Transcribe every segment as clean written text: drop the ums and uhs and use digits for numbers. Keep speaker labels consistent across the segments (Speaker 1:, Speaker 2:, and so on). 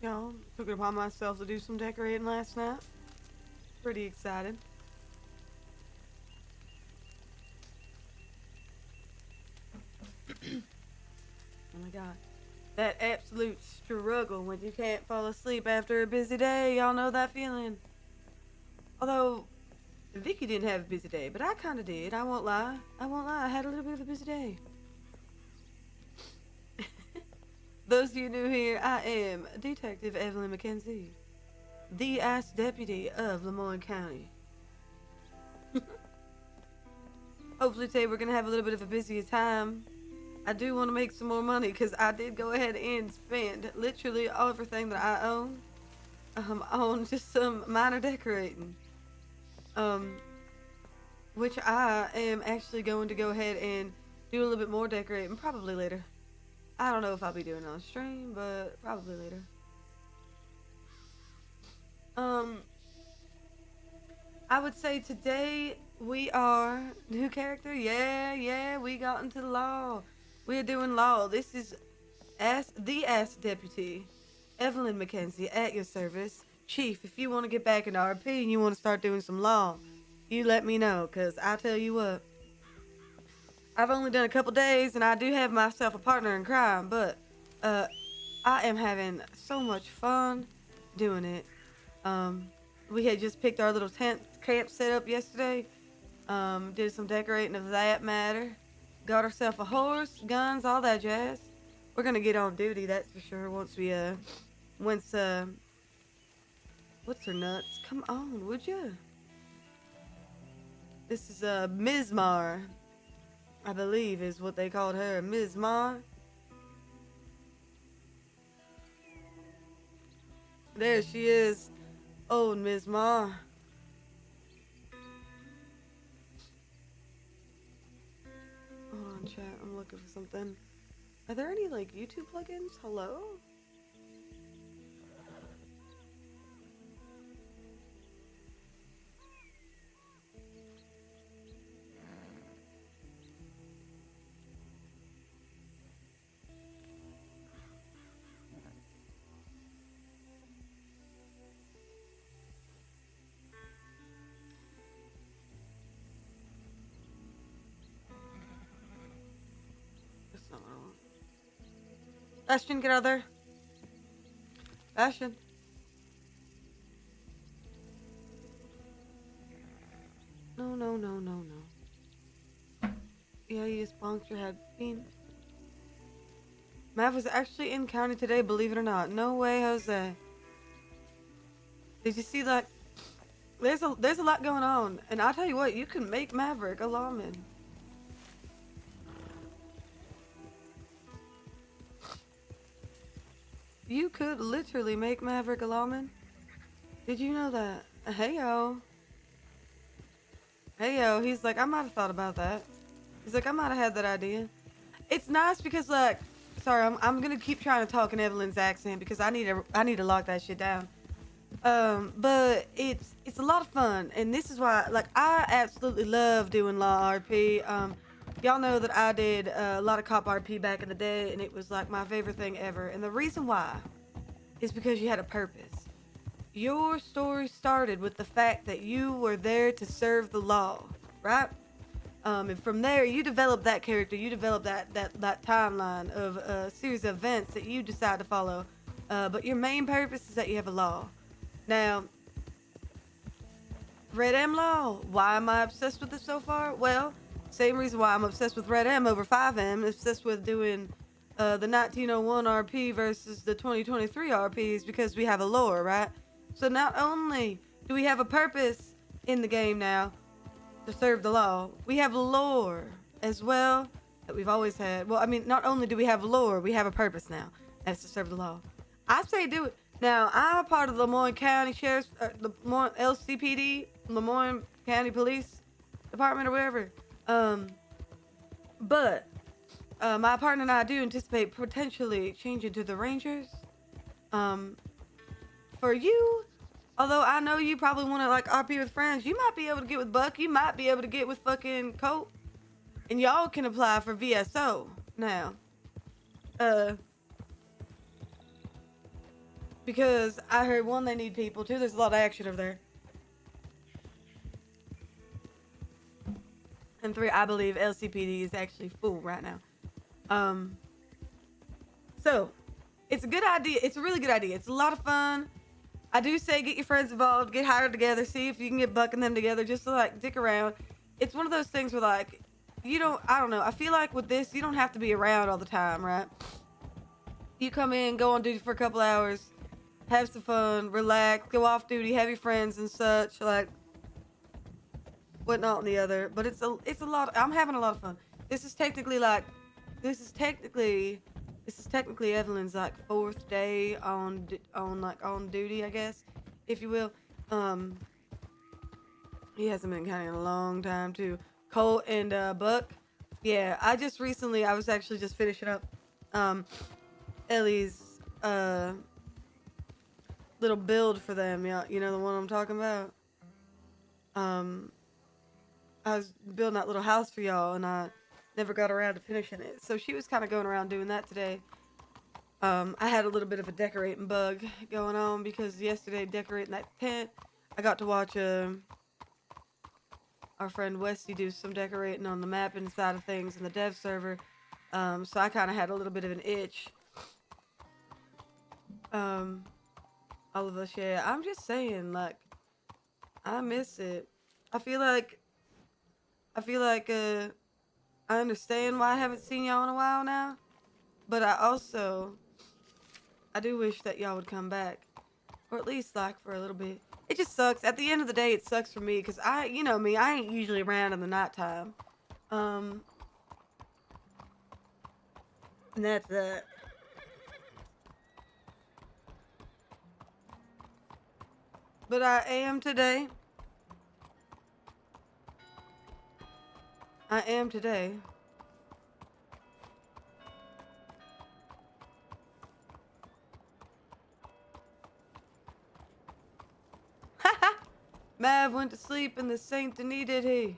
Speaker 1: Y'all, took it upon myself to do some decorating last night. Pretty excited. Oh my god. That absolute struggle when you can't fall asleep after a busy day. Y'all know that feeling. Although, Vicky didn't have a busy day, but I kind of did. I won't lie. I had a little bit of a busy day. Those of you new here, I am Detective Evelyn McKenzi, the Ass Deputy of Lemoyne County. Hopefully today we're going to have a little bit of a busier time. I do want to make some more money because I did go ahead and spend literally everything that I own on just some minor decorating. Which I am actually going to go ahead and do a little bit more decorating probably later. I don't know if I'll be doing it on stream, but probably later. I would say today we are new character. Yeah, we got into law. We are doing law. This is the Ass Deputy, Evelyn McKenzi, at your service. Chief, if you want to get back into RP and you want to start doing some law, you let me know, because I tell you what, I've only done a couple days and I do have myself a partner in crime, but I am having so much fun doing it. We had just picked our little tent camp set up yesterday. Did some decorating of that matter. Got ourselves a horse, guns, all that jazz. We're gonna get on duty, that's for sure, once what's her nuts? Come on, would you? This is Ms. Mar, I believe is what they called her, Ms. Mar. There she is, old Ms. Mar. Hold on, chat, I'm looking for something. Are there any, like, YouTube plugins? Hello? That's not what I want. Bastion, get out there. Bastion. No. Yeah, you just bonked your head. Bean. Mav was actually in county today, believe it or not. No way, Jose. Did you see that? There's a lot going on. And I'll tell you what, you can make Maverick a lawman. You could literally make Maverick a lawman. Did you know that? Heyo. He's like, I might have thought about that. He's like, I might have had that idea. It's nice because, like, sorry, I'm gonna keep trying to talk in Evelyn's accent because I need to lock that shit down. But it's a lot of fun, and this is why, like, I absolutely love doing law RP. Y'all know that I did a lot of cop RP back in the day, and it was like my favorite thing ever. And the reason why is because you had a purpose. Your story started with the fact that you were there to serve the law, right? And from there, you develop that character, you develop that timeline of a series of events that you decide to follow. But your main purpose is that you have a law. Now, Red M Law, why am I obsessed with this so far? Well, same reason why I'm obsessed with Red M over 5M, obsessed with doing the 1901 RP versus the 2023 RPs, because we have a lore, right? So not only do we have a purpose in the game now to serve the law, we have lore as well that we've always had. Well, I mean, not only do we have lore, we have a purpose now. That's to serve the law. I say do it. Now, I'm a part of the Lemoyne County Sheriff's, Lemoyne LCPD, Lemoyne County Police Department or whatever. But my partner and I do anticipate potentially changing to the Rangers. For you, although I know you probably want to like RP with friends, you might be able to get with Buck. You might be able to get with fucking Colt, and y'all can apply for VSO now. because I heard, one, they need people, two, there's a lot of action over there, and three, I believe LCPD is actually full right now. So it's a good idea. It's a really good idea. It's a lot of fun. I do say get your friends involved, get hired together, see if you can get Buck and them together just to like dick around. It's one of those things where like I don't know. I feel like with this, you don't have to be around all the time, right? You come in, go on duty for a couple hours, have some fun, relax, go off duty, have your friends and such, like whatnot and the other. But it's a lot. I'm having a lot of fun. This is technically Evelyn's like fourth day on duty, I guess, if you will. He hasn't been counting in a long time too. Cole and Buck, yeah. I was actually just finishing up Ellie's little build for them. Yeah, you know the one I'm talking about. I was building that little house for y'all, and I never got around to finishing it. So she was kind of going around doing that today. I had a little bit of a decorating bug going on because yesterday decorating that tent, I got to watch our friend Westy do some decorating on the mapping side of things in the dev server. So I kind of had a little bit of an itch. All of us, yeah. I'm just saying, like, I miss it. I feel like I understand why I haven't seen y'all in a while now, but I do wish that y'all would come back, or at least like for a little bit. It just sucks. At the end of the day, it sucks for me because you know me, I ain't usually around in the nighttime. And that's that. But I am today. I am today. Mav went to sleep in the Saint Denis, did he?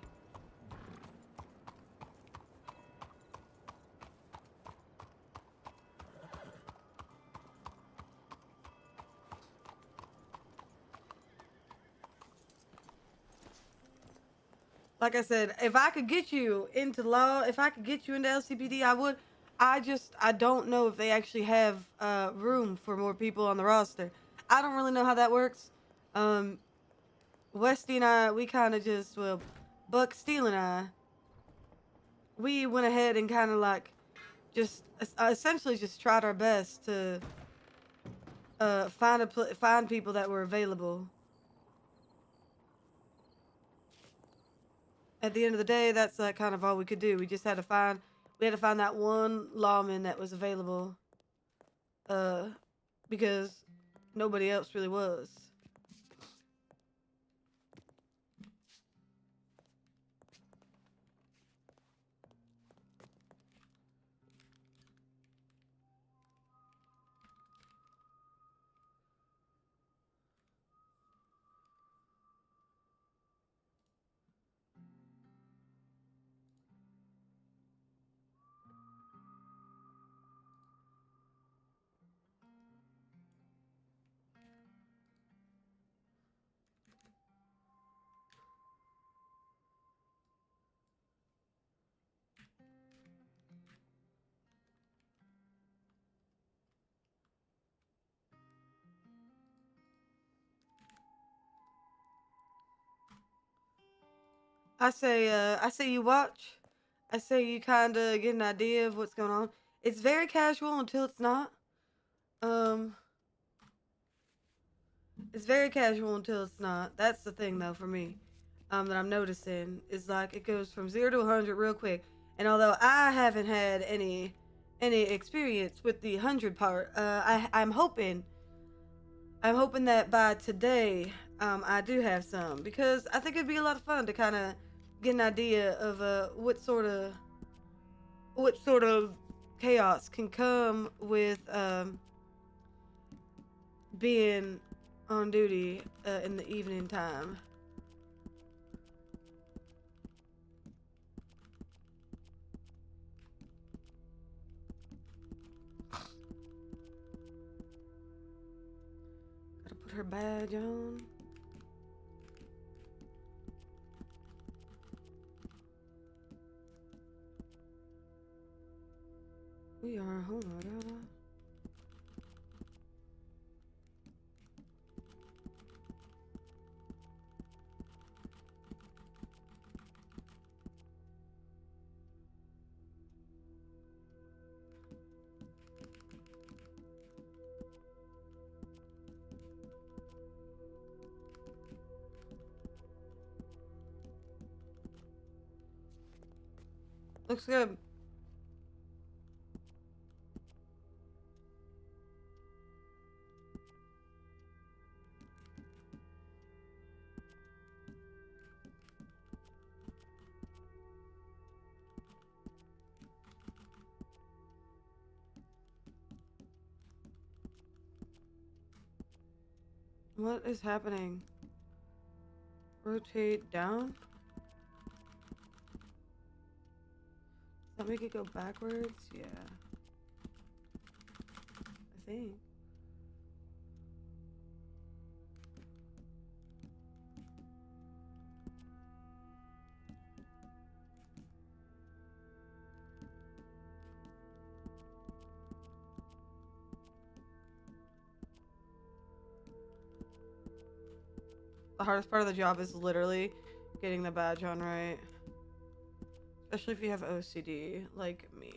Speaker 1: Like I said, if I could get you into law, if I could get you into LCPD, I would. I don't know if they actually have room for more people on the roster. I don't really know how that works. Westy and I, we kind of just, well, Buck Steele and I, we went ahead and kind of like just essentially just tried our best to find people that were available. At the end of the day, that's kind of all we could do. We had to find that one lawman that was available, because nobody else really was. I say you watch. I say you kind of get an idea of what's going on. It's very casual until it's not. Um, it's very casual until it's not. That's the thing, though, for me. That I'm noticing is like it goes from 0 to 100 real quick. And although I haven't had any experience with the 100 part, I'm hoping that by today, I do have some, because I think it'd be a lot of fun to kind of get an idea of what sort of chaos can come with being on duty in the evening time. her badge on. We are home. Looks good. What is happening? Rotate down? Does that make it go backwards? Yeah. I think. The hardest part of the job is literally getting the badge on right. Especially if you have OCD, like me.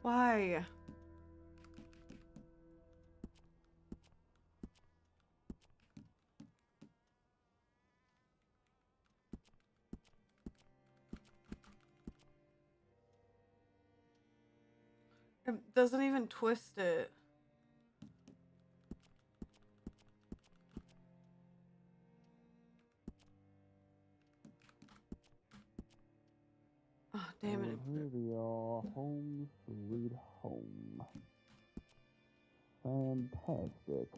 Speaker 1: Why? It doesn't even twist it. Oh, damn it.
Speaker 2: Here we are, home sweet home. Fantastic.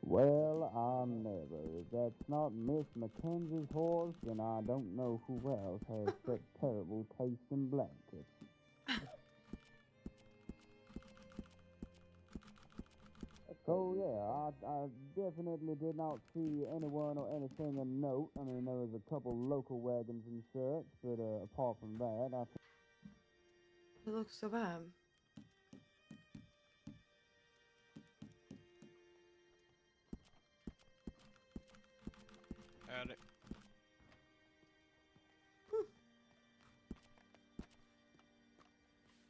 Speaker 2: Well, I never. If that's not Miss McKenzi's horse, then I don't know who else has such terrible taste in blankets. So yeah, I definitely did not see anyone or anything of note. I mean, there was a couple local wagons and such, but apart from that, I think...
Speaker 1: It looks so bad.
Speaker 3: Howdy.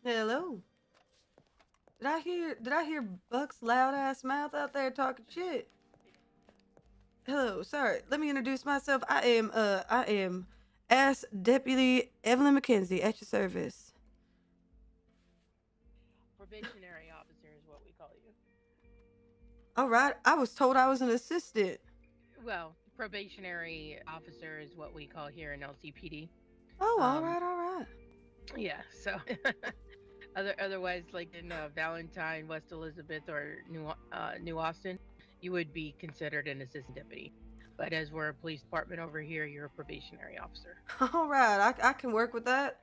Speaker 1: Hello. Did I hear Buck's loud ass mouth out there talking shit? Hello, sorry. Let me introduce myself. I am Ass Deputy Evelyn McKenzi at your service.
Speaker 4: Probationary officer is what we call you.
Speaker 1: All right. I was told I was an assistant.
Speaker 4: Well, probationary officer is what we call here in LCPD.
Speaker 1: Oh, all right.
Speaker 4: Yeah, so otherwise, like in Valentine, West Elizabeth, or New Austin, you would be considered an assistant deputy. But as we're a police department over here, you're a probationary officer.
Speaker 1: All right. I can work with that.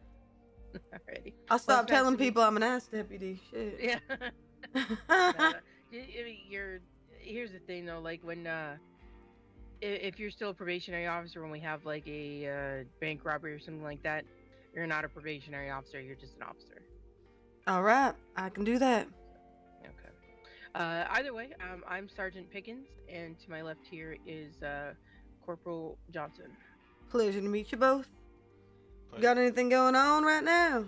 Speaker 4: Alrighty.
Speaker 1: I'll stop telling people I'm an ass deputy. Shit.
Speaker 4: Yeah. Here's the thing though, like when if you're still a probationary officer when we have like a bank robbery or something like that, you're not a probationary officer, you're just an officer.
Speaker 1: All right, I can do that.
Speaker 4: Okay. Either way, I'm Sergeant Pickens, and to my left here is Corporal Johnson.
Speaker 1: Pleasure to meet you both. Got anything going on right now?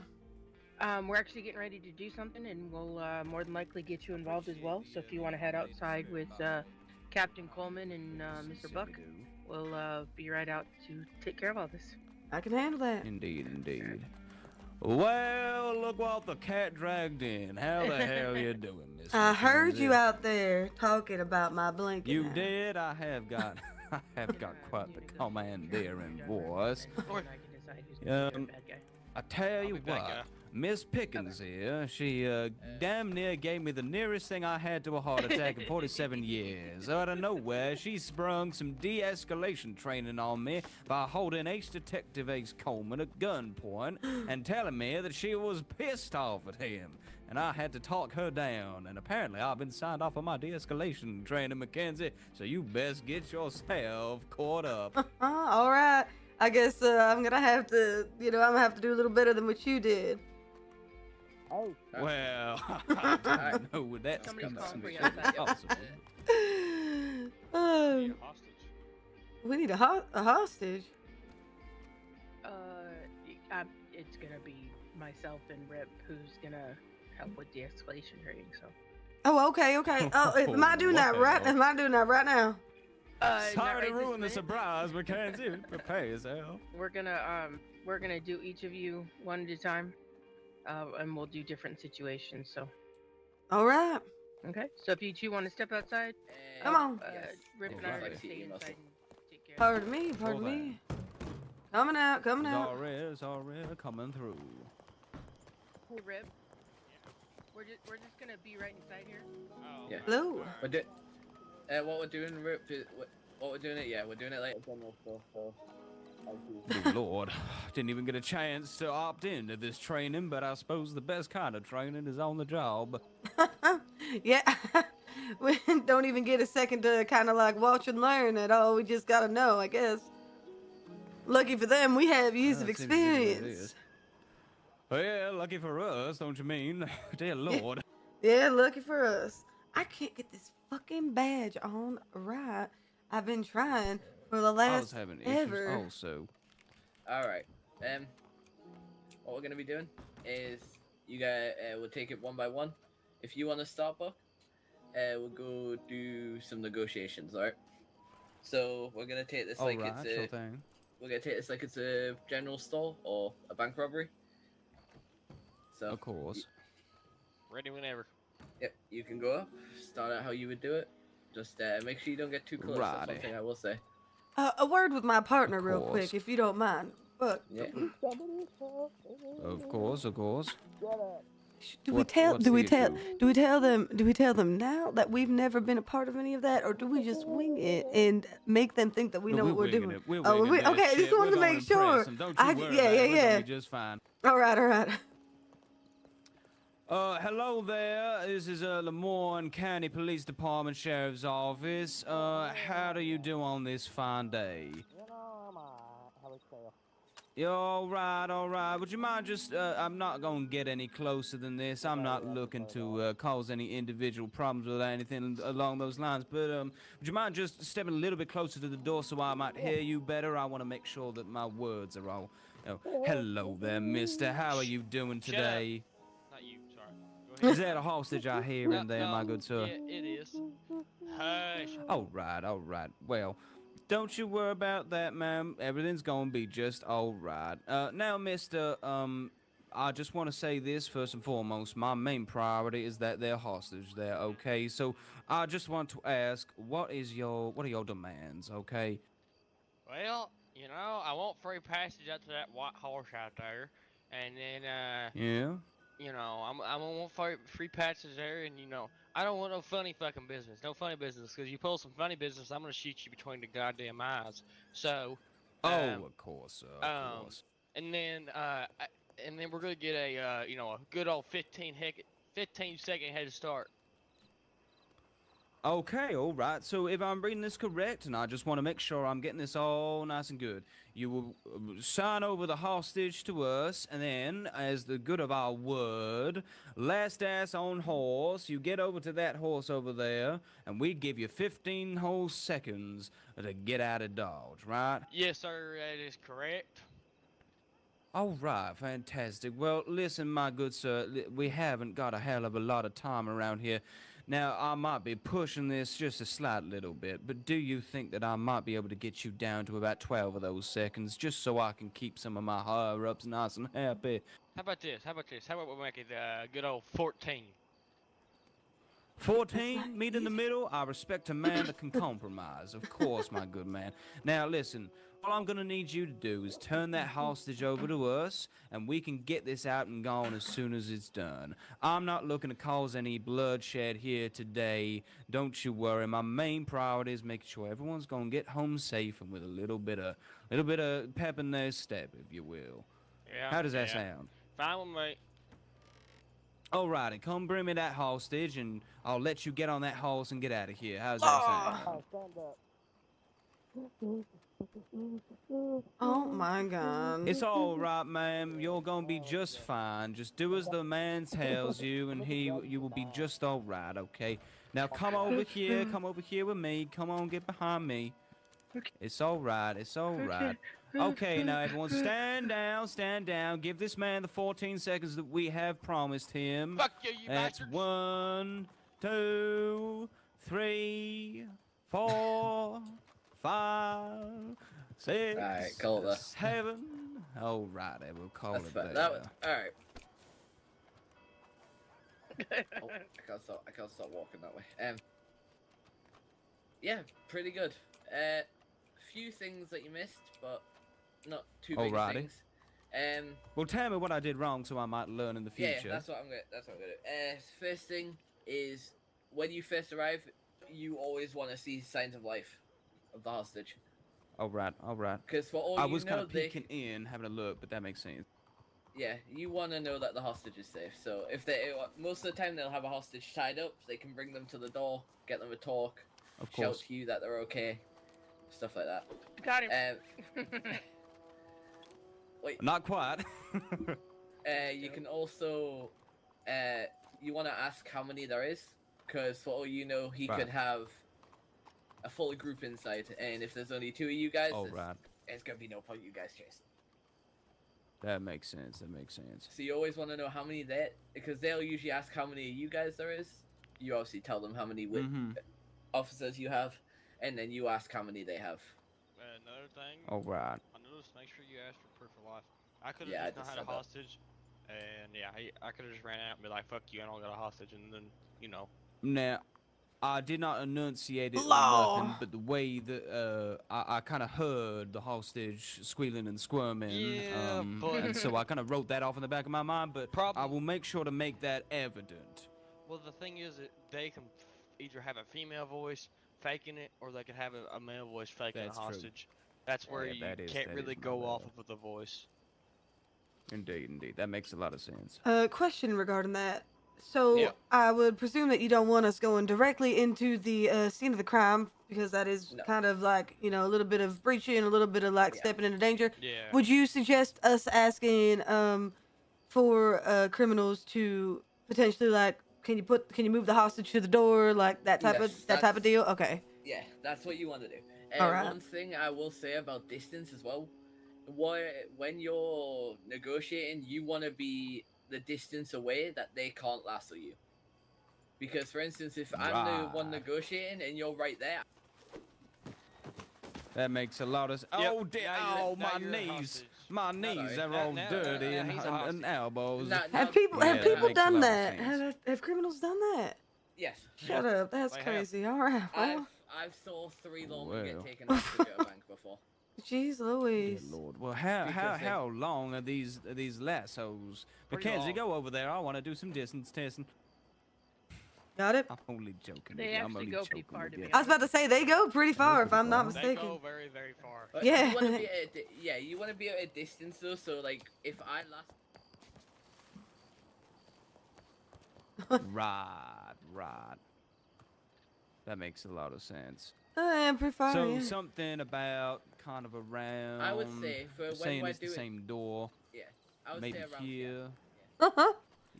Speaker 4: We're actually getting ready to do something, and we'll more than likely get you involved as well. So if you want to head outside with Captain Coleman and Mr. Buck, we'll be right out to take care of all this.
Speaker 1: I can handle that.
Speaker 2: Indeed, indeed. Well, look what the cat dragged in. How the hell you doing, Miss?
Speaker 1: I heard you
Speaker 2: McKenzie?
Speaker 1: out there talking about my blinking.
Speaker 2: You
Speaker 1: eye.
Speaker 2: did. I have got quite the commandeering voice.
Speaker 4: Or I can decide who's gonna be the bad guy.
Speaker 2: I tell you
Speaker 3: be bad
Speaker 2: what,
Speaker 3: guy.
Speaker 2: Miss Pickens here, she damn near gave me the nearest thing I had to a heart attack in 47 years. Out of nowhere, she sprung some de-escalation training on me by holding Ace Detective Ace Coleman at gunpoint and telling me that she was pissed off at him. And I had to talk her down. And apparently I've been signed off on my de-escalation training, Mackenzie, so you best get yourself caught up.
Speaker 1: All right. I guess I'm gonna have to, I'm gonna have to do a little better than what you did.
Speaker 2: Well, I don't know what that's
Speaker 4: Somebody's
Speaker 2: gonna
Speaker 4: calling for
Speaker 2: be
Speaker 4: you outside.
Speaker 2: possible.
Speaker 1: Oh,
Speaker 3: Hostage.
Speaker 1: we need a hostage.
Speaker 4: It's gonna be myself and Rip who's gonna help with de-escalation training. So.
Speaker 1: Oh, okay. Oh, am I doing that right?
Speaker 2: Well.
Speaker 1: Am I doing that right now?
Speaker 4: Not
Speaker 2: Sorry
Speaker 4: right
Speaker 2: to
Speaker 4: this
Speaker 2: ruin the
Speaker 4: minute.
Speaker 2: surprise, Mackenzie. Prepare yourself.
Speaker 4: We're gonna do each of you one at a time, and we'll do different situations. So.
Speaker 1: All right.
Speaker 4: Okay. So if you two want to step outside,
Speaker 1: Come on.
Speaker 4: Rip and I are gonna stay inside and take care.
Speaker 1: Pardon me. Pardon
Speaker 2: Hold
Speaker 1: me. Coming out. Coming out.
Speaker 2: It's already coming through.
Speaker 4: Hey, Rip. We're just gonna be right inside here.
Speaker 3: Oh,
Speaker 5: Yeah.
Speaker 1: Hello.
Speaker 5: What we're doing, what we're doing it, we're doing it like general stuff, so.
Speaker 2: Good Lord, didn't even get a chance to opt into this training, but I suppose the best kind of training is on the job.
Speaker 1: Yeah. We don't even get a second to kind of like watch and learn at all. We just gotta know, I guess. Lucky for them, we have years of
Speaker 2: That seems to be what it
Speaker 1: experience.
Speaker 2: is. Well, yeah, lucky for us, don't you mean? Dear Lord.
Speaker 1: Yeah, lucky for us. I can't get this fucking badge on right. I've been trying for the
Speaker 2: I was
Speaker 1: last
Speaker 2: having issues
Speaker 1: ever.
Speaker 2: also.
Speaker 5: Alright, what we're gonna be doing is, you guys, we'll take it one by one. If you want to start, Buck, we'll go do some negotiations, alright? So, we're gonna take this like
Speaker 2: Alright,
Speaker 5: it's
Speaker 2: sure
Speaker 5: a,
Speaker 2: thing.
Speaker 5: we're gonna take this like it's a general store or a bank robbery. So,
Speaker 2: Of course.
Speaker 3: ready whenever.
Speaker 5: yep, you can go up, start out how you would do it. Just make sure you don't get too close. That's one
Speaker 2: Righty.
Speaker 5: thing I will say.
Speaker 1: A word with my partner,
Speaker 2: Of
Speaker 1: real
Speaker 2: course.
Speaker 1: quick, if you don't mind. But
Speaker 5: Yeah.
Speaker 2: Of course, of course.
Speaker 1: do
Speaker 2: What's the
Speaker 1: we tell them now that we've never been a part of any of that, or do we just wing it and make them think that we know what we're doing? Oh, okay. I just wanted to make sure. Yeah.
Speaker 2: Just fine.
Speaker 1: All right.
Speaker 2: Hello there. This is Lemoyne County Police Department Sheriff's Office. How do you do on this fine day? You're all right. Would you mind just, I'm not gonna get any closer than this. I'm not looking to cause any individual problems or anything along those lines, but would you mind just stepping a little bit closer to the door so I might hear you better? I want to make sure that my words are all... Oh, hello there, mister. How are you doing
Speaker 3: Shut up.
Speaker 2: today?
Speaker 3: Not you, sorry. Go
Speaker 2: Is
Speaker 3: ahead.
Speaker 2: that a hostage I hear in there, my good sir?
Speaker 3: Yeah, it is. Hush.
Speaker 2: All right. Well, don't you worry about that, ma'am. Everything's gonna be just all right. Now, mister, I just want to say this first and foremost. My main priority is that they're hostage there, okay? So I just want to ask, what are your demands, okay?
Speaker 3: Well, I want free passage up to that white horse out there. And then,
Speaker 2: Yeah?
Speaker 3: I'm gonna want free passage there, and I don't want no funny fucking business. No funny business, because you pull some funny business, I'm gonna shoot you between the goddamn eyes. So,
Speaker 2: Of course, sir. Of course.
Speaker 3: and then we're gonna get a good old 15-second head start.
Speaker 2: Okay, all right. So if I'm reading this correct, and I just want to make sure I'm getting this all nice and good, you will sign over the hostage to us, and then, as the good of our word, last ass on horse, you get over to that horse over there, and we give you 15 whole seconds to get out of Dodge, right?
Speaker 3: Yes, sir, that is correct.
Speaker 2: All right, fantastic. Well, listen, my good sir, we haven't got a hell of a lot of time around here. Now, I might be pushing this just a slight little bit, but do you think that I might be able to get you down to about 12 of those seconds, just so I can keep some of my higher-ups nice and happy?
Speaker 3: How about this? How about this? How about we make it good old 14?
Speaker 2: 14, meet in the middle. I respect a man that can compromise. Of course, my good man. Now, listen, all I'm going to need you to do is turn that hostage over to us, and we can get this out and gone as soon as it's done. I'm not looking to cause any bloodshed here today. Don't you worry. My main priority is making sure everyone's going to get home safe and with a little bit of pep in their step, if you will.
Speaker 3: Yeah.
Speaker 2: How does that sound?
Speaker 3: Fine with me.
Speaker 2: Alrighty, come bring me that hostage, and I'll let you get on that horse and get out of here. How's that sound?
Speaker 1: Oh my god.
Speaker 2: It's all right, ma'am. You're gonna be just fine. Just do as the man tells you, and you will be just all right. Okay. Now come over here. Come over here with me. Come on, get behind me. It's all right. It's all right. Okay, now everyone, stand down. Stand down. Give this man the 14 seconds that we have promised him.
Speaker 3: Fuck you, you
Speaker 2: That's
Speaker 3: bastards.
Speaker 2: 1, 2, 3, 4, 5, 6,
Speaker 5: Alright, call it there.
Speaker 2: 7. All right, we'll call
Speaker 5: That's
Speaker 2: it
Speaker 5: fair.
Speaker 2: there.
Speaker 5: That was, all right. Oh, I can't stop walking that way. Yeah, pretty good. Few things that you missed, but not too big
Speaker 2: Alrighty.
Speaker 5: things.
Speaker 2: Well, tell me what I did wrong so I might learn in the future.
Speaker 5: Yeah, that's what I'm gonna do. First thing is when you first arrive, you always want to see signs of life of the hostage.
Speaker 2: All right, all right.
Speaker 5: Because for all
Speaker 2: I
Speaker 5: you
Speaker 2: was kind
Speaker 5: know,
Speaker 2: of peeking in, having a look, but that makes sense.
Speaker 5: yeah, you want to know that the hostage is safe. So if they, most of the time they'll have a hostage tied up, they can bring them to the door, get them to talk,
Speaker 2: Of
Speaker 5: shout
Speaker 2: course.
Speaker 5: to you that they're okay, stuff like that.
Speaker 4: Got him.
Speaker 5: Wait,
Speaker 2: Not quite.
Speaker 5: you can also, you want to ask how many there is, because for all you know, he
Speaker 2: Right.
Speaker 5: could have a full group inside, and if there's only 2 of you guys,
Speaker 2: All
Speaker 5: it's,
Speaker 2: right.
Speaker 5: it's gonna be no point you guys chasing.
Speaker 2: That makes sense. That makes sense.
Speaker 5: So you always want to know how many there, because they'll usually ask how many of you guys there is. You obviously tell them how many
Speaker 2: Mm-hmm.
Speaker 5: officers you have, and then you ask how many they have.
Speaker 3: Another thing,
Speaker 2: All right.
Speaker 3: I noticed, make sure you ask for proof of life. I could have
Speaker 5: Yeah, I
Speaker 3: just not
Speaker 5: just
Speaker 3: had a
Speaker 5: said that.
Speaker 3: hostage, and yeah, I could have just ran out and be like, fuck you, I don't got a hostage, and then, you know.
Speaker 2: Now, I did not enunciate it or
Speaker 1: Law.
Speaker 2: nothing, but the way that I kind of heard the hostage squealing and squirming,
Speaker 3: Yeah, but-
Speaker 2: and so I kind of wrote that off in the back of my mind. But I
Speaker 3: Problem-
Speaker 2: will make sure to make that evident.
Speaker 3: Well, the thing is that they can either have a female voice faking it, or they could have a male voice faking
Speaker 2: That's
Speaker 3: a
Speaker 2: true.
Speaker 3: hostage. That's where
Speaker 2: Yeah,
Speaker 3: you
Speaker 2: that is-
Speaker 3: can't
Speaker 2: that
Speaker 3: really
Speaker 2: is my
Speaker 3: go off
Speaker 2: bad.
Speaker 3: of the voice.
Speaker 2: Indeed, indeed, that makes a lot of sense.
Speaker 1: Question regarding that. So
Speaker 3: Yeah.
Speaker 1: I would presume that you don't want us going directly into the scene of the crime because that is
Speaker 5: No.
Speaker 1: kind of like, you know, a little bit of breaching, a little bit of like
Speaker 5: Yeah.
Speaker 1: stepping into danger.
Speaker 3: Yeah.
Speaker 1: Would you suggest us asking for criminals to potentially like can you move the hostage to the door, like that type
Speaker 5: Yes,
Speaker 1: of
Speaker 5: that's-
Speaker 1: deal? Okay.
Speaker 5: Yeah, that's what you want to do.
Speaker 1: Alright.
Speaker 5: One thing I will say about distance as well, when you're negotiating, you want to be the distance away that they can't lasso you. Because, for instance, if I'm the one
Speaker 2: Right.
Speaker 5: negotiating and you're right there,
Speaker 2: That makes a lot of.
Speaker 3: Yep,
Speaker 2: Oh, dear!
Speaker 3: now
Speaker 2: Oh,
Speaker 3: you're a
Speaker 2: my knees!
Speaker 3: hostage.
Speaker 2: My
Speaker 5: Sorry.
Speaker 2: knees, they're
Speaker 3: Now-
Speaker 2: all
Speaker 3: now-
Speaker 2: dirty
Speaker 3: now
Speaker 2: and,
Speaker 3: he's a
Speaker 2: and
Speaker 3: hostage.
Speaker 2: elbows.
Speaker 5: Now-
Speaker 1: Have
Speaker 5: now-
Speaker 1: people
Speaker 2: Yeah,
Speaker 1: have
Speaker 2: that
Speaker 1: people
Speaker 2: makes a
Speaker 1: done
Speaker 2: lot of
Speaker 1: that?
Speaker 2: sense.
Speaker 1: Have criminals done that?
Speaker 5: yes,
Speaker 1: Shut up. That's
Speaker 3: They have.
Speaker 1: crazy. All right. Well,
Speaker 5: I've saw 3 lawmen
Speaker 2: Well.
Speaker 5: get taken off to a bank before.
Speaker 1: jeez
Speaker 2: Good
Speaker 1: Louise.
Speaker 2: Lord. Well, how
Speaker 5: Because they-
Speaker 2: how long are these lassos?
Speaker 3: Pretty
Speaker 2: Mackenzie,
Speaker 3: long.
Speaker 2: go over there. I want to do some distance testing.
Speaker 1: Got it?
Speaker 2: I'm only joking.
Speaker 4: They
Speaker 2: with you. I'm
Speaker 4: actually
Speaker 2: only
Speaker 4: go pretty
Speaker 2: joking
Speaker 4: far,
Speaker 2: with
Speaker 4: to
Speaker 2: you.
Speaker 4: be
Speaker 1: I was about to say they go pretty far if I'm not
Speaker 2: They
Speaker 3: They
Speaker 1: mistaken.
Speaker 3: go very, very far.
Speaker 5: But
Speaker 1: Yeah.
Speaker 5: you want to be at you want to be at a distance though. So like, if I last,
Speaker 2: Right. That makes a lot of sense.
Speaker 1: Yeah, pretty far.
Speaker 2: So
Speaker 1: yeah.
Speaker 2: something about kind of around.
Speaker 5: I would say for when
Speaker 2: saying
Speaker 5: we're
Speaker 2: it's the
Speaker 5: doing,
Speaker 2: same door,
Speaker 5: I would
Speaker 2: maybe
Speaker 5: say around
Speaker 2: here.
Speaker 1: Uh-huh.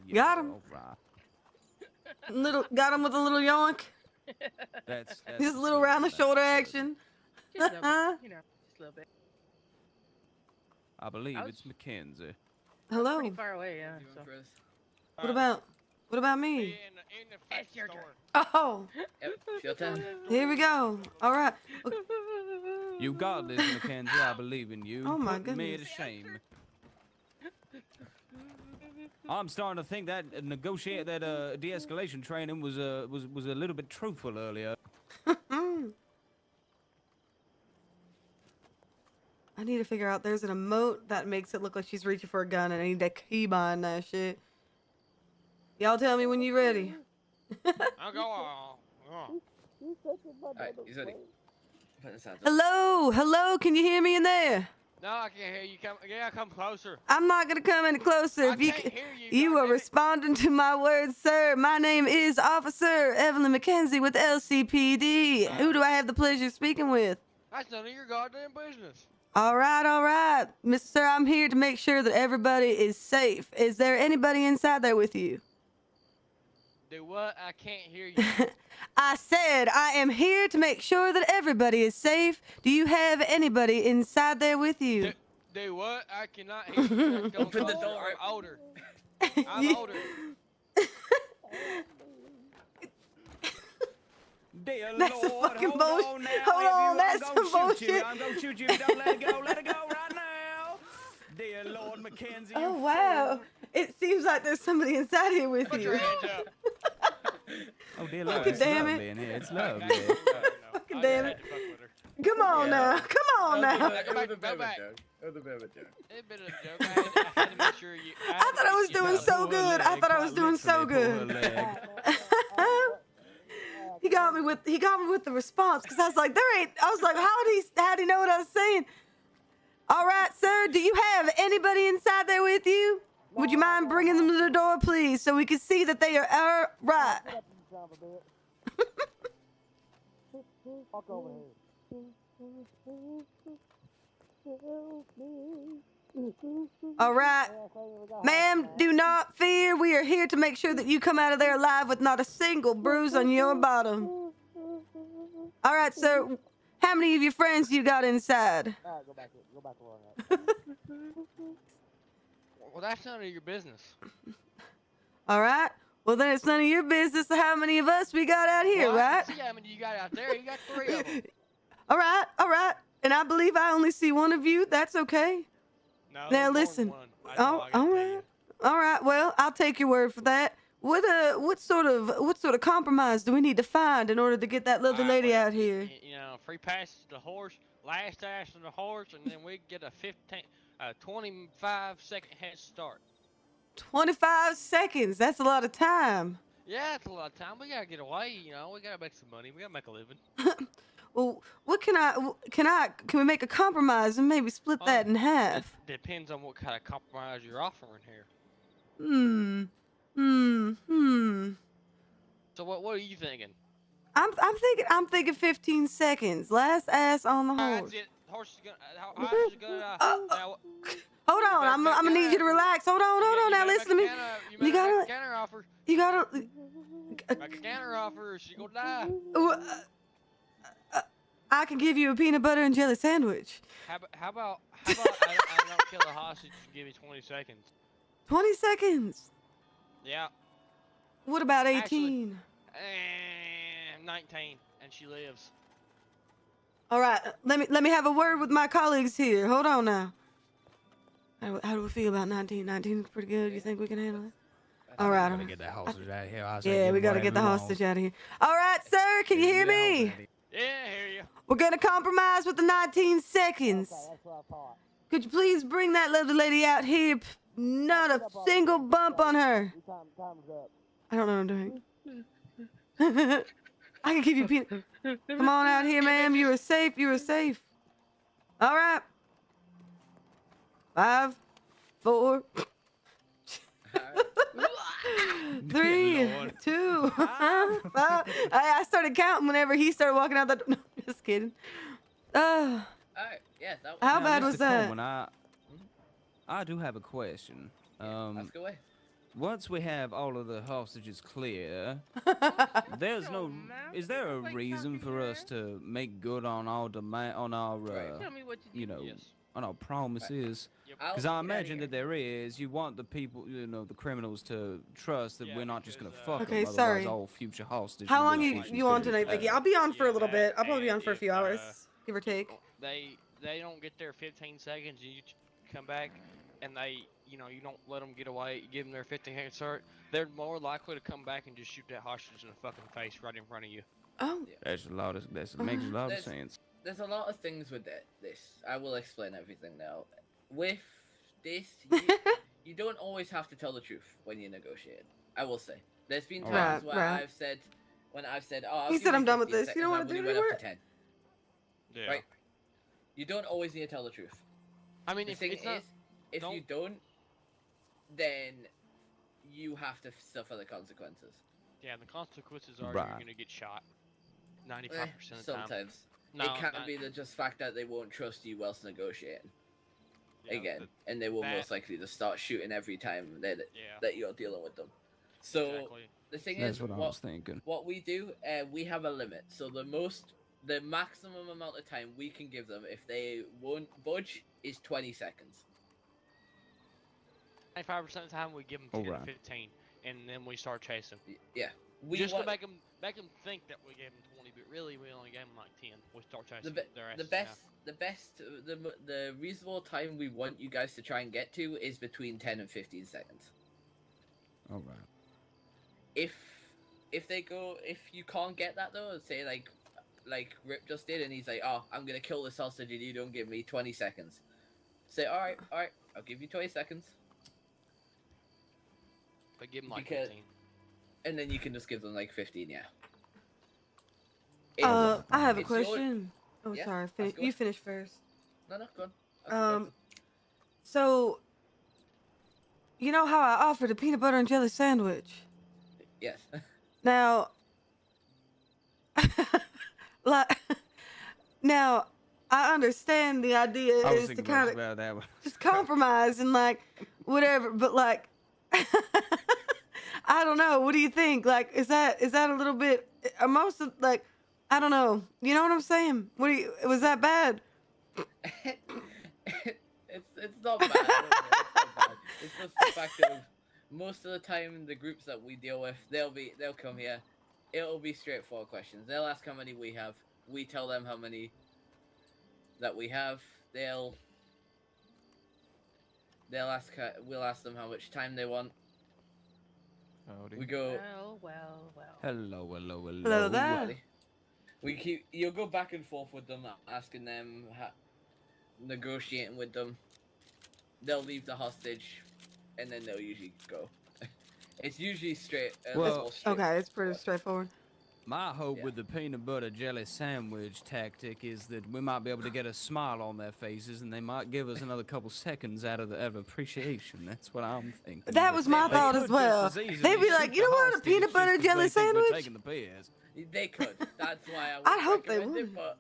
Speaker 2: Yeah,
Speaker 1: Got 'em.
Speaker 2: all right.
Speaker 1: Got him with a little yoink.
Speaker 2: That's
Speaker 1: Just a
Speaker 2: the
Speaker 1: little
Speaker 2: spirit,
Speaker 1: round the
Speaker 2: that's
Speaker 1: shoulder
Speaker 2: spirit.
Speaker 1: action.
Speaker 4: Just a little bit, you know, just a little bit.
Speaker 2: I believe
Speaker 4: I
Speaker 2: it's
Speaker 4: was-
Speaker 2: McKenzi.
Speaker 1: Hello.
Speaker 4: Pretty far away, yeah.
Speaker 5: You
Speaker 4: So.
Speaker 5: want Chris?
Speaker 1: What about
Speaker 3: Be
Speaker 1: me?
Speaker 3: in the fetch
Speaker 4: It's your
Speaker 3: store.
Speaker 1: Oh,
Speaker 5: Yep, it's your turn.
Speaker 1: here we go. All right.
Speaker 2: You got this, McKenzi. I believe in you.
Speaker 1: Oh, my
Speaker 2: Put me to
Speaker 1: goodness.
Speaker 2: shame. I'm starting to think that de-escalation training was a little bit truthful earlier.
Speaker 1: I need to figure out. There's an emote that makes it look like she's reaching for a gun, and I need to keybind that shit. Y'all tell me when you're ready.
Speaker 3: I'll go on.
Speaker 5: Alright, he's ready. Put this out.
Speaker 1: Hello, hello. Can you hear me in there?
Speaker 3: No, I can't hear you. Come closer.
Speaker 1: I'm not gonna come any closer.
Speaker 3: I
Speaker 1: If you
Speaker 3: can't hear you.
Speaker 1: you are
Speaker 3: goddammit.
Speaker 1: responding to my words, sir. My name is Officer Evelyn McKenzi with LCPD. Who do I have the pleasure of speaking with?
Speaker 3: That's none of your goddamn business.
Speaker 1: All right, Mr. Sir. I'm here to make sure that everybody is safe. Is there anybody inside there with you?
Speaker 3: Do what? I can't hear you.
Speaker 1: I said I am here to make sure that everybody is safe. Do you have anybody inside there with you?
Speaker 3: Do what? I cannot hear you. Don't
Speaker 5: Open the
Speaker 3: talk.
Speaker 5: door.
Speaker 3: I'm older. I'm
Speaker 1: You-
Speaker 3: older.
Speaker 2: Dear
Speaker 1: That's some
Speaker 2: Lord,
Speaker 1: fucking
Speaker 2: hold
Speaker 1: bullshit.
Speaker 2: on now.
Speaker 1: Hold
Speaker 2: if
Speaker 1: on,
Speaker 2: you,
Speaker 1: that's
Speaker 2: I'm
Speaker 1: some
Speaker 2: gonna shoot you.
Speaker 1: bullshit.
Speaker 2: I'm gonna shoot you. Don't let it go. Let it go right now. Dear Lord McKenzi.
Speaker 1: Oh
Speaker 2: you
Speaker 1: wow!
Speaker 2: fool.
Speaker 1: It seems like there's somebody inside here with
Speaker 3: Put your
Speaker 1: you.
Speaker 3: hands up.
Speaker 2: Oh dear Lord,
Speaker 1: Fucking
Speaker 2: it's
Speaker 1: damn
Speaker 2: lovely
Speaker 1: it.
Speaker 2: in here. It's
Speaker 3: Okay.
Speaker 2: lovely.
Speaker 1: Fucking
Speaker 3: I
Speaker 1: damn
Speaker 3: just
Speaker 1: it.
Speaker 3: had to fuck with her.
Speaker 1: Come on
Speaker 5: Yeah.
Speaker 1: now, come on now.
Speaker 3: Go back, go back.
Speaker 5: It was a bit of a joke.
Speaker 3: It's been a joke. I had to make sure you.
Speaker 1: I thought I was doing so
Speaker 2: Pull her
Speaker 1: good. I
Speaker 2: leg,
Speaker 1: thought I was
Speaker 2: quite
Speaker 1: doing so
Speaker 2: literally pull her
Speaker 1: good.
Speaker 2: leg.
Speaker 1: He got me with the response because I was like, how'd he know what I was saying? All right, sir. Do you have anybody inside there with you? Would you mind bringing them to the door, please, so we can see that they are all right? All right. Ma'am, do not fear. We are here to make sure that you come out of there alive with not a single bruise on your bottom. All right, sir. How many of your friends you got inside?
Speaker 3: Well, that's none of your business.
Speaker 1: All right. Well, then it's none of your business how many of us we got out here,
Speaker 3: Well, I
Speaker 1: right?
Speaker 3: can see how many you got out there. You got 3 of them.
Speaker 1: All right. All right. And I believe I only see one of you. That's okay.
Speaker 3: No,
Speaker 1: Now
Speaker 3: there's more than
Speaker 1: listen.
Speaker 3: one. That's all
Speaker 1: Oh,
Speaker 3: I gotta
Speaker 1: all
Speaker 3: tell
Speaker 1: right.
Speaker 3: you.
Speaker 1: All right. Well, I'll take your word for that. What sort of compromise do we need to find in order to get that lovely lady out here?
Speaker 3: You know, free passes to the horse, last ass to the horse, and then we get a 25-second head start.
Speaker 1: 25 seconds. That's a lot of time.
Speaker 3: Yeah, it's a lot of time. We gotta get away. You know, we gotta make some money. We gotta make a living.
Speaker 1: Well, can we make a compromise and maybe split that in half?
Speaker 3: Depends on what kind of compromise you're offering here. So what are you thinking?
Speaker 1: I'm thinking 15 seconds. Last ass on the horse.
Speaker 3: That's it. Horse is gonna. Now,
Speaker 1: Hold on, I'm gonna need you to relax. Hold on. Now listen to me. You gotta-
Speaker 3: make a counter offer.
Speaker 1: You gotta.
Speaker 3: Make a counter offer, or she's gonna die.
Speaker 1: I can give you a peanut butter and jelly sandwich.
Speaker 3: How about I don't kill the hostage and give you 20 seconds?
Speaker 1: 20 seconds.
Speaker 3: Yeah.
Speaker 1: What about 18?
Speaker 3: Actually- 19, and she lives.
Speaker 1: All right, let me have a word with my colleagues here. Hold on now. How do we feel about 19? 19 is pretty good. You think we can handle it? All right.
Speaker 2: Gotta get that hostage out of here. I say
Speaker 1: Yeah,
Speaker 2: give
Speaker 1: we
Speaker 2: him
Speaker 1: gotta get the
Speaker 2: whatever he
Speaker 1: hostage
Speaker 2: wants.
Speaker 1: out of here. All right, sir, can you hear me?
Speaker 3: Yeah, I hear you.
Speaker 1: We're gonna compromise with the 19 seconds. Could you please bring that lovely lady out here? Not a single bump on her. I don't know what I'm doing. I can give you peanut. Come on out here, ma'am. You are safe. You are safe. All right. 5, 4, 3,
Speaker 2: Lord.
Speaker 1: 2, 5. I started counting whenever he started walking out the door. No, just kidding.
Speaker 5: Alright, yeah, that was
Speaker 1: How
Speaker 2: Now,
Speaker 1: bad
Speaker 2: Mr.
Speaker 1: was that?
Speaker 2: Coleman, I do have a question.
Speaker 5: Ask away.
Speaker 2: Once we have all of the hostages clear, there's no. Is there a reason for us to make good on our demand on our
Speaker 4: Tell me what you
Speaker 2: you know
Speaker 3: Yes.
Speaker 2: no promises.
Speaker 3: Yep.
Speaker 5: I'll
Speaker 2: Because
Speaker 5: get
Speaker 2: I
Speaker 5: outta
Speaker 2: imagine
Speaker 5: here.
Speaker 2: that there is. You want the people, the criminals to trust that
Speaker 3: Yeah,
Speaker 2: we're not just gonna
Speaker 3: because,
Speaker 2: fuck
Speaker 1: Okay,
Speaker 2: them.
Speaker 1: sorry.
Speaker 2: Otherwise, all future hostage
Speaker 1: How long
Speaker 2: negotiations
Speaker 1: you on
Speaker 2: could
Speaker 1: tonight,
Speaker 2: fail.
Speaker 1: Vicky? I'll be on for a
Speaker 3: Yeah,
Speaker 1: little bit. I'll probably be
Speaker 3: and
Speaker 1: on for a
Speaker 3: if,
Speaker 1: few hours, give or take.
Speaker 3: they don't get there 15 seconds, and you come back, and you don't let them get away. You give them their 15-second start. They're more likely to come back and just shoot that hostage in the fucking face right in front of you.
Speaker 1: Oh,
Speaker 2: That makes a lot of
Speaker 5: There's-
Speaker 2: sense.
Speaker 5: There's a lot of things with this. I will explain everything now. With this, you don't always have to tell the truth when you negotiate. I will say. There's been times
Speaker 1: Right,
Speaker 5: where
Speaker 1: right.
Speaker 5: I've said, oh, I'll
Speaker 1: He
Speaker 5: give
Speaker 1: said,
Speaker 5: you
Speaker 1: "I'm done with
Speaker 5: 15
Speaker 1: this. You don't
Speaker 5: seconds,"
Speaker 1: wanna
Speaker 5: and
Speaker 1: do
Speaker 5: I've
Speaker 1: it
Speaker 5: only went up to
Speaker 1: anymore?
Speaker 5: 10.
Speaker 3: Yeah.
Speaker 5: Right. You don't always need to tell the truth.
Speaker 3: I mean,
Speaker 5: The
Speaker 3: if
Speaker 5: thing
Speaker 3: it's not,
Speaker 5: is, if you don't, then you have to suffer the consequences.
Speaker 3: yeah, the consequences are
Speaker 2: Right.
Speaker 3: you're gonna get shot. 95% of the time.
Speaker 5: Sometimes.
Speaker 3: No,
Speaker 5: it can't
Speaker 3: not-
Speaker 5: be the just fact that they won't trust you whilst negotiating
Speaker 3: yeah,
Speaker 5: again, and they will
Speaker 3: that-
Speaker 5: most likely to start shooting every time
Speaker 3: Yeah.
Speaker 5: that you're dealing with them. So
Speaker 3: Exactly.
Speaker 5: the thing
Speaker 2: That's
Speaker 5: is,
Speaker 2: what I was thinking.
Speaker 5: what we do, we have a limit. So the maximum amount of time we can give them if they won't budge is 20 seconds.
Speaker 3: 95% of the time we give them 10
Speaker 2: Alright.
Speaker 3: 15, and then we start chasing.
Speaker 5: Yeah, we
Speaker 3: Just
Speaker 5: want
Speaker 3: to make them think that we gave them 20, but really we only gave them like 10. We start chasing their asses
Speaker 5: the reasonable time we want you guys to try and get to is between 10 and 15 seconds.
Speaker 2: All right.
Speaker 5: If you can't get that though, say like Rip just did, and he's like, oh, I'm gonna kill this hostage and you don't give me 20 seconds. Say, all right, I'll give you 20 seconds,
Speaker 3: But give them like
Speaker 5: Because-
Speaker 3: 15.
Speaker 5: and then you can just give them like 15. Yeah.
Speaker 1: I have a
Speaker 5: it's your-
Speaker 1: question. Oh,
Speaker 5: Yeah,
Speaker 1: sorry.
Speaker 5: let's go.
Speaker 1: You finish first.
Speaker 5: No, go on. Ask the question.
Speaker 1: So, you know how I offered a peanut butter and jelly sandwich?
Speaker 5: Yes.
Speaker 1: Now, like, now, I understand the idea
Speaker 2: I was
Speaker 1: is to
Speaker 2: thinking
Speaker 1: kind of
Speaker 2: about that one.
Speaker 1: just compromise and like whatever, but like, I don't know. What do you think? Like, is that a little bit? Most of like, I don't know. You know what I'm saying? Was that bad?
Speaker 5: it's not bad. It's not bad. It's just the fact of most of the time the groups that we deal with, they'll come here. It'll be straightforward questions. They'll ask how many we have. We tell them how many that we have. We'll ask them how much time they want.
Speaker 2: Howdy.
Speaker 5: We go.
Speaker 4: Well.
Speaker 2: Hello.
Speaker 1: Hello there.
Speaker 5: You'll go back and forth with them, asking them, negotiating with them. They'll leave the hostage, and then they'll usually go. It's usually straight.
Speaker 2: Well,
Speaker 1: Okay, it's pretty straightforward.
Speaker 2: My hope
Speaker 5: Yeah.
Speaker 2: with the peanut butter jelly sandwich tactic is that we might be able to get a smile on their faces, and they might give us another couple seconds out of appreciation. That's what I'm thinking.
Speaker 1: That was my
Speaker 2: They
Speaker 1: thought
Speaker 2: could
Speaker 1: as
Speaker 2: just
Speaker 1: well.
Speaker 2: as easily
Speaker 1: They'd be like,
Speaker 2: shoot
Speaker 1: you know
Speaker 2: the
Speaker 1: what, a
Speaker 2: hostage
Speaker 1: peanut
Speaker 2: just
Speaker 1: butter
Speaker 2: 'cause
Speaker 1: jelly
Speaker 2: they think we're
Speaker 1: sandwich?
Speaker 2: taking the piss.
Speaker 5: They could. That's why I would
Speaker 1: I hope they
Speaker 5: recommend it,
Speaker 1: would.
Speaker 5: but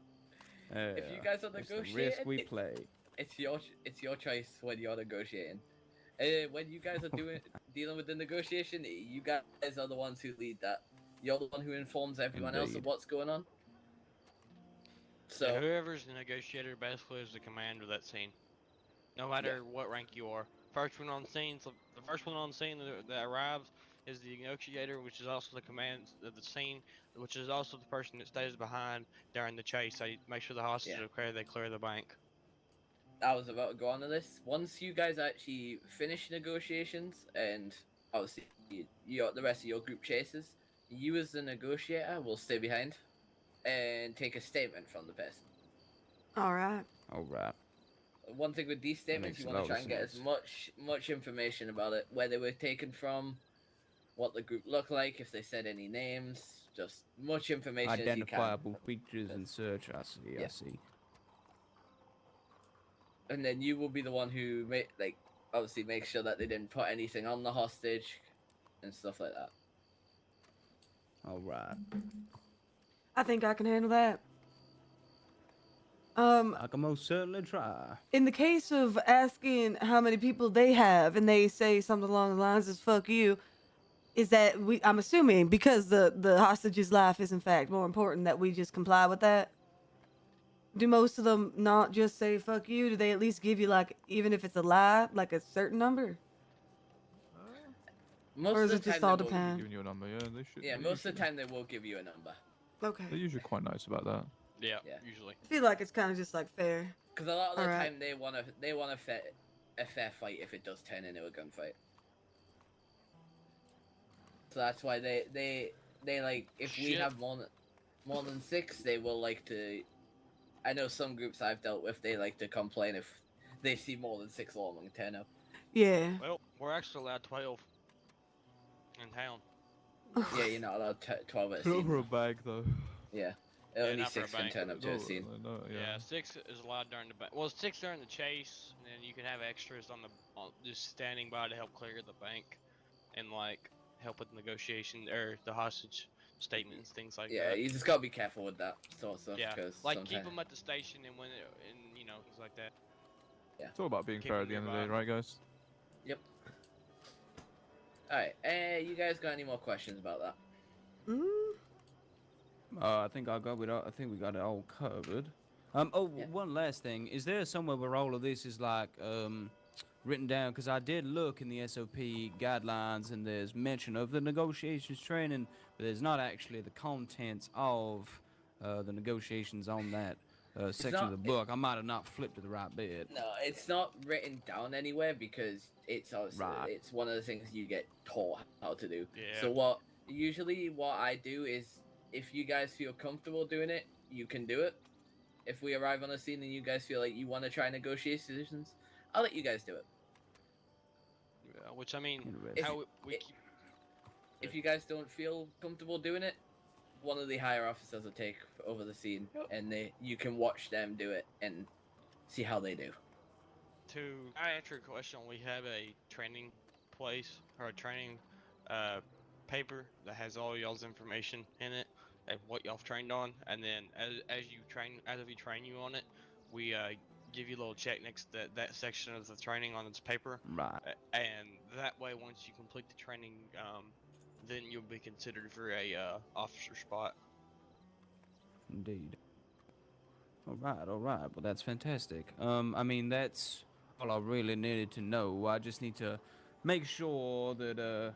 Speaker 5: if you guys are
Speaker 2: It's the risk
Speaker 5: negotiating,
Speaker 2: we play.
Speaker 5: it's your choice when you're negotiating. When you guys are dealing with the negotiation, you guys are the ones who lead that. You're the one who informs everyone else of
Speaker 2: Indeed.
Speaker 5: what's going on.
Speaker 3: So
Speaker 5: So
Speaker 3: whoever's the negotiator basically is the commander of that scene. No matter what rank you are. First one on scene, so the first one on scene that arrives is the negotiator, which is also the command of the scene, which is also the person that stays behind during the chase. They make sure the hostages are clear, they clear the bank.
Speaker 5: I was about to go on to this. Once you guys actually finish negotiations, and obviously the rest of your group chases, you as the negotiator will stay behind and take a statement from the person.
Speaker 1: All right.
Speaker 2: All right.
Speaker 5: One thing with these statements,
Speaker 2: makes
Speaker 5: you
Speaker 2: a
Speaker 5: want
Speaker 2: lot
Speaker 5: to try
Speaker 2: of
Speaker 5: and get as
Speaker 2: sense.
Speaker 5: much information about it, where they were taken from, what the group looked like, if they said any names, just much information as you can.
Speaker 2: Identifiable features and search. I see. I
Speaker 5: Yeah.
Speaker 2: see.
Speaker 5: And then you will be the one who obviously make sure that they didn't put anything on the hostage and stuff like that.
Speaker 2: All right.
Speaker 1: I think I can handle that.
Speaker 2: I can most certainly try.
Speaker 1: In the case of asking how many people they have, and they say something along the lines of "fuck you," is that I'm assuming because the hostage's life is in fact more important that we just comply with that. do most of them not just say fuck you? Do they at least give you like, even if it's a lie, like a certain number?
Speaker 5: Most
Speaker 1: Or
Speaker 5: of
Speaker 1: is
Speaker 5: the
Speaker 1: it just
Speaker 5: time
Speaker 1: all
Speaker 5: they will-
Speaker 1: depend?
Speaker 6: Giving you a number, yeah. They should.
Speaker 5: Yeah,
Speaker 6: they
Speaker 5: most of the
Speaker 6: usually-
Speaker 5: time they will give you a number.
Speaker 1: Okay.
Speaker 6: They're usually quite nice about that.
Speaker 3: Yeah,
Speaker 5: Yeah.
Speaker 3: usually.
Speaker 1: I feel like it's kind of just like fair.
Speaker 5: Because a lot of the
Speaker 1: Alright.
Speaker 5: time they want a fair fight if it does turn into a gunfight. So that's why they like, if we
Speaker 3: Shit.
Speaker 5: have more than 6, they will like to. I know some groups I've dealt with, they like to complain if they see more than 6 lawmen turn up.
Speaker 1: Yeah.
Speaker 3: Well, we're actually allowed 12 in town.
Speaker 5: Yeah, you're not allowed 12 at a
Speaker 6: Not
Speaker 5: scene.
Speaker 6: for a bag though.
Speaker 5: Yeah,
Speaker 3: Yeah,
Speaker 5: only
Speaker 3: not for a
Speaker 5: 6 can
Speaker 3: bank.
Speaker 5: turn up to a scene.
Speaker 6: No,
Speaker 3: Yeah. 6 is allowed during the well, 6 during the chase, and then you can have extras on just standing by to help clear the bank, and like help with negotiation or the hostage statements, things like
Speaker 5: Yeah,
Speaker 3: that.
Speaker 5: you just gotta be careful with that sort of stuff.
Speaker 3: Yeah,
Speaker 5: Cause
Speaker 3: like
Speaker 5: sometimes...
Speaker 3: keep them at the station and things like that.
Speaker 6: It's all about being
Speaker 3: Keep
Speaker 6: fair
Speaker 3: them
Speaker 6: at the end of the day,
Speaker 3: nearby.
Speaker 6: right, guys?
Speaker 5: Yep. Alright, you guys got any more questions about that?
Speaker 1: Mm.
Speaker 2: I think I think we got it all covered.
Speaker 5: Yeah.
Speaker 2: One last thing. Is there somewhere where all of this is like written down? Because I did look in the SOP guidelines, and there's mention of the negotiations training, but there's not actually the contents of the negotiations on that section of the
Speaker 5: not-
Speaker 2: book. I might have not flipped to the right bit.
Speaker 5: No, it's not written down anywhere because it's obviously,
Speaker 2: Right.
Speaker 5: it's one of the things you get taught how to do.
Speaker 3: Yeah.
Speaker 5: So what I do is, if you guys feel comfortable doing it, you can do it. If we arrive on a scene and you guys feel like you want to try negotiations, I'll let you guys do it.
Speaker 3: Yeah, which I mean,
Speaker 2: Interesting.
Speaker 3: how we
Speaker 5: If-
Speaker 3: keep.
Speaker 5: If you guys don't feel comfortable doing it, one of the higher officers will take over the scene, and you can watch them do it and see how they do.
Speaker 3: To answer your question, we have a training place or a training paper that has all y'all's information in it and what y'all trained on, and then as we train you on it, we give you a little check next to that section of the training on its paper,
Speaker 2: Right.
Speaker 3: and that way once you complete the training, then you'll be considered for a officer spot.
Speaker 2: Indeed. All right. Well, that's fantastic. I mean, that's all I really needed to know. I just need to make sure that,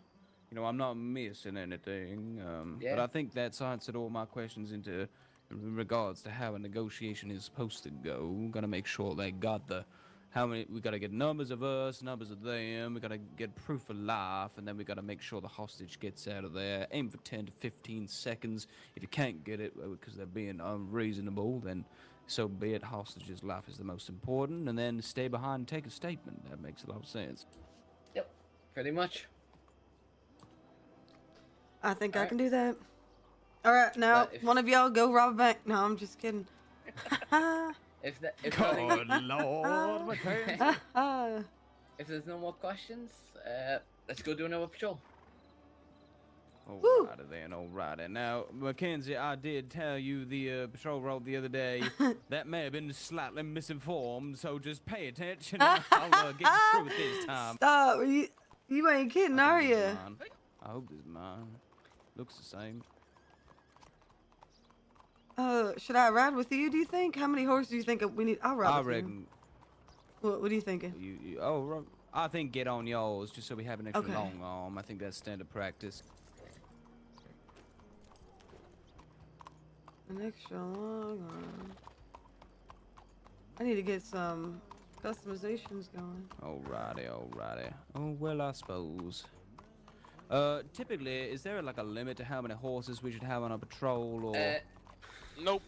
Speaker 2: I'm not missing anything. But
Speaker 5: Yeah.
Speaker 2: I think that's answered all my questions in regards to how a negotiation is supposed to go. We're gonna make sure they got we gotta get numbers of us, numbers of them, we gotta get proof of life, and then we gotta make sure the hostage gets out of there. Aim for 10 to 15 seconds. If you can't get it because they're being unreasonable, then so be it. Hostage's life is the most important, and then stay behind and take a statement. That makes a lot of sense.
Speaker 5: Yep, pretty much.
Speaker 1: I think I
Speaker 5: Alright.
Speaker 1: can do that. All right, now
Speaker 5: But if-
Speaker 1: one of y'all go rob a bank. No, I'm just kidding.
Speaker 5: If nothing,
Speaker 2: Good Lord, McKenzie.
Speaker 5: if there's no more questions, let's go do another patrol.
Speaker 1: Woo.
Speaker 2: Alrighty then, alrighty. Now, Mackenzie, I did tell you the patrol road the other day. That may have been slightly misinformed, so just pay attention. I'll get you through it this time.
Speaker 1: Stop. You ain't kidding,
Speaker 2: I
Speaker 1: are
Speaker 2: think this
Speaker 1: you?
Speaker 2: is mine. I hope this is mine. Looks the same.
Speaker 1: Should I ride with you, do you think? How many horses do you think we need? I'll ride
Speaker 2: I
Speaker 1: with you.
Speaker 2: reckon
Speaker 1: What are you thinking?
Speaker 2: I think get on yours just so we have an extra
Speaker 1: Okay.
Speaker 2: long arm. I think that's standard practice.
Speaker 1: An extra long arm. I need to get some customizations going.
Speaker 2: Alrighty. Oh, well, I suppose. Typically, is there like a limit to how many horses we should have on a patrol, or
Speaker 3: Nope.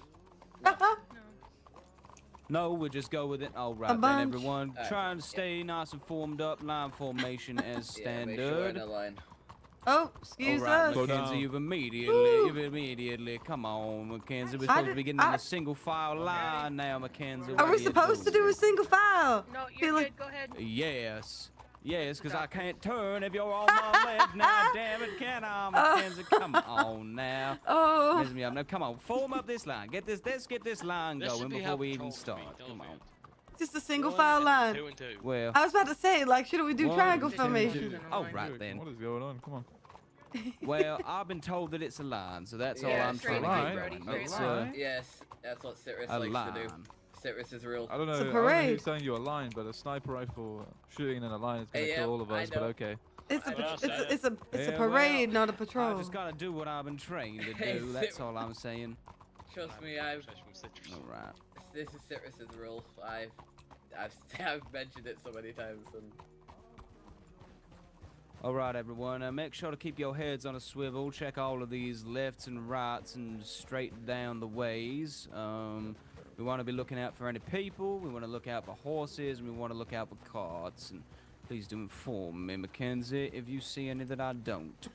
Speaker 2: no? We just go with it. Alright then,
Speaker 1: bunch.
Speaker 2: everyone.
Speaker 5: Alright,
Speaker 2: Try and stay nice and formed up, line formation as
Speaker 5: Yeah, make sure we're in
Speaker 2: standard.
Speaker 5: a line.
Speaker 1: Oh, excuse
Speaker 2: Alright,
Speaker 1: us.
Speaker 6: Slow
Speaker 2: Mackenzie,
Speaker 6: down.
Speaker 2: you've immediately, come on, Mackenzie. We're
Speaker 1: I
Speaker 2: supposed to be
Speaker 1: did-
Speaker 2: getting in
Speaker 1: I-
Speaker 2: a single file line now, Mackenzie.
Speaker 1: Are
Speaker 2: What
Speaker 1: we
Speaker 2: you
Speaker 1: supposed to do a
Speaker 2: doing?
Speaker 1: single file?
Speaker 4: No,
Speaker 1: Feel
Speaker 4: you're
Speaker 1: like-
Speaker 4: good. Go ahead.
Speaker 2: Yes, because I can't turn if you're on my left now. Damn it, can I, Mackenzie? Come on now.
Speaker 1: Oh,
Speaker 2: Messing me up. Now, come on, form up this line. Let's get this line
Speaker 3: This should
Speaker 2: going
Speaker 3: be
Speaker 2: before
Speaker 3: how
Speaker 2: we even
Speaker 3: patrols should be,
Speaker 2: start.
Speaker 3: no
Speaker 2: Come on.
Speaker 3: offense.
Speaker 1: just a single
Speaker 3: One
Speaker 1: file
Speaker 3: and
Speaker 1: line.
Speaker 3: 2 and 2.
Speaker 2: Well,
Speaker 1: I was about to say, like, should we do
Speaker 2: One,
Speaker 1: triangle
Speaker 2: two,
Speaker 1: formation?
Speaker 4: two.
Speaker 2: all right then.
Speaker 6: What is going on? Come on.
Speaker 2: Well, I've been told that it's a line, so that's all
Speaker 5: Yeah,
Speaker 2: I'm
Speaker 4: straight
Speaker 2: trying to
Speaker 6: line,
Speaker 2: get
Speaker 4: Brody,
Speaker 2: going.
Speaker 4: straight
Speaker 2: It's
Speaker 6: line.
Speaker 5: Yes, that's what Citrus
Speaker 2: a
Speaker 5: likes to do.
Speaker 2: line.
Speaker 5: Citrus is rule.
Speaker 6: I don't know.
Speaker 1: It's a
Speaker 6: I don't know
Speaker 1: parade.
Speaker 6: who's telling you a line, but a sniper rifle shooting in a line is gonna
Speaker 5: Yeah,
Speaker 6: kill all of
Speaker 5: I
Speaker 6: us. But
Speaker 5: know.
Speaker 6: okay.
Speaker 1: It's a
Speaker 3: Well,
Speaker 1: it's a
Speaker 3: said
Speaker 1: it's a it's a
Speaker 2: Yeah,
Speaker 1: parade,
Speaker 2: well,
Speaker 1: not a
Speaker 2: I
Speaker 1: patrol.
Speaker 2: just gotta do what I've been trained to
Speaker 5: Hey,
Speaker 2: do. That's
Speaker 5: Cit-
Speaker 2: all I'm saying.
Speaker 5: Trust me, I've.
Speaker 2: All right.
Speaker 5: This is Citrus's rule. I've mentioned it so many times, and
Speaker 2: All right, everyone. Make sure to keep your heads on a swivel. Check all of these lefts and rights and straight down the ways. We want to be looking out for any people. We want to look out for horses, and we want to look out for carts. And please do inform me, Mackenzie, if you see any that I don't.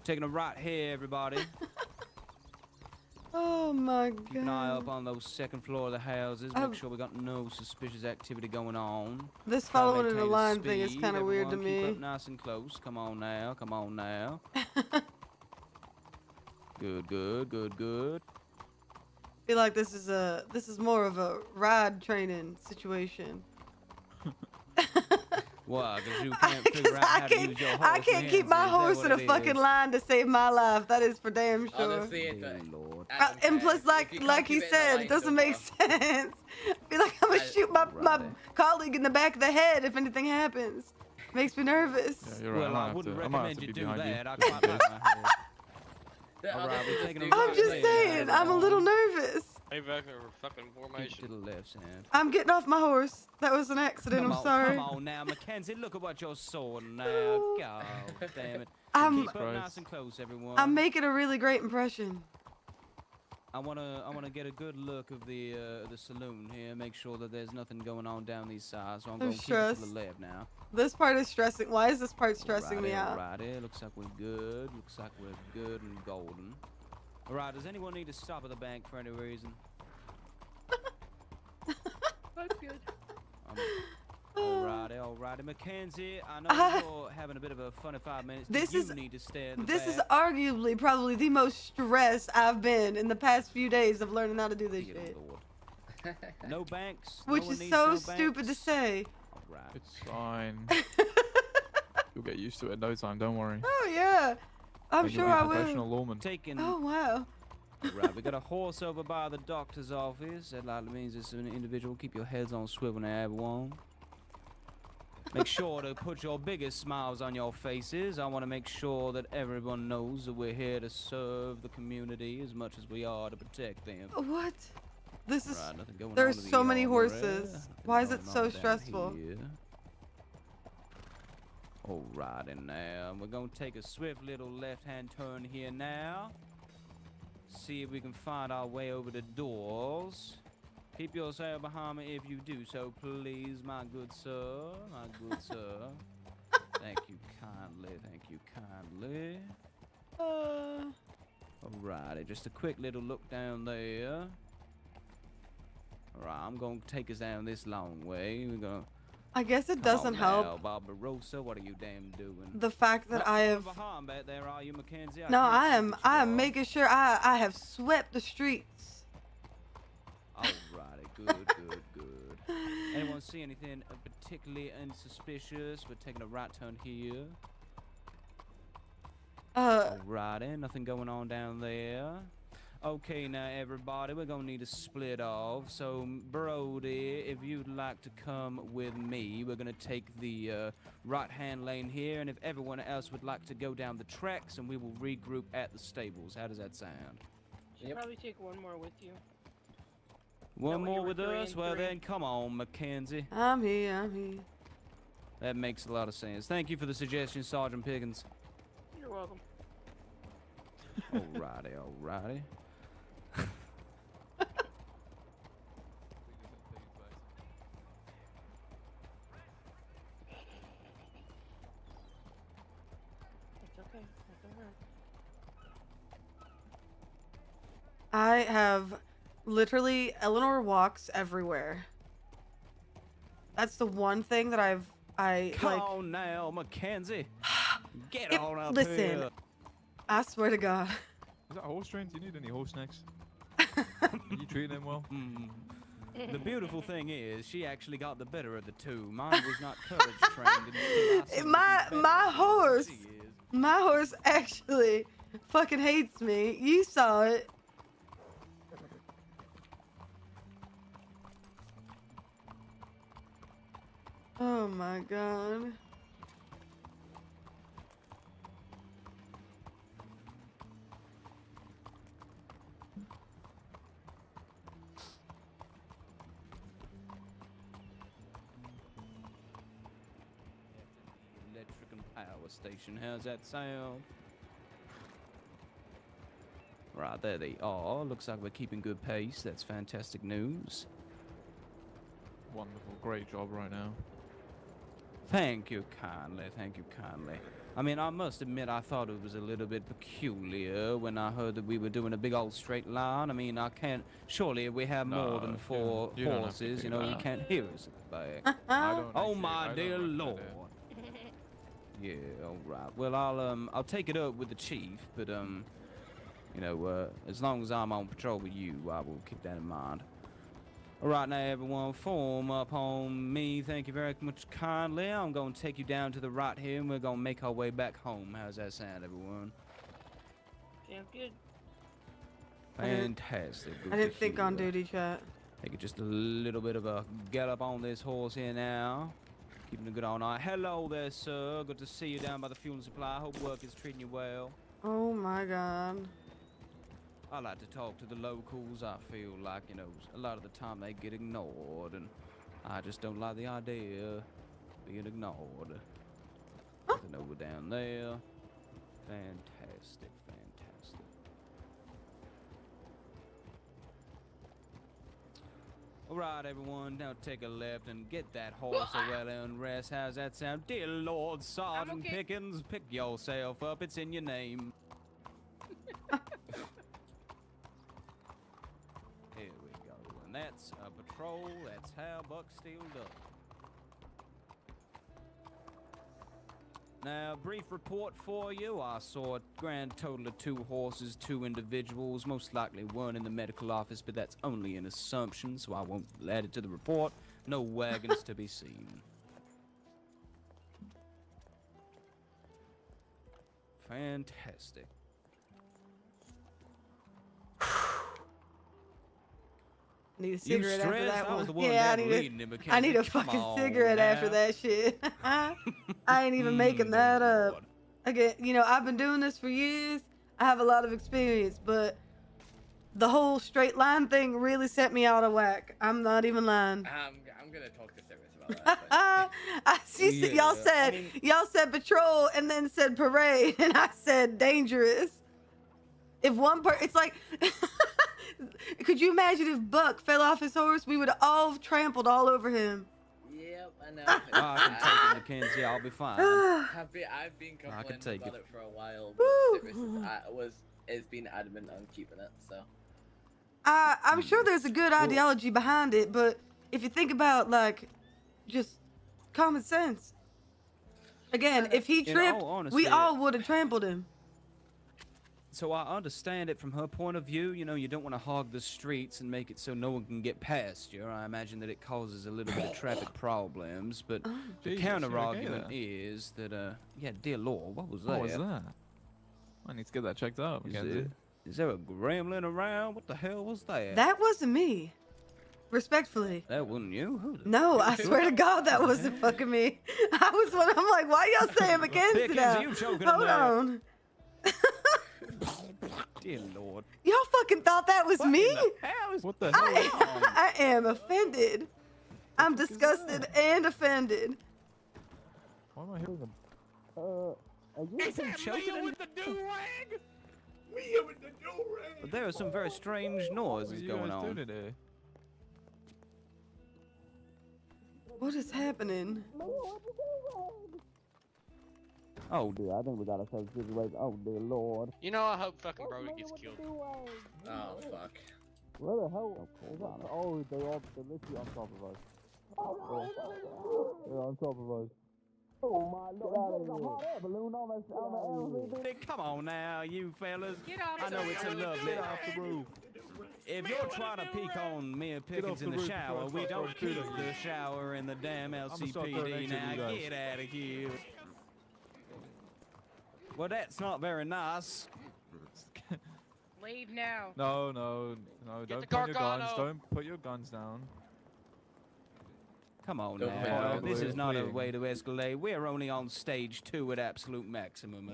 Speaker 2: Taking a right here, everybody.
Speaker 1: Oh my god.
Speaker 2: Keep an eye up on those second floor of the houses. Make sure we got no suspicious activity going on.
Speaker 1: This
Speaker 2: Try to
Speaker 1: following in the
Speaker 2: maintain
Speaker 1: line thing is
Speaker 2: speed.
Speaker 1: kind of weird to
Speaker 2: Everyone keep
Speaker 1: me.
Speaker 2: up nice and close. Come on now. Come on now. Good, good, good, good.
Speaker 1: I feel like this is more of a ride training situation.
Speaker 2: Why? Because you can't figure out how to use your horse.
Speaker 1: I can't keep my horse in a fucking line to save my life. That is for damn sure.
Speaker 5: honestly, it,
Speaker 2: Dear Lord.
Speaker 1: And plus,
Speaker 5: if
Speaker 1: like
Speaker 5: you can't
Speaker 1: like he
Speaker 5: keep it in a
Speaker 1: said,
Speaker 5: line,
Speaker 1: it doesn't
Speaker 5: don't
Speaker 1: make
Speaker 5: bother.
Speaker 1: sense. I feel like I'm gonna shoot my
Speaker 2: Right.
Speaker 1: colleague in the back of the head if anything happens. Makes me nervous.
Speaker 6: Yeah, you're right.
Speaker 2: Well, I
Speaker 6: I
Speaker 2: wouldn't
Speaker 6: might have
Speaker 2: recommend
Speaker 6: to
Speaker 2: you
Speaker 6: be
Speaker 2: do
Speaker 6: behind you.
Speaker 2: that. I quite like my head.
Speaker 5: Yeah,
Speaker 2: Alright,
Speaker 5: honestly,
Speaker 2: we're
Speaker 5: just
Speaker 2: taking
Speaker 5: do
Speaker 2: a
Speaker 5: that.
Speaker 1: I'm just
Speaker 2: Yeah,
Speaker 1: saying, I'm a little nervous.
Speaker 3: Hey, back in fucking
Speaker 2: Keep
Speaker 3: formation.
Speaker 2: to the left hand.
Speaker 1: I'm getting off my horse. That was an accident.
Speaker 2: Come
Speaker 1: I'm
Speaker 2: on,
Speaker 1: sorry.
Speaker 2: Come on now, Mackenzie. Look at what you're sawing now. God damn it.
Speaker 1: I'm
Speaker 2: Keep up
Speaker 6: Christ.
Speaker 2: nice and close, everyone.
Speaker 1: I'm making a really great impression.
Speaker 2: I wanna get a good look of the saloon here. Make sure that there's nothing going on down these sides. So I'm going to keep it to the
Speaker 1: stressed.
Speaker 2: left now.
Speaker 1: This part is stressing. Why is this part stressing me
Speaker 2: Alrighty,
Speaker 1: out?
Speaker 2: alrighty. Looks like we're good. Looks like we're good and golden. Alright, does anyone need to stop at the bank for any reason?
Speaker 4: I'm good.
Speaker 2: Alrighty. Mackenzie, I know you're having a bit of a funny 5 minutes.
Speaker 1: This
Speaker 2: Do you
Speaker 1: is-
Speaker 2: need to stay in the
Speaker 1: This is
Speaker 2: back?
Speaker 1: arguably probably the most stressed I've been in the past few days of learning how to do this
Speaker 2: Dear
Speaker 1: shit.
Speaker 2: Lord. No banks.
Speaker 1: Which
Speaker 2: no one
Speaker 1: is
Speaker 2: needs
Speaker 1: so
Speaker 2: no
Speaker 1: stupid to
Speaker 2: banks?
Speaker 1: say.
Speaker 2: Alright.
Speaker 6: It's fine. You'll get used to it in no time. Don't worry.
Speaker 1: Oh yeah. I'm
Speaker 6: And you'll
Speaker 1: sure
Speaker 6: be
Speaker 1: I
Speaker 6: a professional
Speaker 1: will.
Speaker 6: lawman.
Speaker 2: Taking.
Speaker 1: Oh wow.
Speaker 2: Right, we got a horse over by the doctor's office. That likely means it's an individual. Keep your heads on swivel now, everyone. Make sure to put your biggest smiles on your faces. I want to make sure that everyone knows that we're here to serve the community as much as we are to protect them.
Speaker 1: What? This is
Speaker 2: Right, nothing going
Speaker 1: there's
Speaker 2: on to
Speaker 1: so
Speaker 2: the
Speaker 1: many
Speaker 2: armory.
Speaker 1: horses.
Speaker 2: Nothing
Speaker 1: Why is
Speaker 2: going
Speaker 1: it so
Speaker 2: on down
Speaker 1: stressful?
Speaker 2: here. Alrighty now, we're gonna take a swift little left-hand turn here now. See if we can find our way over the doors. Keep yourself behind me if you do so, please, my good sir. My good sir. Thank you kindly. Thank you kindly. Alrighty, just a quick little look down there. Alright, I'm gonna take us down this long way. We're gonna.
Speaker 1: I guess it
Speaker 2: Come
Speaker 1: doesn't
Speaker 2: on
Speaker 1: help
Speaker 2: now, Barbarossa, what are you damn doing?
Speaker 1: the fact that
Speaker 2: Not
Speaker 1: I
Speaker 2: far
Speaker 1: have
Speaker 2: behind back there, are you, Mackenzie?
Speaker 1: No,
Speaker 2: can't
Speaker 1: I
Speaker 2: see
Speaker 1: am
Speaker 2: that you are.
Speaker 1: making sure I have swept the streets.
Speaker 2: Alrighty, good. Anyone see anything particularly unsuspicious? We're taking a right turn here. Alrighty, nothing going on down there. Okay, now everybody, we're gonna need to split off. So, Brody, if you'd like to come with me, we're gonna take the right-hand lane here, and if everyone else would like to go down the tracks, and we will regroup at the stables. How does that sound?
Speaker 4: Should
Speaker 5: Yep.
Speaker 4: probably take one more with you.
Speaker 2: One
Speaker 4: what you
Speaker 2: more
Speaker 4: were
Speaker 2: with
Speaker 4: three
Speaker 2: us?
Speaker 4: and
Speaker 2: Well
Speaker 4: three?
Speaker 2: then, come on, Mackenzie.
Speaker 1: I'm here.
Speaker 2: That makes a lot of sense. Thank you for the suggestion, Sergeant Pickens.
Speaker 4: You're welcome.
Speaker 2: Alrighty.
Speaker 4: It's okay. That's alright.
Speaker 1: I have literally Eleanor walks everywhere. That's the one thing that I
Speaker 2: Come
Speaker 1: like.
Speaker 2: on now, Mackenzie. Get
Speaker 1: If-
Speaker 2: on up
Speaker 1: listen.
Speaker 2: here.
Speaker 1: I swear to God.
Speaker 6: Is that a horse trained? Do you need any horse snacks? Are you treating him well?
Speaker 2: Mm. The beautiful thing is, she actually got the better of the two. Mine was not courage trained. And still I seem to be
Speaker 1: My
Speaker 2: better at this than
Speaker 1: horse.
Speaker 2: she is.
Speaker 1: My horse actually fucking hates me. You saw it. Oh my god.
Speaker 2: Electric and power station. How's that sound? Right, there they are. Looks like we're keeping good pace. That's fantastic news.
Speaker 6: Wonderful, great job right now.
Speaker 2: Thank you kindly, thank you kindly. I mean, I must admit I thought it was a little bit peculiar when I heard that we were doing a big old straight line. I mean, I can't, surely if we have more
Speaker 6: No,
Speaker 2: than 4
Speaker 6: you don't have to
Speaker 2: horses,
Speaker 6: do
Speaker 2: you know, you
Speaker 6: that.
Speaker 2: can't hear us at the back.
Speaker 6: I don't
Speaker 2: Oh
Speaker 6: actually-
Speaker 2: my
Speaker 6: I don't
Speaker 2: dear
Speaker 6: like that
Speaker 2: lord. Yeah, all right. Well, I'll take it up with the chief, but you know, as long as I'm on patrol with you, I will keep that in mind. All right, now everyone, form up on me. Thank you very much kindly. I'm going to take you down to the right here, and we're going to make our way back home. How's that sound, everyone?
Speaker 4: Sounds good.
Speaker 2: Fantastic. Good
Speaker 1: I
Speaker 2: to
Speaker 1: didn't think on
Speaker 2: hear.
Speaker 1: duty, chat.
Speaker 2: Take it just a little bit of a gallop on this horse here now. Keeping a good eye on eye. Hello there, sir. Good to see you down by the fuel and supply. Hope work is treating you well.
Speaker 1: Oh my god.
Speaker 2: I like to talk to the locals. I feel like, you know, a lot of the time they get ignored, and I just don't like the idea of being ignored. Nothing over down there. Fantastic, fantastic. All right, everyone, now take a left and get that horse a well-earned rest. How's that sound? Dear Lord Sergeant
Speaker 4: okay.
Speaker 2: Pickens, pick yourself up. It's in your name. Here we go, and that's a patrol. That's how Buck Steele does. Now, brief report for you. I saw a grand total of 2 horses, 2 individuals. Most likely weren't in the medical office, but that's only an assumption, so I won't add it to the report. No wagons to be seen. Fantastic.
Speaker 1: I need a
Speaker 2: You
Speaker 1: cigarette after
Speaker 2: stressed?
Speaker 1: that
Speaker 2: I was the
Speaker 1: one.
Speaker 2: one
Speaker 1: Yeah,
Speaker 2: never leading it,
Speaker 1: I need a
Speaker 2: Mackenzie. Come
Speaker 1: fucking
Speaker 2: on
Speaker 1: cigarette after
Speaker 2: now.
Speaker 1: that shit. I ain't even making that up.
Speaker 2: Lord.
Speaker 1: Again, you know, I've been doing this for years. I have a lot of experience, but the whole straight line thing really set me out of whack. I'm not even lying.
Speaker 5: I'm gonna talk to Cyrus about that.
Speaker 1: I see.
Speaker 2: Yeah,
Speaker 1: Y'all said
Speaker 2: I mean-
Speaker 1: y'all said patrol and then said parade, and I said dangerous. If one it's like, could you imagine if Buck fell off his horse? We would have all trampled all over him.
Speaker 5: Yep, I know.
Speaker 2: I can take it, Mackenzie. I'll be fine.
Speaker 5: I've been
Speaker 2: I can
Speaker 5: complaining
Speaker 2: take
Speaker 5: about
Speaker 2: it.
Speaker 5: it for a while,
Speaker 1: Woo.
Speaker 5: but Cyrus has been adamant on keeping it. So
Speaker 1: I'm sure there's a good ideology behind it, but if you think about like, just common sense. Again, if he
Speaker 2: In
Speaker 1: tripped,
Speaker 2: all
Speaker 1: we
Speaker 2: honesty-
Speaker 1: all would have trampled him.
Speaker 2: So I understand it from her point of view. You know, you don't want to hog the streets and make it so no one can get past you. I imagine that it causes a little bit of traffic problems, but the
Speaker 6: Jesus,
Speaker 2: counter
Speaker 6: you okay
Speaker 2: argument
Speaker 6: there?
Speaker 2: is that, yeah, dear Lord, what was that?
Speaker 6: What was that? I need to get that checked out, Mackenzie.
Speaker 2: Is there a gremlin around? What the hell was that?
Speaker 1: That wasn't me. Respectfully.
Speaker 2: That wasn't you? Who the
Speaker 1: No, I swear to God, that wasn't fucking me. I was one. I'm like, why y'all saying Mackenzie
Speaker 2: Pickens,
Speaker 1: now?
Speaker 2: you choking
Speaker 1: Hold
Speaker 2: him there.
Speaker 1: on.
Speaker 2: Dear Lord.
Speaker 1: Y'all fucking thought that was
Speaker 2: What
Speaker 1: me?
Speaker 2: in the hell is
Speaker 6: What the hell?
Speaker 1: I am offended. I'm disgusted and offended.
Speaker 6: Why am I hearing them?
Speaker 2: Is that Leo with the do-rag? But there are some very strange
Speaker 6: What
Speaker 2: noises
Speaker 6: are you
Speaker 2: going
Speaker 6: guys
Speaker 2: on.
Speaker 6: doing today?
Speaker 1: What is happening?
Speaker 2: Oh dear, I think we got ourselves a situation. Oh dear Lord.
Speaker 3: You know, I hope fucking Brody gets killed.
Speaker 5: oh fuck.
Speaker 2: Where the hell? Oh, they literally on top of us. They're on top of us. Oh my Lord, there's a hot air balloon on the Come on now, you fellas.
Speaker 4: Get off
Speaker 2: I know
Speaker 4: the
Speaker 2: it's a
Speaker 4: roof.
Speaker 2: lovely.
Speaker 6: Get off the roof.
Speaker 2: If you're trying to peek on me and Pickens
Speaker 6: off
Speaker 2: in
Speaker 6: the
Speaker 2: the
Speaker 6: roof
Speaker 2: shower,
Speaker 6: before I
Speaker 2: we
Speaker 6: start
Speaker 2: don't
Speaker 6: shooting
Speaker 2: keep
Speaker 6: you.
Speaker 2: the shower in the damn
Speaker 6: start throwing
Speaker 2: LCPD.
Speaker 6: eggs at
Speaker 2: Now
Speaker 6: you guys.
Speaker 2: get out of here. Well, that's not very nice.
Speaker 4: Leave now.
Speaker 6: No, don't
Speaker 3: the
Speaker 6: point your guns.
Speaker 3: Gargano.
Speaker 6: Don't put your guns down.
Speaker 2: Come on
Speaker 5: Don't
Speaker 2: now.
Speaker 6: worry,
Speaker 2: This is not a
Speaker 6: fleeing.
Speaker 2: way to escalate. We're only on stage 2 at absolute maximum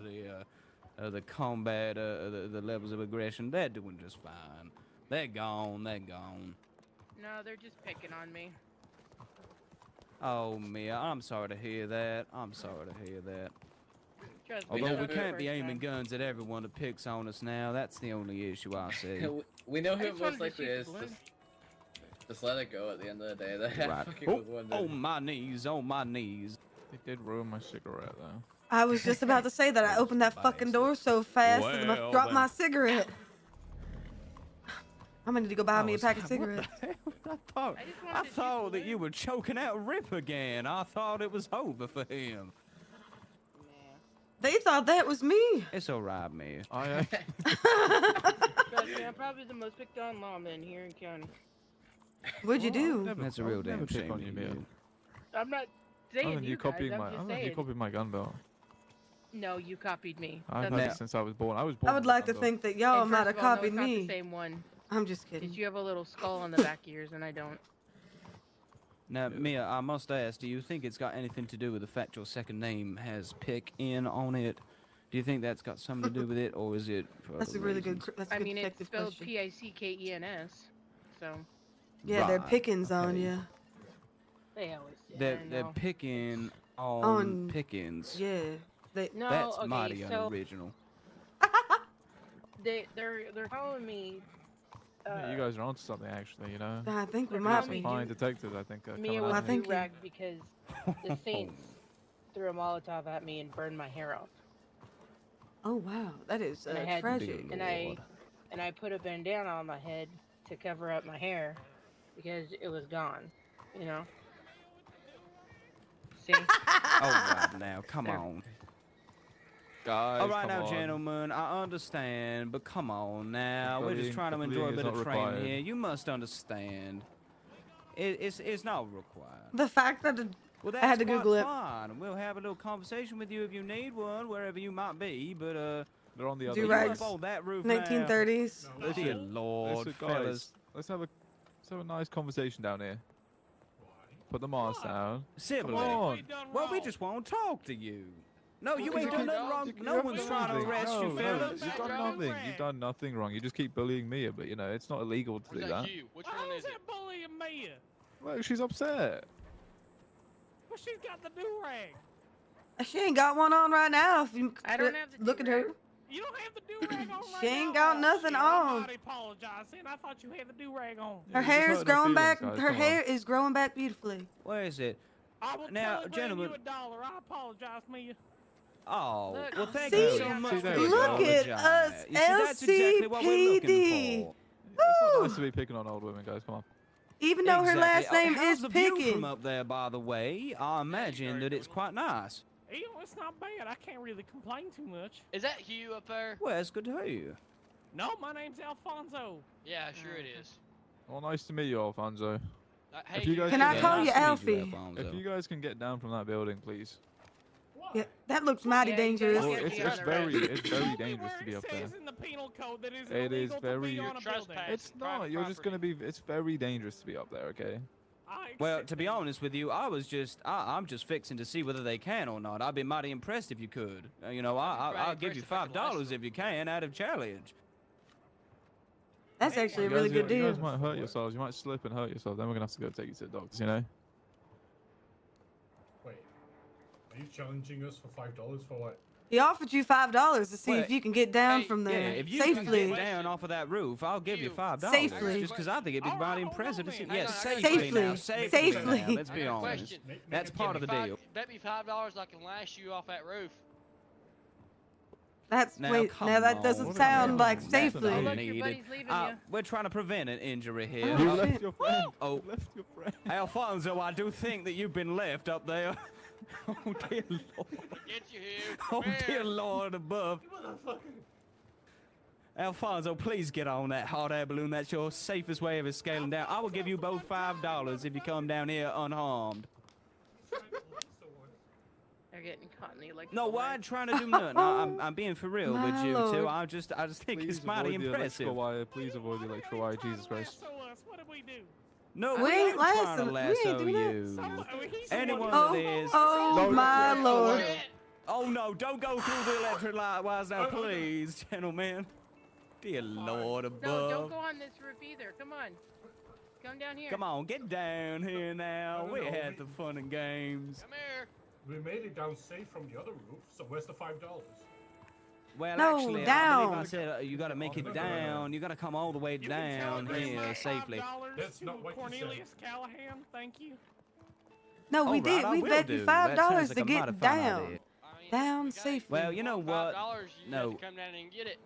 Speaker 2: of the combat, the levels of aggression. They're doing just fine. They're gone. They're gone.
Speaker 4: No, they're just picking on me.
Speaker 2: Oh, Mia, I'm sorry to hear that. I'm sorry to hear that.
Speaker 4: Trust me,
Speaker 2: Although
Speaker 4: it's
Speaker 2: we
Speaker 4: not the
Speaker 2: can't be
Speaker 4: first
Speaker 2: aiming
Speaker 4: time.
Speaker 2: guns at everyone that picks on us now. That's the only issue I see.
Speaker 5: We know
Speaker 4: I
Speaker 5: who it
Speaker 4: just wanted
Speaker 5: most
Speaker 4: to
Speaker 5: likely
Speaker 4: shoot the
Speaker 5: is.
Speaker 4: balloon.
Speaker 5: Just let it go at the end of the day. That
Speaker 2: Right.
Speaker 5: fucking
Speaker 2: Oh,
Speaker 5: was one
Speaker 2: on
Speaker 5: that-
Speaker 2: my knees, on my knees.
Speaker 6: It did ruin my cigarette though.
Speaker 1: I was just about to say that. I opened that fucking door so fast that I
Speaker 2: Well,
Speaker 1: dropped
Speaker 2: then.
Speaker 1: my cigarette. I'm gonna need to go buy me a pack of
Speaker 2: What
Speaker 1: cigarettes.
Speaker 2: the hell? I
Speaker 4: I just wanted
Speaker 2: I
Speaker 4: to shoot
Speaker 2: thought
Speaker 4: the
Speaker 2: that you
Speaker 4: balloon.
Speaker 2: were choking out Rip again. I thought it was over for him.
Speaker 1: They thought that was me.
Speaker 2: It's alright, Mia.
Speaker 6: I
Speaker 4: Trust me, I'm probably the most picked on lawman here in county.
Speaker 1: What'd you do?
Speaker 2: That's a
Speaker 6: I would
Speaker 2: real
Speaker 6: never
Speaker 2: damn
Speaker 6: pick
Speaker 2: shame.
Speaker 6: on you, Mia.
Speaker 4: I'm not saying
Speaker 6: Other than you
Speaker 4: guys,
Speaker 6: copying
Speaker 4: I'm
Speaker 6: my,
Speaker 4: just
Speaker 6: other than you
Speaker 4: saying.
Speaker 6: copied my gun belt.
Speaker 4: No, you copied me.
Speaker 6: I've
Speaker 4: That's
Speaker 6: had
Speaker 2: Now-
Speaker 6: it since I was born. I was born.
Speaker 1: I would
Speaker 6: with
Speaker 1: like
Speaker 6: a
Speaker 1: to
Speaker 6: gun
Speaker 1: think that
Speaker 4: And
Speaker 1: y'all
Speaker 4: first
Speaker 1: might have
Speaker 4: of all, no,
Speaker 1: copied
Speaker 4: it's not
Speaker 1: me.
Speaker 4: the same one.
Speaker 1: I'm just
Speaker 4: Because
Speaker 1: kidding.
Speaker 4: you have a little skull on the back of yours, and I don't.
Speaker 2: Now, Mia, I must ask, do you think it's got anything to do with the fact your second name has pick in on it? Do you think that's got something to do with it, or is it for
Speaker 1: That's a
Speaker 2: other
Speaker 1: really good.
Speaker 2: reasons?
Speaker 1: That's a
Speaker 4: I
Speaker 1: good
Speaker 4: mean, it's
Speaker 1: detective
Speaker 4: spelled
Speaker 1: question.
Speaker 4: Pickens, so
Speaker 1: Yeah, they're
Speaker 2: Right,
Speaker 1: pickings on
Speaker 2: okay.
Speaker 1: you.
Speaker 4: they always do.
Speaker 2: They're picking on
Speaker 1: On-
Speaker 2: Pickens.
Speaker 1: Yeah. They.
Speaker 4: No,
Speaker 2: That's
Speaker 4: okay,
Speaker 2: mighty
Speaker 4: so
Speaker 2: unoriginal.
Speaker 4: they're calling me.
Speaker 6: Yeah, you guys are onto something actually, you know.
Speaker 1: I think we
Speaker 4: They're
Speaker 1: might
Speaker 4: calling me
Speaker 1: be.
Speaker 6: Fine detectives, I think. Are
Speaker 4: Mia
Speaker 6: coming
Speaker 4: was
Speaker 1: I
Speaker 6: out
Speaker 1: think
Speaker 6: here.
Speaker 1: you-
Speaker 4: rag because the Saints threw a Molotov at me and burned my hair off.
Speaker 1: Oh wow, that is
Speaker 4: And I had-
Speaker 1: tragic.
Speaker 2: Dear
Speaker 4: And I
Speaker 2: Lord.
Speaker 4: and I put a bandana on my head to cover up my hair because it was gone. You know. See?
Speaker 2: Oh, right now, come
Speaker 4: There.
Speaker 2: on.
Speaker 6: Guys,
Speaker 2: All right
Speaker 6: come
Speaker 2: now,
Speaker 6: on.
Speaker 2: gentlemen, I understand, but come on now. We're just
Speaker 6: Bullying-
Speaker 2: trying to
Speaker 6: bullying
Speaker 2: enjoy a
Speaker 6: is
Speaker 2: bit
Speaker 6: not
Speaker 2: of training
Speaker 6: required.
Speaker 2: here. You must understand. It's not required.
Speaker 1: The fact that
Speaker 2: Well,
Speaker 1: I
Speaker 2: that's
Speaker 1: had to
Speaker 2: quite
Speaker 1: Google it.
Speaker 2: fine. We'll have a little conversation with you if you need one, wherever you might be. But
Speaker 6: They're on the other
Speaker 1: Do
Speaker 2: you
Speaker 1: rags.
Speaker 2: up
Speaker 6: side.
Speaker 2: on that roof now?
Speaker 1: 1930s.
Speaker 2: Dear
Speaker 6: Listen,
Speaker 2: Lord,
Speaker 6: Listen,
Speaker 2: fellas.
Speaker 6: guys, let's have a nice conversation down here. Put the mask down.
Speaker 2: Civilly.
Speaker 6: Come on.
Speaker 2: Well, we just want to talk to you. No, you ain't done nothing wrong.
Speaker 6: You
Speaker 2: No
Speaker 6: haven't
Speaker 2: one's
Speaker 6: done
Speaker 2: trying to
Speaker 6: anything.
Speaker 2: arrest you,
Speaker 6: No,
Speaker 2: fellas.
Speaker 6: You've done nothing. You've done nothing wrong. You just keep bullying Mia, but you know it's not illegal to
Speaker 3: Or is
Speaker 6: do
Speaker 3: that
Speaker 6: that.
Speaker 3: you? Which
Speaker 7: How
Speaker 3: one
Speaker 7: is
Speaker 3: is it?
Speaker 7: that bullying Mia?
Speaker 6: Well, she's upset.
Speaker 7: Well, she's got the do-rag.
Speaker 1: She ain't got one on right now. If you
Speaker 4: I don't have the
Speaker 1: look at her.
Speaker 4: do-rag.
Speaker 7: You don't have the do-rag on right
Speaker 1: She ain't
Speaker 7: now?
Speaker 1: got
Speaker 7: Oh,
Speaker 1: nothing
Speaker 7: shit,
Speaker 1: on.
Speaker 7: I'm mighty apologizing. I thought you had the do-rag on.
Speaker 6: Yeah,
Speaker 1: Her
Speaker 6: you're just
Speaker 1: hair is
Speaker 6: hurting her
Speaker 1: growing back.
Speaker 6: feelings, guys,
Speaker 1: Her
Speaker 6: come on.
Speaker 1: hair is growing back beautifully.
Speaker 2: Where is it?
Speaker 7: I will
Speaker 2: Now,
Speaker 7: totally
Speaker 2: gentlemen-
Speaker 7: bring you $1. I apologize, Mia.
Speaker 2: Oh,
Speaker 4: Look,
Speaker 2: well, thank
Speaker 1: see?
Speaker 2: you so much
Speaker 6: See,
Speaker 2: for
Speaker 6: there
Speaker 2: your
Speaker 6: we go.
Speaker 1: Look at
Speaker 2: apologize.
Speaker 1: us,
Speaker 2: You see, that's exactly what we're looking
Speaker 1: LCPD.
Speaker 2: for.
Speaker 6: It's not
Speaker 1: Woo!
Speaker 6: nice to be picking on old women, guys. Come on.
Speaker 1: Even though her
Speaker 2: Exactly.
Speaker 1: last
Speaker 2: Oh,
Speaker 1: name
Speaker 2: how's
Speaker 1: is
Speaker 2: the view
Speaker 1: Pickens.
Speaker 2: from up there, by the way? I imagine that it's quite nice.
Speaker 7: You know, it's not bad. I can't really complain too much.
Speaker 3: Is that Hugh up there?
Speaker 2: Well, it's good to hear you.
Speaker 7: No, my name's Alfonso.
Speaker 3: Yeah, sure it is.
Speaker 6: Well, nice to meet you, Alfonso.
Speaker 3: Hey,
Speaker 6: If you guys
Speaker 1: Can
Speaker 6: Yeah,
Speaker 1: I call
Speaker 2: nice
Speaker 1: you
Speaker 2: to meet
Speaker 1: Alfie?
Speaker 2: Alfonso.
Speaker 6: If you guys can get down from that building, please.
Speaker 1: Yeah, that looks mighty
Speaker 4: Yeah, you
Speaker 1: dangerous.
Speaker 4: guys
Speaker 6: Well,
Speaker 4: can't
Speaker 6: it's,
Speaker 4: be
Speaker 6: it's
Speaker 4: on
Speaker 6: very,
Speaker 4: the
Speaker 6: it's
Speaker 7: Show
Speaker 6: very
Speaker 7: me
Speaker 6: dangerous
Speaker 7: where
Speaker 6: to be
Speaker 7: it
Speaker 6: up there.
Speaker 7: says in the penal code that it's
Speaker 6: It is
Speaker 7: illegal
Speaker 6: very-
Speaker 7: to be on a building.
Speaker 3: Trespass.
Speaker 6: It's not.
Speaker 3: Private
Speaker 6: You're just gonna be. It's very dangerous to be up there. Okay.
Speaker 7: I
Speaker 2: Well,
Speaker 7: accept
Speaker 2: to be
Speaker 7: that.
Speaker 2: honest with you, I'm just fixing to see whether they can or not. I'd be mighty impressed if you could. You know, I'll
Speaker 3: Right,
Speaker 2: give you
Speaker 3: first if I can
Speaker 2: $5
Speaker 3: last
Speaker 2: if you can out of challenge.
Speaker 1: That's actually a
Speaker 6: You
Speaker 1: really
Speaker 6: guys,
Speaker 1: good
Speaker 6: you guys
Speaker 1: deal.
Speaker 6: might hurt yourselves. You might slip and hurt yourself. Then we're gonna have to go take you to the doctors. You know.
Speaker 8: Wait, are you challenging us for $5 for what?
Speaker 1: He offered you $5 to see
Speaker 2: Well,
Speaker 1: if you can get down
Speaker 3: hey,
Speaker 1: from
Speaker 2: Yeah,
Speaker 1: there
Speaker 2: if you can
Speaker 1: safely.
Speaker 2: get down off of that roof, I'll give you
Speaker 3: You.
Speaker 2: $5.
Speaker 1: Safely.
Speaker 2: Just because I think it'd be
Speaker 7: All
Speaker 2: mighty
Speaker 7: right, hold
Speaker 2: impressive to
Speaker 7: on
Speaker 2: see.
Speaker 7: a minute.
Speaker 2: Yes,
Speaker 3: Hang on, I
Speaker 2: safely
Speaker 3: got a
Speaker 2: now.
Speaker 3: question.
Speaker 2: Safely now.
Speaker 1: Safely.
Speaker 2: Let's be
Speaker 3: I got a
Speaker 2: honest.
Speaker 3: question.
Speaker 2: That's
Speaker 8: it
Speaker 2: part of the deal.
Speaker 3: Bet me $5 I can lash you off that roof.
Speaker 1: That's
Speaker 2: Now,
Speaker 1: wait.
Speaker 2: come
Speaker 1: Now that
Speaker 2: on.
Speaker 1: doesn't
Speaker 6: What
Speaker 1: sound
Speaker 6: about
Speaker 1: like
Speaker 6: that?
Speaker 2: That's
Speaker 1: safely.
Speaker 2: what
Speaker 4: Oh,
Speaker 2: I
Speaker 4: look, your
Speaker 2: needed.
Speaker 4: buddy's leaving you.
Speaker 2: We're trying to prevent an injury here.
Speaker 1: Oh,
Speaker 6: You
Speaker 1: shit.
Speaker 6: left your friend.
Speaker 2: Oh.
Speaker 6: You left your friend.
Speaker 2: Alfonso, I do think that you've been left up there. Oh, dear Lord.
Speaker 3: Get you, Hugh.
Speaker 2: Oh,
Speaker 3: Come
Speaker 2: dear
Speaker 3: here.
Speaker 2: Lord above. Alfonso, please get on that hot air balloon. That's your safest way of scaling down. I will give you both $5 if you come down here unharmed.
Speaker 4: They're getting caught in the electrical
Speaker 2: No, I
Speaker 4: wire.
Speaker 2: ain't trying to do nothing. I'm being for real with
Speaker 1: My
Speaker 2: you too.
Speaker 1: lord.
Speaker 2: I just think
Speaker 6: Please
Speaker 2: it's mighty
Speaker 6: avoid the
Speaker 2: impressive.
Speaker 6: electrical wire. Please avoid the electrical wire. Jesus Christ.
Speaker 7: What did we do?
Speaker 2: No,
Speaker 1: We
Speaker 2: we
Speaker 1: ain't
Speaker 2: ain't trying to
Speaker 1: lasting- we ain't
Speaker 2: lasso
Speaker 1: doing that.
Speaker 2: you.
Speaker 7: He's the
Speaker 2: Anyone
Speaker 7: one
Speaker 2: that
Speaker 7: who-
Speaker 2: is.
Speaker 1: Oh
Speaker 6: No,
Speaker 1: my
Speaker 6: no,
Speaker 1: lord.
Speaker 2: Oh no! Don't go through the electric light wires now, please, gentlemen. Dear Lord
Speaker 4: No,
Speaker 2: above.
Speaker 4: don't go on this roof either. Come on. Come down here.
Speaker 2: Come on, get down here now.
Speaker 8: No,
Speaker 2: We
Speaker 8: no,
Speaker 2: had
Speaker 8: we-
Speaker 2: the fun and games.
Speaker 3: Come here.
Speaker 8: We made it down safe from the other roof, so where's the $5?
Speaker 2: Well,
Speaker 1: No,
Speaker 2: actually, I
Speaker 1: down.
Speaker 2: believe I said you got to make it
Speaker 8: No.
Speaker 2: down. You got to come all the way
Speaker 7: You can
Speaker 2: down
Speaker 7: telegram
Speaker 2: here
Speaker 7: my
Speaker 2: safely.
Speaker 7: $5
Speaker 8: That's
Speaker 7: to
Speaker 8: not what you said.
Speaker 7: Cornelius Callahan. Thank you.
Speaker 1: No, we
Speaker 2: All right,
Speaker 1: did.
Speaker 2: I
Speaker 1: We
Speaker 2: will
Speaker 1: bet you
Speaker 2: do.
Speaker 1: $5
Speaker 2: That sounds like
Speaker 1: to
Speaker 2: a mighty
Speaker 1: get
Speaker 2: fine
Speaker 1: down.
Speaker 2: idea.
Speaker 3: I mean,
Speaker 1: Down
Speaker 3: you gotta-
Speaker 1: safely.
Speaker 2: Well, you know
Speaker 3: want
Speaker 2: what?
Speaker 3: $5, you
Speaker 2: No.
Speaker 3: have to come down and get it.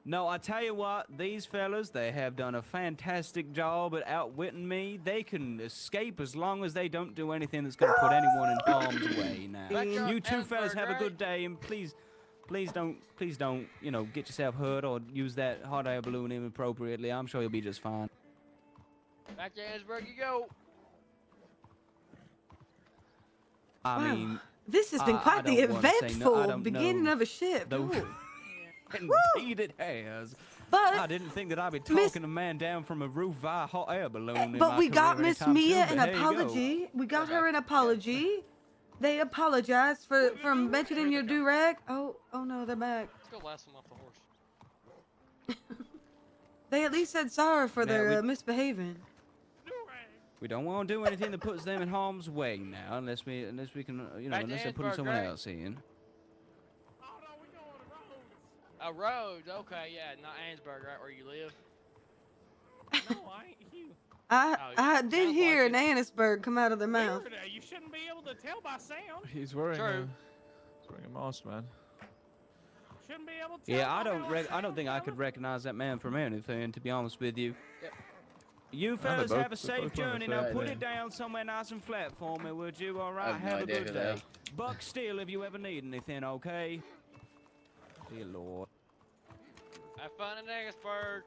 Speaker 2: No, I tell you what, these fellas, they have done a fantastic job at outwitting me. They can escape as long as they don't do anything that's going to put anyone in harm's way now.
Speaker 3: Back up,
Speaker 2: You two fellas
Speaker 3: Ellsberg,
Speaker 2: have a
Speaker 3: right?
Speaker 2: good day, and please don't, you know, get yourself hurt or use that hot air balloon inappropriately. I'm sure you'll be just fine.
Speaker 3: Back to Ansburg you go.
Speaker 2: I
Speaker 1: Wow.
Speaker 2: mean,
Speaker 1: This has been
Speaker 2: I
Speaker 1: quite the
Speaker 2: don't wanna say no- I
Speaker 1: eventful
Speaker 2: don't
Speaker 1: beginning
Speaker 2: know.
Speaker 1: of a ship.
Speaker 2: though,
Speaker 1: Ooh.
Speaker 2: indeed it has.
Speaker 1: But
Speaker 2: I didn't think that I'd be
Speaker 1: Miss-
Speaker 2: talking a man down from a roof via hot air balloon. in
Speaker 1: but
Speaker 2: my
Speaker 1: we got
Speaker 2: career
Speaker 1: Miss
Speaker 2: anytime
Speaker 1: Mia
Speaker 2: soon,
Speaker 1: an
Speaker 2: but here you go.
Speaker 1: apology. We got her an
Speaker 5: Yeah.
Speaker 1: apology. They apologized for mentioning your do-rag. Oh no, they're back.
Speaker 3: Let's go blast him off the horse.
Speaker 1: They at least said sorry for
Speaker 2: Yeah,
Speaker 1: their
Speaker 2: we-
Speaker 1: misbehaving.
Speaker 2: We don't want to do anything that puts them in harm's way now, unless we can, you know,
Speaker 3: Back to
Speaker 2: unless they're putting
Speaker 3: Ansburg,
Speaker 2: someone
Speaker 3: right?
Speaker 2: else in.
Speaker 7: Oh no, we go on the roads.
Speaker 3: A road, okay, yeah, not Ansburg, right where you live.
Speaker 7: No, I ain't you.
Speaker 1: I did
Speaker 3: sounds
Speaker 1: hear
Speaker 3: like
Speaker 1: an Annisberg come out of their mouth.
Speaker 7: Weird, you shouldn't be able to tell by sound.
Speaker 6: He's wearing
Speaker 3: True.
Speaker 6: he's wearing a mask, man.
Speaker 7: Shouldn't be able to tell.
Speaker 2: Yeah,
Speaker 7: by
Speaker 2: I
Speaker 7: how it
Speaker 2: don't think I
Speaker 7: sounds,
Speaker 2: could
Speaker 7: fella.
Speaker 2: recognize that man from anything, to be honest with you.
Speaker 5: Yep.
Speaker 2: You
Speaker 6: they're
Speaker 2: fellas
Speaker 6: both-
Speaker 2: have a
Speaker 6: they're
Speaker 2: safe
Speaker 6: both wearing
Speaker 2: journey.
Speaker 6: the
Speaker 2: Now
Speaker 6: same
Speaker 2: put
Speaker 6: thing.
Speaker 2: it down somewhere nice and flat for me, would you? All
Speaker 5: I
Speaker 2: right,
Speaker 5: have no
Speaker 2: have a
Speaker 5: idea
Speaker 2: good
Speaker 5: who they
Speaker 2: day.
Speaker 5: are.
Speaker 2: Buck Steele, if you ever need anything, okay? Dear Lord.
Speaker 3: Have fun in Ansburg.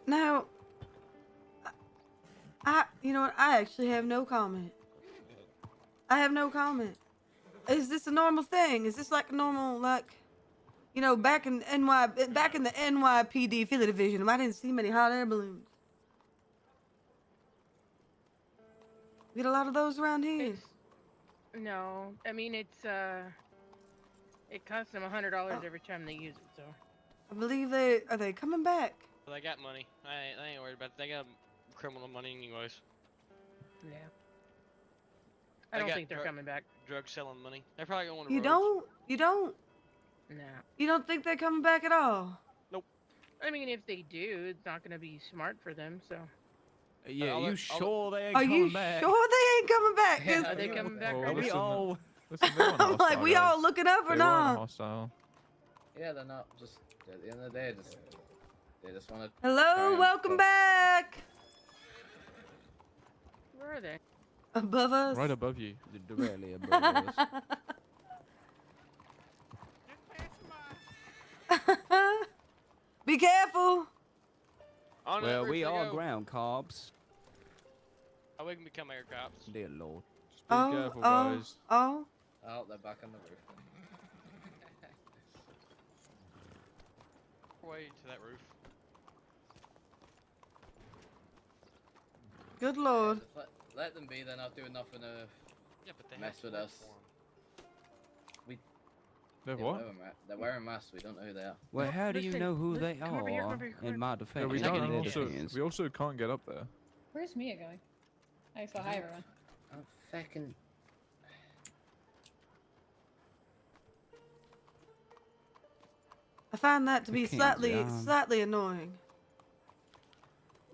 Speaker 1: Now, you know what? I actually have no comment. I have no comment. Is this a normal thing? Is this like a normal, like, you know, back in the NYPD Philly division, I didn't see many hot air balloons. We get a lot of those around here.
Speaker 4: It's, no, I mean it costs them $100
Speaker 1: Oh.
Speaker 4: every time they use it. So
Speaker 1: I believe are they coming back?
Speaker 3: Well, they got money. I ain't worried about it. They got criminal money anyways.
Speaker 4: yeah, I
Speaker 3: They
Speaker 4: don't
Speaker 3: got
Speaker 4: think they're
Speaker 3: dr-
Speaker 4: drug back.
Speaker 3: Drug selling money. They're probably going to
Speaker 1: You
Speaker 4: No,
Speaker 1: don't think they're coming back at all?
Speaker 4: I mean if they do, it's not going to be smart for them. So
Speaker 2: Yeah,
Speaker 3: I'll
Speaker 2: you
Speaker 3: let-
Speaker 2: sure they ain't
Speaker 1: Are
Speaker 2: coming
Speaker 1: you
Speaker 2: back?
Speaker 1: sure they ain't coming back? 'Cause
Speaker 4: are they coming back
Speaker 6: Oh,
Speaker 2: Are
Speaker 4: right
Speaker 2: we
Speaker 6: listen,
Speaker 4: now?
Speaker 2: all?
Speaker 6: Listen, they weren't
Speaker 1: I'm like,
Speaker 6: hostile,
Speaker 1: we all
Speaker 6: guys.
Speaker 1: looking up or
Speaker 6: They weren't
Speaker 1: not?
Speaker 6: hostile.
Speaker 5: Yeah, they're not. Just at the end of the day, they just want to.
Speaker 1: Hello, welcome back.
Speaker 4: Where are they?
Speaker 1: Above us.
Speaker 6: Right above you.
Speaker 2: Directly above us.
Speaker 7: Just passing by.
Speaker 1: Be careful.
Speaker 3: On
Speaker 2: Well,
Speaker 3: that
Speaker 2: we
Speaker 3: roof they
Speaker 2: are
Speaker 3: go.
Speaker 2: ground cops.
Speaker 3: Oh, we can become air cops.
Speaker 2: Dear Lord.
Speaker 6: Just be careful, guys.
Speaker 1: Oh.
Speaker 5: Oh, they're back on the roof.
Speaker 3: Way to that roof.
Speaker 1: Good lord.
Speaker 5: Just let them be. They're not doing nothing to.
Speaker 3: Yeah, but they
Speaker 5: Mess
Speaker 3: have to
Speaker 5: with
Speaker 3: work
Speaker 5: us.
Speaker 3: for 'em.
Speaker 6: They're what?
Speaker 5: They're wearing masks. We don't know who they are.
Speaker 2: Well, how do you
Speaker 4: listen,
Speaker 2: know who
Speaker 4: listen,
Speaker 2: they
Speaker 4: come over here, come
Speaker 2: are?
Speaker 4: over here, come
Speaker 2: In
Speaker 4: over
Speaker 2: my
Speaker 6: No,
Speaker 2: defense,
Speaker 6: we
Speaker 3: Second
Speaker 6: don't.
Speaker 3: in
Speaker 6: And
Speaker 3: their
Speaker 6: also, we also can't get up there.
Speaker 9: Where's Mia going? I saw hi everyone.
Speaker 5: I'm fucking.
Speaker 1: I find that to be
Speaker 2: Mackenzie,
Speaker 1: slightly annoying.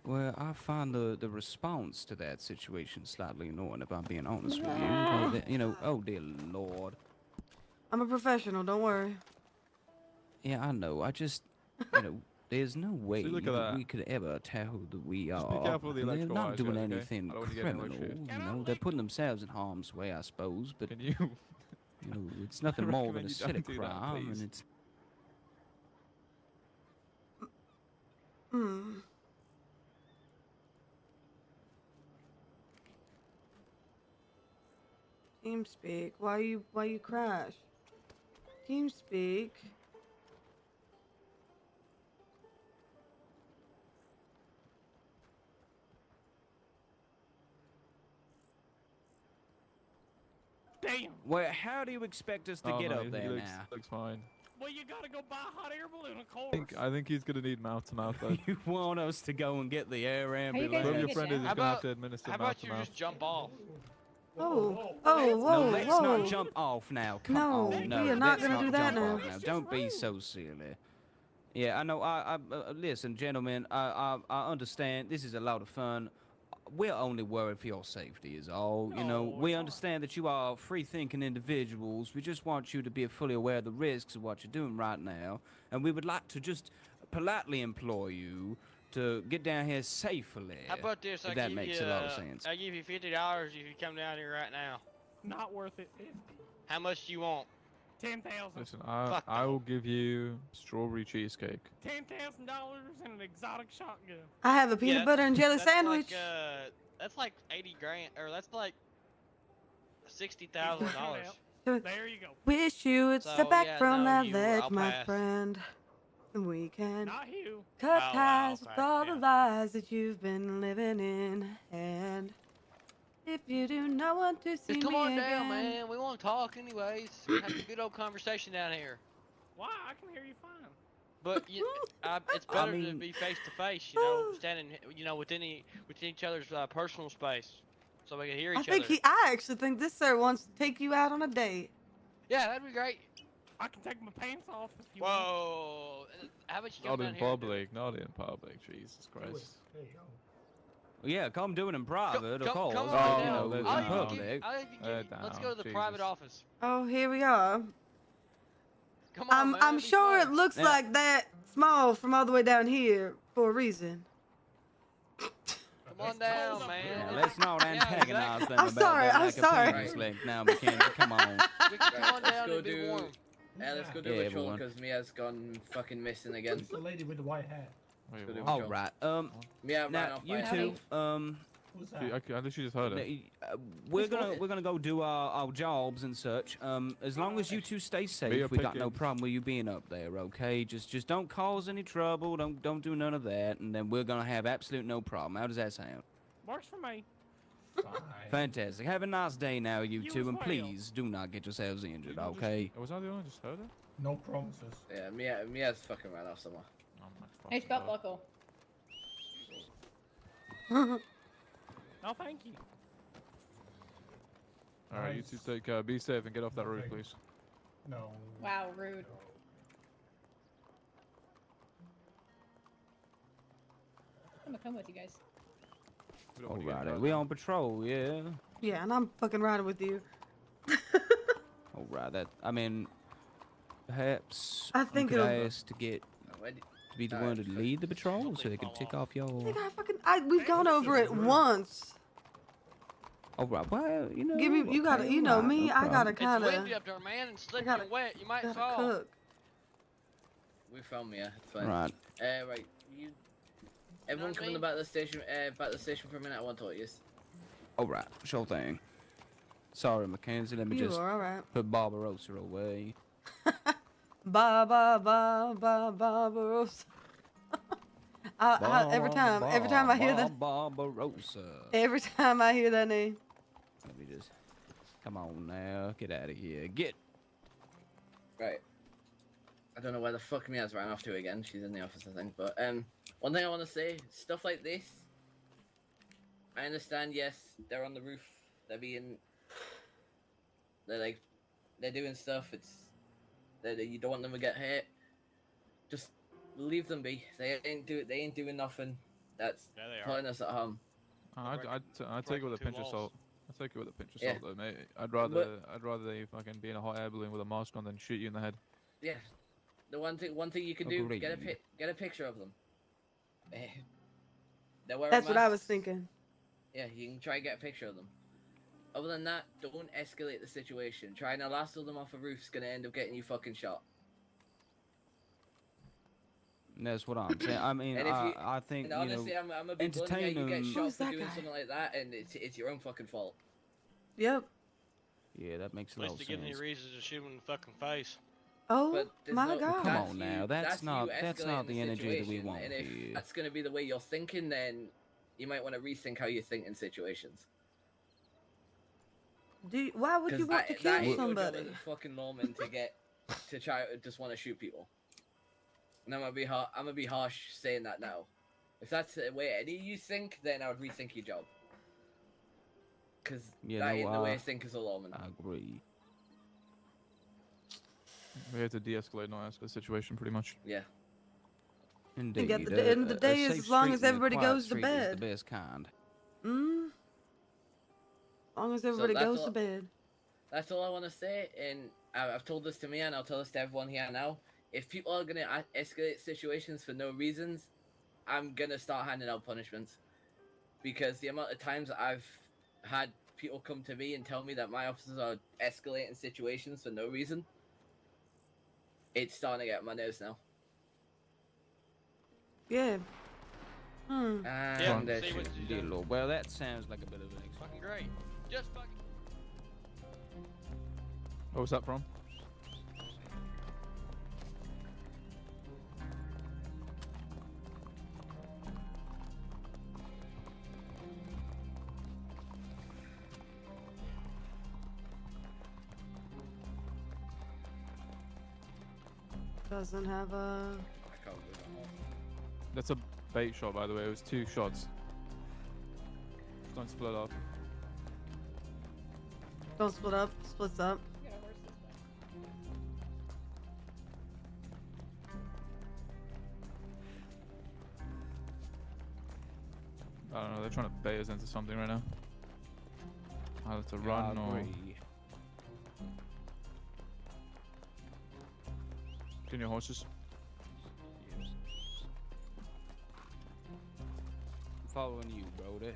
Speaker 2: Well, I find the response to that situation slightly annoying, if I'm being honest with you. You know, oh dear Lord.
Speaker 1: I'm a professional, don't worry.
Speaker 2: Yeah, I know. I just, you know, there's no way
Speaker 6: look at that.
Speaker 2: we could ever tell that we
Speaker 6: Just
Speaker 2: are.
Speaker 6: be careful with the
Speaker 2: and they're
Speaker 6: electrical
Speaker 2: not
Speaker 6: wires,
Speaker 2: doing
Speaker 6: guys, okay?
Speaker 2: anything
Speaker 6: I don't want you to get
Speaker 2: criminal.
Speaker 6: electrocuted.
Speaker 2: You know, they're putting themselves in harm's way, I suppose. But
Speaker 6: Can you?
Speaker 2: you know, it's nothing more than
Speaker 6: recommend
Speaker 2: a
Speaker 6: you
Speaker 2: city
Speaker 6: don't do that,
Speaker 2: crime,
Speaker 6: please.
Speaker 2: and it's.
Speaker 1: TeamSpeak. Why you crash? TeamSpeak.
Speaker 7: Damn.
Speaker 2: Well, how do you expect us to
Speaker 6: Oh,
Speaker 2: get
Speaker 6: no,
Speaker 2: up
Speaker 6: he
Speaker 2: there
Speaker 6: looks,
Speaker 2: now?
Speaker 6: looks fine.
Speaker 7: Well, you gotta go buy a hot air balloon, of course.
Speaker 6: I think he's gonna need mouth to mouth though.
Speaker 2: You want us to go and get the air
Speaker 9: you guys
Speaker 2: ambulance?
Speaker 6: Whoever
Speaker 9: gonna
Speaker 6: your
Speaker 9: get
Speaker 6: friend is
Speaker 9: down?
Speaker 6: is gonna have to administer
Speaker 3: How
Speaker 6: mouth
Speaker 3: about
Speaker 6: to
Speaker 3: you
Speaker 6: mouth.
Speaker 3: just jump off?
Speaker 1: Oh,
Speaker 2: No,
Speaker 1: whoa,
Speaker 2: let's
Speaker 1: whoa.
Speaker 2: not jump off now. Come
Speaker 1: No,
Speaker 2: on,
Speaker 1: we
Speaker 2: no,
Speaker 1: are not
Speaker 2: let's
Speaker 1: gonna do that
Speaker 2: jump
Speaker 1: now.
Speaker 2: off now. Don't be so silly. Yeah, I know. Listen, gentlemen. I understand. This is a lot of fun. We're only worried for your safety, is all. You know,
Speaker 7: No,
Speaker 2: we
Speaker 7: it's all
Speaker 2: understand that you are free-thinking individuals. We just want you to be fully aware of the risks of what you're doing right now, and we would like to just politely implore you to get down here safely.
Speaker 3: How about this?
Speaker 2: If that makes a lot of sense.
Speaker 3: I give you $50 if you come down here right now.
Speaker 7: Not worth it.
Speaker 3: How much do you want?
Speaker 7: 10,000.
Speaker 6: Listen,
Speaker 3: Fuck
Speaker 6: I
Speaker 3: no.
Speaker 6: will give you strawberry cheesecake.
Speaker 7: $10,000 and an exotic shotgun.
Speaker 1: I have a peanut
Speaker 3: Yeah,
Speaker 1: butter and jelly
Speaker 3: that's
Speaker 1: sandwich.
Speaker 3: Like, that's like 80 grand, or that's like $60,000.
Speaker 7: There you go.
Speaker 1: Wish you would
Speaker 3: So,
Speaker 1: step back
Speaker 3: yeah,
Speaker 1: from
Speaker 3: no,
Speaker 1: that
Speaker 3: you-
Speaker 1: ledge,
Speaker 3: I'll
Speaker 1: my
Speaker 3: pass.
Speaker 1: friend. And we can
Speaker 7: Not you.
Speaker 1: cut
Speaker 3: Oh, wow,
Speaker 1: ties with
Speaker 3: okay,
Speaker 1: all
Speaker 3: yeah.
Speaker 1: the lies that you've been living in. And if you do not want to see
Speaker 3: Just come
Speaker 1: me
Speaker 3: on
Speaker 1: again,
Speaker 3: down, man. We want to talk anyways. We're having a good old conversation down here.
Speaker 7: Why? I can hear you fine.
Speaker 3: But it's
Speaker 2: I
Speaker 3: better to
Speaker 2: mean-
Speaker 3: be face to face, you know, standing, you know, within each other's personal space, so we can hear each other.
Speaker 1: I actually think this sir wants to take you out on a date.
Speaker 3: Yeah, that'd be great.
Speaker 7: I can take my pants off if you want.
Speaker 3: Whoa! How about you
Speaker 6: Not
Speaker 3: come
Speaker 6: in
Speaker 3: down here? and do it?
Speaker 6: public, not in public. Jesus
Speaker 8: Do it.
Speaker 6: Christ.
Speaker 8: There you go.
Speaker 2: Yeah, come do it in private, of course.
Speaker 3: Come
Speaker 6: Oh,
Speaker 3: on
Speaker 2: you
Speaker 3: down.
Speaker 2: know,
Speaker 6: there's
Speaker 3: I'll
Speaker 2: in
Speaker 3: even
Speaker 6: no-
Speaker 3: give-
Speaker 2: public.
Speaker 3: I'll even give you- Let's go to the
Speaker 6: Down,
Speaker 3: private
Speaker 6: Jesus.
Speaker 3: office.
Speaker 1: Oh, here we are.
Speaker 3: Come on, man.
Speaker 1: I'm
Speaker 3: it'll be
Speaker 1: sure
Speaker 3: fun.
Speaker 1: it looks
Speaker 2: Yeah.
Speaker 1: like that small from all the way down here for a reason.
Speaker 3: Come on down,
Speaker 7: cold up
Speaker 3: man.
Speaker 7: here.
Speaker 2: Yeah, let's not
Speaker 3: Yeah,
Speaker 2: antagonize
Speaker 3: exactly.
Speaker 2: them
Speaker 1: I'm
Speaker 2: about
Speaker 1: sorry,
Speaker 2: that
Speaker 1: I'm
Speaker 2: lack of
Speaker 1: sorry.
Speaker 2: penis length now, Mackenzie. Come on.
Speaker 3: We can come on
Speaker 5: Let's
Speaker 3: down
Speaker 5: go
Speaker 3: and be
Speaker 5: do-
Speaker 3: warm.
Speaker 5: Let's go do
Speaker 2: Yeah,
Speaker 5: a patrol
Speaker 2: everyone.
Speaker 5: because Mia's gone fucking missing again.
Speaker 8: It's the lady with the white hair.
Speaker 6: Wait,
Speaker 5: Good
Speaker 6: what?
Speaker 2: All right.
Speaker 5: Mia ran
Speaker 2: Now
Speaker 5: off
Speaker 2: you
Speaker 5: by
Speaker 2: two.
Speaker 5: herself.
Speaker 8: Who's
Speaker 6: She-
Speaker 8: that?
Speaker 6: I literally just heard her.
Speaker 2: We're
Speaker 5: Who's
Speaker 2: gonna go do our jobs and such. As long as you two stay
Speaker 6: Mia
Speaker 2: safe, we got no
Speaker 6: Pickens.
Speaker 2: problem with you being up there. Okay, just don't cause any trouble. Don't do none of that, and then we're gonna have absolute no problem. How does that sound?
Speaker 7: Works for me.
Speaker 8: Fine.
Speaker 2: Fantastic. Have a nice day now, you
Speaker 7: You
Speaker 2: two,
Speaker 7: as
Speaker 2: and
Speaker 7: well.
Speaker 2: please do not get yourselves injured.
Speaker 6: You just-
Speaker 2: Okay.
Speaker 6: Was I the only one who just heard her?
Speaker 8: No promises.
Speaker 5: Yeah, Mia's fucking ran off somewhere.
Speaker 6: Oh my
Speaker 9: Nice
Speaker 6: fucking
Speaker 9: belt
Speaker 6: God.
Speaker 9: buckle.
Speaker 7: No, thank you.
Speaker 6: Alright, you two take be safe and get off that roof,
Speaker 8: Okay.
Speaker 6: please.
Speaker 8: No.
Speaker 9: Wow, rude. I'm gonna come with you guys.
Speaker 6: We don't wanna get
Speaker 2: Alrighty.
Speaker 6: hurt.
Speaker 2: We on patrol, yeah.
Speaker 1: Yeah, and I'm fucking riding with you.
Speaker 2: Alright. That. I mean, perhaps
Speaker 1: I think
Speaker 2: could
Speaker 1: it'll-
Speaker 2: ask to get
Speaker 5: Where
Speaker 2: to be the
Speaker 5: Alright,
Speaker 2: one to
Speaker 5: so-
Speaker 2: lead the patrol,
Speaker 3: Don't
Speaker 2: so
Speaker 3: they
Speaker 2: they can
Speaker 3: fall
Speaker 2: tick
Speaker 3: off?
Speaker 2: off your.
Speaker 1: We've gone over it once.
Speaker 2: Alright. Well, you know.
Speaker 1: Give me, you gotta,
Speaker 2: okay,
Speaker 1: you know
Speaker 2: alright,
Speaker 1: me.
Speaker 2: no
Speaker 1: I gotta
Speaker 2: problem.
Speaker 3: It's
Speaker 1: kind
Speaker 3: windy
Speaker 1: of,
Speaker 3: up there, man, and slick
Speaker 1: gotta-
Speaker 3: and wet. You might
Speaker 1: gotta
Speaker 3: fall.
Speaker 1: cook.
Speaker 5: We found Mia. It's fine.
Speaker 2: Right.
Speaker 5: Right. You. Everyone
Speaker 3: what I
Speaker 5: come in the
Speaker 3: mean?
Speaker 5: back of the station. Back to the station for a minute. I want to talk to you.
Speaker 2: Alright. Sure thing. Sorry, Mackenzie. Let me
Speaker 1: You
Speaker 2: just
Speaker 1: are alright.
Speaker 2: put Barbarossa away.
Speaker 1: Barbarossa. Every time I hear that,
Speaker 2: Barbarossa.
Speaker 1: every time I hear that name.
Speaker 2: Let me just. Come on now. Get out of here. Get.
Speaker 5: Right. I don't know where the fuck Mia's ran off to again. She's in the office, I think. But one thing I want to say: stuff like this. I understand. Yes, they're on the roof. They're being. They're doing stuff. You don't want them to get hurt. Just leave them be. They ain't doing nothing. That's
Speaker 3: Yeah, they are.
Speaker 5: putting us at harm.
Speaker 6: I'd take it with a
Speaker 3: Breaking
Speaker 6: pinch
Speaker 3: two
Speaker 6: of
Speaker 3: walls.
Speaker 6: salt. I'd take it with a pinch of
Speaker 5: Yeah.
Speaker 6: salt, though, mate. I'd rather they fucking be in a hot air balloon with a mask on than shoot you in the head.
Speaker 5: Yeah. The one thing you can do, get
Speaker 2: Agreed.
Speaker 5: get a picture of them. They're wearing
Speaker 1: That's what I was
Speaker 5: masks.
Speaker 1: thinking.
Speaker 5: Yeah, you can try and get a picture of them. Other than that, don't escalate the situation. Trying to lasso them off a roof's gonna end up getting you fucking shot.
Speaker 2: That's what I'm saying. I mean,
Speaker 5: And if you-
Speaker 2: I think,
Speaker 5: And
Speaker 2: you know.
Speaker 5: honestly, I'm a big blunt here. You
Speaker 2: entertain
Speaker 5: get
Speaker 2: them.
Speaker 5: shot
Speaker 1: Who's
Speaker 5: for
Speaker 1: that
Speaker 5: doing
Speaker 1: guy?
Speaker 5: something like that, and it's your own fucking fault.
Speaker 1: Yep.
Speaker 2: Yeah, that makes
Speaker 3: At
Speaker 2: a
Speaker 3: least
Speaker 2: lot
Speaker 3: to
Speaker 2: of
Speaker 3: get any
Speaker 2: sense.
Speaker 3: reason to shoot him in the fucking face.
Speaker 1: Oh
Speaker 5: But there's
Speaker 1: my
Speaker 5: no,
Speaker 1: god.
Speaker 2: Come
Speaker 5: that's
Speaker 2: on
Speaker 5: you,
Speaker 2: now, that's
Speaker 5: you
Speaker 2: not
Speaker 5: escalating
Speaker 2: the energy that we
Speaker 5: situation,
Speaker 2: want
Speaker 5: and if
Speaker 2: here.
Speaker 5: that's going to be the way you're thinking, then you might want to rethink how you think in situations.
Speaker 1: Why would you
Speaker 5: Because
Speaker 1: want to
Speaker 5: that
Speaker 1: kill
Speaker 5: ain't your job
Speaker 1: somebody?
Speaker 5: as a fucking lawman to try to just want to shoot people. And I'm gonna be harsh saying that now. If that's the way any of you think, then I would rethink your job. Because that ain't the way I think as a lawman.
Speaker 2: I agree.
Speaker 6: We have to de-escalate, not escalate the situation, pretty much.
Speaker 5: Yeah.
Speaker 2: Indeed.
Speaker 1: at the end of the day
Speaker 2: a
Speaker 1: is
Speaker 2: safe
Speaker 1: as long
Speaker 2: street
Speaker 1: as
Speaker 2: and a
Speaker 1: everybody
Speaker 2: quiet
Speaker 1: goes to
Speaker 2: street is
Speaker 1: bed.
Speaker 2: the best kind.
Speaker 1: Mm. As long as everybody
Speaker 5: that's
Speaker 1: goes
Speaker 5: all-
Speaker 1: to bed.
Speaker 5: That's all I want to say, and I've told this to me, and I'll tell this to everyone here now. If people are gonna escalate situations for no reasons, I'm gonna start handing out punishments. Because the amount of times I've had people come to me and tell me that my officers are escalating situations for no reason, it's starting to get on my nerves now.
Speaker 1: Yeah. Hmm.
Speaker 3: Yeah,
Speaker 5: And
Speaker 3: see what you
Speaker 2: Dear
Speaker 3: done.
Speaker 2: Lord. Well, that sounds like a bit of an
Speaker 3: Fucking great. Just fucking.
Speaker 6: What was that from?
Speaker 1: Doesn't have a.
Speaker 5: I can't believe I'm off.
Speaker 6: That's a bait shot, by the way. It was 2 shots. Don't split up.
Speaker 1: Don't split up. Splits up.
Speaker 9: We got a horse this way.
Speaker 6: I don't know. They're trying to bait us into something right now. Either to
Speaker 2: I
Speaker 6: run or
Speaker 2: agree.
Speaker 6: clean your horses.
Speaker 2: I'm following you, Brody.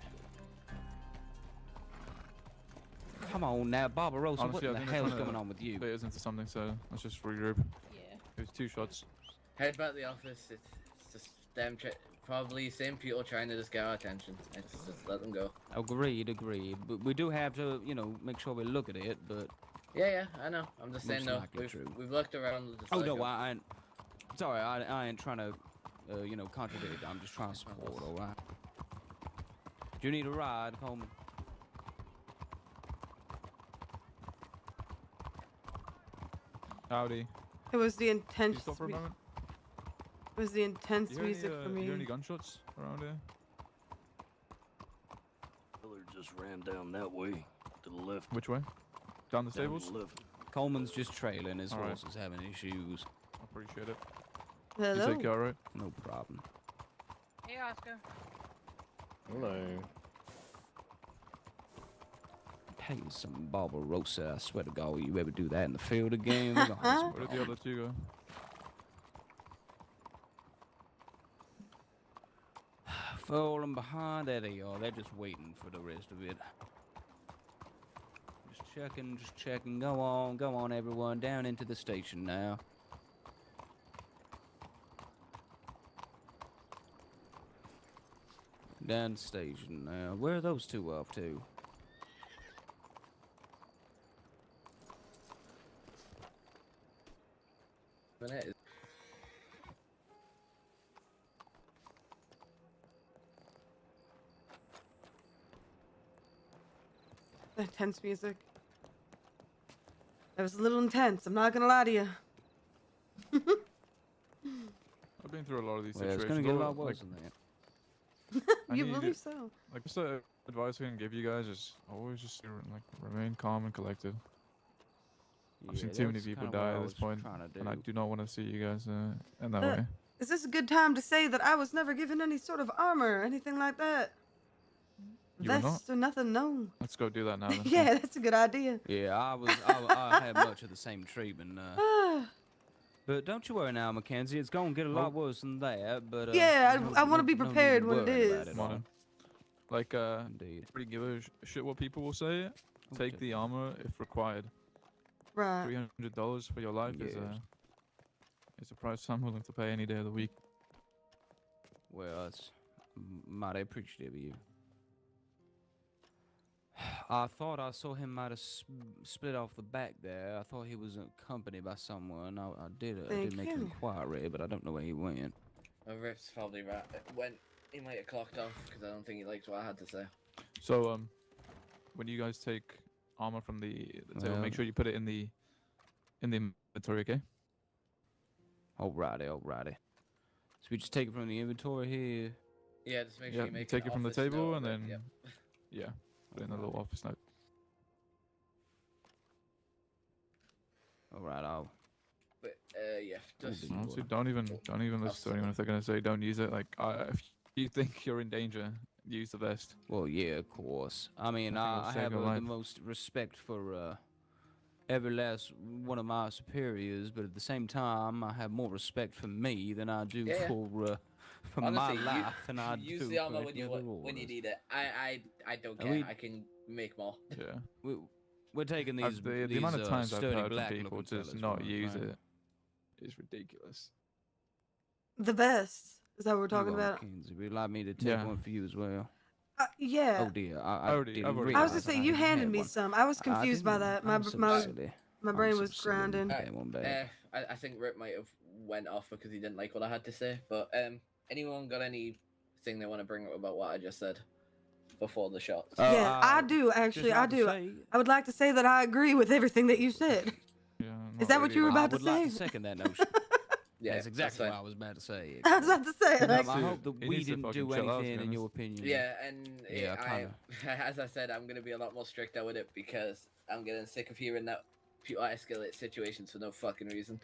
Speaker 2: Come on now, Barbarossa,
Speaker 6: Honestly, I
Speaker 2: what the
Speaker 6: think they're
Speaker 2: hell's
Speaker 6: trying to
Speaker 2: going on with you?
Speaker 6: bait us into something, so let's just regroup.
Speaker 9: Yeah.
Speaker 6: It was 2 shots.
Speaker 5: Head back to the office. It's just them probably same people trying to just get our attention. It's just let them go.
Speaker 2: Agreed. But we do have to, make sure we look at it, but...
Speaker 5: Yeah, I know. I'm just saying
Speaker 2: Most
Speaker 5: no.
Speaker 2: likely true.
Speaker 5: We've looked around. Just
Speaker 2: Oh,
Speaker 5: let
Speaker 2: no,
Speaker 5: go.
Speaker 2: I ain't... Sorry, I ain't trying to, contradict. I'm just trying to support, alright? Do you need a ride, Coleman?
Speaker 6: Howdy.
Speaker 1: It was the
Speaker 6: Can you
Speaker 1: intense.
Speaker 6: stop for a moment?
Speaker 1: It was the intense
Speaker 6: You hear any,
Speaker 1: music for
Speaker 6: you
Speaker 1: me.
Speaker 6: hear any gunshots around here?
Speaker 10: Miller just ran down that way, to the left.
Speaker 6: Which way? Down the
Speaker 10: Down
Speaker 6: stables?
Speaker 10: to the left.
Speaker 2: Coleman's just trailing. His
Speaker 6: Alright.
Speaker 2: horse is having issues.
Speaker 6: I appreciate it.
Speaker 1: Hello.
Speaker 6: You take care, alright?
Speaker 2: No problem.
Speaker 4: Hey, Oscar.
Speaker 10: Hello.
Speaker 2: Hey, some Barbarossa. I swear to God, you ever do that in the field again? We're gonna have some
Speaker 6: Where did the other 2 go?
Speaker 2: Falling behind. There they are. They're just waiting for the rest of it. Just checking. Go on, everyone. Down into the station now. Down the station now. Where are those 2 off to?
Speaker 1: The intense music. It was a little intense. I'm not gonna lie to you.
Speaker 6: I've been through a lot of these
Speaker 2: Well, it's
Speaker 6: situations.
Speaker 2: gonna get a
Speaker 6: All,
Speaker 2: lot worse than that.
Speaker 6: I
Speaker 1: You
Speaker 6: need
Speaker 1: believe
Speaker 6: it-
Speaker 1: so?
Speaker 6: Like, just the advice I can give you guys is always just remain calm and collected. I've seen
Speaker 2: Yeah,
Speaker 6: too many
Speaker 2: that's
Speaker 6: people
Speaker 2: kinda what
Speaker 6: die
Speaker 2: I
Speaker 6: at this
Speaker 2: was
Speaker 6: point,
Speaker 2: trying to
Speaker 6: and I
Speaker 2: do.
Speaker 6: do not want to see you guys in that
Speaker 1: Uh,
Speaker 6: way.
Speaker 1: Is this a good time to say that I was never given any sort of armor or anything like that?
Speaker 6: You were not?
Speaker 1: Vest or nothing, no.
Speaker 6: Let's go do that now. Then.
Speaker 1: Yeah, that's a good idea.
Speaker 2: Yeah, I had much of the same treatment.
Speaker 1: Ah,
Speaker 2: But don't you worry now, McKenzie. It's gonna get a lot worse than that. But
Speaker 1: Yeah,
Speaker 2: no-
Speaker 1: I wanna
Speaker 2: no-
Speaker 1: be
Speaker 2: no need
Speaker 1: prepared
Speaker 2: to
Speaker 1: when it
Speaker 2: worry about
Speaker 1: is.
Speaker 2: all.
Speaker 6: Morning. Like,
Speaker 2: Indeed.
Speaker 6: pretty give a shit what people will say. Take
Speaker 2: Okay.
Speaker 6: the armor if required.
Speaker 1: right.
Speaker 6: $300 for your life
Speaker 2: Yes.
Speaker 6: is a price I'm willing to pay any day of the week.
Speaker 2: Well, that's mighty appreciative of you. I thought I saw him might have split off the back there. I thought he was accompanied by someone. I did make an inquiry, but I don't know where he went.
Speaker 5: Rip's probably right. He might have clocked off because I don't think he liked what I had to say.
Speaker 6: So when you guys take armor from the table, make sure you put it in the inventory, okay?
Speaker 2: Alrighty. So we just take it from the inventory here.
Speaker 5: Yeah, just make sure you make
Speaker 6: take it from the table and then
Speaker 5: yep.
Speaker 6: yeah, put it in the little office note.
Speaker 2: Alright, I'll.
Speaker 5: But yeah, just
Speaker 6: Honestly, don't even listen to anyone if they're gonna say don't use it. Like, if you think you're in danger, use the vest.
Speaker 2: Well, yeah, of course. I mean, I have the most respect for every last one of my superiors, but at the same time, I have more respect for me than I do for
Speaker 5: honestly,
Speaker 2: my life than I
Speaker 5: use
Speaker 2: do
Speaker 5: the armor
Speaker 2: for
Speaker 5: when you need it. I don't care. I can make more.
Speaker 6: Yeah.
Speaker 2: We're taking these
Speaker 6: the amount of times I've
Speaker 2: sturdy
Speaker 6: heard from
Speaker 2: black
Speaker 6: people
Speaker 2: looking
Speaker 6: just
Speaker 2: fellas,
Speaker 6: not
Speaker 2: right?
Speaker 6: use it is ridiculous.
Speaker 1: The vest. Is that what we're
Speaker 2: You
Speaker 1: talking
Speaker 2: are
Speaker 1: about?
Speaker 2: McKenzi. Would you like me to take one for you as well?
Speaker 1: Yeah.
Speaker 2: Oh dear, I
Speaker 6: I've already
Speaker 1: I was gonna
Speaker 6: realized
Speaker 1: say
Speaker 6: I
Speaker 1: you
Speaker 6: didn't
Speaker 1: handed
Speaker 6: have
Speaker 1: me
Speaker 6: one.
Speaker 1: some. I was confused by that. My brain was grinding.
Speaker 5: I think Rip might have went off because he didn't like what I had to say. But anyone got anything they want to bring up about what I just said before the shots?
Speaker 1: Yeah, I do actually. I do. I would like to say that I agree with everything that you said.
Speaker 6: Yeah,
Speaker 1: is that what you were about to say?
Speaker 2: I would like to second that notion.
Speaker 5: Yeah,
Speaker 2: that's exactly what I was about to say.
Speaker 1: I was about to say it.
Speaker 2: I hope that we didn't do anything, in your opinion.
Speaker 5: Yeah, and
Speaker 2: yeah,
Speaker 5: as I said, I'm gonna be a lot more stricter with it because I'm getting sick of hearing that people escalate situations for no fucking reason.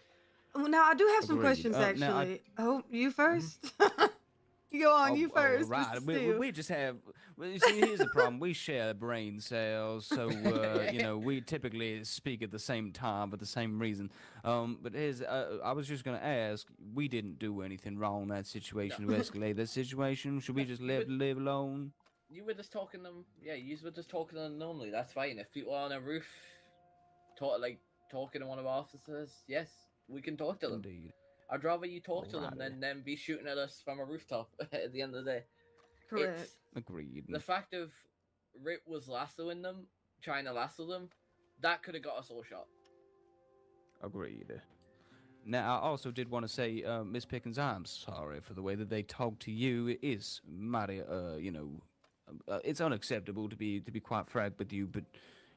Speaker 1: Well, now I do have some questions actually. Oh, you first. You go on, you first.
Speaker 2: Right, we just have. See, here's the problem: we share brain cells, so you know we typically speak at the same time for the same reason. But I was just gonna ask: we didn't do anything wrong in that situation to escalate that situation. Should we just live alone?
Speaker 5: You were just talking to them. Yeah, you were just talking to them normally. That's fine. If people are on a roof, talking to one of our officers, yes, we can talk to them.
Speaker 2: Indeed.
Speaker 5: I'd rather you talk to them than them be shooting at us from a rooftop at the end of the day.
Speaker 1: Correct.
Speaker 2: Agreed.
Speaker 5: The fact of Rip was lassoing them, trying to lasso them, that could have got us all shot.
Speaker 2: Agreed. Now, I also did want to say, Miss Pickens, I'm sorry for the way that they talk to you. It is mighty, you know, it's unacceptable to be quite frank with you, but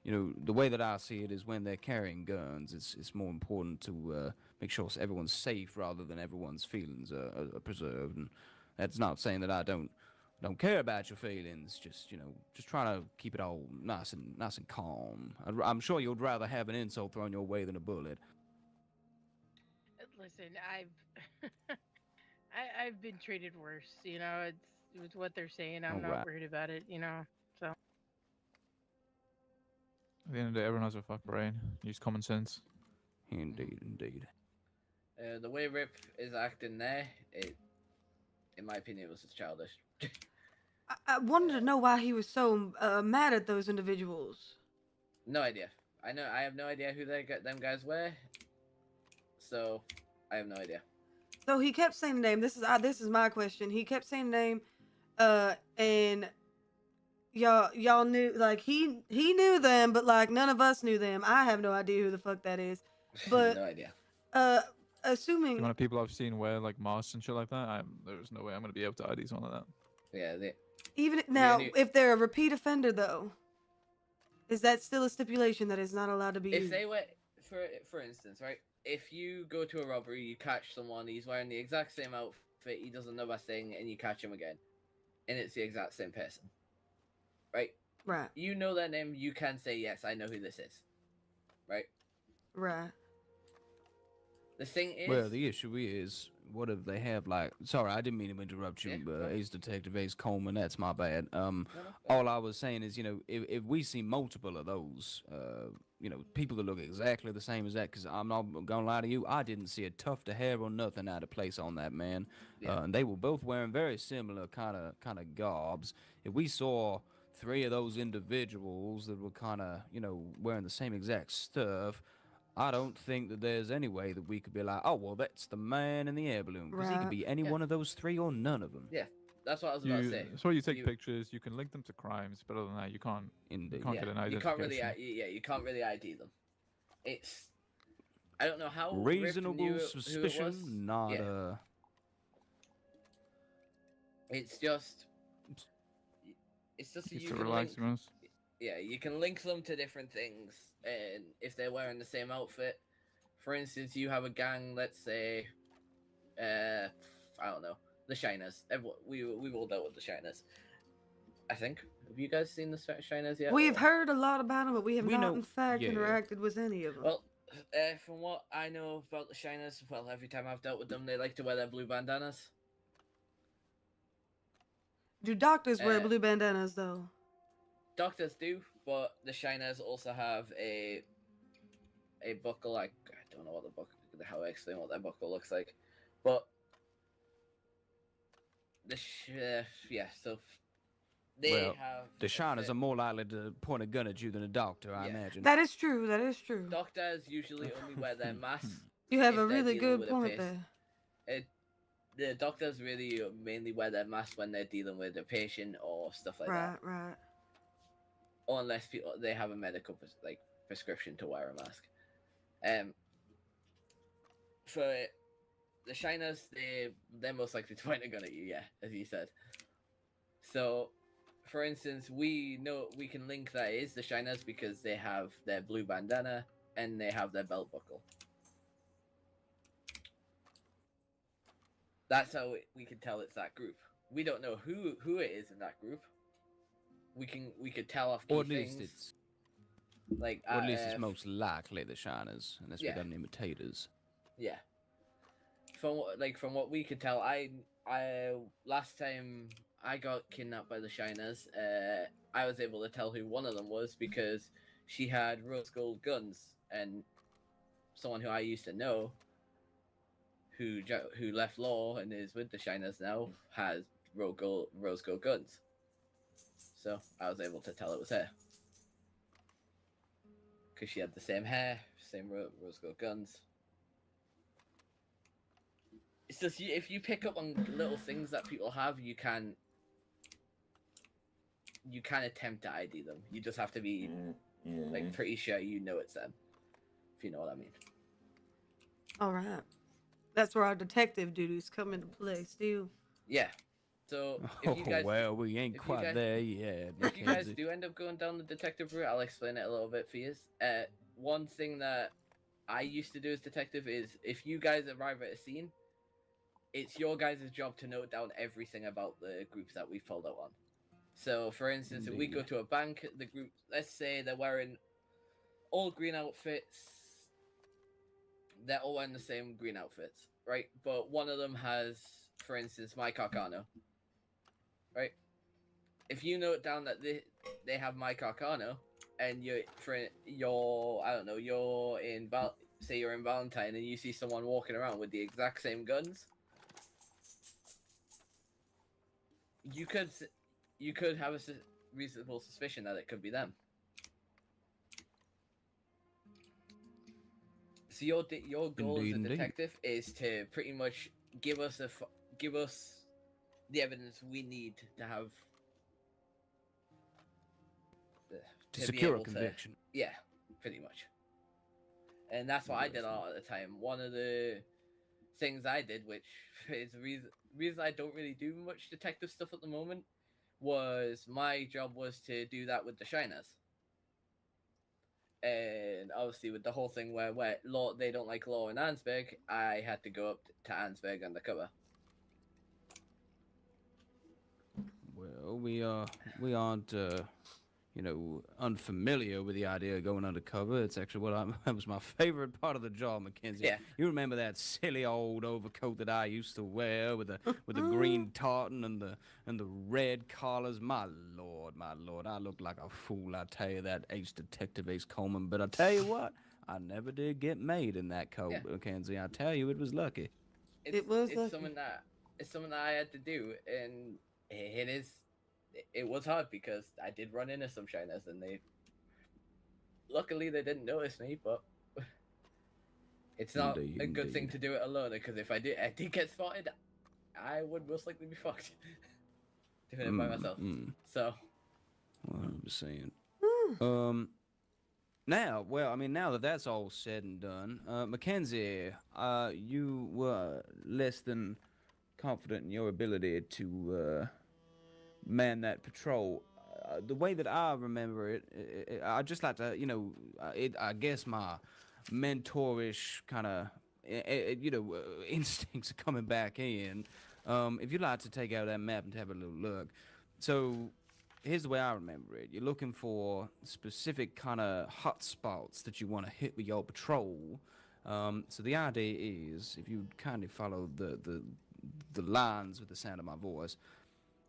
Speaker 2: you know, the way that I see it is when they're carrying guns, it's more important to make sure everyone's safe rather than everyone's feelings are preserved. And that's not saying that I don't care about your feelings. Just just trying to keep it all nice and calm. I'm sure you'd rather have an insult thrown your way than a bullet.
Speaker 4: Listen, I've been treated worse. You know, it's what they're saying. I'm not worried about it. You know, so.
Speaker 6: At the end of the day, everyone has a fuck brain. Use common sense.
Speaker 2: Indeed.
Speaker 5: The way Rip is acting there, in my opinion, was just childish.
Speaker 1: I wanted to know why he was so mad at those individuals.
Speaker 5: No idea. I have no idea who them guys were. So, I have no idea.
Speaker 1: So he kept saying the name. This is my question. He kept saying the name, and y'all knew, like he knew them, but like none of us knew them. I have no idea who the fuck that is. But
Speaker 5: no idea.
Speaker 1: Assuming
Speaker 6: the amount of people I've seen wear like masks and shit like that, there's no way I'm gonna be able to ID someone like that.
Speaker 5: Yeah.
Speaker 1: Even now, if they're a repeat offender, though, is that still a stipulation that is not allowed to be used?
Speaker 5: If they were, for instance, right? If you go to a robbery, you catch someone, he's wearing the exact same outfit, he doesn't know that thing, and you catch him again, and it's the exact same person, right?
Speaker 1: Right.
Speaker 5: You know their name, you can say, yes, I know who this is, right?
Speaker 1: Right.
Speaker 5: The thing is...
Speaker 2: Well, the issue is, what if they have, like... Sorry, I didn't mean to interrupt you, Ace Detective Ace Coleman, that's my bad. All I was saying is, you know, if we see multiple of those, you know, people that look exactly the same as that, because I'm not gonna lie to you, I didn't see a tuft of hair or nothing out of place on that man.
Speaker 5: Yeah.
Speaker 2: And they were both wearing very similar kind of garbs. If we saw 3 of those individuals that were kind of, you know, wearing the same exact stuff... I don't think that there's any way that we could be like, oh, well, that's the man in the air balloon. Because he could be any one of those 3 or none of them.
Speaker 5: Yeah. That's what I was about to say.
Speaker 6: So you take pictures, you can link them to crimes, but other than that, you can't.
Speaker 2: Indeed.
Speaker 6: You can't
Speaker 5: Yeah,
Speaker 6: get an
Speaker 5: you can't really,
Speaker 6: identification.
Speaker 5: you can't really ID them. It's, I don't know how
Speaker 2: Reasonable
Speaker 5: Rift knew who it
Speaker 2: suspicion,
Speaker 5: was.
Speaker 2: not
Speaker 5: Yeah. It's just
Speaker 6: Just
Speaker 5: you
Speaker 6: to
Speaker 5: can
Speaker 6: relax,
Speaker 5: link,
Speaker 6: to be honest.
Speaker 5: yeah, you can link them to different things, and if they're wearing the same outfit, for instance, you have a gang, let's say, I don't know, the Shiners. We've all dealt with the Shiners. I think. Have you guys seen the Shiners yet?
Speaker 1: We've
Speaker 5: or-
Speaker 1: heard a lot about them, but we have
Speaker 2: We
Speaker 1: not,
Speaker 2: know-
Speaker 1: in fact,
Speaker 2: yeah.
Speaker 1: interacted with any of them.
Speaker 5: Well, from what I know about the Shiners, well, every time I've dealt with them, they like to wear their blue bandanas.
Speaker 1: Do doctors wear
Speaker 5: uh,
Speaker 1: blue bandanas, though?
Speaker 5: Doctors do, but the Shiners also have a buckle. Like, I don't know what the buckle, how I explain what that buckle looks like, but yeah. So they
Speaker 2: Well,
Speaker 5: have
Speaker 2: The Shiners
Speaker 5: fit.
Speaker 2: are more likely to point a gun at you than a doctor, I
Speaker 5: Yeah.
Speaker 2: imagine.
Speaker 1: That is true. That is true.
Speaker 5: Doctors usually only wear their masks.
Speaker 1: You have
Speaker 5: if
Speaker 1: a
Speaker 5: they're
Speaker 1: really
Speaker 5: dealing
Speaker 1: good
Speaker 5: with a
Speaker 1: point
Speaker 5: patient.
Speaker 1: there.
Speaker 5: The doctors really mainly wear their mask when they're dealing with a patient or stuff like that.
Speaker 1: Right.
Speaker 5: Or unless they have a medical prescription to wear a mask. For the Shiners, they're most likely to point a gun at you, yeah, as you said. So, for instance, we know we can link that it is the Shiners because they have their blue bandana and they have their belt buckle. That's how we can tell it's that group. We don't know who it is in that group. We could tell off key
Speaker 2: Or at least
Speaker 5: things.
Speaker 2: it's
Speaker 5: Like,
Speaker 2: or at least it's most likely the Shiners, unless
Speaker 5: yeah.
Speaker 2: we got any imitators.
Speaker 5: Yeah. From what we could tell, I last time I got kidnapped by the Shiners, I was able to tell who one of them was because she had rose gold guns, and someone who I used to know, who left law and is with the Shiners now, has rose gold guns. So I was able to tell it was her. Because she had the same hair, same rose gold guns. It's just, if you pick up on little things that people have, you can attempt to ID them. You just have to be like pretty sure you know it's them, if you know what I mean.
Speaker 1: All right. That's where our detective duties come into play, Steele.
Speaker 5: Yeah. So if you guys,
Speaker 2: well, we ain't quite there yet.
Speaker 5: if you guys
Speaker 2: Mackenzie.
Speaker 5: do end up going down the detective route, I'll explain it a little bit for you. One thing that I used to do as detective is if you guys arrive at a scene, it's your guys' job to note down everything about the groups that we pulled out on. So, for instance, if we go to a bank, the group, let's say they're wearing all green outfits, they're all wearing the same green outfits, right? But one of them has, for instance, my Carcano, right? If you note down that they have my Carcano, and you're I don't know, you're in say you're in Valentine and you see someone walking around with the exact same guns, you could have a reasonable suspicion that it could be them. So your goal as a detective is to pretty much give us the evidence we need to have
Speaker 2: To
Speaker 5: be
Speaker 2: secure a
Speaker 5: able to-
Speaker 2: conviction.
Speaker 5: yeah, pretty much. And that's what I did a lot of the time. One of the things I did, which is the reason I don't really do much detective stuff at the moment, was my job was to do that with the Shiners. And obviously with the whole thing where law, they don't like law in Ansberg, I had to go up to Ansberg undercover.
Speaker 2: Well, we aren't unfamiliar with the idea of going undercover. It's actually that was my favorite part of the job, Mackenzie.
Speaker 5: Yeah.
Speaker 2: You remember that silly old overcoat that I used to wear with the green tartan and the red collars? My lord, I looked like a fool. I tell you that, Detective Ace Coleman. But I tell you what, I never did get made in that coat,
Speaker 5: Yeah.
Speaker 2: Mackenzie. I tell you, it was lucky.
Speaker 1: It was
Speaker 5: it's
Speaker 1: lucky.
Speaker 5: something that I had to do, and it was hard because I did run into some Shiners, and luckily they didn't notice me, but it's not a good thing to do it alone, because if I did get spotted, I would most likely be fucked. doing it by myself. So.
Speaker 2: Well, I'm just saying.
Speaker 1: Hmm.
Speaker 2: Now, well, I mean, now that that's all said and done, Mackenzie, you were less than confident in your ability to man that patrol. The way that I remember it, I'd just like to, I guess my mentorish kind of, instincts are coming back in. If you'd like to take out that map and have a little look. So, here's the way I remember it. You're looking for specific kind of hot spots that you want to hit with your patrol. So the idea is, if you kind of follow the lines with the sound of my voice,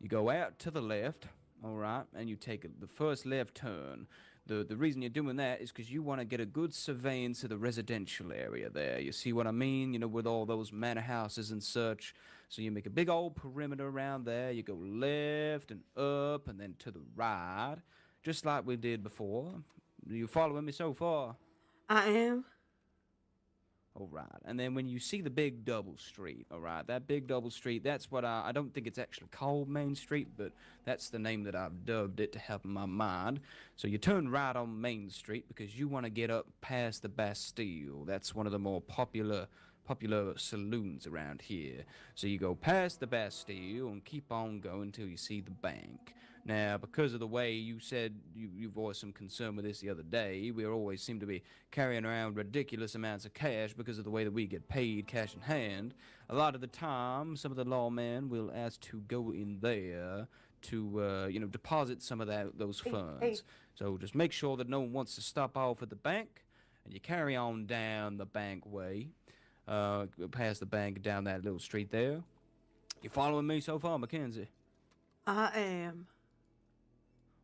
Speaker 2: you go out to the left, all right, and you take the first left turn. The reason you're doing that is because you want to get a good surveillance of the residential area there. You see what I mean? You know, with all those manor houses and such. So you make a big old perimeter around there. You go left and up and then to the right, just like we did before. You following me so far?
Speaker 1: I am.
Speaker 2: All right. And then when you see the big double street, all right, that big double street, that's what I don't think it's actually called Main Street, but that's the name that I've dubbed it to help in my mind. So you turn right on Main Street because you want to get up past the Bastille. That's one of the more popular saloons around here. So you go past the Bastille and keep on going till you see the bank. Now, because of the way you said you voiced some concern with this the other day, we always seem to be carrying around ridiculous amounts of cash because of the way that we get paid cash in hand. A lot of the time, some of the lawmen will ask to go in there to, deposit some of those funds.
Speaker 1: Hey.
Speaker 2: So just make sure that no one wants to stop off at the bank, and you carry on down the bank way, past the bank, down that little street there. You following me so far, Mackenzie?
Speaker 1: I am.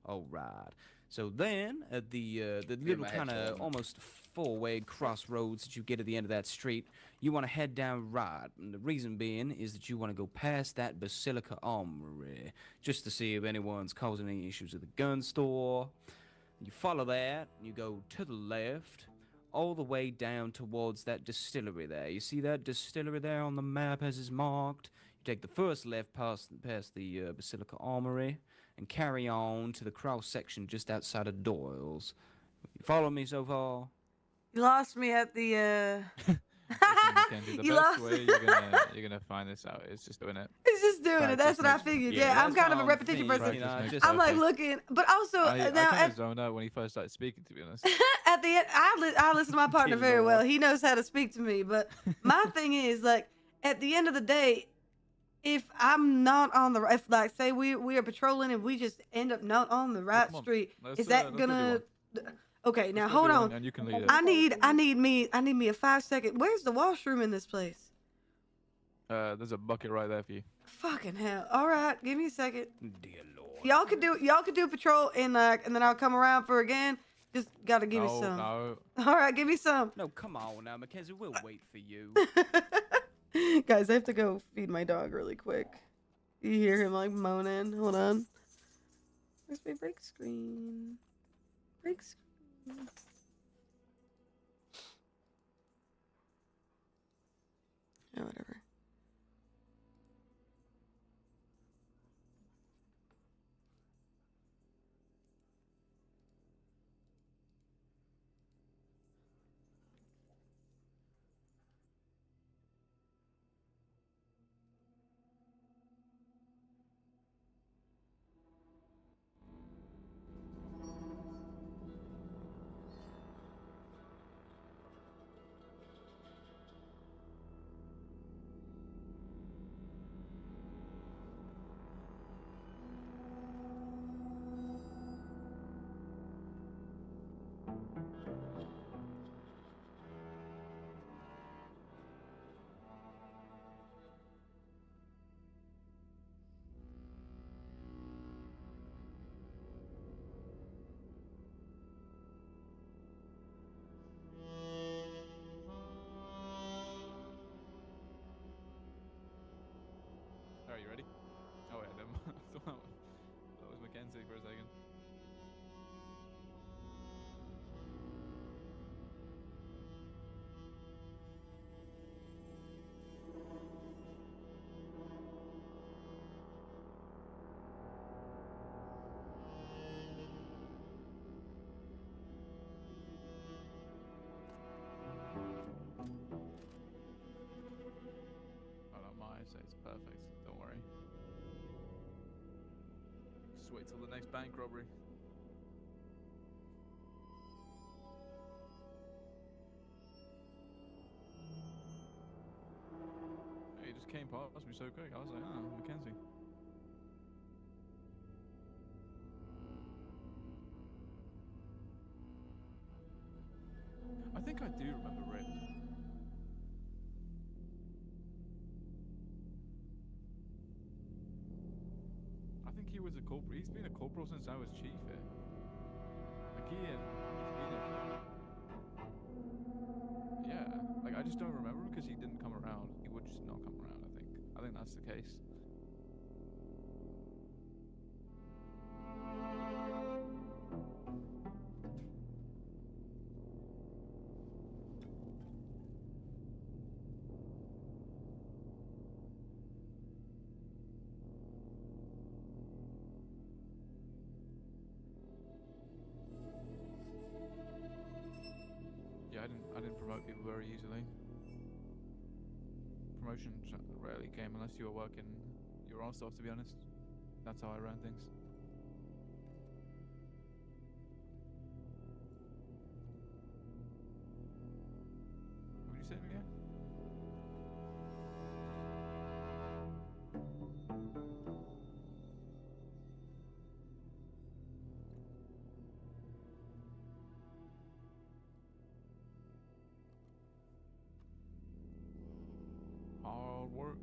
Speaker 2: All right. So then, at the little kind of almost four-way crossroads that you get at the end of that street, you want to head down right. And the reason being is that you want to go past that Basilica Armory, just to see if anyone's causing any issues at the gun store. You follow that, and you go to the left, all the way down towards that distillery there. You see that distillery there on the map as is marked? You take the first left past the Basilica Armory, and carry on to the cross section just outside of Doyle's. You follow me so far?
Speaker 1: You lost me at the
Speaker 6: The
Speaker 1: You
Speaker 6: best
Speaker 1: lost.
Speaker 6: way you're gonna find this out is just doing it.
Speaker 1: It's just doing it. That's
Speaker 6: Practice
Speaker 1: what I
Speaker 6: makes-
Speaker 1: figured.
Speaker 2: Yeah,
Speaker 1: Yeah, I'm
Speaker 2: that's
Speaker 1: kind of
Speaker 2: what
Speaker 1: a
Speaker 2: I'm
Speaker 1: repetition
Speaker 2: thinking,
Speaker 1: person.
Speaker 2: you know,
Speaker 6: Practice
Speaker 2: just-
Speaker 6: makes
Speaker 1: I'm like
Speaker 6: perfect.
Speaker 1: looking, but also
Speaker 6: I
Speaker 1: now
Speaker 6: kind of zoned out when he first started speaking, to be honest.
Speaker 1: at the end, I listen to my partner
Speaker 2: Dear
Speaker 1: very well.
Speaker 2: Lord.
Speaker 1: He knows how to speak to me. But my thing is, like, at the end of the day, if I'm not on the right, if like say we are patrolling and we just end up not on the right
Speaker 6: come on.
Speaker 1: street,
Speaker 6: Let's,
Speaker 1: is that
Speaker 6: let's go do
Speaker 1: gonna? Okay, now
Speaker 6: Let's go
Speaker 1: hold
Speaker 6: do
Speaker 1: on.
Speaker 6: one, and you can lead it.
Speaker 1: I need me a 5-second. Where's the washroom in this place?
Speaker 6: There's a bucket right there for you.
Speaker 1: Fucking hell. All right, give me a second.
Speaker 2: Dear Lord.
Speaker 1: Y'all could do patrol and then I'll come around for again. Just gotta give me some.
Speaker 6: No.
Speaker 1: All right, give me some.
Speaker 2: No, come on now, Mackenzie. We'll wait for you.
Speaker 1: Guys, I have to go feed my dog really quick. You hear him like moaning. Hold on. Where's my break screen? Break screen. Oh, whatever.
Speaker 6: wait till the next bank robbery. He just came past me so quick. I was like, oh, McKenzi. I think I do remember Red. I think he was a corporal. He's been a corporal since I was chief here. Like he's been yeah. Like I just don't remember him because he didn't come around. He would just not come around. I think that's the case. Yeah, I didn't promote people very easily. Promotions rarely came unless you were working your own stuff, to be honest. That's how I ran things. Would you say it again? Hard work.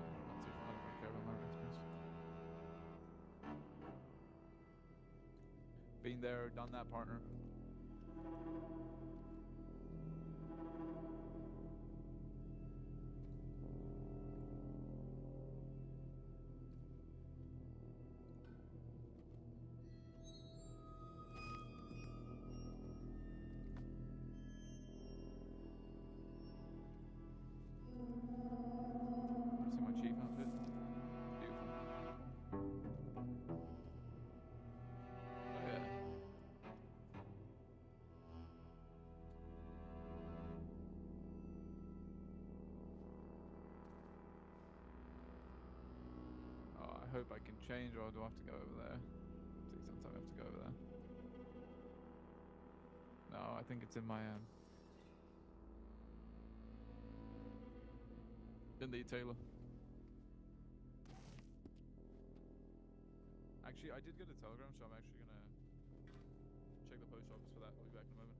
Speaker 6: Not too far, I don't really care about my experience. Been there, done that, partner. See my chief outfit? Beautiful. Oh yeah. Oh, I hope I can change, or do I have to go over there? Sometimes I have to go over there. No, I think it's in my in the Taylor. Actually, I did get a telegram, so I'm actually gonna check the post office for that. I'll be back in a moment.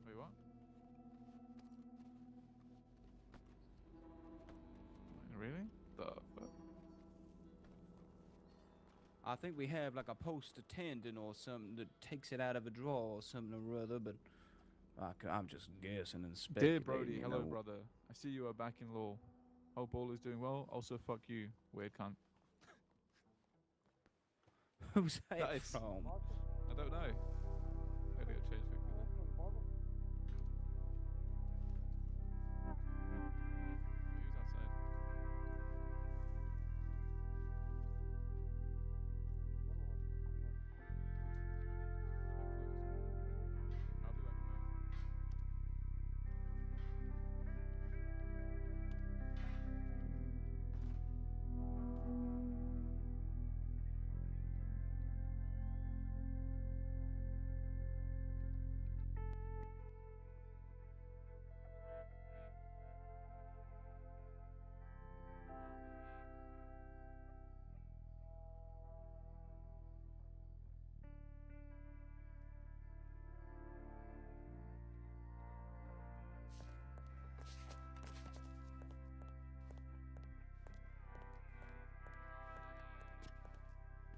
Speaker 6: Wait, what? Really? The fuck?
Speaker 2: I think we have like a post attendant or something that takes it out of a drawer or something or other, but I'm just guessing and speculating.
Speaker 6: Dear Brody,
Speaker 2: you
Speaker 6: hello
Speaker 2: know.
Speaker 6: brother. I see you are back in law. Hope all is doing well. Also, fuck you, weird cunt.
Speaker 2: Who's that
Speaker 6: That is-
Speaker 2: from?
Speaker 6: I don't know. I gotta go change quickly then. Who's outside? I'll be back in a moment.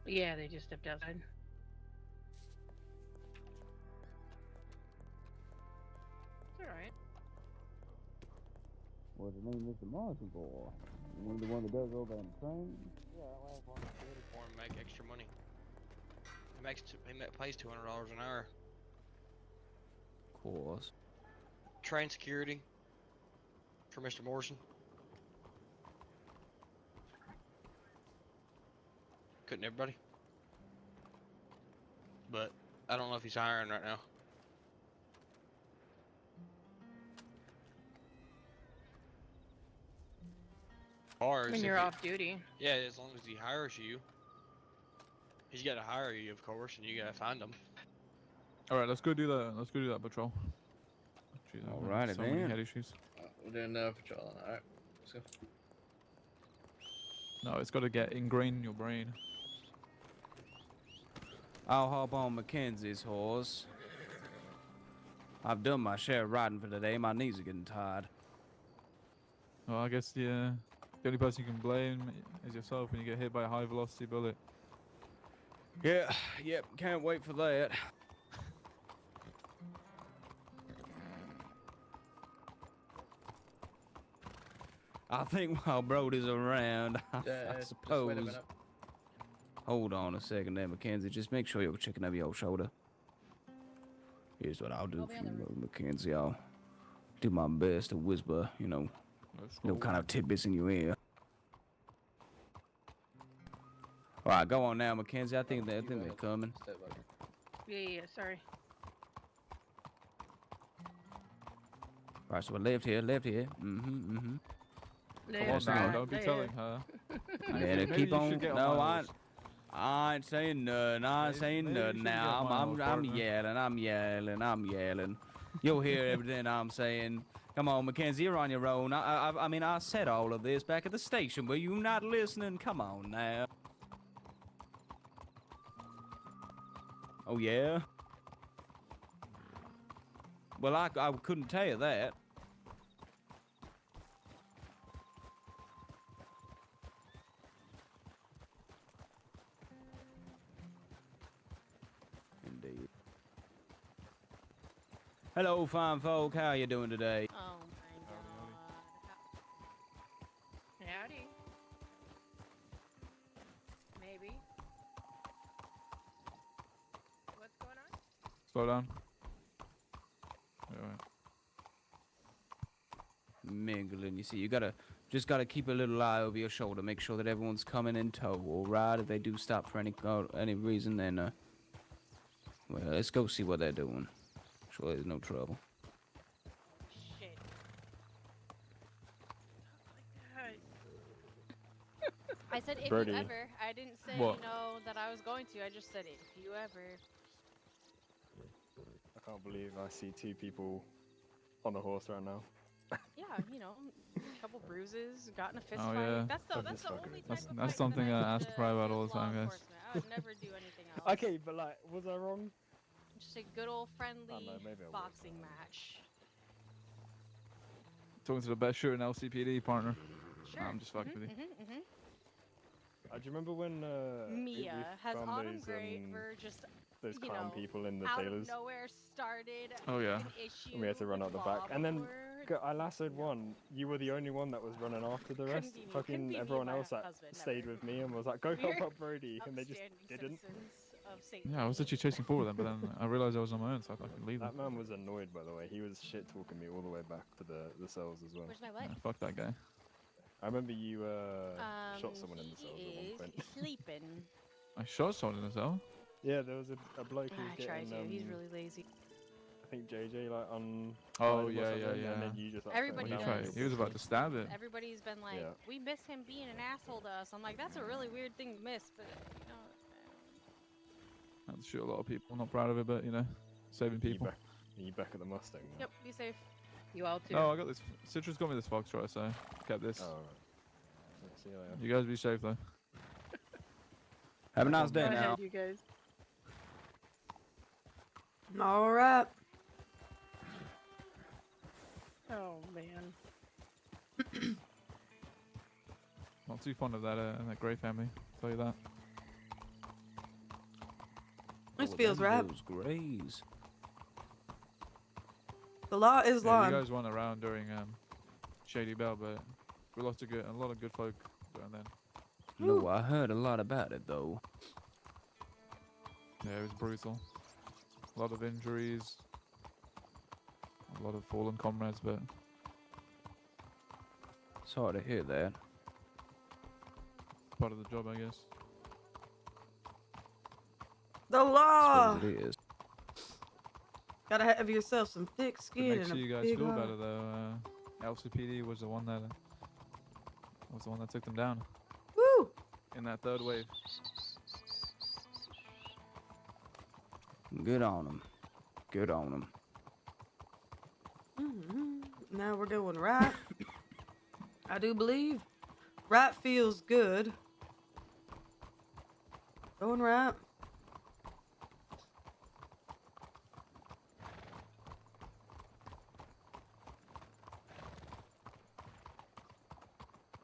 Speaker 4: Yeah, they just stepped outside. It's alright.
Speaker 2: What's the name Mr. Morrison for? You the one that goes over and trains?
Speaker 3: Or make extra money. He pays $200 an hour.
Speaker 2: Of course.
Speaker 3: Train security for Mr. Morrison. Couldn't everybody? But I don't know if he's hiring right now. Or
Speaker 4: When
Speaker 3: if
Speaker 4: you're
Speaker 3: he-
Speaker 4: off duty.
Speaker 3: Yeah, as long as he hires you. He's got to hire you, of course, and you got to find him.
Speaker 6: All right, let's go do that. Let's go do that patrol. Jeez, I've got
Speaker 2: Alrighty
Speaker 6: so many
Speaker 2: then.
Speaker 6: head issues.
Speaker 5: We're doing patrol. All right, let's go.
Speaker 6: No, it's got to get ingrained in your brain.
Speaker 2: I'll hop on Mackenzie's horse. I've done my share of riding for today. My knees are getting tired.
Speaker 6: Well, I guess the only person you can blame is yourself when you get hit by a high velocity bullet.
Speaker 2: Yeah, yep, can't wait for that. I think while Brody's around, I
Speaker 5: Just wait a
Speaker 2: suppose.
Speaker 5: minute.
Speaker 2: Hold on a second there, Mackenzie. Just make sure you're checking over your shoulder. Here's what I'll do for you, Mackenzie. I'll do my best to whisper, no kind of tidbits in your ear. All right, go on now, Mackenzie. I think they're coming.
Speaker 5: Step back.
Speaker 4: Yeah, sorry.
Speaker 2: All right, so we're left here. Mm-hmm.
Speaker 6: Come on now, don't be telling her.
Speaker 2: Yeah,
Speaker 6: Maybe
Speaker 2: keep
Speaker 6: you
Speaker 2: on.
Speaker 6: should get on
Speaker 2: No,
Speaker 6: my
Speaker 2: I
Speaker 6: horse.
Speaker 2: ain't saying nothing. I ain't saying
Speaker 6: maybe you
Speaker 2: nothing
Speaker 6: should
Speaker 2: now.
Speaker 6: get on my
Speaker 2: I'm
Speaker 6: horse,
Speaker 2: I'm yelling. You'll hear everything I'm saying. Come on, Mackenzie, you're on your own. I mean, I said all of this back at the station. Were you not listening? Come on now. Oh, yeah? Well, I couldn't tell you that. Indeed. Hello, fine folk. How you doing today?
Speaker 11: Oh my god.
Speaker 4: Howdy. Maybe. What's going on?
Speaker 6: Slow down. Alright.
Speaker 2: Mingling. You see, you just gotta keep a little eye over your shoulder. Make sure that everyone's coming in tow. All right. If they do stop for any reason, then well, let's go see what they're doing. Sure, there's no trouble.
Speaker 11: Shit. I said if
Speaker 12: Birdie.
Speaker 11: you ever. I didn't say,
Speaker 6: What?
Speaker 11: that I was going to. I just said if you ever.
Speaker 12: I can't believe I see two people on the horse right now.
Speaker 11: Yeah, a couple bruises, got in a fist
Speaker 6: Oh,
Speaker 11: fight.
Speaker 6: yeah.
Speaker 11: That's the
Speaker 12: That's
Speaker 11: only type of
Speaker 6: That's
Speaker 11: fight
Speaker 6: something
Speaker 11: that
Speaker 6: I
Speaker 11: I
Speaker 6: ask
Speaker 11: would,
Speaker 6: Private
Speaker 11: do
Speaker 6: all
Speaker 11: with
Speaker 6: the time,
Speaker 11: law
Speaker 6: guys.
Speaker 11: enforcement. I would never do anything else.
Speaker 12: Okay, but like, was I wrong?
Speaker 11: Just a good old friendly
Speaker 12: maybe I was.
Speaker 11: boxing match.
Speaker 6: Talking to the best shooter in LCPD, partner.
Speaker 11: Sure.
Speaker 6: I'm just fucking with you.
Speaker 12: Do you remember when
Speaker 11: Mia has
Speaker 12: found
Speaker 11: Autumn
Speaker 12: those,
Speaker 11: Graver just
Speaker 12: those clown people in the
Speaker 11: out
Speaker 12: tailors?
Speaker 11: of nowhere started
Speaker 6: Oh, yeah.
Speaker 11: an issue
Speaker 12: And we had to run
Speaker 11: with
Speaker 12: out the back. And then
Speaker 11: Lawboard.
Speaker 12: I lassoed one. You were the only one that was running after the rest.
Speaker 11: Couldn't be
Speaker 12: Fucking
Speaker 11: me,
Speaker 12: everyone
Speaker 11: my
Speaker 12: else that
Speaker 11: husband,
Speaker 12: stayed
Speaker 11: never.
Speaker 12: with me and was like, go help
Speaker 11: We're
Speaker 12: out Brody. And they just
Speaker 11: upstanding
Speaker 12: didn't.
Speaker 11: citizens of St.
Speaker 6: Yeah, I was
Speaker 11: Louis.
Speaker 6: actually chasing forward them, but then I realized I was on my own, so I fucking leave them.
Speaker 12: That man was annoyed, by the way. He was shit talking me all the way back to the cells as well.
Speaker 11: Where's my what?
Speaker 6: Yeah, fuck that guy.
Speaker 12: I remember you shot someone in the cells at one
Speaker 11: He
Speaker 12: point.
Speaker 11: is sleeping.
Speaker 6: I shot someone in the cell.
Speaker 12: Yeah, there was a bloke who was
Speaker 11: I try
Speaker 12: getting.
Speaker 11: to. He's really lazy.
Speaker 12: I think JJ like on.
Speaker 6: Oh,
Speaker 12: fire or
Speaker 6: yeah,
Speaker 12: something,
Speaker 6: yeah.
Speaker 12: And then you just like
Speaker 11: Everybody
Speaker 12: put him
Speaker 6: He,
Speaker 12: down.
Speaker 11: does.
Speaker 6: he was about to stab it.
Speaker 11: Everybody's been like,
Speaker 12: Yeah.
Speaker 11: we miss him being an asshole to us. I'm like, that's a really weird thing to miss, but
Speaker 6: I had to shoot a lot of people. Not proud of it, but saving people.
Speaker 12: You back at the Mustang now?
Speaker 11: Yep, be safe.
Speaker 4: You all too.
Speaker 6: Oh, I got this. Citrus got me this Foxtrot, so kept this.
Speaker 12: Oh, alright. See you later.
Speaker 6: You guys be safe though.
Speaker 2: Have a nice
Speaker 4: Go
Speaker 2: day
Speaker 4: ahead,
Speaker 2: now.
Speaker 4: you guys.
Speaker 1: All right.
Speaker 4: Oh man.
Speaker 6: Not too fond of that Grey family. I'll tell you that.
Speaker 1: This
Speaker 2: Oh,
Speaker 1: feels
Speaker 2: them
Speaker 1: right.
Speaker 2: Those grays.
Speaker 1: The law is
Speaker 6: Yeah,
Speaker 1: law.
Speaker 6: you guys weren't around during Shady Bell, but we lost a lot of good folk during then.
Speaker 2: No, I heard a lot about it though.
Speaker 6: Yeah, it was brutal. A lot of injuries, a lot of fallen comrades, but
Speaker 2: Sorry to hear that.
Speaker 6: part of the job, I guess.
Speaker 1: The law.
Speaker 2: Suppose it is.
Speaker 1: Gotta have yourself some thick
Speaker 6: To
Speaker 1: skin
Speaker 6: make
Speaker 1: and
Speaker 6: sure
Speaker 1: a
Speaker 6: you guys
Speaker 1: big
Speaker 6: feel
Speaker 1: heart.
Speaker 6: better though, LCPD was the one that took them down
Speaker 1: Woo!
Speaker 6: in that third wave.
Speaker 2: Good on them. Good on them.
Speaker 1: Now we're going right. I do believe. Right feels good. Going right.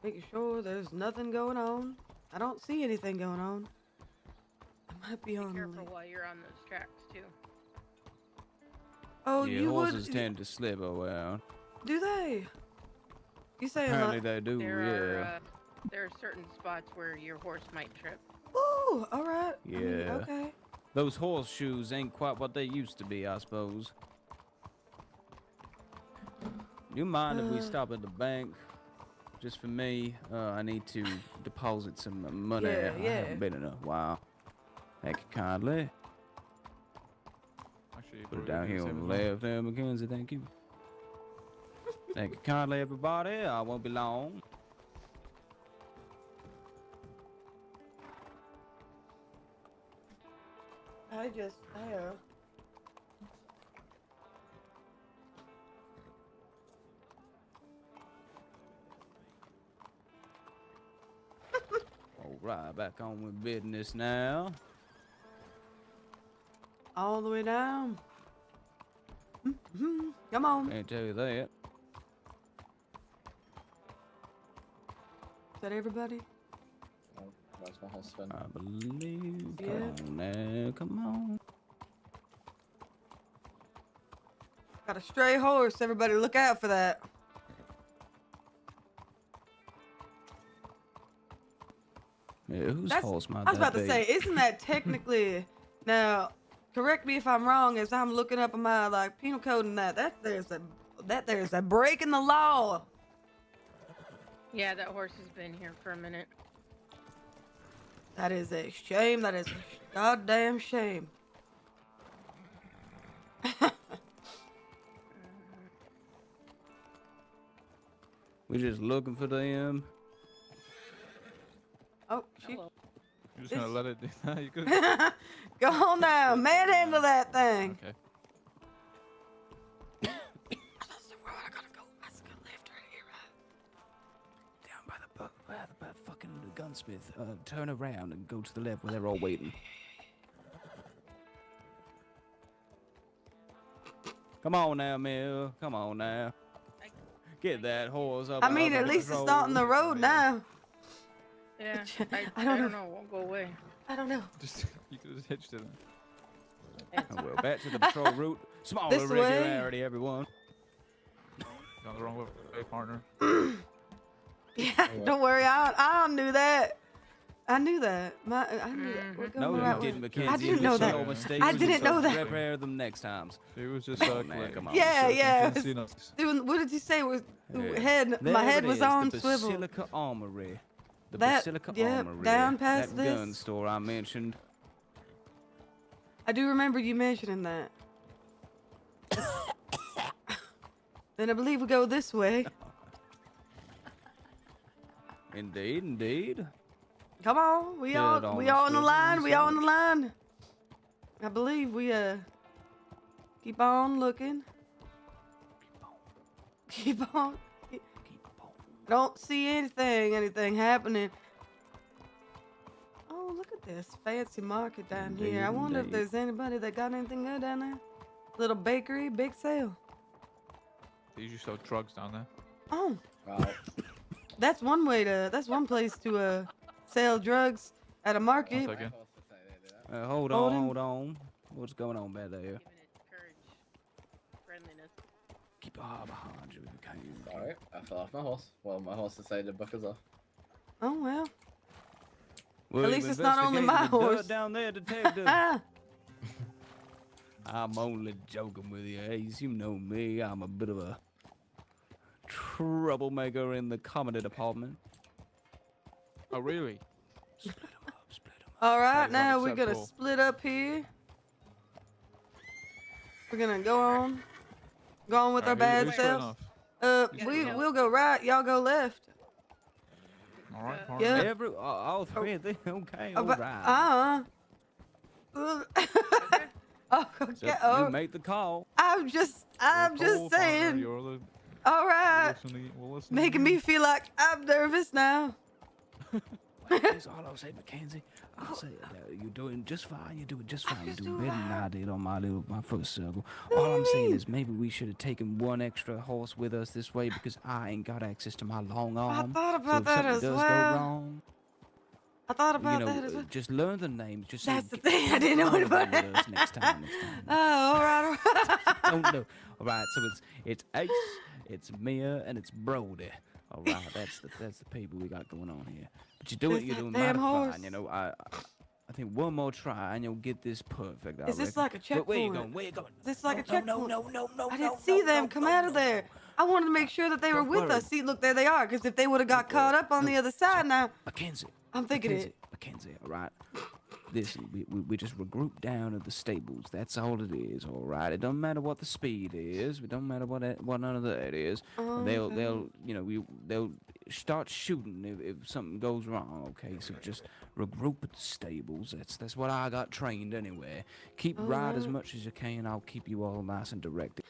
Speaker 1: Making sure there's nothing going on. I don't see anything going on. I might be
Speaker 4: Be
Speaker 1: on.
Speaker 4: careful while you're on those tracks too.
Speaker 1: Oh,
Speaker 2: Yeah,
Speaker 1: you
Speaker 2: horses
Speaker 1: would.
Speaker 2: tend to slip around.
Speaker 1: Do they? You saying
Speaker 2: Apparently
Speaker 1: like?
Speaker 2: they do, yeah.
Speaker 4: There are certain spots where your horse might trip.
Speaker 1: Ooh, all right. I mean,
Speaker 2: Yeah.
Speaker 1: okay.
Speaker 2: Those horseshoes ain't quite what they used to be, I suppose. You mind if we stop at the bank? Just for me, I need to deposit some money.
Speaker 1: Yeah,
Speaker 2: I
Speaker 1: yeah.
Speaker 2: haven't been in a while. Thank you kindly.
Speaker 6: Actually,
Speaker 2: Put it
Speaker 6: probably
Speaker 2: down
Speaker 6: do
Speaker 2: here
Speaker 6: the
Speaker 2: on
Speaker 6: same
Speaker 2: the
Speaker 6: as well.
Speaker 2: left there, Mackenzie. Thank you. Thank you kindly, everybody. I won't be long.
Speaker 1: I
Speaker 2: All right, back on with business now.
Speaker 1: all the way down. Come on.
Speaker 2: Can't tell you that.
Speaker 1: Is that everybody?
Speaker 5: Oh, where's my horse then?
Speaker 2: I believe.
Speaker 1: Yeah.
Speaker 2: Come on now, come on.
Speaker 1: Got a stray horse. Everybody look out for that.
Speaker 2: Yeah, whose horse might
Speaker 1: I was
Speaker 2: that
Speaker 1: about to
Speaker 2: be?
Speaker 1: say, isn't that technically now? Correct me if I'm wrong. As I'm looking up in my like penal code and that there's a break in the law.
Speaker 4: Yeah, that horse has been here for a minute.
Speaker 1: That is a shame. That is a goddamn shame.
Speaker 2: We just looking for them.
Speaker 1: Oh, she.
Speaker 4: Hello.
Speaker 6: You're just gonna let it do that? You could.
Speaker 1: Go on now, manhandle that thing.
Speaker 6: Okay.
Speaker 2: Down by the fucking gunsmith. Turn around and go to the left where they're all waiting. Come on now, Mill. Come on now. Get that horse up.
Speaker 1: I mean,
Speaker 2: up
Speaker 1: at
Speaker 2: the
Speaker 1: least it's not on the
Speaker 2: road.
Speaker 1: road now.
Speaker 4: Yeah,
Speaker 1: I
Speaker 4: I
Speaker 1: don't
Speaker 4: don't know. It won't go away.
Speaker 1: I don't know.
Speaker 6: Just you could have just hitched it.
Speaker 4: It's
Speaker 2: Oh, well, back to the patrol route. Smaller
Speaker 1: This way.
Speaker 2: regularity, everyone.
Speaker 6: Gone the wrong way, partner.
Speaker 1: Yeah, don't worry. I knew that. I knew that. I knew that. We're going
Speaker 2: No,
Speaker 1: the
Speaker 2: you
Speaker 1: right
Speaker 2: didn't,
Speaker 1: way.
Speaker 2: Mackenzie.
Speaker 1: I didn't know
Speaker 2: You
Speaker 1: that.
Speaker 2: saw mistakes
Speaker 1: I
Speaker 2: and
Speaker 1: didn't
Speaker 2: you
Speaker 1: know that.
Speaker 2: Repair them next times.
Speaker 6: It was just
Speaker 2: Man,
Speaker 6: like,
Speaker 2: come on.
Speaker 1: Yeah, yeah.
Speaker 6: Consistency, no-
Speaker 1: Doing, what did you say? Was
Speaker 2: Yeah.
Speaker 1: head?
Speaker 2: There
Speaker 1: My
Speaker 2: it
Speaker 1: head was
Speaker 2: is,
Speaker 1: on
Speaker 2: the
Speaker 1: swivel.
Speaker 2: Basilica Armory. The
Speaker 1: That-
Speaker 2: Basilica
Speaker 1: yep,
Speaker 2: Armory.
Speaker 1: down past
Speaker 2: that
Speaker 1: this.
Speaker 2: gun store I mentioned.
Speaker 1: I do remember you mentioning that. Then I believe we go this way.
Speaker 2: Indeed, indeed.
Speaker 1: Come on, we
Speaker 2: Head
Speaker 1: all
Speaker 2: on
Speaker 1: we
Speaker 2: the
Speaker 1: all on the
Speaker 2: swivel
Speaker 1: line.
Speaker 2: and
Speaker 1: We all on the
Speaker 2: such.
Speaker 1: line. I believe we keep on looking. Keep on.
Speaker 2: Keep on.
Speaker 1: Don't see anything happening. Oh, look at this fancy market down here. I
Speaker 2: Indeed,
Speaker 1: wonder if
Speaker 2: indeed.
Speaker 1: there's anybody that got anything good down there. Little bakery, big sale.
Speaker 6: They usually sell drugs down there.
Speaker 1: Oh,
Speaker 5: Wow.
Speaker 1: that's one way to. That's one place to sell drugs at a market.
Speaker 6: One second.
Speaker 2: Hold
Speaker 1: Hold
Speaker 2: on,
Speaker 1: him.
Speaker 2: hold on. What's going on back there?
Speaker 4: giving it courage, friendliness.
Speaker 2: Keep your eye behind you if you can.
Speaker 5: Sorry, I fell off my horse. Well, my horse decided to buck us off.
Speaker 1: Oh well.
Speaker 2: Well,
Speaker 1: least
Speaker 2: you've
Speaker 1: it's not only my
Speaker 2: investigated the dirt
Speaker 1: horse.
Speaker 2: down there, detective.
Speaker 1: Ah,
Speaker 2: I'm only joking with you, Ace. You know me. I'm a bit of a troublemaker in the comedy department.
Speaker 6: Oh, really?
Speaker 2: Split 'em up, split 'em up.
Speaker 1: all right,
Speaker 6: is
Speaker 1: now we're gonna
Speaker 6: unacceptable.
Speaker 1: split up here. We're gonna go on with our
Speaker 6: Alright,
Speaker 1: bad
Speaker 6: who's starting
Speaker 1: selves.
Speaker 6: off?
Speaker 1: We'll go right. Y'all go left.
Speaker 6: All right,
Speaker 1: Yeah.
Speaker 2: All three of them. Okay, all
Speaker 1: But,
Speaker 2: right.
Speaker 1: Oh,
Speaker 2: So
Speaker 1: okay.
Speaker 2: you
Speaker 1: Oh,
Speaker 2: make the call.
Speaker 1: I'm just saying.
Speaker 6: You're the,
Speaker 1: All right.
Speaker 6: we'll listen to
Speaker 1: Making
Speaker 6: you.
Speaker 1: me feel like I'm nervous now.
Speaker 2: That's all I'll say, Mackenzie. I'll say that you're doing just fine. You're doing just fine. You're doing better than I did on my first circle. All I'm saying is maybe we should have taken one extra horse with us this way because I ain't got access to my long arm.
Speaker 1: thought about
Speaker 2: so if
Speaker 1: that
Speaker 2: something
Speaker 1: as
Speaker 2: does
Speaker 1: well.
Speaker 2: go wrong,
Speaker 1: I thought about that as well.
Speaker 2: just learn the names. Just
Speaker 1: That's
Speaker 2: say,
Speaker 1: the thing. I didn't know what about
Speaker 2: it. Next time.
Speaker 1: Oh, all right.
Speaker 2: Oh no. All right. So it's Ace, it's Mia, and it's Brody. All right. That's the people we got going on here. But you're doing
Speaker 1: damn
Speaker 2: mighty
Speaker 1: horse.
Speaker 2: fine. You know, I think one more try and you'll get this perfect.
Speaker 1: Is this like a checkpoint?
Speaker 2: Where you going? Where you going?
Speaker 1: Is this like a checkpoint?
Speaker 2: No.
Speaker 1: I didn't see them come out of there. I wanted to make sure that they were
Speaker 2: Don't
Speaker 1: with
Speaker 2: worry.
Speaker 1: us. See, look, there they are. Because if they would have got caught up on the other side now,
Speaker 2: Mackenzie.
Speaker 1: I'm thinking it.
Speaker 2: Mackenzie, all right? Listen, we just regroup down at the stables. That's all it is, all right? It don't matter what the speed is. It don't matter what none of that is. They'll start shooting if something goes wrong, okay? So just regroup at the stables. That's what I got trained anyway. Keep ride as much as you can. I'll keep you all nice and directed.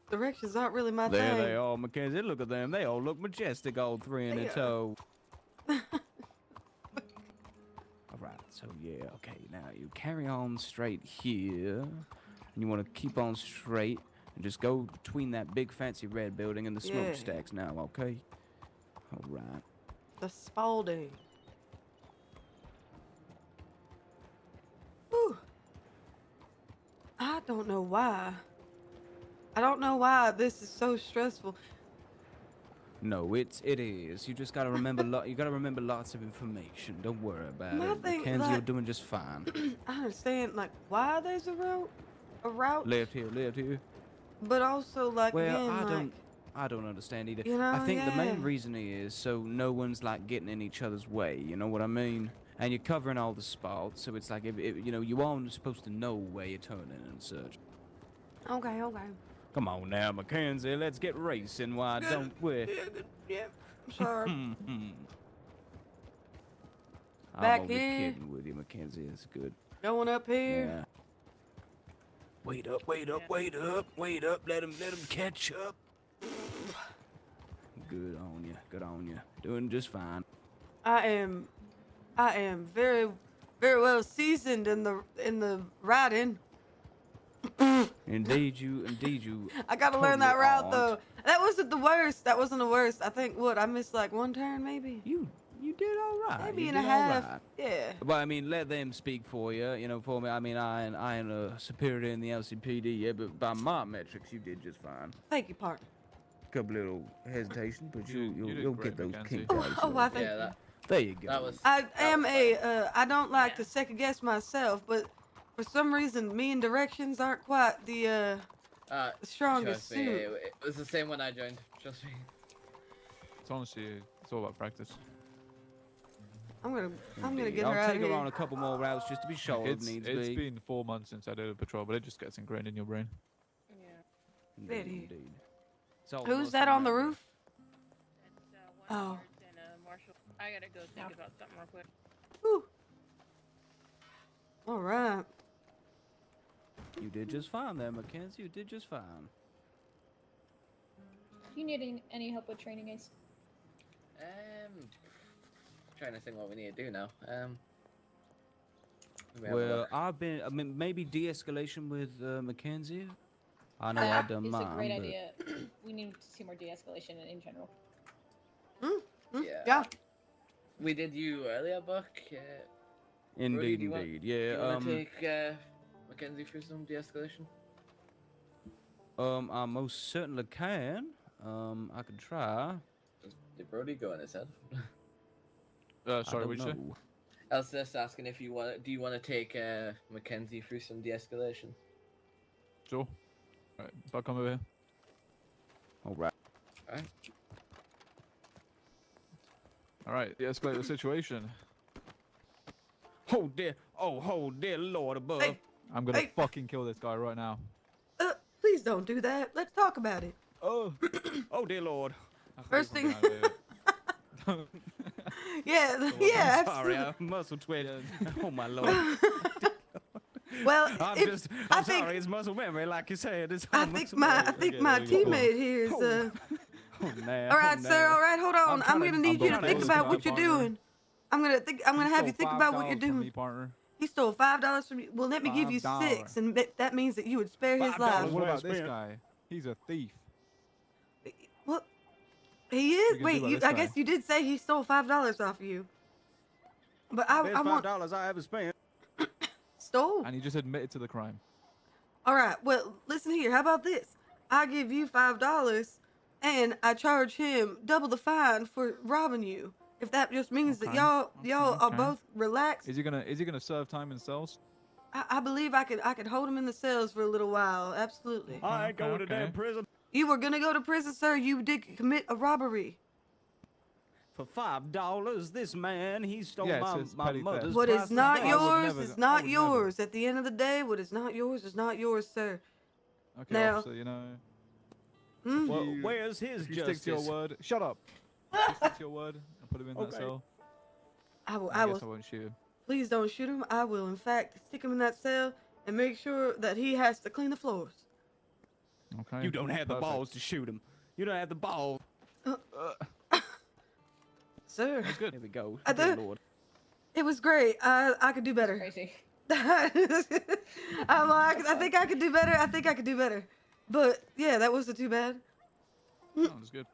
Speaker 1: Directions aren't really my
Speaker 2: There
Speaker 1: thing.
Speaker 2: they are, Mackenzie. Look at them. They all look majestic, all three in a tow. All right, so yeah, okay. Now you carry on straight here, and you want to keep on straight and just go between that big fancy red building and the smokestacks now, okay? All right.
Speaker 1: The Spalding. Whew. I don't know why. I don't know why this is so stressful.
Speaker 2: No, it is. You just gotta remember you gotta remember lots of information. Don't worry about
Speaker 1: My
Speaker 2: it.
Speaker 1: thing,
Speaker 2: Mackenzie,
Speaker 1: like-
Speaker 2: you're doing just fine.
Speaker 1: I understand, like, why there's a route,
Speaker 2: Left here.
Speaker 1: but also, like,
Speaker 2: Well,
Speaker 1: man,
Speaker 2: I don't understand either.
Speaker 1: You know,
Speaker 2: I think the main
Speaker 1: yeah.
Speaker 2: reason is so no one's like getting in each other's way. You know what I mean? And you're covering all the spots, so it's like if you all supposed to know where you're turning and such.
Speaker 1: Okay.
Speaker 2: Come on now, Mackenzie, let's get racing. Why don't we?
Speaker 1: Yeah, sure.
Speaker 2: I'm
Speaker 1: Back
Speaker 2: only
Speaker 1: here.
Speaker 2: kidding with you, Mackenzie. It's good.
Speaker 1: Going up here.
Speaker 2: Yeah. Wait up. Let him catch up. Good on you. Doing just fine.
Speaker 1: I am very, very well seasoned in the riding.
Speaker 2: Indeed you.
Speaker 1: I gotta learn that
Speaker 2: totally
Speaker 1: route
Speaker 2: aren't.
Speaker 1: though. That wasn't the worst. I think I missed like one turn maybe.
Speaker 2: You did all right.
Speaker 1: Maybe
Speaker 2: you
Speaker 1: and a
Speaker 2: did all
Speaker 1: half.
Speaker 2: right.
Speaker 1: Yeah.
Speaker 2: But I mean, let them speak for you. For me, I mean, I ain't a superior in the LCPD yet, but by my metrics, you did just fine.
Speaker 1: Thank you, partner.
Speaker 2: Couple little hesitation, but
Speaker 6: You did
Speaker 2: you'll
Speaker 6: great,
Speaker 2: get those
Speaker 6: Mackenzie.
Speaker 2: kinks out.
Speaker 1: I think
Speaker 5: Yeah,
Speaker 2: There you go.
Speaker 5: that was.
Speaker 1: I
Speaker 5: that
Speaker 1: am
Speaker 5: was
Speaker 1: I don't like to second guess myself, but for some reason, me and directions aren't quite the strongest
Speaker 5: Trust me,
Speaker 1: suit.
Speaker 5: it was the same when I joined. Trust me.
Speaker 6: It's honestly, it's all about practice.
Speaker 1: I'm gonna
Speaker 2: Indeed.
Speaker 1: get her
Speaker 2: I'll
Speaker 1: out of
Speaker 2: take
Speaker 1: here.
Speaker 2: her on a couple more routes just to be sure if
Speaker 6: It's
Speaker 2: needs
Speaker 6: it's
Speaker 2: be.
Speaker 6: been 4 months since I did a patrol, but it just gets ingrained in your brain.
Speaker 2: Indeed. It's all
Speaker 1: Who's
Speaker 2: muscle
Speaker 1: that on the
Speaker 2: memory.
Speaker 1: roof? Oh.
Speaker 4: Marshall. I gotta go think about something real quick.
Speaker 1: Whew. All right.
Speaker 2: You did just fine there, Mackenzie. You did just fine.
Speaker 9: Do you need any help with training, Ace?
Speaker 5: Trying to think what we need to do now. Let me have a
Speaker 2: Well,
Speaker 5: look.
Speaker 2: maybe de-escalation with Mackenzie. I know I've done
Speaker 9: It's
Speaker 2: mine.
Speaker 9: a great
Speaker 2: but
Speaker 9: idea. We need to see more de-escalation in general.
Speaker 1: Yeah.
Speaker 5: We did you earlier, Buck. Brody,
Speaker 2: Indeed,
Speaker 5: do you want-
Speaker 2: indeed.
Speaker 5: Do you
Speaker 2: Yeah.
Speaker 5: want to take Mackenzie through some de-escalation?
Speaker 2: I most certainly can. I could try.
Speaker 5: Did Brody go in his head?
Speaker 6: Sorry,
Speaker 2: I
Speaker 6: what'd
Speaker 2: don't
Speaker 6: you say?
Speaker 2: know.
Speaker 5: I was just asking if you want. Do you want to take Mackenzie through some de-escalation?
Speaker 6: Sure. Alright, Buck, come over here.
Speaker 2: All right.
Speaker 5: Alright.
Speaker 6: Alright, de-escalate the situation.
Speaker 2: Oh dear Lord above.
Speaker 1: Hey,
Speaker 6: I'm gonna
Speaker 1: Hey.
Speaker 6: fucking kill this guy right now.
Speaker 1: Please don't do that. Let's talk about it.
Speaker 6: Oh.
Speaker 2: Oh dear lord.
Speaker 1: First thing.
Speaker 6: Don't-
Speaker 1: Yeah, yeah.
Speaker 2: I'm sorry, I muscle twitch. Oh my lord.
Speaker 1: Well,
Speaker 2: I'm sorry, it's muscle memory, like you said. It's
Speaker 1: I
Speaker 2: all
Speaker 1: think
Speaker 2: muscle
Speaker 1: my
Speaker 2: memory.
Speaker 1: teammate here is
Speaker 2: Oh, now,
Speaker 1: All right,
Speaker 2: oh,
Speaker 1: sir.
Speaker 2: now.
Speaker 1: All right, hold on. I'm gonna need you to
Speaker 6: trying to
Speaker 1: think
Speaker 6: kill
Speaker 1: about
Speaker 6: this
Speaker 1: what
Speaker 6: guy,
Speaker 1: you're
Speaker 6: partner.
Speaker 1: doing. I'm gonna have you think about what you're
Speaker 6: $5 from me,
Speaker 1: doing.
Speaker 6: partner.
Speaker 1: He stole $5 from you. Well, let me give you
Speaker 6: $5.
Speaker 1: 6, and that means that you would spare his
Speaker 2: $5
Speaker 1: life.
Speaker 6: What
Speaker 2: well
Speaker 6: about this
Speaker 2: spent.
Speaker 6: guy? He's a thief.
Speaker 1: What? He
Speaker 6: You
Speaker 1: is.
Speaker 6: can do
Speaker 1: Wait,
Speaker 6: about
Speaker 1: you.
Speaker 6: this
Speaker 1: I
Speaker 6: guy.
Speaker 1: guess you did say he stole $5 off of you. But
Speaker 2: Best
Speaker 1: I want
Speaker 2: $5 I ever spent.
Speaker 1: stole.
Speaker 6: And he just admitted to the crime.
Speaker 1: All right. Well, listen here. How about this? I give you $5, and I charge him double the fine for robbing you. If that just means that
Speaker 6: Okay,
Speaker 1: y'all are
Speaker 6: okay.
Speaker 1: both relaxed,
Speaker 6: Is he gonna serve time in cells?
Speaker 1: I believe I could hold him in the cells for a little while. Absolutely.
Speaker 2: I ain't going to
Speaker 6: okay.
Speaker 2: damn prison.
Speaker 1: You were gonna go to prison, sir. You did commit a robbery.
Speaker 2: For $5, this man, he stole
Speaker 6: Yeah,
Speaker 2: my
Speaker 6: it's petty theft.
Speaker 2: mother's
Speaker 1: What is
Speaker 2: priceless
Speaker 1: not
Speaker 2: vase.
Speaker 1: yours
Speaker 6: never-
Speaker 1: is
Speaker 6: I
Speaker 1: not
Speaker 6: would never.
Speaker 1: yours. At the end of the day, what is not yours is not yours, sir.
Speaker 6: Okay,
Speaker 1: Now-
Speaker 6: officer, you know.
Speaker 1: Hmm?
Speaker 2: Well,
Speaker 6: you-
Speaker 2: where's his
Speaker 6: If you
Speaker 2: justice?
Speaker 6: stick to your word. Shut up. If you stick to your word and put him in that
Speaker 2: Okay.
Speaker 6: cell.
Speaker 1: I will.
Speaker 6: I
Speaker 1: I
Speaker 6: guess I
Speaker 1: will.
Speaker 6: won't shoot him.
Speaker 1: Please don't shoot him. I will, in fact, stick him in that cell and make sure that he has to clean the floors.
Speaker 6: Okay.
Speaker 2: You don't have the
Speaker 6: perfect.
Speaker 2: balls to shoot him. You don't have the balls.
Speaker 1: Sir,
Speaker 6: That's good.
Speaker 2: There we go.
Speaker 1: I
Speaker 2: Dear
Speaker 1: do-
Speaker 2: Lord.
Speaker 1: it was great. I could do better.
Speaker 9: Crazy.
Speaker 1: I think I could do better. I think I could do better. But yeah, that wasn't too bad.
Speaker 6: No, that's good.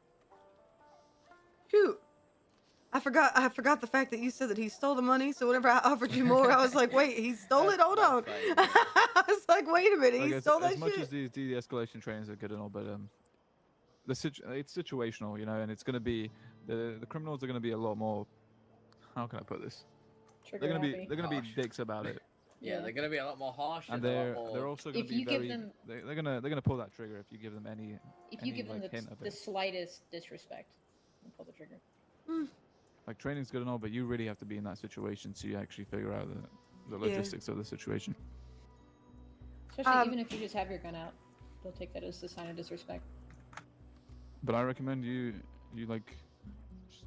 Speaker 1: Shoot. I forgot the fact that you said that he stole the money. So whenever I offered you more, I was like, wait, he stole it? Hold on.
Speaker 5: That's fine.
Speaker 1: I was like, wait a minute,
Speaker 6: Like,
Speaker 1: he stole that
Speaker 6: as much
Speaker 1: shit.
Speaker 6: as these de-escalation trainings are good and all, but it's situational, you know, and it's gonna be the criminals are gonna be a lot more. How can I put this?
Speaker 9: Trigger
Speaker 6: They're
Speaker 9: happy.
Speaker 6: gonna be
Speaker 5: Harsh.
Speaker 6: dicks about it,
Speaker 5: Yeah, they're gonna be a lot more harsh
Speaker 6: and
Speaker 5: a lot
Speaker 6: they're
Speaker 5: more...
Speaker 6: also gonna
Speaker 9: If
Speaker 6: be
Speaker 9: you give
Speaker 6: very.
Speaker 9: them-
Speaker 6: They're gonna pull that trigger if you give them any.
Speaker 9: If you
Speaker 6: any,
Speaker 9: give them
Speaker 6: like, hint of
Speaker 9: the
Speaker 6: it.
Speaker 9: slightest disrespect, you pull the trigger.
Speaker 6: Like training's good and all, but you really have to be in that situation to actually figure out the
Speaker 1: Yeah.
Speaker 6: logistics of the situation.
Speaker 9: Especially even if you just have your gun out, they'll take that as a sign of disrespect.
Speaker 6: But I recommend you like just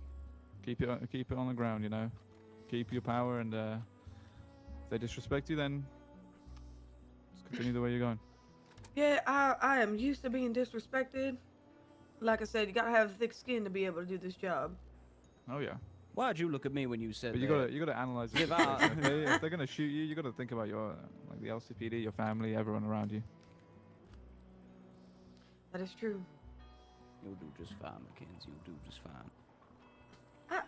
Speaker 6: keep it on the ground, you know, keep your power, and if they disrespect you, then just continue the way you're going.
Speaker 1: Yeah, I am used to being disrespected. Like I said, you gotta have thick skin to be able to do this job.
Speaker 6: Oh yeah,
Speaker 2: Why'd you look at me when you said
Speaker 6: but you
Speaker 2: that?
Speaker 6: gotta analyze it.
Speaker 2: Give out.
Speaker 6: If they're gonna shoot you, you gotta think about your like the LCPD, your family, everyone around you.
Speaker 1: That is true.
Speaker 2: You'll do just fine, Mackenzie. You'll do just fine.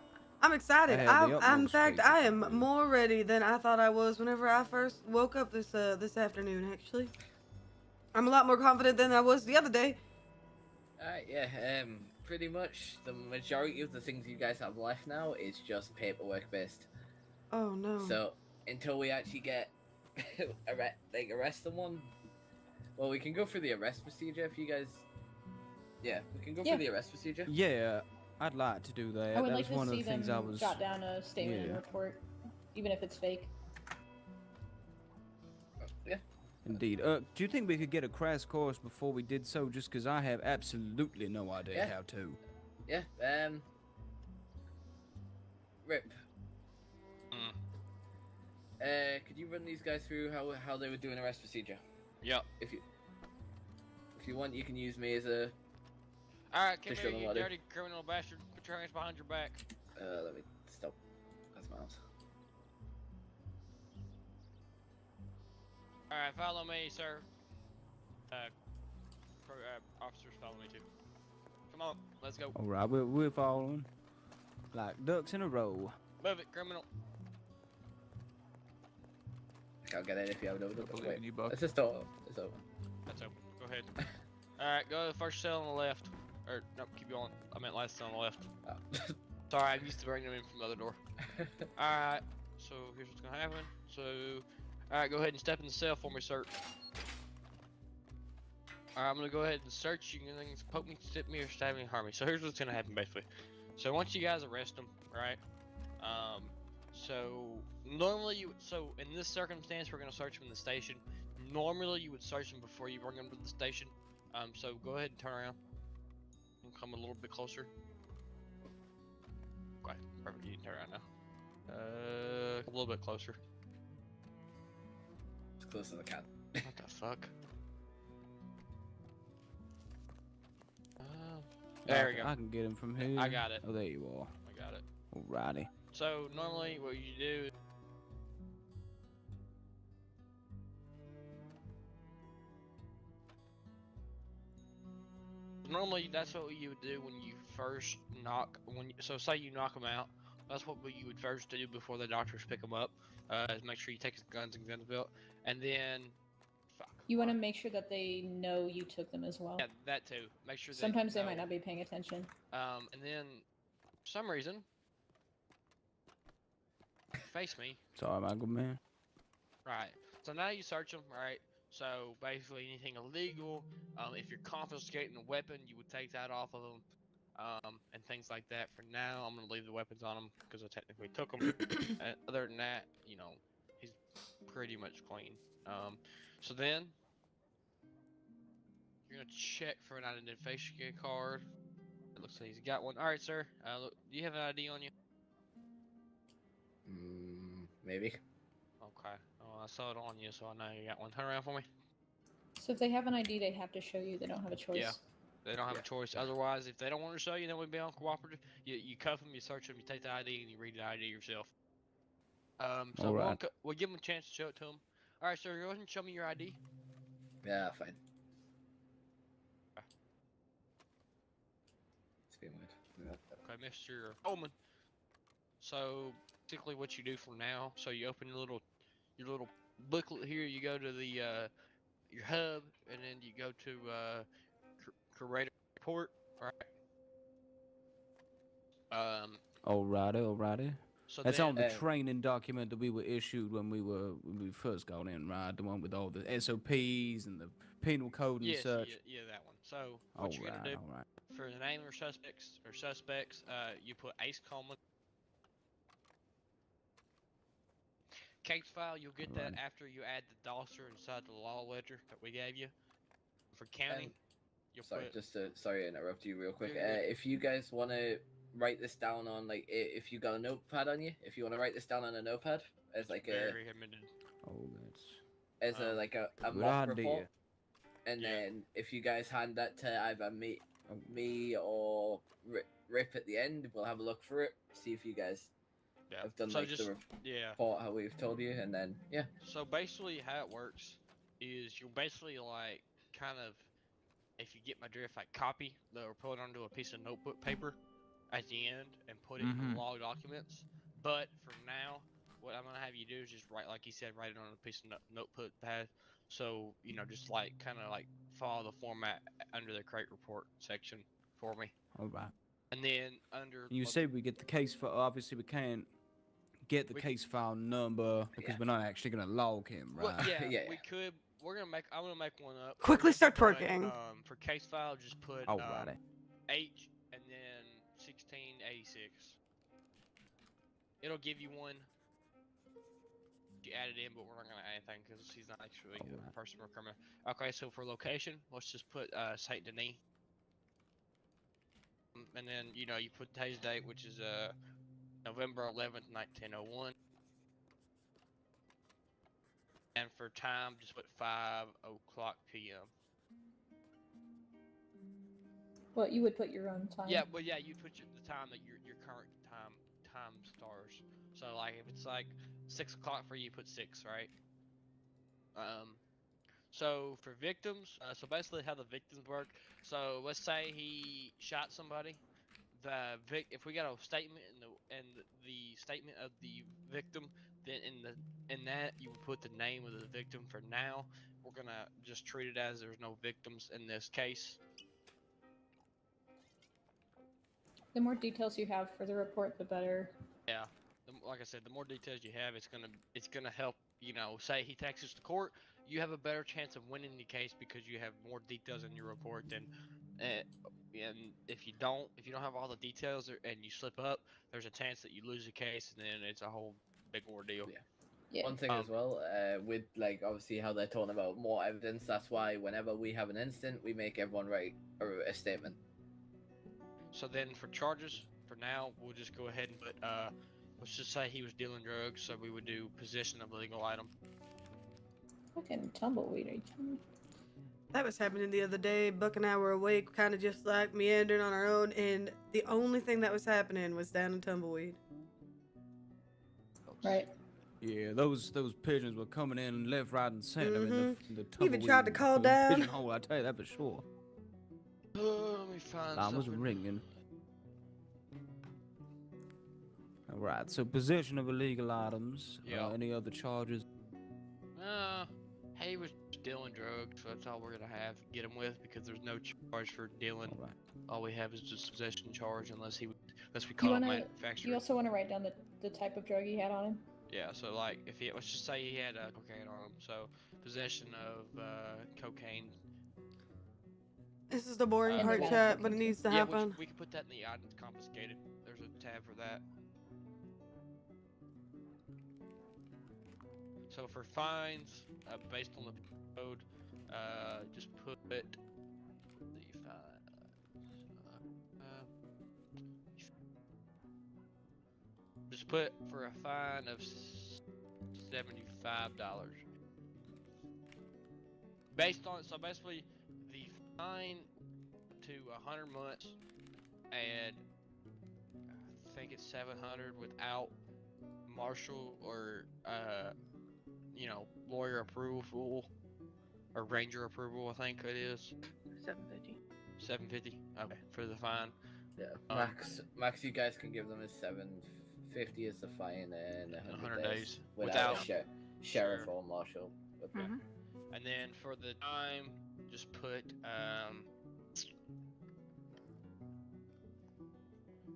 Speaker 1: I'm excited.
Speaker 2: I have the
Speaker 1: In
Speaker 2: utmost
Speaker 1: fact,
Speaker 2: faith
Speaker 1: I
Speaker 2: in
Speaker 1: am
Speaker 2: you.
Speaker 1: more ready than I thought I was whenever I first woke up this afternoon. Actually, I'm a lot more confident than I was the other day.
Speaker 5: Alright, yeah, pretty much the majority of the things you guys have left now is just paperwork based.
Speaker 1: Oh no.
Speaker 5: So until we actually get arrest someone, well, we can go through the arrest procedure if you guys. Yeah, we can go
Speaker 9: Yeah.
Speaker 5: through the arrest procedure.
Speaker 2: Yeah, I'd like to do that.
Speaker 9: I would
Speaker 2: that
Speaker 9: like
Speaker 2: was one
Speaker 9: to
Speaker 2: of
Speaker 9: see
Speaker 2: the things
Speaker 9: them
Speaker 2: I was.
Speaker 9: jot down a statement and
Speaker 2: yeah.
Speaker 9: report, even if it's fake.
Speaker 5: Yeah.
Speaker 2: Indeed. Do you think we could get a crash course before we did so? Just because I have absolutely no idea
Speaker 5: Yeah.
Speaker 2: how to.
Speaker 5: Yeah. Rip. Could you run these guys through how they would do an arrest procedure?
Speaker 3: Yep.
Speaker 5: If you want, you can use me as a.
Speaker 3: Alright, come
Speaker 5: To show
Speaker 3: here,
Speaker 5: them
Speaker 3: you
Speaker 5: what it-
Speaker 3: dirty criminal bastard. Put your hands behind your back.
Speaker 5: Let me stop. That's mouse.
Speaker 3: Alright, follow me, sir. Officers, follow me too. Come on, let's go.
Speaker 2: All right, we're following like ducks in a row.
Speaker 3: Move it, criminal.
Speaker 5: I'll get it if you have it over.
Speaker 6: Believe
Speaker 5: Wait,
Speaker 6: in you, Buck.
Speaker 5: it's just open. It's open.
Speaker 3: That's open. Go ahead. Alright, go to the first cell on the left. Or, nope, keep going. I meant last cell on the left.
Speaker 5: Oh.
Speaker 3: Sorry, I'm used to bringing them in from the other door. Alright, so here's what's gonna happen. So, alright, go ahead and step in the cell for me, sir. Alright, I'm gonna go ahead and search. You can poke me, stip me, or stab me, harm me. So here's what's gonna happen, basically. So once you guys arrest them, right? So normally so in this circumstance, we're gonna search them in the station. Normally you would search them before you bring them to the station. So go ahead and turn around and come a little bit closer. Okay, perfect. You can turn around now. A little bit closer.
Speaker 5: As close as I can.
Speaker 3: What the fuck? There we go.
Speaker 2: I can get him from here.
Speaker 3: I got it.
Speaker 2: Oh, there you are.
Speaker 3: I got it.
Speaker 2: Alrighty.
Speaker 3: So normally what you do. Normally that's what you would do when you first knock. So say you knock them out. That's what you would first do before the doctors pick them up. Is make sure you take his guns and guns belt, and then.
Speaker 9: You want to make sure that they know you took them as well.
Speaker 3: Yeah, that too. Make sure.
Speaker 9: Sometimes they might not be paying attention.
Speaker 3: And then, for some reason, face me.
Speaker 2: Sorry, my good man.
Speaker 3: Right. So now you search them, right? So basically anything illegal, if you're confiscating a weapon, you would take that off of them, and things like that. For now, I'm gonna leave the weapons on him because I technically took them. And other than that, you know, he's pretty much clean. So then you're gonna check for an identification card. It looks like he's got one. All right, sir. Look, do you have an ID on you?
Speaker 5: Maybe.
Speaker 3: Okay. Oh, I saw it on you, so I know you got one. Turn around for me.
Speaker 9: So if they have an ID, they have to show you. They don't have a choice.
Speaker 3: Yeah. They don't have a choice. Otherwise, if they don't want to show you, then we'd be uncooperative. You cuff them, you search them, you take the ID, and you read the ID yourself. So
Speaker 2: Alright.
Speaker 3: we'll give them a chance to show it to them. All right, sir. Go ahead and show me your ID.
Speaker 5: Yeah, fine. It's being weird.
Speaker 3: Okay, Mr. Coleman. So basically, what you do from now, so you open your little booklet here. You go to the your hub, and then you go to curator report. Right.
Speaker 2: Alrighty.
Speaker 3: So
Speaker 2: That's
Speaker 3: then,
Speaker 2: on the training document that we were issued when we first got in, right? The one with all the SOPs and the penal code and
Speaker 3: yes,
Speaker 2: such.
Speaker 3: Yeah, that one. So what you're gonna do for the name of suspects, you put Ace Coleman. Case file, you'll get that after you add the dossier inside the law ledger that we gave you. For county, you'll
Speaker 5: sorry,
Speaker 3: put...
Speaker 5: sorry to interrupt you real quick.
Speaker 3: Yeah.
Speaker 5: If you guys want to write this down on, like, if you got a notepad on you, if you want to write this down on a notepad as like
Speaker 3: very recommended.
Speaker 5: As a like a mock report, and then if you guys hand that to either me or Rip at the end, we'll have a look through it, see if you guys have done like the report how we've told you, and then
Speaker 3: So basically, how it works is you'll basically like kind of, if you get my drift, like copy the report onto a piece of notebook paper at the end and put it in the log documents. But for now, what I'm gonna have you do is just write, like you said, write it on a piece of notebook pad. So you know, just like kind of like follow the format under the crate report section for me.
Speaker 2: Alright.
Speaker 3: And then under
Speaker 2: You say we get the case file. Obviously, we can't get the case file number because we're not actually gonna log him, right?
Speaker 3: Well, we could. We're gonna make. I'm gonna make one up.
Speaker 1: Quickly start twerking.
Speaker 3: For case file, just put
Speaker 2: Alrighty.
Speaker 3: H and then 1686. It'll give you one. You add it in, but we're not gonna add anything because he's not actually a person we're criminal. Okay, so for location, let's just put Saint Denis. And then you know you put today's date, which is November 11th, 1901. And for time, just put 5:00 p.m.
Speaker 9: Well, you would put your own time.
Speaker 3: Yeah, well, yeah, you put the time that your current time stars. So like if it's like 6 o'clock for you, put 6, right? So for victims, so basically how the victims work. So let's say he shot somebody. If we got a statement and the statement of the victim, then in that you would put the name of the victim. For now, we're gonna just treat it as there's no victims in this case.
Speaker 9: The more details you have for the report, the better.
Speaker 3: Yeah, like I said, the more details you have, it's gonna help. You know, say he takes us to court, you have a better chance of winning the case because you have more details in your report than and if you don't have all the details and you slip up, there's a chance that you lose the case, and then it's a whole big ordeal.
Speaker 5: Yeah.
Speaker 9: Yeah.
Speaker 5: One thing as well, with like obviously how they're talking about more evidence, that's why whenever we have an incident, we make everyone write a statement.
Speaker 3: So then for charges, for now, we'll just go ahead and put, let's just say he was dealing drugs, so we would do possession of illegal item.
Speaker 9: Fucking tumbleweed, are you telling me?
Speaker 1: That was happening the other day. Buck and I were awake, kind of just like meandering on our own, and the only thing that was happening was down in Tumbleweed.
Speaker 9: Right.
Speaker 2: Yeah, those pigeons were coming in left, right, and center in the
Speaker 1: Even tried to call
Speaker 2: tumbleweed
Speaker 1: down.
Speaker 2: pigeonhole. I tell you that for sure.
Speaker 3: Let me find
Speaker 2: Alarm was
Speaker 3: something.
Speaker 2: ringing. All right, so possession of illegal items.
Speaker 3: Yeah.
Speaker 2: Any other charges?
Speaker 3: He was dealing drugs, so that's all we're gonna have to get him with, because there's no charge for dealing.
Speaker 2: All right.
Speaker 3: All we have is just possession charge, unless we call him manufacturer.
Speaker 9: You also want to write down the type of drug he had on him?
Speaker 3: Yeah, so like if he, let's just say he had cocaine on him, so possession of cocaine.
Speaker 1: This is the boring
Speaker 9: And
Speaker 1: part,
Speaker 9: the
Speaker 1: chat,
Speaker 9: medical
Speaker 1: but it needs to
Speaker 3: Yeah,
Speaker 1: happen.
Speaker 3: we can put that in the items confiscated. There's a tab for that. So for fines, based on the code, just put the just put for a fine of $75. Based on, so basically the fine to 100 months, and I think it's 700 without marshal or lawyer approval or ranger approval. I think it is
Speaker 4: 750.
Speaker 3: 750. Okay, for the fine.
Speaker 5: Yeah. Max, you guys can give them is 750 as the fine and 100 days without sheriff or marshal. Okay.
Speaker 3: And then for the time, just put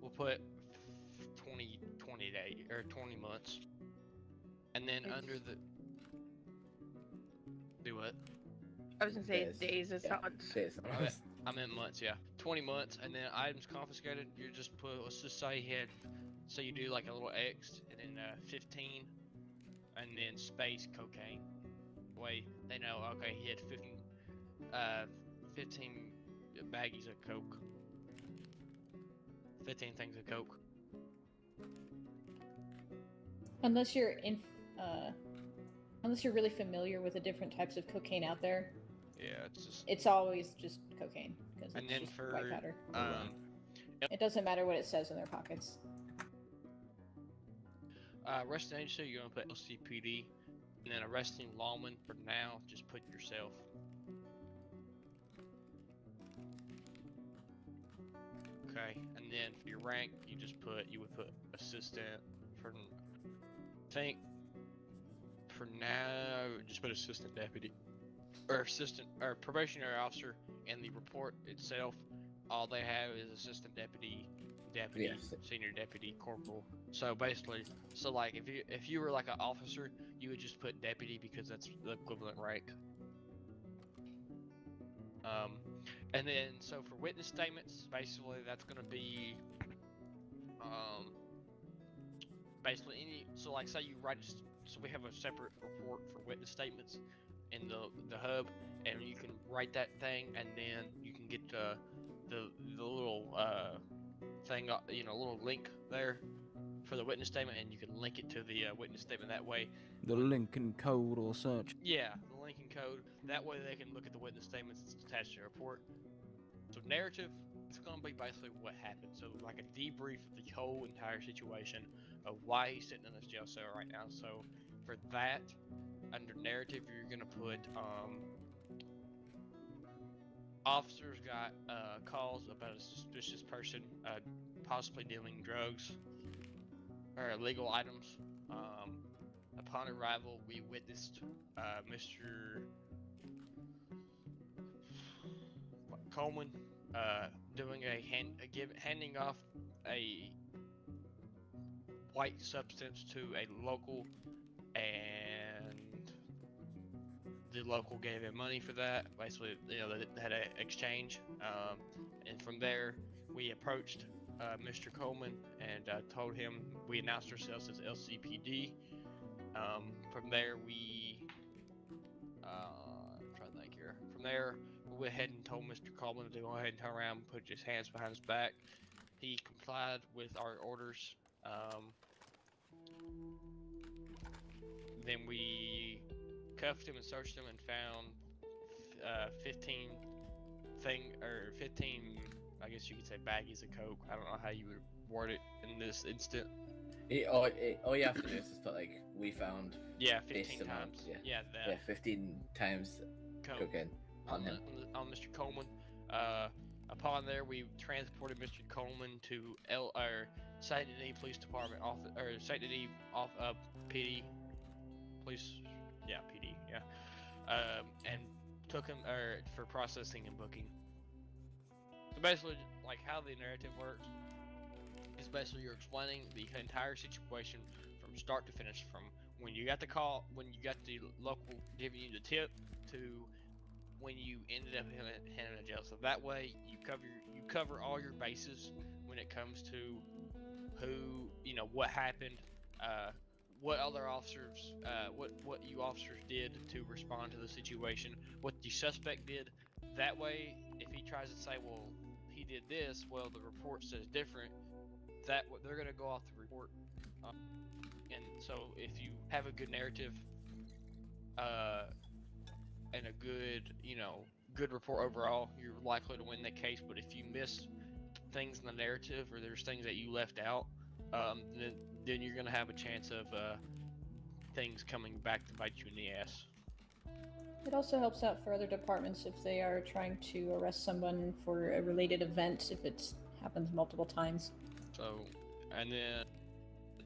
Speaker 3: we'll put 20 days or 20 months. And then under the do what?
Speaker 4: I was gonna say days is hot.
Speaker 3: I meant months, yeah. 20 months, and then items confiscated. You just put, let's just say he had, so you do like a little X, and then 15, and then space cocaine. Way they know, okay, he had 15 baggies of coke. 15 things of coke.
Speaker 9: Unless you're really familiar with the different types of cocaine out there.
Speaker 3: Yeah,
Speaker 9: it's always just cocaine because
Speaker 3: and
Speaker 9: it's
Speaker 3: then
Speaker 9: just
Speaker 3: for
Speaker 9: white powder. It doesn't matter what it says in their pockets.
Speaker 3: Arresting agency, you're gonna put LCPD, and then arresting lawman for now, just put yourself. Okay, and then for your rank, you would put assistant for. I think for now, just put assistant deputy or assistant or probationary officer. In the report itself, all they have is assistant deputy,
Speaker 5: Yes.
Speaker 3: senior deputy, corporal. So basically, like if you were like an officer, you would just put deputy because that's the equivalent rank. And then so for witness statements, basically that's gonna be basically any, so like say you write, so we have a separate report for witness statements in the hub, and you can write that thing, and then you can get the little thing, little link there for the witness statement, and you can link it to the witness statement that way.
Speaker 2: The Lincoln Code or such.
Speaker 3: Yeah, the Lincoln Code. That way they can look at the witness statements that's attached to the report. So narrative, it's gonna be basically what happened. So like a debrief of the whole entire situation of why he's sitting in this jail cell right now. So for that, under narrative, you're gonna put officers got calls about a suspicious person possibly dealing drugs or illegal items. Upon arrival, we witnessed Mr. Coleman doing handing off a white substance to a local, and the local gave him money for that. Basically, they had an exchange, And from there, we approached Mr. Coleman and told him we announced ourselves as LCPD. From there, I'm trying to think here. From there, we went ahead and told Mr. Coleman to go ahead and turn around and put his hands behind his back. He complied with our orders. Then we cuffed him and searched him and found 15 I guess you could say baggies of coke. I don't know how you would word it in this instant.
Speaker 5: All you have to do is just put like we found.
Speaker 3: Yeah,
Speaker 5: this
Speaker 3: 15
Speaker 5: amount,
Speaker 3: times.
Speaker 5: Yeah.
Speaker 3: Yeah, that.
Speaker 5: Yeah, 15 times cocaine on him.
Speaker 3: On Mr. Coleman. Upon there, we transported Mr. Coleman to St. Denis Police Department office, or St. Denis PD police. Yeah, PD. Yeah. And took him for processing and booking. So basically, like how the narrative works is basically you're explaining the entire situation from start to finish, from when you got the call, when you got the local giving you the tip, to when you ended up in a jail. So that way you cover all your bases when it comes to who, what happened, what other officers, what you officers did to respond to the situation, what the suspect did. That way, if he tries to say, well, he did this, well, the report says different, that they're going to go off the report. And so if you have a good narrative and a good report overall, you're likely to win the case. But if you miss things in the narrative, or there's things that you left out, then you're going to have a chance of things coming back to bite you in the ass.
Speaker 9: It also helps out for other departments if they are trying to arrest someone for a related event, if it happens multiple times.
Speaker 3: So, and then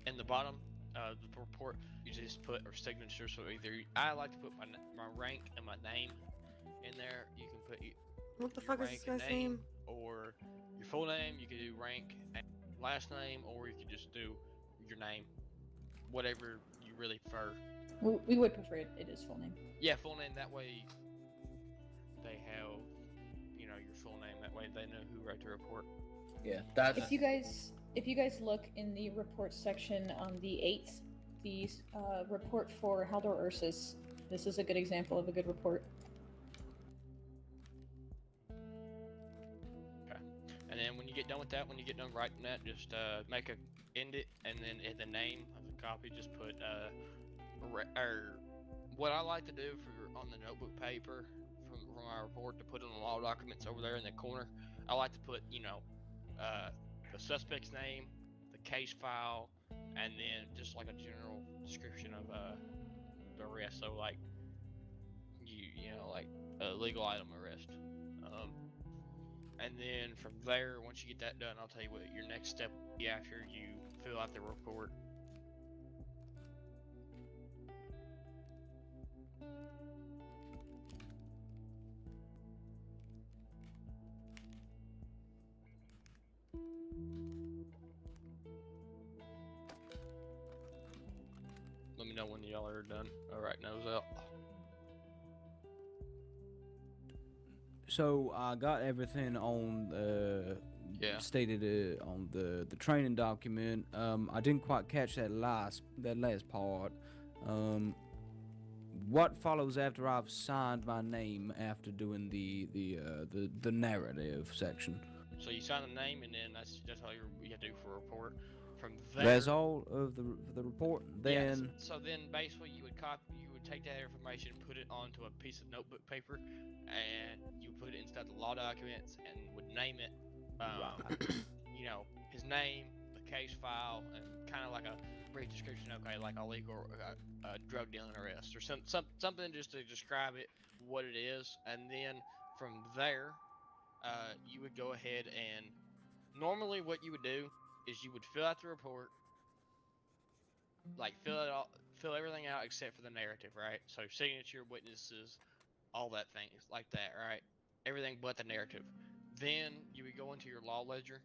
Speaker 3: in the bottom of the report, you just put our signature. So either I like to put my rank and my name in there. You can put
Speaker 1: what the fuck is this guy's name?
Speaker 3: Or your full name. You could do rank and last name, or you could just do your name, whatever you really prefer.
Speaker 9: We would prefer it is full name.
Speaker 3: Yeah, full name. That way they have, your full name. That way they know who wrote the report.
Speaker 5: Yeah, that's.
Speaker 9: If you guys look in the report section on the 8th, the report for Haldor Ursus, this is a good example of a good report.
Speaker 3: Okay, and then when you get done with that, when you get done writing that, just end it, and then in the name of the copy, just put or what I like to do on the notebook paper from our report, to put in the law documents over there in the corner. I like to put the suspect's name, the case file, and then just like a general description of the arrest. So like like a legal item arrest. And then from there, once you get that done, I'll tell you what your next step will be after you fill out the report. Let me know when y'all are done. All right, nose out.
Speaker 2: So I got everything on stated on the training document. I didn't quite catch that last part. What follows after I've signed my name after doing the narrative section?
Speaker 3: So you sign the name, and then that's all you have to do for a report. From there,
Speaker 2: that's all of the report. Then
Speaker 3: so then basically you would take that information, put it onto a piece of notebook paper, and you put it inside the law documents, and would name it. His name, the case file, and kind of like a brief description. Okay, like a legal drug dealing arrest, or something just to describe it, what it is, and then from there, you would go ahead and normally what you would do is you would fill out the report, like fill everything out except for the narrative, right? So signature, witnesses, all that things like that, right? Everything but the narrative. Then you would go into your law ledger.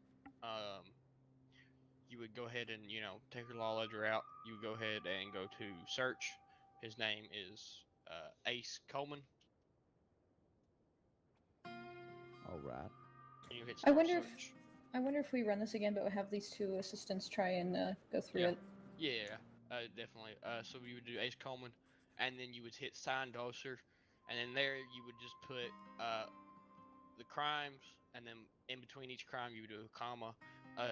Speaker 3: You would go ahead and take your law ledger out. You would go ahead and go to search. His name is Ace Coleman.
Speaker 2: all right.
Speaker 3: And you hit
Speaker 9: I
Speaker 3: start
Speaker 9: wonder
Speaker 3: search.
Speaker 9: I wonder if we run this again, but we'll have these two assistants try and go through
Speaker 3: Yeah.
Speaker 9: it.
Speaker 3: Yeah, definitely. So you would do Ace Coleman, and then you would hit Sign Dosser, and then there you would just put the crimes, and then in between each crime you would do a comma.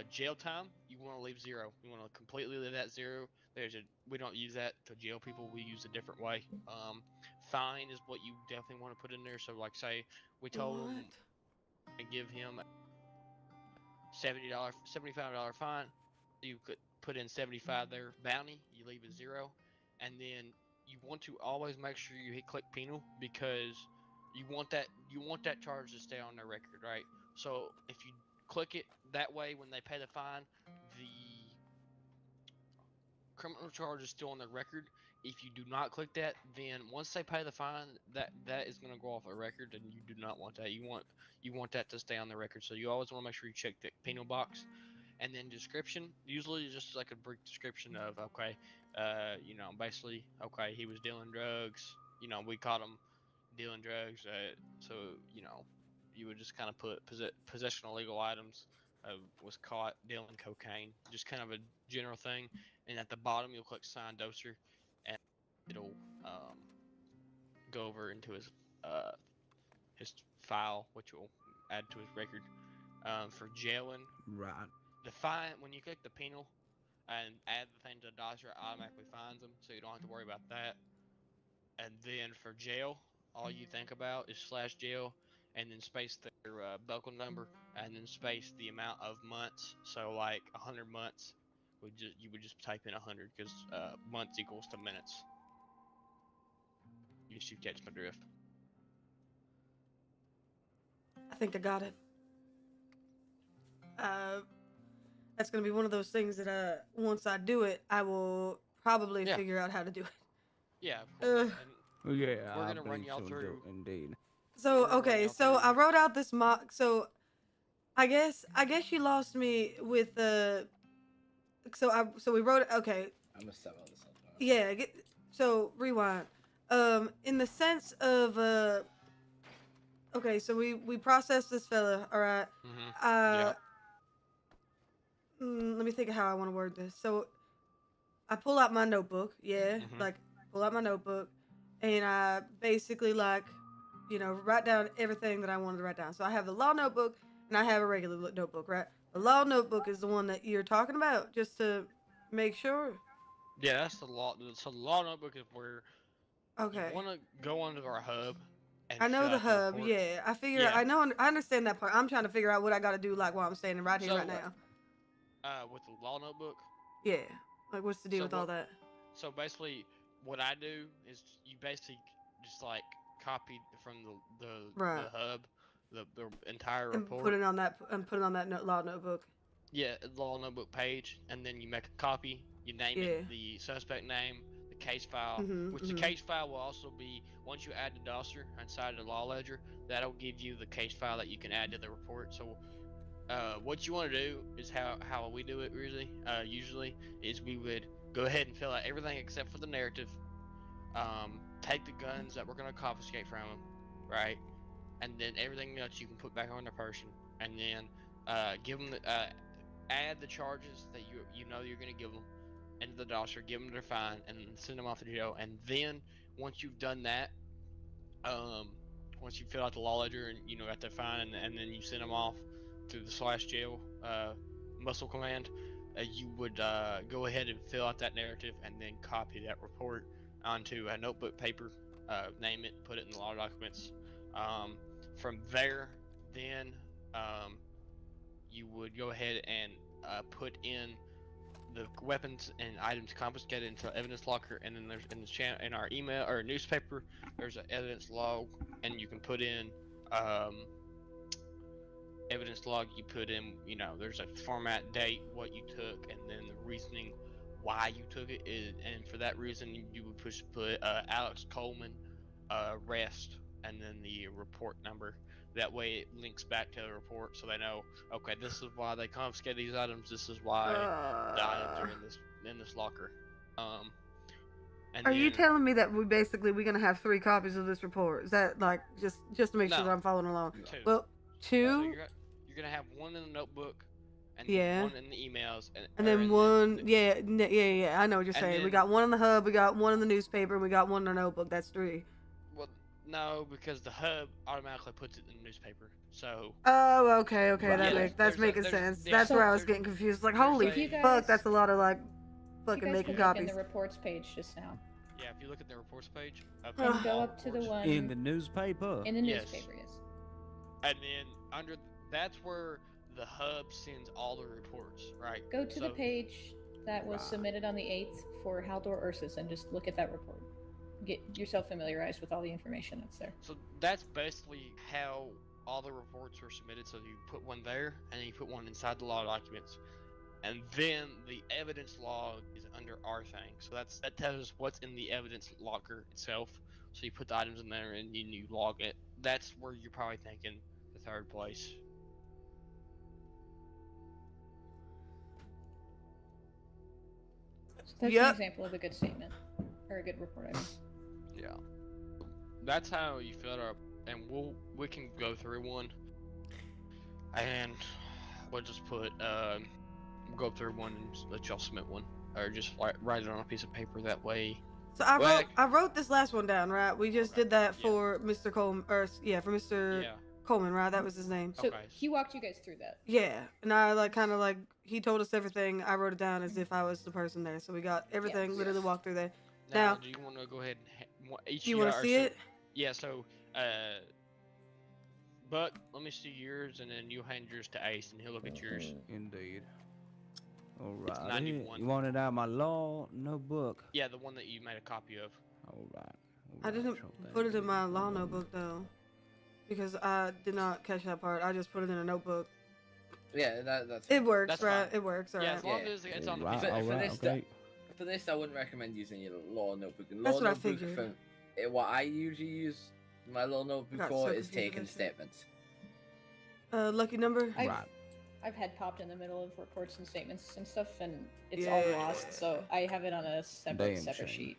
Speaker 3: Jail time, you want to leave 0. You want to completely leave that 0. We don't use that to jail people. We use a different way. Fine is what you definitely want to put in there. So like say we told him and give him $75 fine. You could put in 75 there. Bounty, you leave it 0, and then you want to always make sure you hit click penal because you want that charge to stay on their record, right? So if you click it that way, when they pay the fine, the criminal charge is still on their record. If you do not click that, then once they pay the fine, that is going to go off a record, and you do not want that. You want that to stay on the record. So you always want to make sure you check the penal box. And then description, usually just like a brief description of, okay, basically, okay, he was dealing drugs, we caught him dealing drugs, so, you would just kind of put possession of illegal items, was caught dealing cocaine, just kind of a general thing. And at the bottom, you'll click Sign Dosser, and it'll go over into his file, which will add to his record. For jailing,
Speaker 2: Right.
Speaker 3: the fine, when you click the penal and add the thing to the Dosser, it automatically fines them, so you don't have to worry about that. And then for jail, all you think about is /jail, and then space their buckle number, and then space the amount of months. So like 100 months, you would just type in 100 because months equals to minutes. You catch my drift.
Speaker 1: I think I got it. That's gonna be one of those things that once I do it, I will probably figure out how to do it.
Speaker 3: Yeah, of course.
Speaker 2: Yeah,
Speaker 3: we're gonna run y'all through.
Speaker 2: Indeed.
Speaker 1: So okay, so I wrote out this mock. So I guess you lost me with the. So we wrote it. Okay.
Speaker 5: I'm gonna step on this.
Speaker 1: Yeah. So rewind. In the sense of Okay, so we processed this fella. All right.
Speaker 3: Yeah.
Speaker 1: Let me think of how I want to word this. So I pull out my notebook. Yeah. Like pull out my notebook, and I basically write down everything that I wanted to write down. So I have the law notebook and I have a regular notebook, right? The law notebook is the one that you're talking about, just to make sure.
Speaker 3: Yeah, that's the law. So the law notebook is where you want to go under our hub. And
Speaker 1: I know the hub.
Speaker 3: report.
Speaker 1: Yeah, I figure. I know. I understand that part. I'm trying to figure out what I got to do, like while I'm standing right here, right now.
Speaker 3: With the law notebook.
Speaker 1: Yeah. Like, what's the deal with all that?
Speaker 3: So basically, what I do is you basically just like copy from the hub, the entire report.
Speaker 1: And put it on that law notebook.
Speaker 3: Yeah, law notebook page, and then you make a copy. You name it, the suspect name, the case file, which the case file will also be, once you add the Dosser inside the law ledger, that'll give you the case file that you can add to the report. So what you want to do is how we do it usually is we would go ahead and fill out everything except for the narrative, take the guns that we're going to confiscate from them, right, and then everything else you can put back on the person, and then give them add the charges that you know you're going to give them into the Dosser, give them their fine, and then send them off to jail. And then once you've done that, once you fill out the law ledger and got their fine, and then you send them off to the /jail muscle command, you would go ahead and fill out that narrative and then copy that report onto a notebook paper, name it, put it in the law documents. From there, then you would go ahead and put in the weapons and items confiscated into evidence locker, and then there's in our email or newspaper, there's an evidence log, and you can put in evidence log. You put in, there's a format, date, what you took, and then the reasoning why you took it is, and for that reason you would put Alex Coleman arrest, and then the report number. That way it links back to the report, so they know, okay, this is why they confiscated these items. This is why the items are in this locker.
Speaker 1: Are you telling me that we're gonna have 3 copies of this report? Is that like just to make sure that I'm following along?
Speaker 3: 2.
Speaker 1: Well, 2.
Speaker 3: So you're you're gonna have one in the notebook, and
Speaker 1: Yeah.
Speaker 3: one in the emails,
Speaker 1: And
Speaker 3: or
Speaker 1: then
Speaker 3: in
Speaker 1: one,
Speaker 3: the-
Speaker 1: yeah. I know what you're
Speaker 3: And
Speaker 1: saying. We
Speaker 3: then-
Speaker 1: got one in the hub, we got one in the newspaper, and we got one in our notebook. That's 3.
Speaker 3: Well, no, because the hub automatically puts it in the newspaper. So
Speaker 1: Oh, okay.
Speaker 5: Right.
Speaker 1: That's
Speaker 3: there's
Speaker 1: making
Speaker 3: there's-
Speaker 1: sense.
Speaker 3: yeah,
Speaker 1: That's where I was
Speaker 3: there's-
Speaker 1: getting confused. Like,
Speaker 3: there's
Speaker 1: holy
Speaker 3: a-
Speaker 9: You
Speaker 1: fuck,
Speaker 9: guys-
Speaker 1: that's a lot of like
Speaker 9: You
Speaker 1: fucking
Speaker 9: guys
Speaker 1: making
Speaker 9: can look in
Speaker 1: copies.
Speaker 9: the reports page just now.
Speaker 3: yeah, if you look at the reports page, up
Speaker 1: And
Speaker 3: top,
Speaker 9: go
Speaker 3: all
Speaker 9: up to the
Speaker 3: reports,
Speaker 9: one
Speaker 2: In the newspaper.
Speaker 9: in the
Speaker 3: Yes.
Speaker 9: newspaper. Yes.
Speaker 3: and then under that's where the hub sends all the reports, right?
Speaker 9: Go to the
Speaker 3: So-
Speaker 9: page that was
Speaker 2: Right.
Speaker 9: submitted on the 8th for Haldor Ursus and just look at that report. Get yourself familiarized with all the information that's there.
Speaker 3: So that's basically how all the reports are submitted. So you put one there, and then you put one inside the law documents, and then the evidence log is under our thing. So that tells us what's in the evidence locker itself. So you put the items in there, and you log it. That's where you're probably thinking the third place.
Speaker 9: So that's
Speaker 1: Yep.
Speaker 9: an example of a good statement or a good report item.
Speaker 3: Yeah. That's how you fill it up, and we can go through one, and we'll just put we'll go through one and just let y'all submit one, or just write it on a piece of paper. That way,
Speaker 1: So
Speaker 3: Well,
Speaker 1: I wrote this last one down, right? We just
Speaker 3: Okay,
Speaker 1: did that
Speaker 3: yeah.
Speaker 1: for Mr. Coleman, or for Mr.
Speaker 3: yeah.
Speaker 1: Coleman, right? That was his name.
Speaker 9: So
Speaker 3: Okay.
Speaker 9: he walked you guys through that.
Speaker 1: Yeah, and I he told us everything. I wrote it down as if I was the person there. So we got everything
Speaker 9: Yes.
Speaker 1: literally walked through there.
Speaker 3: Now,
Speaker 1: Now-
Speaker 3: do you want to go ahead and each
Speaker 1: You
Speaker 3: of
Speaker 1: want to
Speaker 3: y'all
Speaker 1: see
Speaker 3: are
Speaker 1: it?
Speaker 3: Yeah. So, Buck, let me see yours, and then you hand yours to Ace, and he'll look at yours.
Speaker 2: Indeed. Alright.
Speaker 3: 91.
Speaker 2: You want it out of my law notebook?
Speaker 3: Yeah, the one that you made a copy of.
Speaker 2: Alright.
Speaker 1: I didn't put it in my law notebook though, because I did not catch that part. I just put it in a notebook.
Speaker 5: Yeah, that's.
Speaker 1: It works,
Speaker 3: That's
Speaker 1: right?
Speaker 3: fine.
Speaker 1: It works, alright.
Speaker 3: Yeah, as long
Speaker 5: Yeah.
Speaker 3: as it's on the
Speaker 2: Alright,
Speaker 3: piece of
Speaker 5: For
Speaker 2: alright,
Speaker 5: this,
Speaker 2: okay.
Speaker 5: For this, I wouldn't recommend using your law notebook. The
Speaker 1: That's
Speaker 5: law
Speaker 1: what I
Speaker 5: notebook
Speaker 1: figured.
Speaker 5: for what I usually use my law notebook
Speaker 1: Got
Speaker 5: for
Speaker 1: so
Speaker 5: is
Speaker 1: confused
Speaker 5: taking
Speaker 1: with that shit.
Speaker 5: statements.
Speaker 1: Lucky number.
Speaker 2: Right.
Speaker 9: I've had popped in the middle of reports and statements and stuff, and it's
Speaker 1: Yeah.
Speaker 9: all lost. So I have it on a separate
Speaker 2: Damn shame.
Speaker 9: sheet.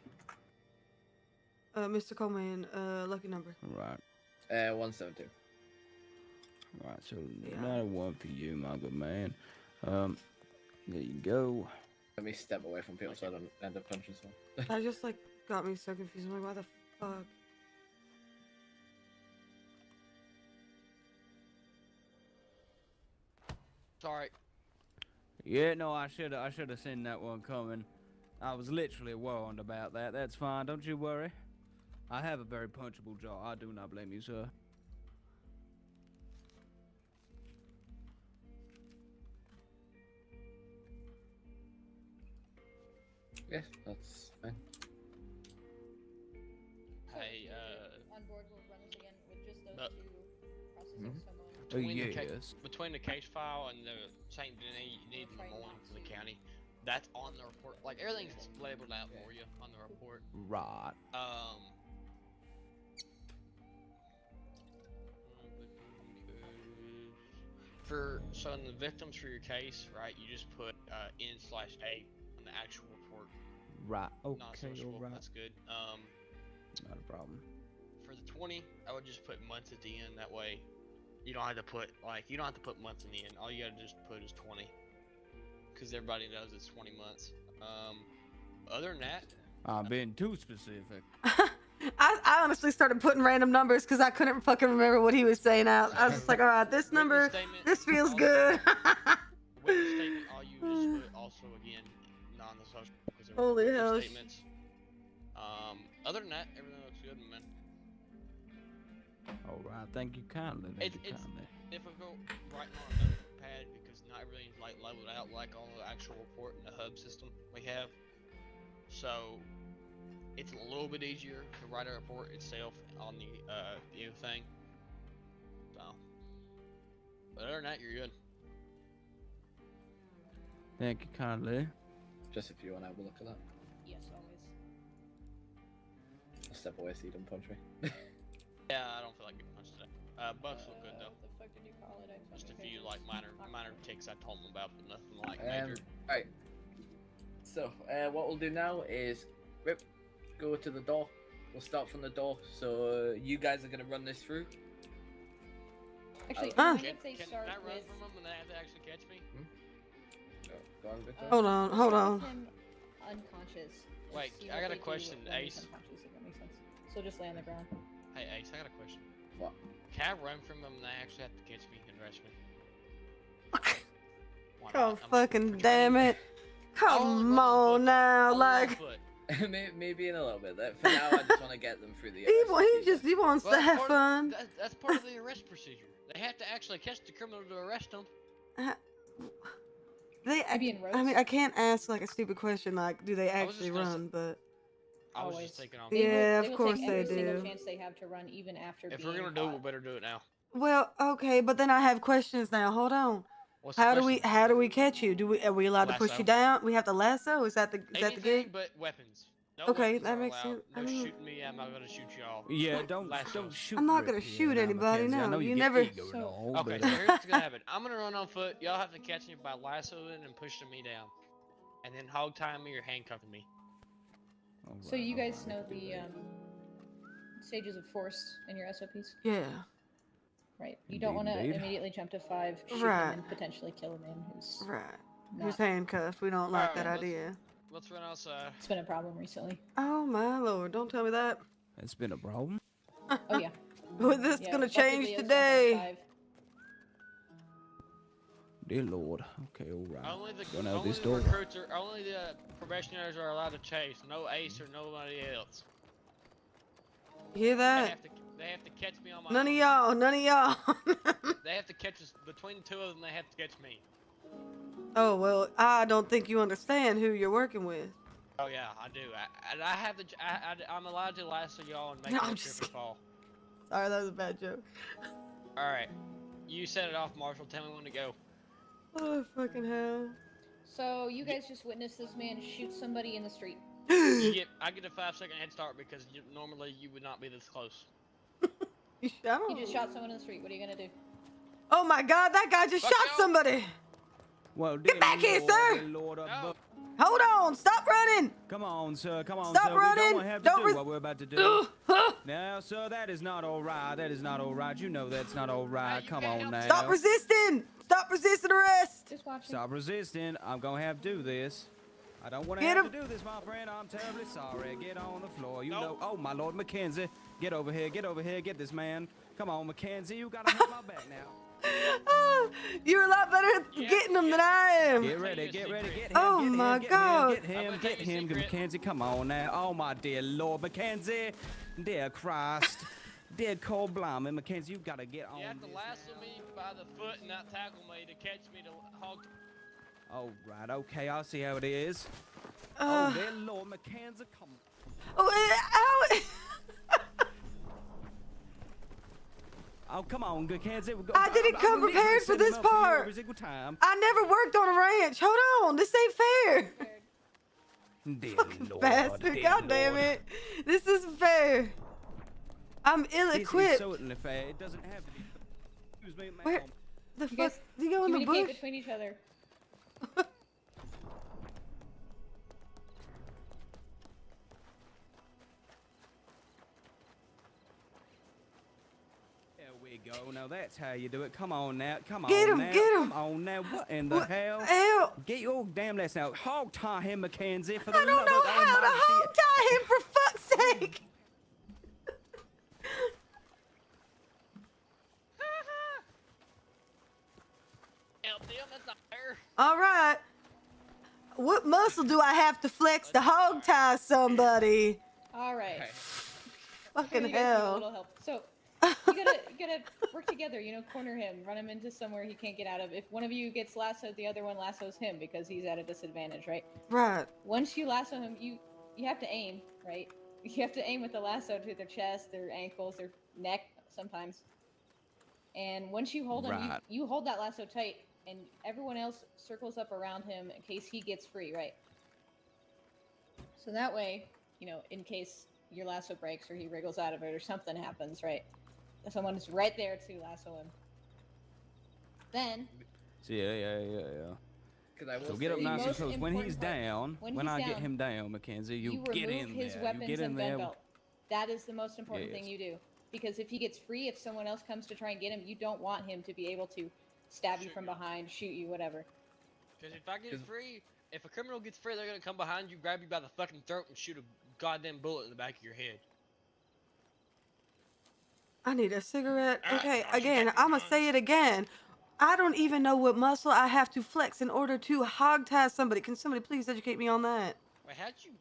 Speaker 1: Mr. Coleman. Lucky number.
Speaker 2: Right.
Speaker 5: 172.
Speaker 2: Right, so
Speaker 1: Yeah.
Speaker 2: another one for you, my good man. There you go.
Speaker 5: Let me step away from people so I don't end up punching someone.
Speaker 1: That just got me so confused. I'm like, why the fuck?
Speaker 3: Sorry.
Speaker 2: Yeah, no, I should have seen that one coming. I was literally warned about that. That's fine, don't you worry. I have a very punchable jaw. I do not blame you, sir.
Speaker 5: Yes, that's fine.
Speaker 3: Hey,
Speaker 9: on board will run us again with just those
Speaker 3: No.
Speaker 9: two processing
Speaker 5: Mhm.
Speaker 9: someone.
Speaker 2: Oh,
Speaker 3: between the
Speaker 2: yes.
Speaker 3: between the case file and the St. Denis you need in the morning for the county, that's on the report. Like everything's labeled out for you on the report.
Speaker 2: Right.
Speaker 3: So in the victims for your case, right? You just put N/A on the actual report.
Speaker 2: Right. Okay,
Speaker 3: Non-sociable.
Speaker 2: alright.
Speaker 3: That's good.
Speaker 2: Not a problem.
Speaker 3: For the 20, I would just put months at the end. That way, you don't have to put months in the end. All you gotta just put is 20, because everybody knows it's 20 months. Other than that,
Speaker 2: I'm being too specific.
Speaker 1: I honestly started putting random numbers because I couldn't fucking remember what he was saying out. I was just like, all right, this number,
Speaker 3: statement,
Speaker 1: this feels
Speaker 3: also-
Speaker 1: good.
Speaker 3: witness statement, all you just put also again non-social because they're
Speaker 1: Holy
Speaker 3: witness
Speaker 1: hell.
Speaker 3: statements. Other than that, everything looks good, man.
Speaker 2: Alright, thank you kindly. Thank you
Speaker 3: It's
Speaker 2: kindly.
Speaker 3: difficult writing on a notepad because not everything's like labeled out like on the actual report in the hub system we have. So it's a little bit easier to write a report itself on the thing. So, but other than that, you're good.
Speaker 2: Thank you kindly.
Speaker 5: Just if you want to have a look at that.
Speaker 9: Yes, always.
Speaker 5: I'll step away so you don't punch me.
Speaker 3: Yeah, I don't feel like getting punched today. Bucks look good though.
Speaker 9: The fuck did you call it? I
Speaker 3: Just a
Speaker 9: fucking
Speaker 3: few
Speaker 9: hate
Speaker 3: like
Speaker 9: this.
Speaker 3: minor ticks I told him about, but nothing like major.
Speaker 5: Alright. So, what we'll do now is Rip, go to the door. We'll start from the door. So, you guys are going to run this through.
Speaker 9: Actually,
Speaker 5: I'll-
Speaker 9: even if they
Speaker 3: Can
Speaker 9: start
Speaker 3: I run
Speaker 9: with...
Speaker 3: from them and they have to actually catch me?
Speaker 5: Go on, Victor.
Speaker 1: Hold on, hold
Speaker 9: start
Speaker 1: on.
Speaker 9: with him unconscious. and
Speaker 3: Wait,
Speaker 9: see
Speaker 3: I
Speaker 9: what
Speaker 3: got a
Speaker 9: they do
Speaker 3: question,
Speaker 9: when he's
Speaker 3: Ace.
Speaker 9: unconscious, if that makes sense. So just lay on the ground.
Speaker 3: Hey, Ace, I got a question.
Speaker 5: What?
Speaker 3: Can I run from them and they actually have to catch me and rush me? Why
Speaker 1: Oh,
Speaker 3: not? I'm
Speaker 1: fucking
Speaker 3: pretty-
Speaker 1: damn it.
Speaker 3: I'll only
Speaker 1: Come
Speaker 3: run on
Speaker 1: on
Speaker 3: foot,
Speaker 1: now,
Speaker 3: I'll run on
Speaker 1: like,
Speaker 3: foot.
Speaker 5: Maybe in a little bit. For now, I just want to get them through the.
Speaker 1: he
Speaker 5: arrest procedure.
Speaker 1: wants
Speaker 3: Well,
Speaker 1: to
Speaker 3: that's
Speaker 1: have
Speaker 3: part
Speaker 1: fun.
Speaker 3: That's part of the arrest procedure. They have to actually catch the criminal to arrest them.
Speaker 9: Maybe in
Speaker 1: I mean,
Speaker 9: rows?
Speaker 1: I can't ask like a stupid question like, do they
Speaker 3: I was just
Speaker 1: actually
Speaker 3: gonna say-
Speaker 1: run? But
Speaker 3: I was
Speaker 9: Always.
Speaker 3: just thinking on
Speaker 9: They
Speaker 1: Yeah,
Speaker 9: will,
Speaker 1: of
Speaker 9: will
Speaker 1: course
Speaker 9: take
Speaker 1: they
Speaker 9: every single
Speaker 1: do.
Speaker 9: chance they have to run, even after
Speaker 3: If
Speaker 9: being
Speaker 3: we're gonna do it, we
Speaker 9: caught.
Speaker 3: better do it now.
Speaker 1: well, okay, but then I have questions now. Hold on.
Speaker 3: What's the
Speaker 1: How
Speaker 3: question?
Speaker 1: do we catch you? Are we allowed to push
Speaker 3: Lasso.
Speaker 1: you down? We have to lasso? Is that the
Speaker 3: Anything
Speaker 1: gig?
Speaker 3: but weapons. No
Speaker 1: Okay,
Speaker 3: weapons
Speaker 1: that
Speaker 3: are
Speaker 1: makes
Speaker 3: allowed.
Speaker 1: sense.
Speaker 3: No
Speaker 1: I mean-
Speaker 3: shooting me. I'm not gonna shoot y'all.
Speaker 2: Yeah, don't
Speaker 3: Lassos.
Speaker 2: shoot.
Speaker 1: I'm not
Speaker 2: Rip
Speaker 1: gonna
Speaker 2: here
Speaker 1: shoot
Speaker 2: now,
Speaker 1: anybody,
Speaker 2: Mackenzie. I
Speaker 1: no,
Speaker 2: know
Speaker 1: you
Speaker 2: get
Speaker 1: never-
Speaker 2: ego and
Speaker 9: So-
Speaker 2: all,
Speaker 3: Okay,
Speaker 2: but,
Speaker 3: so here's what's gonna happen. I'm gonna run on foot. Y'all have to catch me by lassoing and pushing me down, and then hog tying me or handcuffing me.
Speaker 9: So you guys know the stages of force in your SOPs?
Speaker 1: Yeah.
Speaker 9: Right. You don't want to
Speaker 2: Indeed.
Speaker 9: immediately jump to 5, shoot
Speaker 1: Right.
Speaker 9: him, and potentially kill a man who's
Speaker 1: Right.
Speaker 9: not.
Speaker 1: Who's handcuffed? We don't like that
Speaker 3: Alright,
Speaker 1: idea.
Speaker 3: Let's run outside.
Speaker 9: It's been a problem recently.
Speaker 1: Oh my lord! Don't tell me that.
Speaker 2: It's been a problem.
Speaker 9: Oh yeah.
Speaker 1: Well, this is
Speaker 9: Yeah,
Speaker 1: gonna
Speaker 9: Buck
Speaker 1: change
Speaker 9: Leo's jumping
Speaker 1: today.
Speaker 9: 5.
Speaker 2: Dear Lord. Okay, all right.
Speaker 3: Only the
Speaker 2: Going out
Speaker 3: only
Speaker 2: this
Speaker 3: the
Speaker 2: door.
Speaker 3: recruits are only the probationers are allowed to chase. No Ace or nobody else.
Speaker 1: You hear that?
Speaker 3: They have to catch me on my.
Speaker 1: None of
Speaker 3: own.
Speaker 1: y'all. None of y'all.
Speaker 3: They have to catch us between the two of them. They have to catch me.
Speaker 1: Oh well, I don't think you understand who you're working with.
Speaker 3: Oh yeah, I do. I have the. I'm allowed to lasso y'all and make
Speaker 1: No,
Speaker 3: them
Speaker 1: I'm
Speaker 3: trip
Speaker 1: just
Speaker 3: and fall.
Speaker 1: Sorry, that was a bad joke.
Speaker 3: All right, you set it off, Marshall. Tell me when to go.
Speaker 1: Oh fucking hell!
Speaker 9: So you guys just witnessed this man shoot somebody in the street.
Speaker 3: I get a 5-second head start because normally you would not be this close.
Speaker 1: You shot
Speaker 9: He
Speaker 1: him?
Speaker 9: just shot someone in the street. What are you gonna do?
Speaker 1: Oh my God! That guy just
Speaker 3: Fuck
Speaker 1: shot
Speaker 3: y'all.
Speaker 1: somebody.
Speaker 2: Well,
Speaker 1: Get back here, sir!
Speaker 2: dear Lord
Speaker 3: No.
Speaker 2: above.
Speaker 1: Hold on! Stop running!
Speaker 2: Come on, sir. Come on,
Speaker 1: Stop
Speaker 2: sir.
Speaker 1: running!
Speaker 2: We don't have to
Speaker 1: Don't
Speaker 2: do what we're about to do.
Speaker 1: Ugh, huh.
Speaker 2: Now, sir, that is not all right. That is not all right. You know that's not all right.
Speaker 3: you
Speaker 2: Come
Speaker 3: can't
Speaker 2: on
Speaker 3: help
Speaker 2: now.
Speaker 1: Stop resisting! Stop resisting arrest!
Speaker 9: Just watching.
Speaker 2: Stop resisting. I'm gonna have to do this. I don't want to
Speaker 1: Get
Speaker 2: have
Speaker 1: him.
Speaker 2: to do this, my friend. I'm terribly sorry. Get on the floor. You
Speaker 3: Nope.
Speaker 2: know. Oh, my Lord, Mackenzie. Get over here. Get over here. Get this man. Come on, Mackenzie. You gotta have my back now.
Speaker 1: Oh, you're a lot better at
Speaker 3: Yeah,
Speaker 1: getting them than
Speaker 3: yeah.
Speaker 1: I am.
Speaker 2: Get
Speaker 3: tell
Speaker 2: ready.
Speaker 3: you a
Speaker 2: Get ready.
Speaker 3: secret.
Speaker 2: Get him.
Speaker 1: Oh
Speaker 2: get him,
Speaker 1: my
Speaker 2: get
Speaker 1: God.
Speaker 2: Him, get
Speaker 3: I'm
Speaker 2: him.
Speaker 3: gonna
Speaker 2: Get
Speaker 3: tell you a
Speaker 2: him.
Speaker 3: secret.
Speaker 2: Mackenzie, come on now. Oh, my dear Lord, Mackenzie. Dear Christ. Dear cold blimey, Mackenzie, you gotta get on
Speaker 3: You have to
Speaker 2: this
Speaker 3: lasso
Speaker 2: now.
Speaker 3: me by the foot and not tackle me to catch me to hog.
Speaker 2: All right, okay, I'll see how it is.
Speaker 1: Uh,
Speaker 2: Oh, dear Lord, Mackenzie, come on.
Speaker 1: oh, ow.
Speaker 2: Oh, come on, Mackenzie.
Speaker 1: I didn't come
Speaker 2: literally
Speaker 1: prepared for
Speaker 2: setting
Speaker 1: this
Speaker 2: up you
Speaker 1: part.
Speaker 2: Every single time.
Speaker 1: I never worked on a ranch. Hold on, this ain't fair.
Speaker 2: Dear Lord,
Speaker 1: Bastard,
Speaker 2: dear
Speaker 1: God damn
Speaker 2: Lord.
Speaker 1: it. This isn't fair. I'm
Speaker 2: This
Speaker 1: ill-equipped.
Speaker 2: is certainly fair. It doesn't have to be. Excuse me,
Speaker 1: Where-
Speaker 2: ma'am.
Speaker 1: The
Speaker 9: You
Speaker 1: fuck?
Speaker 9: guys
Speaker 1: You go in the
Speaker 9: communicate
Speaker 1: bush?
Speaker 9: between each other.
Speaker 2: There we go. Now that's how you do it. Come on now. Come
Speaker 1: Get
Speaker 2: on
Speaker 1: him,
Speaker 2: now.
Speaker 1: get him.
Speaker 2: Come on now. What in the
Speaker 1: What-
Speaker 2: hell?
Speaker 1: Help.
Speaker 2: Get your damn ass now. Hog tie him, Mackenzie. For the
Speaker 1: I don't
Speaker 2: love
Speaker 1: know
Speaker 2: of
Speaker 1: how to
Speaker 2: Almighty.
Speaker 1: hog tie him, for fuck's sake.
Speaker 3: Help them, that's not fair.
Speaker 1: All right. What muscle do I have to flex to hog tie somebody?
Speaker 9: All right.
Speaker 5: Okay.
Speaker 1: Fucking
Speaker 9: You guys need a
Speaker 1: hell.
Speaker 9: little help. So you gotta work together. You know, corner him, run him into somewhere he can't get out of. If one of you gets lassoed, the other one lassos him because he's at a disadvantage, right?
Speaker 1: Right.
Speaker 9: Once you lasso him, you have to aim, right? You have to aim with the lasso to their chest, their ankles, their neck, sometimes. And once you hold him,
Speaker 2: Right.
Speaker 9: you hold that lasso tight, and everyone else circles up around him in case he gets free, right? So that way, you know, in case your lasso breaks or he wriggles out of it or something happens, right? Someone is right there to lasso him. Then,
Speaker 2: Yeah.
Speaker 5: Because I will
Speaker 2: So get up
Speaker 5: say-
Speaker 2: nice and
Speaker 9: most
Speaker 2: close. When he's
Speaker 9: important part,
Speaker 2: down,
Speaker 9: when
Speaker 2: when
Speaker 9: he's
Speaker 2: I get
Speaker 9: down,
Speaker 2: him down, Mackenzie, you
Speaker 9: you
Speaker 2: get
Speaker 9: remove
Speaker 2: in
Speaker 9: his
Speaker 2: there.
Speaker 9: weapons
Speaker 2: You get in
Speaker 9: and
Speaker 2: there.
Speaker 9: gun belt. That is the most important thing
Speaker 2: Yes.
Speaker 9: you do. because if he gets free, if someone else comes to try and get him, you don't want him to be able to stab you from behind, shoot you, whatever.
Speaker 3: Because if I get free, if a criminal gets free, they're gonna come behind you, grab you by the fucking throat, and shoot a goddamn bullet in the back of your head.
Speaker 1: I need a cigarette. Okay, again, I'm gonna say it again. I don't even know what muscle I have to flex in order to hog tie somebody. Can somebody please educate me on that?
Speaker 3: Wait, how'd you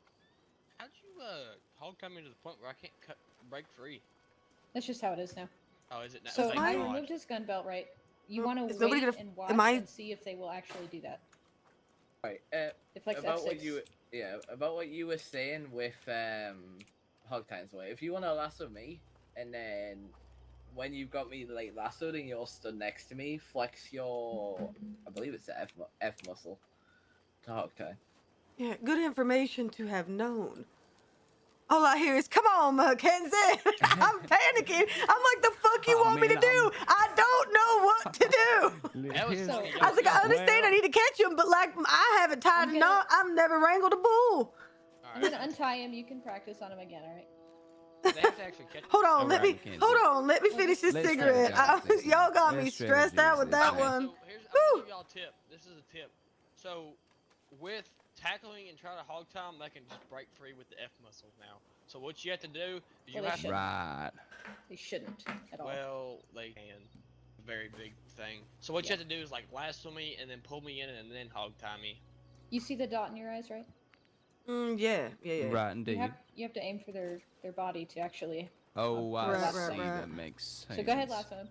Speaker 3: hog tie me to the point where I can't break free?
Speaker 9: That's just how it is now.
Speaker 3: Oh, is it now?
Speaker 9: So
Speaker 3: Thank
Speaker 9: I
Speaker 3: God.
Speaker 9: removed his gun belt, right? You want
Speaker 1: Is
Speaker 9: to
Speaker 1: nobody
Speaker 9: wait
Speaker 1: gonna-
Speaker 9: and watch
Speaker 1: am I-
Speaker 9: and see if they will actually do that.
Speaker 5: Right.
Speaker 9: If like
Speaker 5: About what
Speaker 9: F6.
Speaker 5: you about what you were saying with hog times away. If you want to lasso me, and then when you've got me like lassoed and you're stood next to me, flex your, I believe it's the F muscle to hog tie.
Speaker 1: Yeah, good information to have known. All I hear is, "Come on, McKenzi." I'm panicking. I'm like, "The fuck you want me to do? I don't know what to do."
Speaker 3: That was funny.
Speaker 1: I was like, "I understand. I need to catch him, but like, I haven't tied a knot. I've never wrangled a bull."
Speaker 9: I'm gonna untie him. You can practice on him again. All right.
Speaker 3: They have to actually catch
Speaker 1: Hold on,
Speaker 2: All
Speaker 1: let
Speaker 2: right,
Speaker 1: me
Speaker 2: Mackenzie.
Speaker 1: hold on. Let me finish this
Speaker 2: Let's
Speaker 1: cigarette.
Speaker 2: strategize this
Speaker 1: Y'all
Speaker 2: now.
Speaker 1: got me
Speaker 2: Let's
Speaker 1: stressed out
Speaker 2: strategize
Speaker 1: with
Speaker 2: this
Speaker 1: that
Speaker 2: now.
Speaker 1: one.
Speaker 3: So here's, I'm gonna give y'all a tip. This is a tip. So with tackling and trying to hog tie them, they can just break free with the F muscle now. So what you have to do is you
Speaker 9: Well, they
Speaker 3: have to,
Speaker 9: shouldn't.
Speaker 2: Right.
Speaker 9: They shouldn't at all.
Speaker 3: well, they can. Very big thing. So what you have to do is like lasso me and then pull me in and then hog tie me.
Speaker 9: You see the dot in your eyes, right?
Speaker 1: Yeah.
Speaker 2: Right, indeed.
Speaker 9: You have to aim for their body to actually.
Speaker 2: Oh, I
Speaker 1: Right,
Speaker 2: see.
Speaker 1: right, right.
Speaker 2: That makes sense.
Speaker 9: So go ahead, lasso him.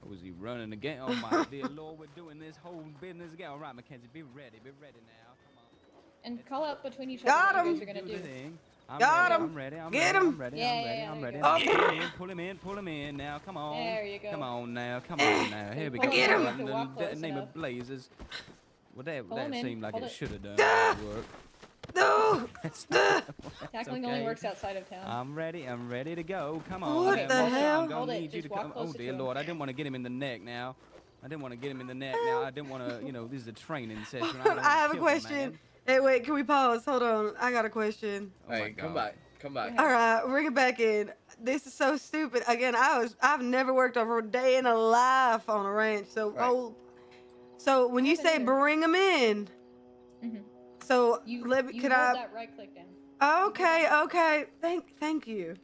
Speaker 2: Was he running again? Oh my dear Lord, we're doing this whole business again. All right, Mackenzie, be ready now. Come on.
Speaker 9: And call out between each
Speaker 1: Got
Speaker 9: other what
Speaker 1: him.
Speaker 9: you guys are gonna
Speaker 2: the
Speaker 9: do.
Speaker 2: thing. I'm
Speaker 1: Got
Speaker 2: ready,
Speaker 1: him.
Speaker 2: I'm ready. I'm
Speaker 1: Get
Speaker 2: ready.
Speaker 1: him.
Speaker 2: I'm ready.
Speaker 9: Yeah,
Speaker 2: I'm
Speaker 9: yeah,
Speaker 2: ready.
Speaker 9: yeah,
Speaker 2: I'm
Speaker 9: there
Speaker 2: ready.
Speaker 9: you go.
Speaker 2: Pull him in. Now, come on.
Speaker 9: There you go.
Speaker 2: Come on now. Come on now. Here we
Speaker 9: Pull
Speaker 2: go.
Speaker 1: Get him.
Speaker 9: You have to walk
Speaker 2: In the
Speaker 9: close
Speaker 2: name
Speaker 9: enough.
Speaker 2: of blazes. Well,
Speaker 9: Pull
Speaker 2: that
Speaker 9: him in.
Speaker 2: seemed like
Speaker 9: Hold
Speaker 2: it
Speaker 9: it.
Speaker 2: should have done
Speaker 1: Ah.
Speaker 2: more work.
Speaker 1: No.
Speaker 9: Tackling only works outside of town.
Speaker 2: I'm ready to go. Come on.
Speaker 1: What
Speaker 2: now.
Speaker 1: the
Speaker 2: Boss,
Speaker 1: hell?
Speaker 2: I'm gonna
Speaker 9: Hold it,
Speaker 2: need you
Speaker 9: just
Speaker 2: to
Speaker 9: walk
Speaker 2: come. Oh
Speaker 9: closer
Speaker 2: dear
Speaker 9: to him.
Speaker 2: Lord, I didn't want to get him in the neck now. I didn't want to get him in the neck now. I didn't want to, this is a training session. I, don't wanna
Speaker 1: I have a
Speaker 2: kill the
Speaker 1: question.
Speaker 2: man.
Speaker 1: Hey, wait, can we pause? Hold on. I got a question.
Speaker 2: Oh my
Speaker 5: Alright, come
Speaker 2: God.
Speaker 5: back.
Speaker 1: All right, bring it back in. This is so stupid. Again, I've never worked over a day in a life on a ranch. So,
Speaker 5: Right.
Speaker 1: so when you
Speaker 9: haven't
Speaker 1: say
Speaker 9: either.
Speaker 1: bring them in,
Speaker 9: Mhm.
Speaker 1: so
Speaker 9: You
Speaker 1: let me,
Speaker 9: you
Speaker 1: can
Speaker 9: hold
Speaker 1: I?
Speaker 9: that right click down.
Speaker 1: Okay. Thank you.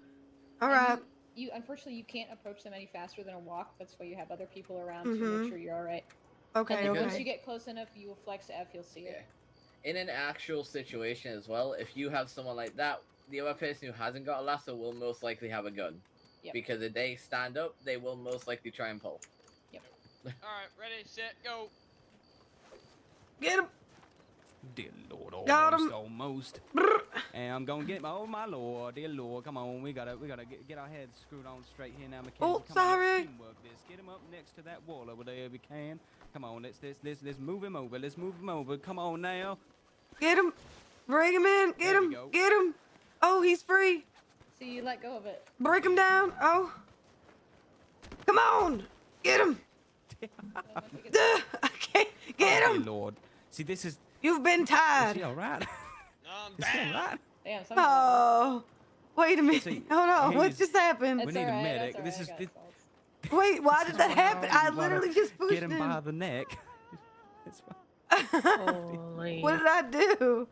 Speaker 1: All
Speaker 9: And
Speaker 1: right.
Speaker 9: You unfortunately you can't approach them any faster than a walk. That's why you have other people around to
Speaker 1: Mhm.
Speaker 9: make sure you're all right.
Speaker 1: Okay.
Speaker 9: And then
Speaker 1: Okay.
Speaker 9: once you get close enough, you will flex F. You'll see it.
Speaker 5: In an actual situation as well, if you have someone like that, the other person who hasn't got a lasso will most likely have a gun.
Speaker 9: Yep.
Speaker 5: Because if they stand up, they will most likely try and pull.
Speaker 3: Alright, ready, set, go.
Speaker 1: Get him.
Speaker 2: Dear Lord,
Speaker 1: Got him.
Speaker 2: almost. And I'm gonna get him. Oh my Lord, dear Lord, come on, we gotta get our heads screwed on straight here now, Mackenzie.
Speaker 1: Oh,
Speaker 2: Come
Speaker 1: sorry.
Speaker 2: On, let's teamwork this. Get him up next to that wall over there if we can. Come on, let's move him over. Let's move him over. Come on now.
Speaker 1: Get him. Bring him in. Get
Speaker 2: There we
Speaker 1: him.
Speaker 2: go.
Speaker 1: Get him. Oh, he's free.
Speaker 9: See, you let go of it.
Speaker 1: Break him down. Oh. Come on. Get him.
Speaker 9: So once it gets-
Speaker 1: I can't get
Speaker 2: Oh,
Speaker 1: him.
Speaker 2: dear Lord. See, this is.
Speaker 1: You've been
Speaker 2: Is
Speaker 1: tied.
Speaker 2: he all right?
Speaker 3: No, I'm
Speaker 2: Is he all
Speaker 3: down.
Speaker 2: right?
Speaker 9: Damn.
Speaker 1: Oh. Wait a minute.
Speaker 2: See,
Speaker 1: Hold on. What
Speaker 2: he's-
Speaker 1: just happened?
Speaker 2: We need a medic. This is-
Speaker 1: Wait, why did that happen? I
Speaker 2: You wanna
Speaker 1: literally just pushed
Speaker 2: Get him
Speaker 1: him.
Speaker 2: by the neck. It's fine.
Speaker 4: Holy.
Speaker 1: What did I do?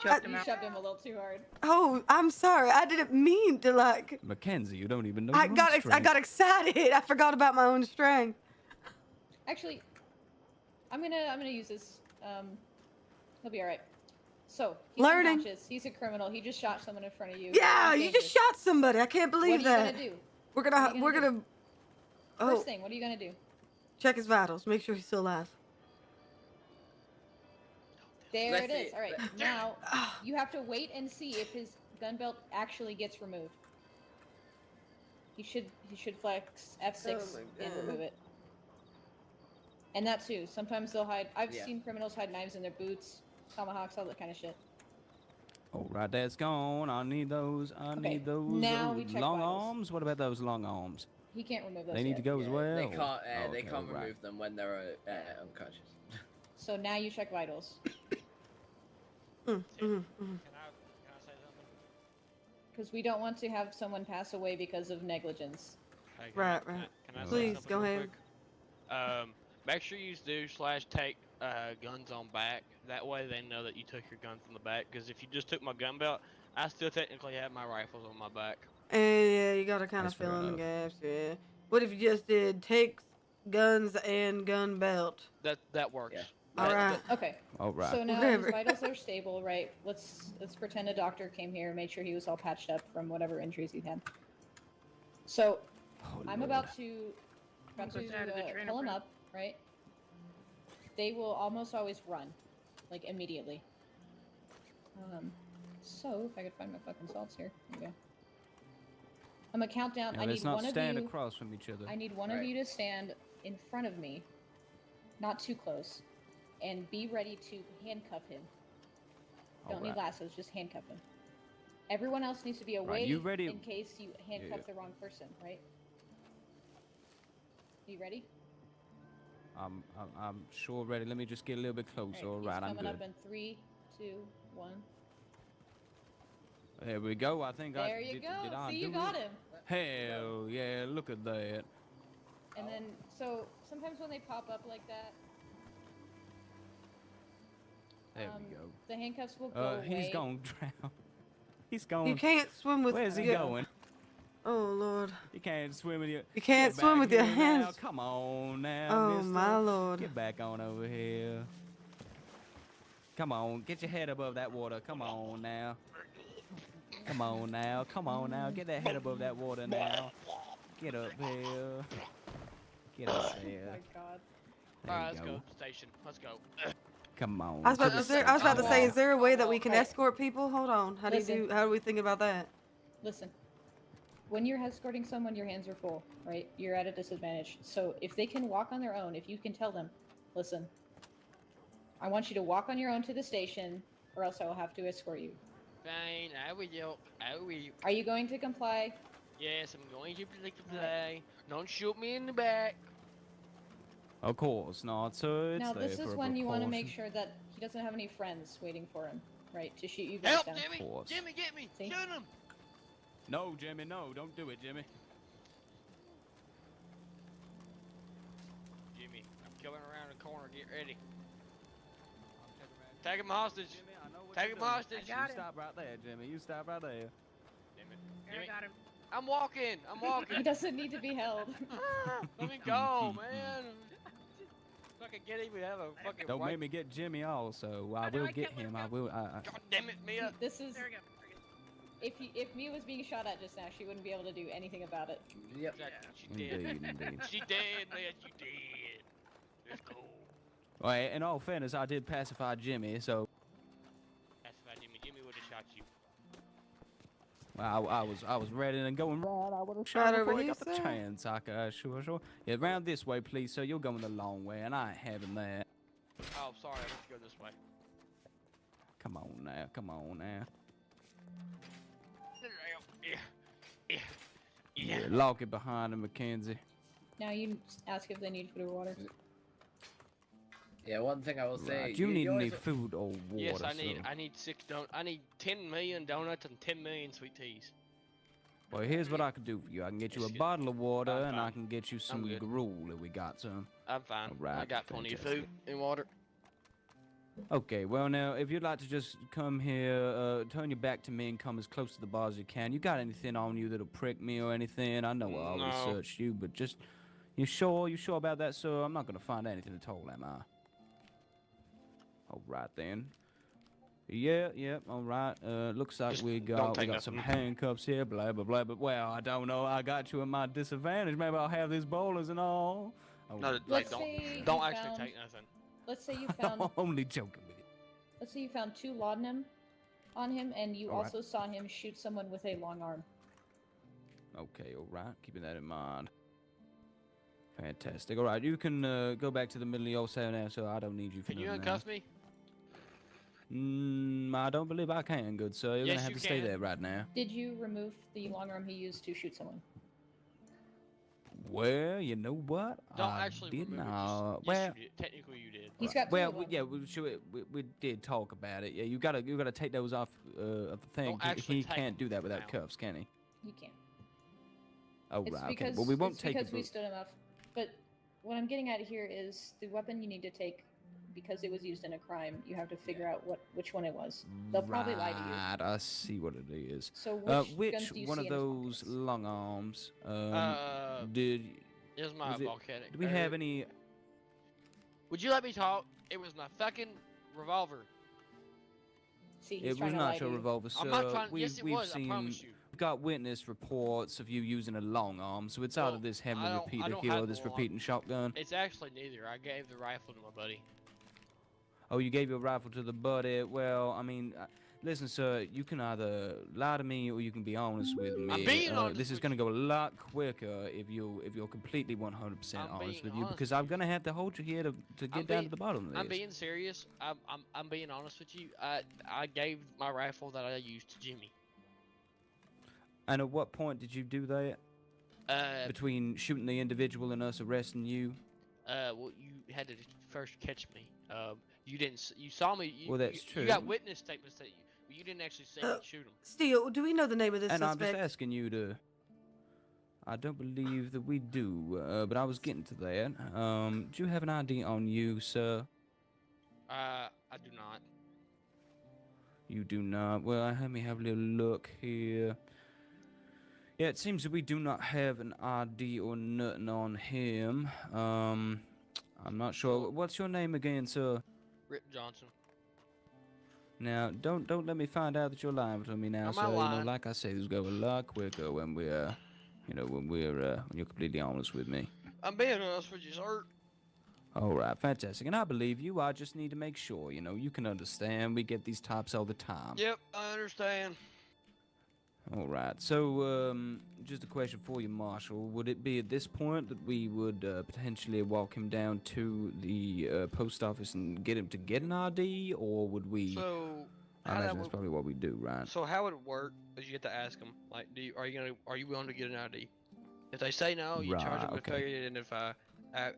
Speaker 4: Choked him
Speaker 9: You
Speaker 4: out.
Speaker 9: shoved him a little too hard.
Speaker 1: Oh, I'm sorry. I didn't mean to like.
Speaker 2: Mackenzie, you don't even know.
Speaker 1: I
Speaker 2: your own
Speaker 1: got
Speaker 2: strength.
Speaker 1: excited. I forgot about my own strength.
Speaker 9: Actually, I'm gonna use this. He'll be all right. So he's
Speaker 1: Learning.
Speaker 9: unconscious. He's a criminal. He just shot someone in front of you.
Speaker 1: Yeah,
Speaker 9: He's
Speaker 1: you just
Speaker 9: dangerous.
Speaker 1: shot somebody. I can't
Speaker 9: What are
Speaker 1: believe
Speaker 9: you
Speaker 1: that.
Speaker 9: gonna do?
Speaker 1: We're
Speaker 9: What
Speaker 1: gonna
Speaker 9: are you
Speaker 1: we're
Speaker 9: gonna
Speaker 1: gonna. Oh,
Speaker 9: First thing, what are you gonna do?
Speaker 1: check his vitals. Make sure he's still alive.
Speaker 9: There
Speaker 5: Let's
Speaker 9: it is.
Speaker 5: see.
Speaker 9: All right, now you have to wait and see if his gun belt actually gets removed. He should flex F6
Speaker 1: Oh my
Speaker 9: and
Speaker 1: God.
Speaker 9: remove it. And that too. Sometimes they'll hide. I've
Speaker 5: Yeah.
Speaker 9: seen criminals hide knives in their boots, tomahawks, all that kind of shit.
Speaker 2: All right, that's gone. I need those. I
Speaker 9: Okay,
Speaker 2: need those.
Speaker 9: now we check
Speaker 2: long
Speaker 9: vitals.
Speaker 2: arms. What about those long arms?
Speaker 9: He can't remove those.
Speaker 2: They need to
Speaker 9: yet.
Speaker 2: go as
Speaker 5: Yeah,
Speaker 2: well.
Speaker 5: They can't. They
Speaker 2: Okay,
Speaker 5: can't
Speaker 2: right.
Speaker 5: remove them when they're unconscious.
Speaker 9: So now you check vitals.
Speaker 1: Mm, mm, mm.
Speaker 3: Can I say something?
Speaker 9: Because we don't want to have someone pass away because of negligence.
Speaker 3: Hey,
Speaker 1: Right,
Speaker 3: can I-
Speaker 1: right.
Speaker 3: Can I say
Speaker 1: Please,
Speaker 3: something
Speaker 1: go
Speaker 3: real
Speaker 1: ahead.
Speaker 3: quick? Make sure you do/take guns on back. That way they know that you took your gun from the back. Because if you just took my gun belt, I still technically have my rifles on my back.
Speaker 1: And yeah, you gotta kind of
Speaker 2: That's fair
Speaker 1: fill in the
Speaker 2: enough.
Speaker 1: gaps. Yeah. What if you just did takes, guns, and gun belt?
Speaker 3: That works.
Speaker 5: Yeah.
Speaker 1: All right.
Speaker 9: Okay.
Speaker 2: All right.
Speaker 9: So now
Speaker 1: Whatever.
Speaker 9: his vitals are stable, right? Let's pretend a doctor came here and made sure he was all patched up from whatever injuries he had. So
Speaker 2: Oh,
Speaker 9: I'm
Speaker 2: Lord.
Speaker 9: about to
Speaker 4: Puts out of the trainer
Speaker 9: pull him
Speaker 4: print.
Speaker 9: up, right? They will almost always run, like immediately. So if I could find my fucking salts here, there we go. I'm gonna count down.
Speaker 2: Now,
Speaker 9: I
Speaker 2: let's
Speaker 9: need
Speaker 2: not
Speaker 9: one of
Speaker 2: stand
Speaker 9: you.
Speaker 2: across from each other.
Speaker 9: I need one of you to stand in front of me, not too close, and be ready to handcuff him. Don't need
Speaker 2: Alright.
Speaker 9: lassos, just handcuff him. Everyone else needs to be away
Speaker 2: you ready?
Speaker 9: in case you handcuff
Speaker 2: Yeah.
Speaker 9: the wrong person, right? You ready?
Speaker 2: I'm sure ready. Let me just get a little bit closer. All right,
Speaker 9: he's
Speaker 2: I'm
Speaker 9: coming
Speaker 2: good.
Speaker 9: up in 3, 2, 1.
Speaker 2: There we go. I think
Speaker 9: There
Speaker 2: I
Speaker 9: you
Speaker 2: did.
Speaker 9: go.
Speaker 2: Did I
Speaker 9: See,
Speaker 2: do
Speaker 9: you got
Speaker 2: it?
Speaker 9: him.
Speaker 2: Hell yeah! Look at that.
Speaker 9: And then, so sometimes when they pop up like that,
Speaker 2: There we go.
Speaker 9: the handcuffs will go away.
Speaker 2: He's gonna drown. He's going.
Speaker 1: You can't swim with.
Speaker 2: Where's he
Speaker 1: your-
Speaker 2: going?
Speaker 1: Oh Lord.
Speaker 2: You can't swim with your.
Speaker 1: You can't
Speaker 2: Get
Speaker 1: swim
Speaker 2: back
Speaker 1: with your
Speaker 2: here now.
Speaker 1: hands.
Speaker 2: Come on now,
Speaker 1: Oh
Speaker 2: mister.
Speaker 1: my Lord.
Speaker 2: Get back on over here. Come on, get your head above that water. Come on now. Come on now. Come on now. Get that head above that water now. Get up here. Get up
Speaker 9: Oh
Speaker 2: there.
Speaker 9: my God.
Speaker 2: There
Speaker 3: Alright,
Speaker 2: you
Speaker 3: let's
Speaker 2: go.
Speaker 3: go. Station. Let's go.
Speaker 1: I
Speaker 2: Come on.
Speaker 1: was about
Speaker 2: to
Speaker 1: to
Speaker 2: the
Speaker 1: say. I was about to say.
Speaker 2: station.
Speaker 1: Is there a way that we can
Speaker 9: Right.
Speaker 1: escort people? Hold on. How do you
Speaker 9: Listen.
Speaker 1: do? How do we think about that?
Speaker 9: Listen, when you're escorting someone, your hands are full, right? You're at a disadvantage. So if they can walk on their own, if you can tell them, listen, I want you to walk on your own to the station, or else I will have to escort you.
Speaker 3: Fine, I will. I will.
Speaker 9: Are you going to comply?
Speaker 3: Yes, I'm going to play. Don't shoot me in the back.
Speaker 2: Of course not, sir. It's
Speaker 9: Now,
Speaker 2: there
Speaker 9: this
Speaker 2: for
Speaker 9: is
Speaker 2: a
Speaker 9: when you want to make
Speaker 2: precaution.
Speaker 9: sure that he doesn't have any friends waiting for him, right? To shoot you guys
Speaker 3: Help,
Speaker 9: down.
Speaker 3: Jimmy!
Speaker 2: course.
Speaker 3: Jimmy, get me!
Speaker 9: See?
Speaker 3: Shoot him!
Speaker 2: No, Jimmy, no. Don't do it, Jimmy.
Speaker 3: Jimmy, I'm coming around the corner. Get ready. Take him hostage.
Speaker 2: Jimmy, I know what
Speaker 3: Take
Speaker 2: you're
Speaker 3: him
Speaker 2: doing.
Speaker 3: hostage.
Speaker 4: I got
Speaker 2: You
Speaker 4: him.
Speaker 2: stop right there, Jimmy. You stop right there.
Speaker 3: Damn it.
Speaker 4: There, I
Speaker 3: Jimmy,
Speaker 4: got him.
Speaker 3: I'm walking. I'm
Speaker 9: He
Speaker 3: walking.
Speaker 9: doesn't need to be held.
Speaker 3: Let me go, man. Fucking get him. We have a fucking
Speaker 2: Don't
Speaker 3: right.
Speaker 2: make me get Jimmy also. I
Speaker 4: no,
Speaker 2: will
Speaker 4: I
Speaker 2: get
Speaker 4: can't let
Speaker 2: him.
Speaker 4: him
Speaker 2: I
Speaker 4: go.
Speaker 2: will.
Speaker 3: God damn it, Mia.
Speaker 9: This is
Speaker 4: There we go.
Speaker 9: if Mia was being shot at just now, she wouldn't be able to do anything about it.
Speaker 5: Yep.
Speaker 3: Exactly. She did.
Speaker 2: Indeed.
Speaker 3: She did, man. She did. Let's go.
Speaker 2: All right, in all fairness, I did pacify Jimmy, so
Speaker 3: That's right, Jimmy. Jimmy would have shot you.
Speaker 2: well, I was ready and going right. I would have
Speaker 1: Right
Speaker 2: shot him
Speaker 1: over
Speaker 2: before I
Speaker 1: here,
Speaker 2: got the
Speaker 1: sir?
Speaker 2: chance. Sure. Yeah, round this way, please, sir. You're going the long way, and I ain't having that.
Speaker 3: Oh, sorry. I meant to go this way.
Speaker 2: Come on now. Come on now.
Speaker 3: Yeah. Yeah.
Speaker 2: Yeah, lock it behind him, McKenzie.
Speaker 9: Now you ask if they need food or water.
Speaker 5: Yeah, one thing I will say.
Speaker 2: Right. Do you need
Speaker 5: always-
Speaker 2: any food or water?
Speaker 3: Yes, I
Speaker 2: sir?
Speaker 3: need 6 donuts. I need 10 million donuts and 10 million sweet teas.
Speaker 2: Well, here's what I can do for you. I can get you a
Speaker 3: Excuse-
Speaker 2: bottle of water,
Speaker 3: I'm
Speaker 2: and I
Speaker 3: fine.
Speaker 2: can get you some
Speaker 3: good.
Speaker 2: gruel if we got some.
Speaker 3: I'm fine. I
Speaker 2: Alright,
Speaker 3: got plenty of
Speaker 2: fantastic.
Speaker 3: food and water.
Speaker 2: Okay, well now, if you'd like to just come here, turn your back to me and come as close to the bar as you can. You got anything on you that'll prick me or anything? I know I always
Speaker 3: No.
Speaker 2: searched you, but just, you sure about that, sir? I'm not gonna find anything at all, am I? All right then. Yeah, all right. Looks like
Speaker 3: Just
Speaker 2: we
Speaker 3: don't
Speaker 2: got
Speaker 3: take
Speaker 2: some
Speaker 3: nothing.
Speaker 2: handcuffs here, blah blah blah. But well, I don't know. I got you at my disadvantage. Maybe I'll have these bowlers and all. Oh,
Speaker 3: No, like,
Speaker 9: Let's say
Speaker 3: don't
Speaker 9: you
Speaker 3: actually
Speaker 9: found-
Speaker 3: take nothing.
Speaker 9: Let's say you found
Speaker 2: only joking with you.
Speaker 9: let's say you found 2 laudanum on him, and you
Speaker 2: Alright.
Speaker 9: also saw him shoot someone with a long arm.
Speaker 2: Okay, all right. Keeping that in mind. Fantastic. All right, you can go back to the middle of your cell now, so I don't need you for
Speaker 3: Can you
Speaker 2: nothing
Speaker 3: uncuff
Speaker 2: else.
Speaker 3: me?
Speaker 2: I don't believe I can, good sir. You're
Speaker 3: Yes,
Speaker 2: gonna have
Speaker 3: you
Speaker 2: to stay
Speaker 3: can.
Speaker 2: there right now.
Speaker 9: Did you remove the long arm he used to shoot someone?
Speaker 2: Well, you know what?
Speaker 3: Don't
Speaker 2: I
Speaker 3: actually
Speaker 2: did
Speaker 3: remove
Speaker 2: not.
Speaker 3: it. Just,
Speaker 2: Well,
Speaker 3: yes, you did. Technically, you did.
Speaker 9: He's got two
Speaker 2: well,
Speaker 9: of them.
Speaker 2: yeah, we did talk about it. Yeah, you gotta take those off of the thing.
Speaker 3: Don't actually
Speaker 2: He
Speaker 3: take
Speaker 2: can't do that without
Speaker 3: them out.
Speaker 2: cuffs, can he?
Speaker 9: You can't.
Speaker 2: Oh
Speaker 9: It's
Speaker 2: right, okay.
Speaker 9: because
Speaker 2: Well, we won't
Speaker 9: it's
Speaker 2: take
Speaker 9: because
Speaker 2: it.
Speaker 9: we stood him up. But what I'm getting at here is the weapon you need to take because it was used in a crime. You have to figure out which one it was. They'll probably lie to you.
Speaker 2: Right, I see what it is.
Speaker 9: So which
Speaker 2: Which
Speaker 9: guns do you
Speaker 2: one
Speaker 9: see
Speaker 2: of
Speaker 9: in his
Speaker 2: those
Speaker 9: pockets?
Speaker 2: long arms?
Speaker 3: Here's my
Speaker 2: was it-
Speaker 3: volcanic.
Speaker 2: Do we have any?
Speaker 3: Would you let me talk? It was my fucking revolver.
Speaker 9: See, he's
Speaker 2: It was
Speaker 9: trying to lie
Speaker 2: not
Speaker 9: to
Speaker 2: your
Speaker 9: you.
Speaker 2: revolver, sir.
Speaker 3: I'm not trying.
Speaker 2: We've,
Speaker 3: Yes, it
Speaker 2: we've
Speaker 3: was.
Speaker 2: seen.
Speaker 3: I promise you.
Speaker 2: We've got witness reports of you using a long arm, so it's
Speaker 3: Well,
Speaker 2: either this
Speaker 3: I
Speaker 2: Henry
Speaker 3: don't
Speaker 2: repeater
Speaker 3: have
Speaker 2: here or
Speaker 3: the
Speaker 2: this
Speaker 3: long-
Speaker 2: repeating shotgun.
Speaker 3: It's actually neither. I gave the rifle to my buddy.
Speaker 2: Oh, you gave your rifle to the buddy. Well, I mean, listen, sir. You can either lie to me or you can be honest with me.
Speaker 3: I'm being honest
Speaker 2: This is
Speaker 3: with
Speaker 2: gonna go a lot quicker if you're completely 100%
Speaker 3: I'm
Speaker 2: honest
Speaker 3: being
Speaker 2: with you,
Speaker 3: honest
Speaker 2: because
Speaker 3: with
Speaker 2: I'm
Speaker 3: you.
Speaker 2: gonna have to hold you here to get
Speaker 3: I'm
Speaker 2: down to
Speaker 3: being-
Speaker 2: the bottom of this.
Speaker 3: I'm being serious. I'm being honest with you. I gave my rifle that I used to Jimmy.
Speaker 2: And at what point did you do that? Between shooting the individual and us arresting you?
Speaker 3: Well, you had to first catch me. You didn't. You saw me. You,
Speaker 2: Well, that's
Speaker 3: You got
Speaker 2: true.
Speaker 3: witness statements that you didn't actually see me shoot him.
Speaker 1: Steele, do we know the name of this
Speaker 2: And I'm
Speaker 1: suspect?
Speaker 2: just asking you to. I don't believe that we do, but I was getting to that. Do you have an ID on you, sir?
Speaker 3: I do not.
Speaker 2: You do not. Well, let me have a little look here. Yeah, it seems that we do not have an ID or nothing on him. I'm not sure. What's your name again, sir?
Speaker 3: Rip Johnson.
Speaker 2: Now, don't let me find out that you're lying to me now,
Speaker 3: I'm
Speaker 2: sir.
Speaker 3: not
Speaker 2: You know,
Speaker 3: lying.
Speaker 2: like I say, this go a lot quicker when we're, when you're completely honest with me.
Speaker 3: I'm being honest with you, sir.
Speaker 2: All right, fantastic. And I believe you. I just need to make sure, you can understand. We get these types all the time.
Speaker 3: Yep, I understand.
Speaker 2: All right. So, just a question for you, Marshal. Would it be at this point that we would potentially walk him down to the post office and get him to get an ID, or would we?
Speaker 3: So,
Speaker 2: I imagine that's probably what we do, right?
Speaker 3: So how would it work? Is you get to ask them, like, are you willing to get an ID? If they say no, you charge them with
Speaker 2: Right, okay.
Speaker 3: failure to identify.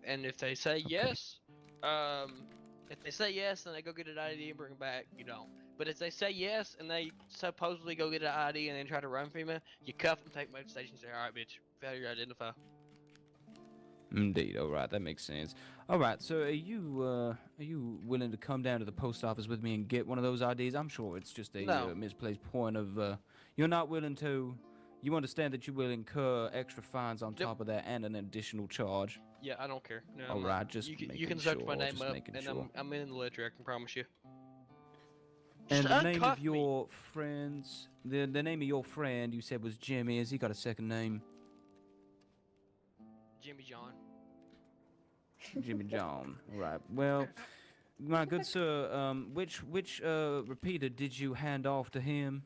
Speaker 3: And if they say yes, if they say yes, then they go get an ID and bring it back. You don't. But if they say yes and they supposedly go get an ID and then try to run from you cuff them, take them to the station, and say, "All right, bitch, failure to identify."
Speaker 2: Indeed. All right, that makes sense. All right. So, are you willing to come down to the post office with me and get one of those IDs? I'm sure it's just a
Speaker 3: No.
Speaker 2: misplaced point of you're not willing to. You understand that you will incur extra fines on top of that and an additional charge.
Speaker 3: Yeah, I don't care. No,
Speaker 2: All
Speaker 3: I'm not.
Speaker 2: right, just
Speaker 3: you can
Speaker 2: making
Speaker 3: search my
Speaker 2: sure,
Speaker 3: name
Speaker 2: just
Speaker 3: up,
Speaker 2: making
Speaker 3: and
Speaker 2: sure.
Speaker 3: I'm in the ledger. I can promise you.
Speaker 2: And
Speaker 3: Just
Speaker 2: the name
Speaker 3: uncuff
Speaker 2: of
Speaker 3: me.
Speaker 2: your friends, the name of your friend you said was Jimmy. Has he got a second name?
Speaker 3: Jimmy John.
Speaker 2: Jimmy John. Right. Well, my good sir, which repeater did you hand off to him?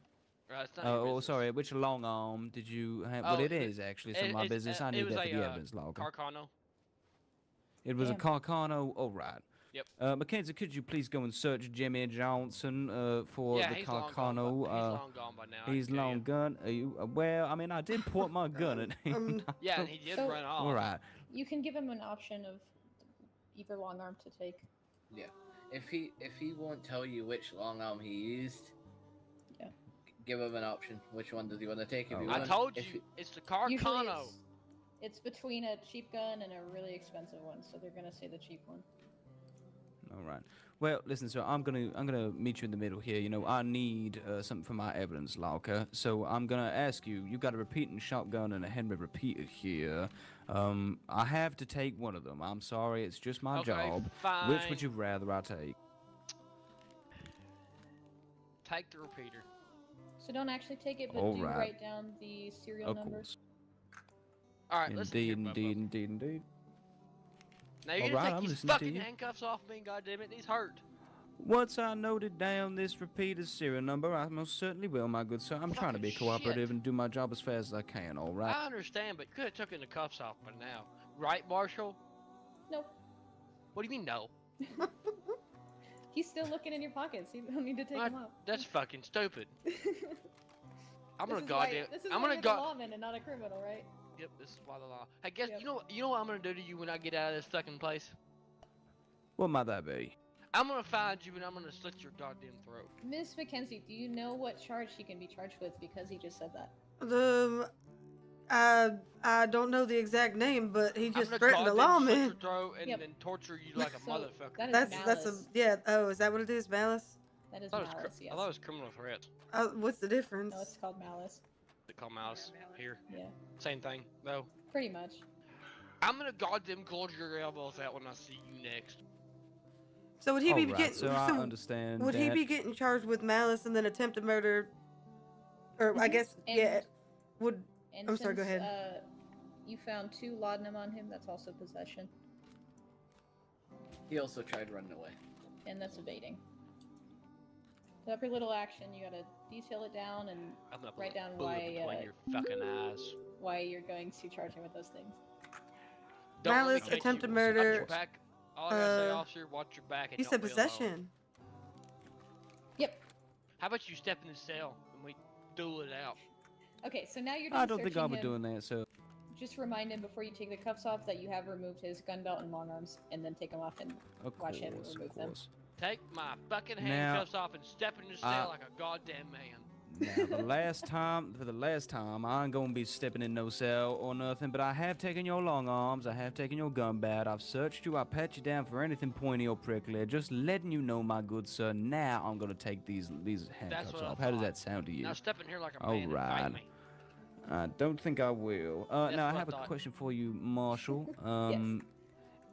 Speaker 3: It's not your
Speaker 2: Oh,
Speaker 3: business.
Speaker 2: sorry. Which long arm did you hand? Well,
Speaker 3: Oh,
Speaker 2: it is actually. It's my business. I
Speaker 3: it
Speaker 2: need
Speaker 3: was
Speaker 2: that for
Speaker 3: a,
Speaker 2: the evidence log.
Speaker 3: Carcano.
Speaker 2: It was a
Speaker 9: Damn.
Speaker 2: Carcano. All right.
Speaker 3: Yep.
Speaker 2: Mackenzie, could you please go and search Jimmy Johnson for
Speaker 3: Yeah,
Speaker 2: the
Speaker 3: he's long
Speaker 2: Carcano?
Speaker 3: gone. He's long gone by now. I
Speaker 2: He's
Speaker 3: can tell
Speaker 2: long
Speaker 3: you.
Speaker 2: gun. Are you? Well, I mean, I did point my gun at him.
Speaker 3: Yeah, and he did
Speaker 9: So-
Speaker 3: run off.
Speaker 2: All right.
Speaker 9: You can give him an option of either long arm to take.
Speaker 5: Yeah. If he won't tell you which long arm he used,
Speaker 9: Yeah.
Speaker 5: give him an option. Which one does he want to take? If he
Speaker 3: I
Speaker 5: want-
Speaker 3: told
Speaker 5: if
Speaker 3: you, it's the
Speaker 9: Usually
Speaker 3: Carcano.
Speaker 9: it's between a cheap gun and a really expensive one, so they're gonna say the cheap one.
Speaker 2: All right. Well, listen, sir. I'm gonna meet you in the middle here. I need something for my evidence locker. So I'm gonna ask you. You got a repeating shotgun and a Henry repeater here. I have to take one of them. I'm sorry. It's just my
Speaker 3: Okay,
Speaker 2: job.
Speaker 3: fine.
Speaker 2: Which would you rather I take?
Speaker 3: Take the repeater.
Speaker 9: So don't actually take it, but
Speaker 2: All
Speaker 9: do
Speaker 2: right.
Speaker 9: write down the serial
Speaker 2: Of
Speaker 9: number.
Speaker 2: course.
Speaker 3: All right, listen here,
Speaker 2: Indeed,
Speaker 3: Bubba.
Speaker 2: indeed, indeed.
Speaker 3: Now you're
Speaker 2: All
Speaker 3: gonna
Speaker 2: right, I'm
Speaker 3: take these
Speaker 2: listening to
Speaker 3: fucking
Speaker 2: you.
Speaker 3: handcuffs off me, goddammit. These hurt.
Speaker 2: Once I noted down this repeater's serial number, I most certainly will, my good sir. I'm trying to be
Speaker 3: Fucking
Speaker 2: cooperative
Speaker 3: shit.
Speaker 2: and do my job as fast as I can, all right?
Speaker 3: I understand, but you could have taken the cuffs off by now, right, Marshall?
Speaker 9: Nope.
Speaker 3: What do you mean no?
Speaker 9: He's still looking in your pockets. You don't need to take
Speaker 3: I-
Speaker 9: him out.
Speaker 3: That's fucking stupid. I'm gonna
Speaker 9: This is
Speaker 3: goddamn.
Speaker 9: Why, this is
Speaker 3: I'm
Speaker 9: why
Speaker 3: gonna
Speaker 9: you're
Speaker 3: go.
Speaker 9: the lawman and not a criminal, right?
Speaker 3: Yep, this is why the law. Hey, guess
Speaker 9: Yep.
Speaker 3: you know what I'm gonna do to you when I get out of this fucking place?
Speaker 2: What might that be?
Speaker 3: I'm gonna find you and I'm gonna slit your goddamn throat.
Speaker 9: Miss McKenzie, do you know what charge he can be charged with because he just said that?
Speaker 1: I don't know the exact name, but he
Speaker 3: I'm
Speaker 1: just
Speaker 3: gonna
Speaker 1: threatened the
Speaker 3: goddamn slit
Speaker 1: lawman.
Speaker 3: your throat and
Speaker 9: Yep.
Speaker 3: then torture you like a
Speaker 9: So,
Speaker 3: motherfucker.
Speaker 9: that is
Speaker 1: That's a
Speaker 9: malice.
Speaker 1: yeah. Oh, is that what it is? Malice?
Speaker 9: That is
Speaker 3: I thought it was
Speaker 9: malice, yes.
Speaker 3: I thought it was criminal threats.
Speaker 1: What's the difference?
Speaker 9: No, it's called malice.
Speaker 3: They call mouse here.
Speaker 9: Yeah,
Speaker 3: Same thing, though.
Speaker 9: pretty much.
Speaker 3: I'm gonna goddamn close your elbows out when I see you next.
Speaker 1: So would he be
Speaker 2: Alright,
Speaker 1: getting?
Speaker 2: so I understand
Speaker 1: Would he
Speaker 2: that.
Speaker 1: be getting charged with malice and then attempted murder? Or I
Speaker 9: Mhm.
Speaker 1: guess
Speaker 9: And-
Speaker 1: yeah. Would
Speaker 9: And
Speaker 1: I'm sorry, go
Speaker 9: since,
Speaker 1: ahead.
Speaker 9: You found 2 laudanum on him, that's also possession.
Speaker 5: He also tried running away.
Speaker 9: And that's evading. So every little action, you gotta detail it down and
Speaker 3: I'm gonna
Speaker 9: write
Speaker 3: put a
Speaker 9: down
Speaker 3: bullet
Speaker 9: why,
Speaker 3: between your fucking eyes.
Speaker 9: why you're going to charge him with those things.
Speaker 3: Don't let me
Speaker 1: Malice,
Speaker 3: catch you.
Speaker 1: attempted
Speaker 3: Watch
Speaker 1: murder,
Speaker 3: your back. All I gotta say,
Speaker 1: uh,
Speaker 3: officer, watch your back and
Speaker 1: he
Speaker 3: don't
Speaker 1: said
Speaker 3: be alone.
Speaker 1: possession.
Speaker 9: Yep.
Speaker 3: How about you step in the cell and we duel it out?
Speaker 9: Okay, so now you're
Speaker 2: I don't think I
Speaker 9: searching
Speaker 2: would
Speaker 9: him.
Speaker 2: doing that. So
Speaker 9: Just remind him before you take the cuffs off that you have removed his gun belt and long arms, and then take them off and
Speaker 2: of
Speaker 9: watch him
Speaker 2: course,
Speaker 9: remove
Speaker 2: of
Speaker 9: them.
Speaker 2: course.
Speaker 3: Take my fucking
Speaker 2: Now-
Speaker 3: handcuffs off and step in the cell like a goddamn man.
Speaker 2: Now, for the last time, I ain't gonna be stepping in no cell or nothing, but I have taken your long arms, I have taken your gun bat, I've searched you, I pat you down for anything pointy or prickly, just letting you know, my good sir, now I'm gonna take these handcuffs
Speaker 3: what I
Speaker 2: off. How does
Speaker 3: thought.
Speaker 2: that sound to you?
Speaker 3: Now step in here like a man and
Speaker 2: Alright.
Speaker 3: fight me.
Speaker 2: I don't think I will.
Speaker 3: That's
Speaker 2: Now, I
Speaker 3: what I
Speaker 2: have a
Speaker 3: thought.
Speaker 2: question for you, Marshall.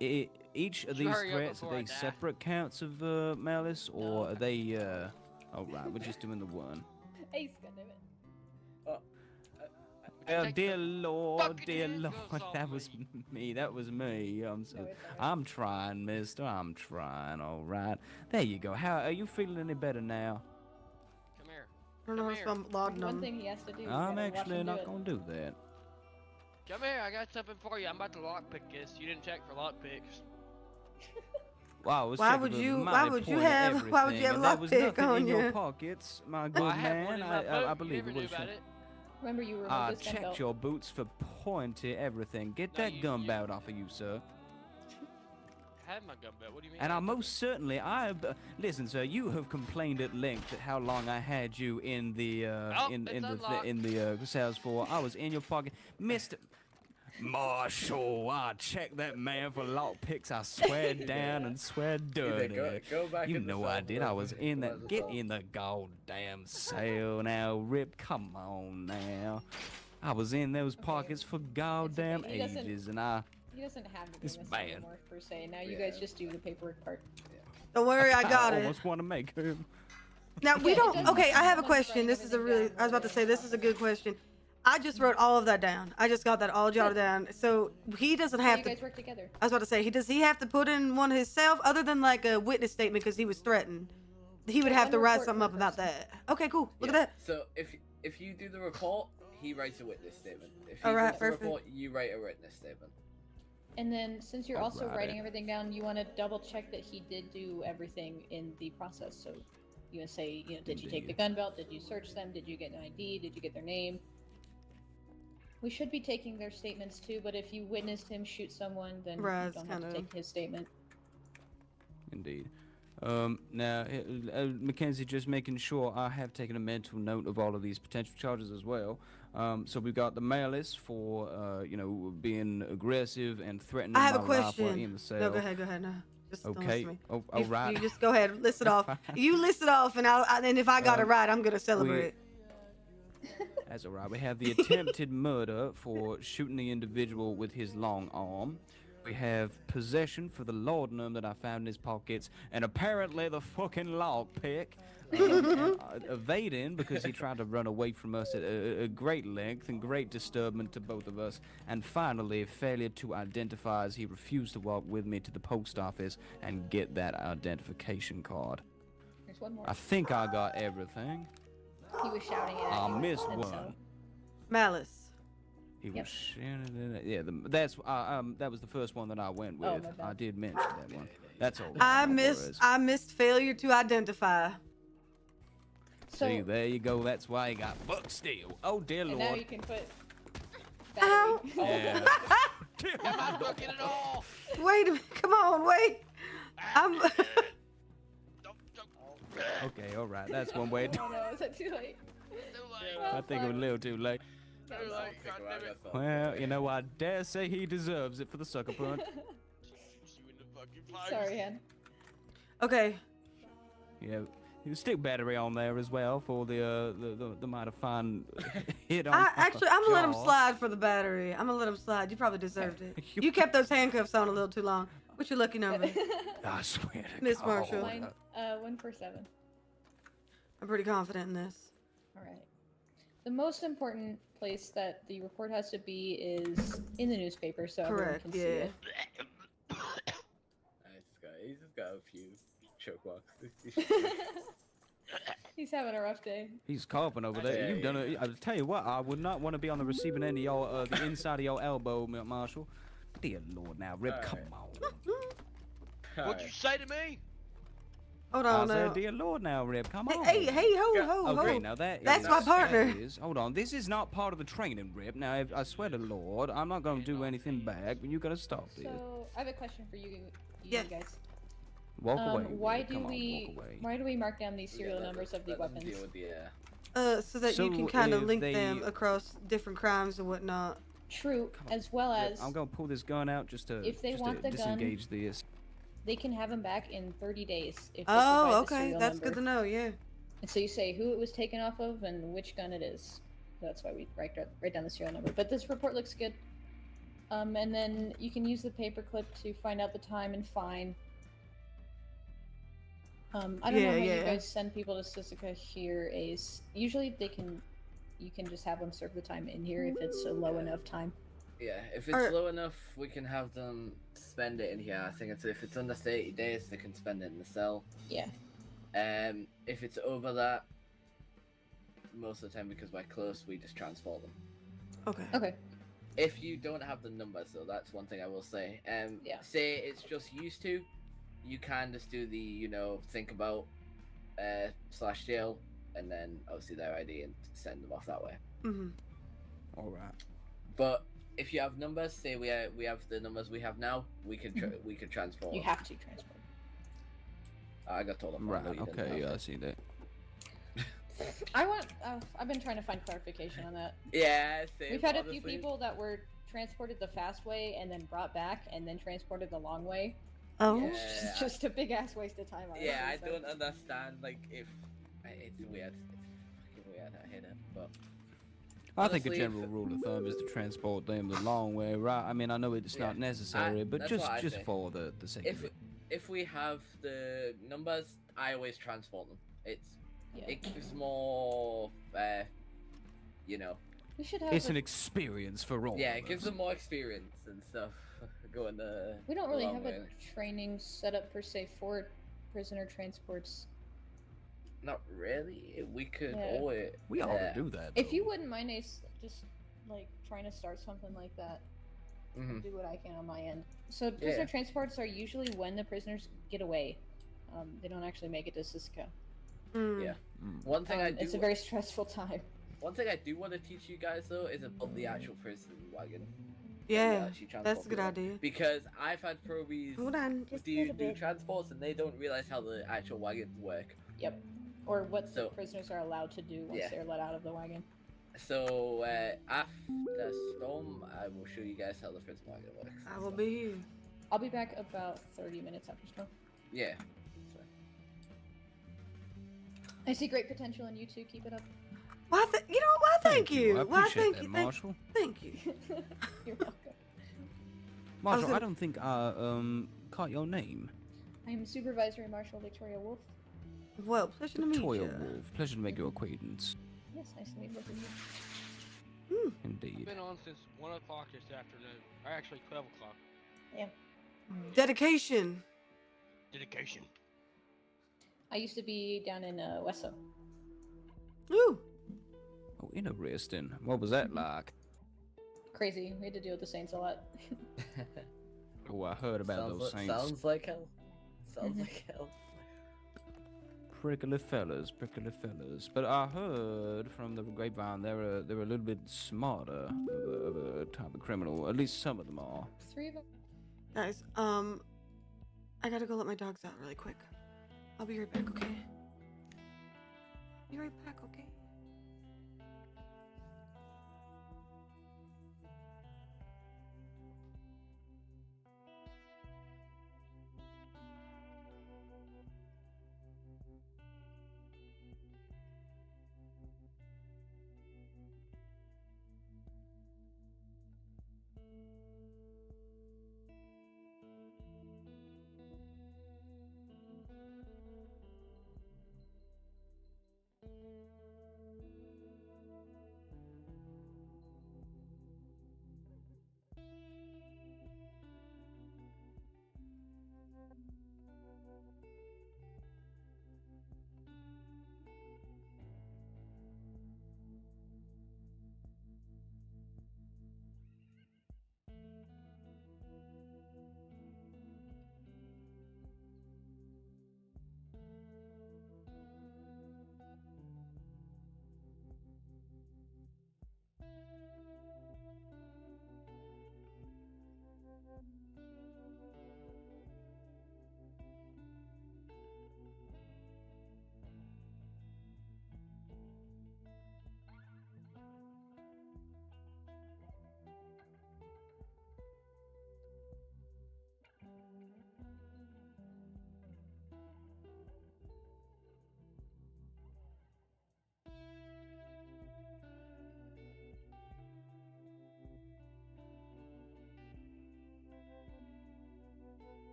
Speaker 2: Each of
Speaker 3: Should
Speaker 2: these
Speaker 3: hurry up
Speaker 2: threats, are
Speaker 3: before I
Speaker 2: they
Speaker 3: die.
Speaker 2: separate counts of malice, or
Speaker 9: No.
Speaker 2: are they, alright, we're just doing the one.
Speaker 9: Ace, goddammit.
Speaker 2: Oh,
Speaker 3: Take
Speaker 2: dear
Speaker 3: the
Speaker 2: Lord,
Speaker 3: fucking
Speaker 2: dear
Speaker 3: handcuffs
Speaker 2: Lord,
Speaker 3: off
Speaker 2: that was
Speaker 3: me.
Speaker 2: me, that was me.
Speaker 9: No, it's alright.
Speaker 2: I'm trying, mister, I'm trying, alright. There you go. How, are you feeling any better now?
Speaker 3: Come here.
Speaker 1: I don't know
Speaker 3: Come
Speaker 1: if
Speaker 3: here.
Speaker 1: I'm
Speaker 9: One
Speaker 1: laudanum.
Speaker 9: thing he has to do is
Speaker 2: I'm
Speaker 9: gotta watch
Speaker 2: actually
Speaker 9: him do
Speaker 2: not
Speaker 9: it.
Speaker 2: gonna do that.
Speaker 3: Come here, I got something for you. I'm about to lockpick this. You didn't check for lockpicks.
Speaker 2: Wow, I was
Speaker 1: Why
Speaker 2: checking
Speaker 1: would
Speaker 2: for
Speaker 1: you-
Speaker 2: the
Speaker 1: why
Speaker 2: mighty
Speaker 1: would you
Speaker 2: point of
Speaker 1: have- why would you
Speaker 2: everything,
Speaker 1: have
Speaker 2: and there was
Speaker 1: lockpick
Speaker 2: nothing
Speaker 1: on
Speaker 2: in your
Speaker 1: you?
Speaker 2: pockets, my good
Speaker 3: Well, I have one
Speaker 2: man.
Speaker 3: in my boot.
Speaker 2: I
Speaker 3: You
Speaker 2: believe
Speaker 3: never
Speaker 2: it
Speaker 3: knew
Speaker 2: was.
Speaker 3: about it.
Speaker 9: Remember, you removed
Speaker 2: I
Speaker 9: his gun
Speaker 2: checked
Speaker 9: belt.
Speaker 2: your boots for pointy everything. Get
Speaker 3: No,
Speaker 2: that
Speaker 3: you-
Speaker 2: gun
Speaker 3: you-
Speaker 2: belt off of you, sir.
Speaker 3: I have my gun belt. What do you mean?
Speaker 2: And I
Speaker 3: I didn't?
Speaker 2: most certainly, listen, sir. You have complained at length at how long I had you in the
Speaker 3: Oh, it's
Speaker 2: in the cells for. I was in your pocket, Mister Marshall. I checked that man for lockpicks. I swear down and swear dirty.
Speaker 5: Go back
Speaker 2: You
Speaker 5: in the
Speaker 2: know
Speaker 5: cell,
Speaker 2: I did.
Speaker 5: bro.
Speaker 2: I was in
Speaker 5: Go
Speaker 2: that.
Speaker 5: back to
Speaker 2: Get
Speaker 5: the cell.
Speaker 2: in the goddamn cell now, Rip. Come on now. I was in those
Speaker 9: Okay.
Speaker 2: pockets for goddamn
Speaker 9: He doesn't-
Speaker 2: ages, and I.
Speaker 9: He doesn't have to do
Speaker 2: It's
Speaker 9: this
Speaker 2: bad.
Speaker 9: anymore, per se. Now you
Speaker 5: Yeah.
Speaker 9: guys just do the paperwork part.
Speaker 1: Don't worry, I got it.
Speaker 2: almost want to make him.
Speaker 1: Now we
Speaker 9: Yeah, it
Speaker 1: don't.
Speaker 9: doesn't
Speaker 1: Okay, I have a
Speaker 9: sound like
Speaker 1: question.
Speaker 9: writing
Speaker 1: This is a
Speaker 9: everything
Speaker 1: really.
Speaker 9: down
Speaker 1: I was about to
Speaker 9: really
Speaker 1: say this is a good question. I just wrote all of that down. I just got that all jotted down. So he doesn't
Speaker 9: So
Speaker 1: have
Speaker 9: you
Speaker 1: to.
Speaker 9: guys work together.
Speaker 1: I was about to say does he have to put in one himself other than like a witness statement because he was threatened? He would
Speaker 9: Yeah,
Speaker 1: have
Speaker 9: one
Speaker 1: to write
Speaker 9: report
Speaker 1: something
Speaker 9: per
Speaker 1: up about
Speaker 9: person.
Speaker 1: that. Okay, cool. Look
Speaker 5: Yeah,
Speaker 1: at that.
Speaker 5: So if you do the report, he writes a witness statement. If he
Speaker 1: Alright,
Speaker 5: does the
Speaker 1: perfect.
Speaker 5: report, you write a witness statement.
Speaker 9: And then, since you're also
Speaker 2: Alright.
Speaker 9: writing everything down, you want to double check that he did do everything in the process. So, you want to say, did you take the
Speaker 2: Indeed.
Speaker 9: gun belt? Did you search them? Did you get an ID? Did you get their name? We should be taking their statements too, but if you witnessed him shoot someone, then
Speaker 1: Right,
Speaker 9: you
Speaker 1: it's
Speaker 9: don't have to
Speaker 1: kinda-
Speaker 9: take his statement.
Speaker 2: Indeed. Now, Mackenzie, just making sure I have taken a mental note of all of these potential charges as well. So we've got the malice for, being aggressive and threatening
Speaker 1: I have a
Speaker 2: my life while
Speaker 1: question.
Speaker 2: in the cell.
Speaker 1: No, go ahead. Go ahead. No. Just don't listen
Speaker 2: Okay.
Speaker 1: to me.
Speaker 2: Oh,
Speaker 1: You-
Speaker 2: all right.
Speaker 1: You just go ahead. List it off. You list it off, and if I got it right, I'm gonna celebrate.
Speaker 2: That's all right. We have the attempted murder for shooting the individual with his long arm. We have possession for the laudanum that I found in his pockets, and apparently the fucking lockpick. Evading because he tried to run away from us at a great length and great disturbance to both of us. And finally, failure to identify as he refused to walk with me to the post office and get that identification card.
Speaker 9: There's one more.
Speaker 2: I think I got everything.
Speaker 9: He was shouting it at
Speaker 2: I
Speaker 9: you,
Speaker 2: missed
Speaker 9: and so-
Speaker 2: one.
Speaker 1: Malice.
Speaker 2: He
Speaker 9: Yep.
Speaker 2: was shouting. Yeah, that was the first one that I went
Speaker 9: Oh,
Speaker 2: with.
Speaker 9: my bad.
Speaker 2: I did mention that one. That's all.
Speaker 1: I
Speaker 2: no
Speaker 1: missed.
Speaker 2: worries.
Speaker 1: I missed failure to identify.
Speaker 9: So,
Speaker 2: See, there you go. That's why he got Buck Steele. Oh dear
Speaker 9: and now
Speaker 2: Lord.
Speaker 9: you can put.
Speaker 1: Ow.
Speaker 9: battery.
Speaker 2: Yeah.
Speaker 3: Am I fucking it all?
Speaker 1: Wait a minute. Come on, wait. I'm.
Speaker 2: Okay, all right. That's one way.
Speaker 9: Oh no, is that too late?
Speaker 2: I think it was a little too late. Well, you know, I dare say he deserves it for the sucker punch.
Speaker 9: Sorry, Hen.
Speaker 1: Okay.
Speaker 2: Yeah, stick battery on there as well for the might have fine hit on.
Speaker 1: I'm gonna let him
Speaker 2: jaw.
Speaker 1: slide for the battery. I'm gonna let him slide. You probably deserved it. You kept those handcuffs on a little too long. What's your lucky number,
Speaker 2: I swear to
Speaker 1: Miss
Speaker 2: God.
Speaker 1: Marshall?
Speaker 9: Mine, 147.
Speaker 1: I'm pretty confident in this.
Speaker 9: All right. The most important place that the report has to be is in the newspaper, so everyone
Speaker 1: Correct.
Speaker 9: can see
Speaker 1: Yeah.
Speaker 9: it.
Speaker 5: He's just got a few choke walks.
Speaker 9: He's having a rough day.
Speaker 2: He's coughing over there.
Speaker 5: Yeah,
Speaker 2: You've done it. I'll tell you what. I would not want to be on the receiving end of your the inside of your elbow, Marshall. Dear Lord, now, Rip, come on.
Speaker 3: What'd you say to me?
Speaker 1: Hold
Speaker 2: I
Speaker 1: on
Speaker 2: said,
Speaker 1: now.
Speaker 2: dear Lord, now, Rip, come on.
Speaker 1: Hey, ho,
Speaker 2: Oh,
Speaker 1: ho.
Speaker 2: great. Now that's
Speaker 1: my partner.
Speaker 2: Hold on. This is not part of the training, Rip. Now, I swear to Lord, I'm not going to do anything back, but you got to stop this.
Speaker 9: So I have a question for you
Speaker 1: Yeah.
Speaker 9: guys.
Speaker 2: Walk away.
Speaker 9: Why
Speaker 2: Rip.
Speaker 9: do
Speaker 2: Come on,
Speaker 9: we
Speaker 2: walk away.
Speaker 9: why do we mark down these serial numbers of the
Speaker 5: Let them
Speaker 9: weapons?
Speaker 5: deal with the,
Speaker 1: So that you
Speaker 2: So
Speaker 1: can kind of
Speaker 2: if
Speaker 1: link
Speaker 2: they-
Speaker 1: them across different crimes and whatnot.
Speaker 9: True,
Speaker 2: Come on.
Speaker 9: as well
Speaker 2: Rip,
Speaker 9: as
Speaker 2: I'm going to pull this gun out just to,
Speaker 9: if they
Speaker 2: just
Speaker 9: want
Speaker 2: to
Speaker 9: the gun,
Speaker 2: disengage this.
Speaker 9: they can have them back in 30 days if they
Speaker 1: Oh,
Speaker 9: provide the
Speaker 1: okay.
Speaker 9: serial
Speaker 1: That's
Speaker 9: number.
Speaker 1: good to know. Yeah.
Speaker 9: And so you say who it was taken off of and which gun it is. That's why we write down the serial number. But this report looks good. And then you can use the paperclip to find out the time and fine. I don't know how you guys send people to Sisika here. Usually you can just have them serve the time in here if it's a low enough time.
Speaker 5: Yeah, if it's low enough, we can have them spend it in here. I think if it's under 30 days, they can spend it in the cell.
Speaker 9: Yeah.
Speaker 5: If it's over that, most of the time, because we're close, we just transport them.
Speaker 1: Okay.
Speaker 9: Okay.
Speaker 5: If you don't have the numbers, though, that's one thing I will say.
Speaker 9: Yeah.
Speaker 5: Say it's just used to, you can just do the, think about / jail, and then obviously their ID and send them off that way.
Speaker 1: Mhm.
Speaker 2: All right.
Speaker 5: But if you have numbers, say we have the numbers we have now, we can we could transport.
Speaker 9: You
Speaker 5: them.
Speaker 9: have to transport.
Speaker 5: I got told off.
Speaker 2: Right. Okay. I see that.
Speaker 9: I've been trying to find clarification on that.
Speaker 5: Yeah, same,
Speaker 9: We've had a
Speaker 5: honestly.
Speaker 9: few people that were transported the fast way and then brought back and then transported the long way.
Speaker 1: Oh.
Speaker 5: Yeah,
Speaker 9: It's just a big ass waste of time. Honestly,
Speaker 5: yeah, I
Speaker 9: so.
Speaker 5: don't understand. Like, if it's weird, it's fucking weird. I hate it, but
Speaker 2: I think a
Speaker 5: honestly,
Speaker 2: general rule of thumb is to transport them the long way, right? I mean, I know it's not necessary, but
Speaker 5: that's
Speaker 2: just
Speaker 5: what I
Speaker 2: just
Speaker 5: say.
Speaker 2: for the sake of it.
Speaker 5: if we have the numbers, I always transport them. It gives more,
Speaker 9: We should have.
Speaker 2: It's an experience for all.
Speaker 5: Yeah,
Speaker 2: of
Speaker 5: it gives
Speaker 2: us.
Speaker 5: them more experience and stuff. Going the.
Speaker 9: We don't really
Speaker 5: long
Speaker 9: have
Speaker 5: way.
Speaker 9: a training set up per se for prisoner transports.
Speaker 5: Not really. We could
Speaker 9: Yeah.
Speaker 5: always.
Speaker 2: We ought to do that.
Speaker 9: If you wouldn't mind, Ace, just like trying to start something like that.
Speaker 5: Mhm.
Speaker 9: Do what I can on my end. So prisoner transports are usually when the prisoners get away. They don't actually make it to Cisco.
Speaker 5: Yeah. One thing I do.
Speaker 9: It's a very stressful time.
Speaker 5: One thing I do want to teach you guys though is about the actual prison wagon.
Speaker 1: Yeah,
Speaker 5: actually
Speaker 1: that's a
Speaker 5: transport
Speaker 1: good
Speaker 5: people.
Speaker 1: idea.
Speaker 5: Because I've had probies
Speaker 1: Hold on, just a
Speaker 5: do
Speaker 1: little bit.
Speaker 5: transports and they don't realize how the actual wagons work.
Speaker 9: Yep. Or what the
Speaker 5: So-
Speaker 9: prisoners are allowed to do once
Speaker 5: Yeah.
Speaker 9: they're let out of the wagon.
Speaker 5: So after storm, I will show you guys how the prison wagon works.
Speaker 1: I will be here.
Speaker 9: I'll be back about 30 minutes after storm.
Speaker 5: Yeah.
Speaker 9: I see great potential in you two. Keep it up.
Speaker 1: Why? You know what? Why? Thank you.
Speaker 2: I
Speaker 1: Why?
Speaker 2: appreciate
Speaker 1: Thank
Speaker 2: that,
Speaker 1: you.
Speaker 2: Marshall.
Speaker 1: Thank you.
Speaker 9: You're welcome.
Speaker 2: Marshall, I
Speaker 1: gonna-
Speaker 2: don't think I caught your name.
Speaker 9: I am Supervisory Marshal Victoria Wolf.
Speaker 1: Well, pleasure to meet
Speaker 2: Toya
Speaker 1: you.
Speaker 2: Wolf. Pleasure to make your acquaintance.
Speaker 9: Yes, nice to meet both of you.
Speaker 2: Indeed.
Speaker 3: Been on since 1 o'clock this afternoon. Or actually 12 o'clock.
Speaker 9: Yeah.
Speaker 1: Dedication.
Speaker 3: Dedication.
Speaker 9: I used to be down in Wesso.
Speaker 1: Ooh.
Speaker 2: Oh, interesting. What was that like?
Speaker 9: Crazy. We had to deal with the Saints a lot.
Speaker 2: Oh, I heard about those saints.
Speaker 5: Sounds like hell. Sounds
Speaker 9: Mhm.
Speaker 5: like hell.
Speaker 2: prickly fellas, prickly fellas. But I heard from the grapevine they're a little bit smarter of a type of criminal. At least some of them are.
Speaker 9: 3 of them.
Speaker 1: Guys, I gotta go let my dogs out really quick. I'll be right back, okay? Be right back, okay?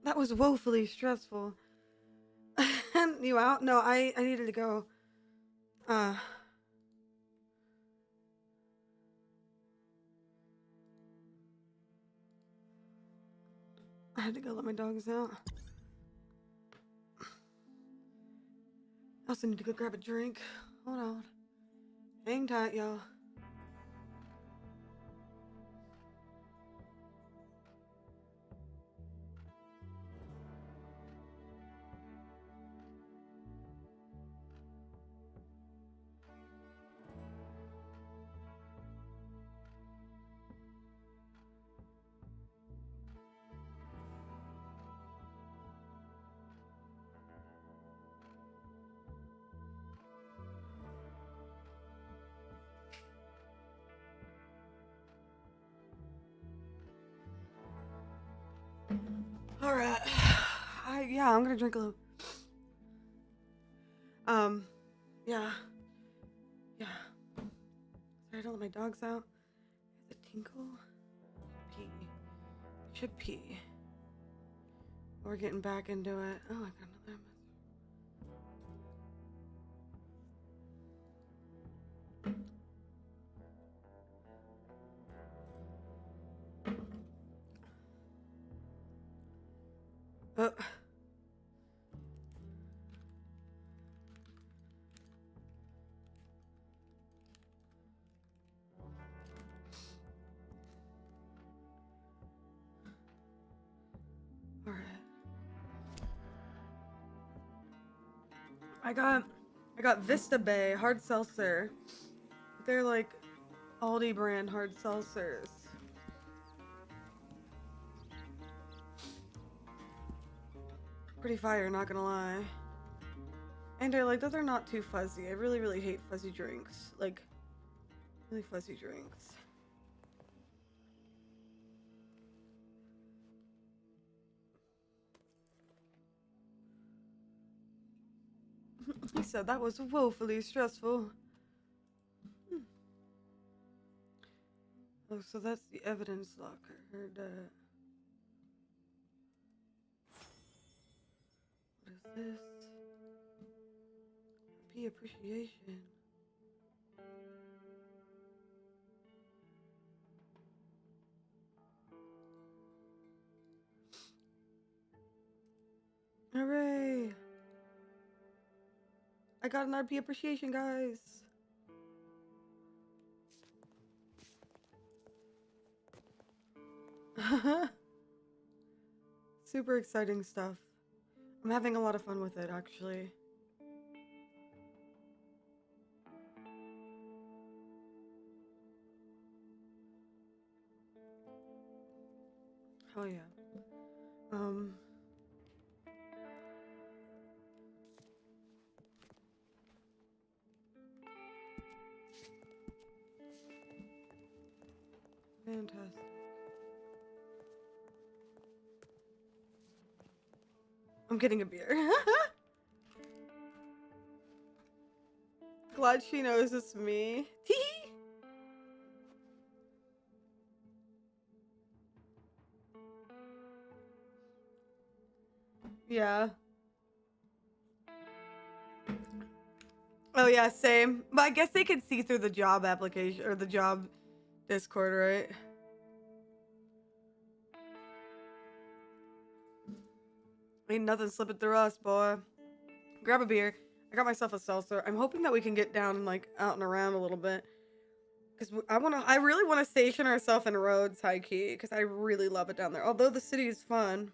Speaker 1: That was woefully stressful. You out? No, I needed to go. I had to go let my dogs out. I also need to go grab a drink. Hold on. Hang tight, y'all. All right. Yeah, I'm gonna drink a little. Yeah. Sorry, I don't let my dogs out. The tinkle. Pee. Should pee. We're getting back into it. Oh, I got another message. Oh. All right. I got Vista Bay hard seltzer. They're like Aldi brand hard seltzers. Pretty fire, not gonna lie. And I like that they're not too fuzzy. I really, really hate fuzzy drinks. Like, really fuzzy drinks. He said that was woefully stressful. Oh, so that's the evidence locker. Heard that. What is this? RP appreciation. Hooray! I got an RP appreciation, guys. Super exciting stuff. I'm having a lot of fun with it, actually. Oh yeah. Fantastic. I'm getting a beer. Glad she knows it's me. Tee. Yeah. Oh yeah, same. But I guess they could see through the job application or the job Discord, right? Ain't nothing slipping through us, boy. Grab a beer. I got myself a seltzer. I'm hoping that we can get down and like out and around a little bit. Because I really want to station ourselves in Rhodes, high key, because I really love it down there. Although the city is fun.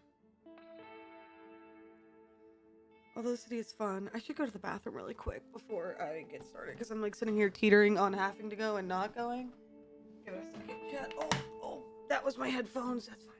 Speaker 1: I should go to the bathroom really quick before I get started, because I'm like sitting here teetering on having to go and not going. Give it a second, chat. Oh, that was my headphones. That's fine.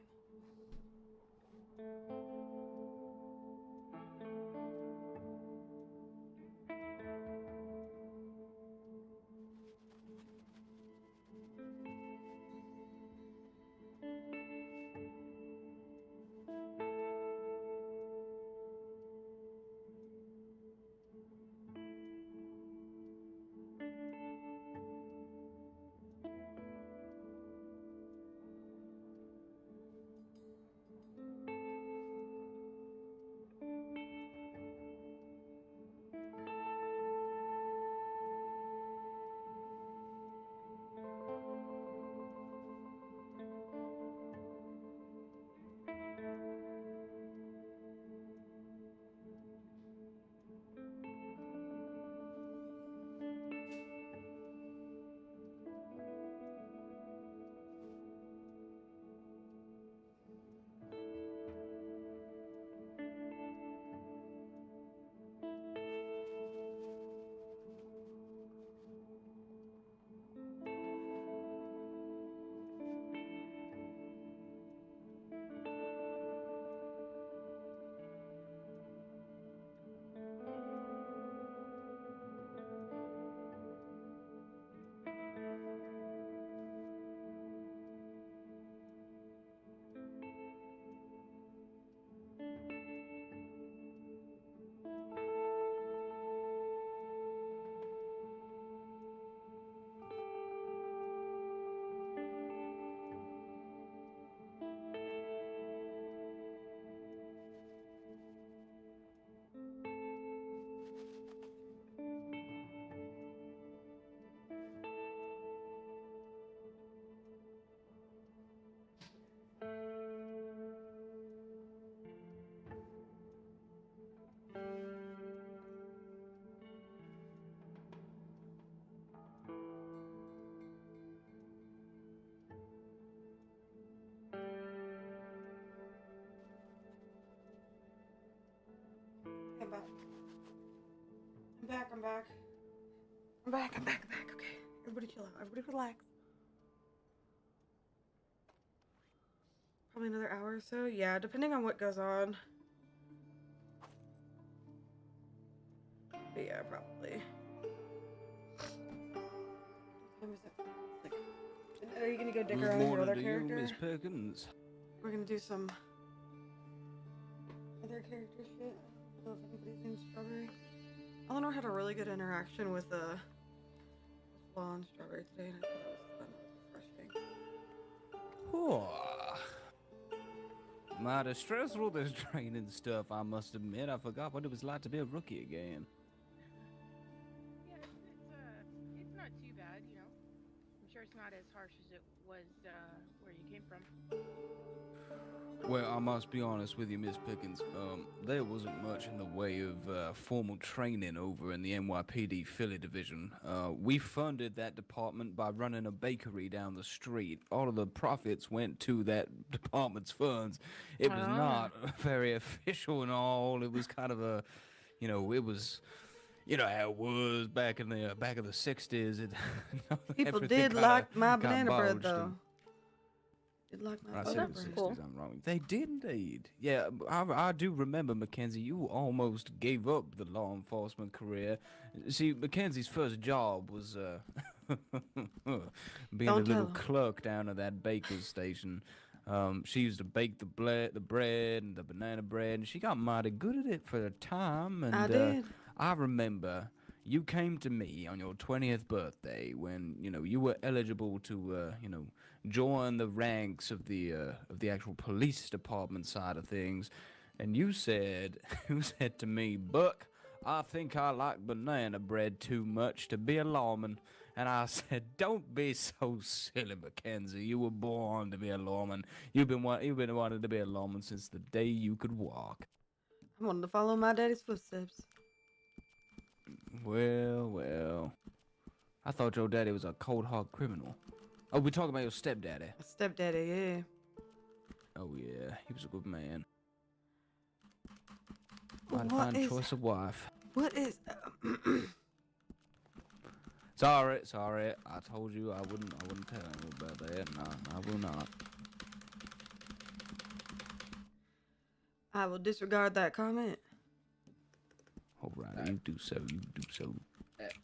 Speaker 1: I'm back. I'm back. I'm back. I'm back. I'm back. I'm back. Okay. Everybody chill out. Everybody relax. Probably another hour or so. Yeah, depending on what goes on. But yeah, probably. What time is it? It's like, are you gonna go dick
Speaker 2: Good
Speaker 1: around your
Speaker 2: morning
Speaker 1: other
Speaker 2: to
Speaker 1: character?
Speaker 2: you, Miss Perkins.
Speaker 1: We're gonna do some other character shit. I don't know if anybody's named Strawberry. Eleanor had a really good interaction with Flaw and Strawberry today, and I thought that was fun. It was refreshing.
Speaker 2: Mighty stressful, this training stuff, I must admit. I forgot what it was like to be a rookie again.
Speaker 4: Yeah, it's not too bad, you know. I'm sure it's not as harsh as it was where you came from.
Speaker 2: Well, I must be honest with you, Miss Pickens. There wasn't much in the way of formal training over in the NYPD Philly division. We funded that department by running a bakery down the street. All of the profits went to that department's funds. It was not very official and all. It was kind of a, it was, how it was back in the 60s.
Speaker 1: People did like my banana bread, though.
Speaker 2: I said the 60s, I'm wrong. They did indeed. Yeah, I do remember, Mackenzie, you almost gave up the law enforcement career. See, Mackenzie's first job was being a little clerk down at that baker's station. She used to bake the bread and the banana bread, and she got mighty good at it for a time. And
Speaker 1: I did.
Speaker 2: I remember you came to me on your 20th birthday when, you were eligible to, join the ranks of the actual police department side of things. And you said to me, Buck, I think I like banana bread too much to be a lawman. And I said, don't be so silly, Mackenzie. You were born to be a lawman. You've been wanting to be a lawman since the day you could walk.
Speaker 1: I wanted to follow my daddy's footsteps.
Speaker 2: Well. I thought your daddy was a cold-hard criminal. Oh, we're talking about your stepdaddy.
Speaker 1: My stepdaddy, yeah.
Speaker 2: Oh, yeah. He was a good man. Might find choice of wife.
Speaker 1: What is...
Speaker 2: Sorry. I told you I wouldn't tell you about that. No, I will not.
Speaker 1: I will disregard that comment.
Speaker 2: All right, you do so.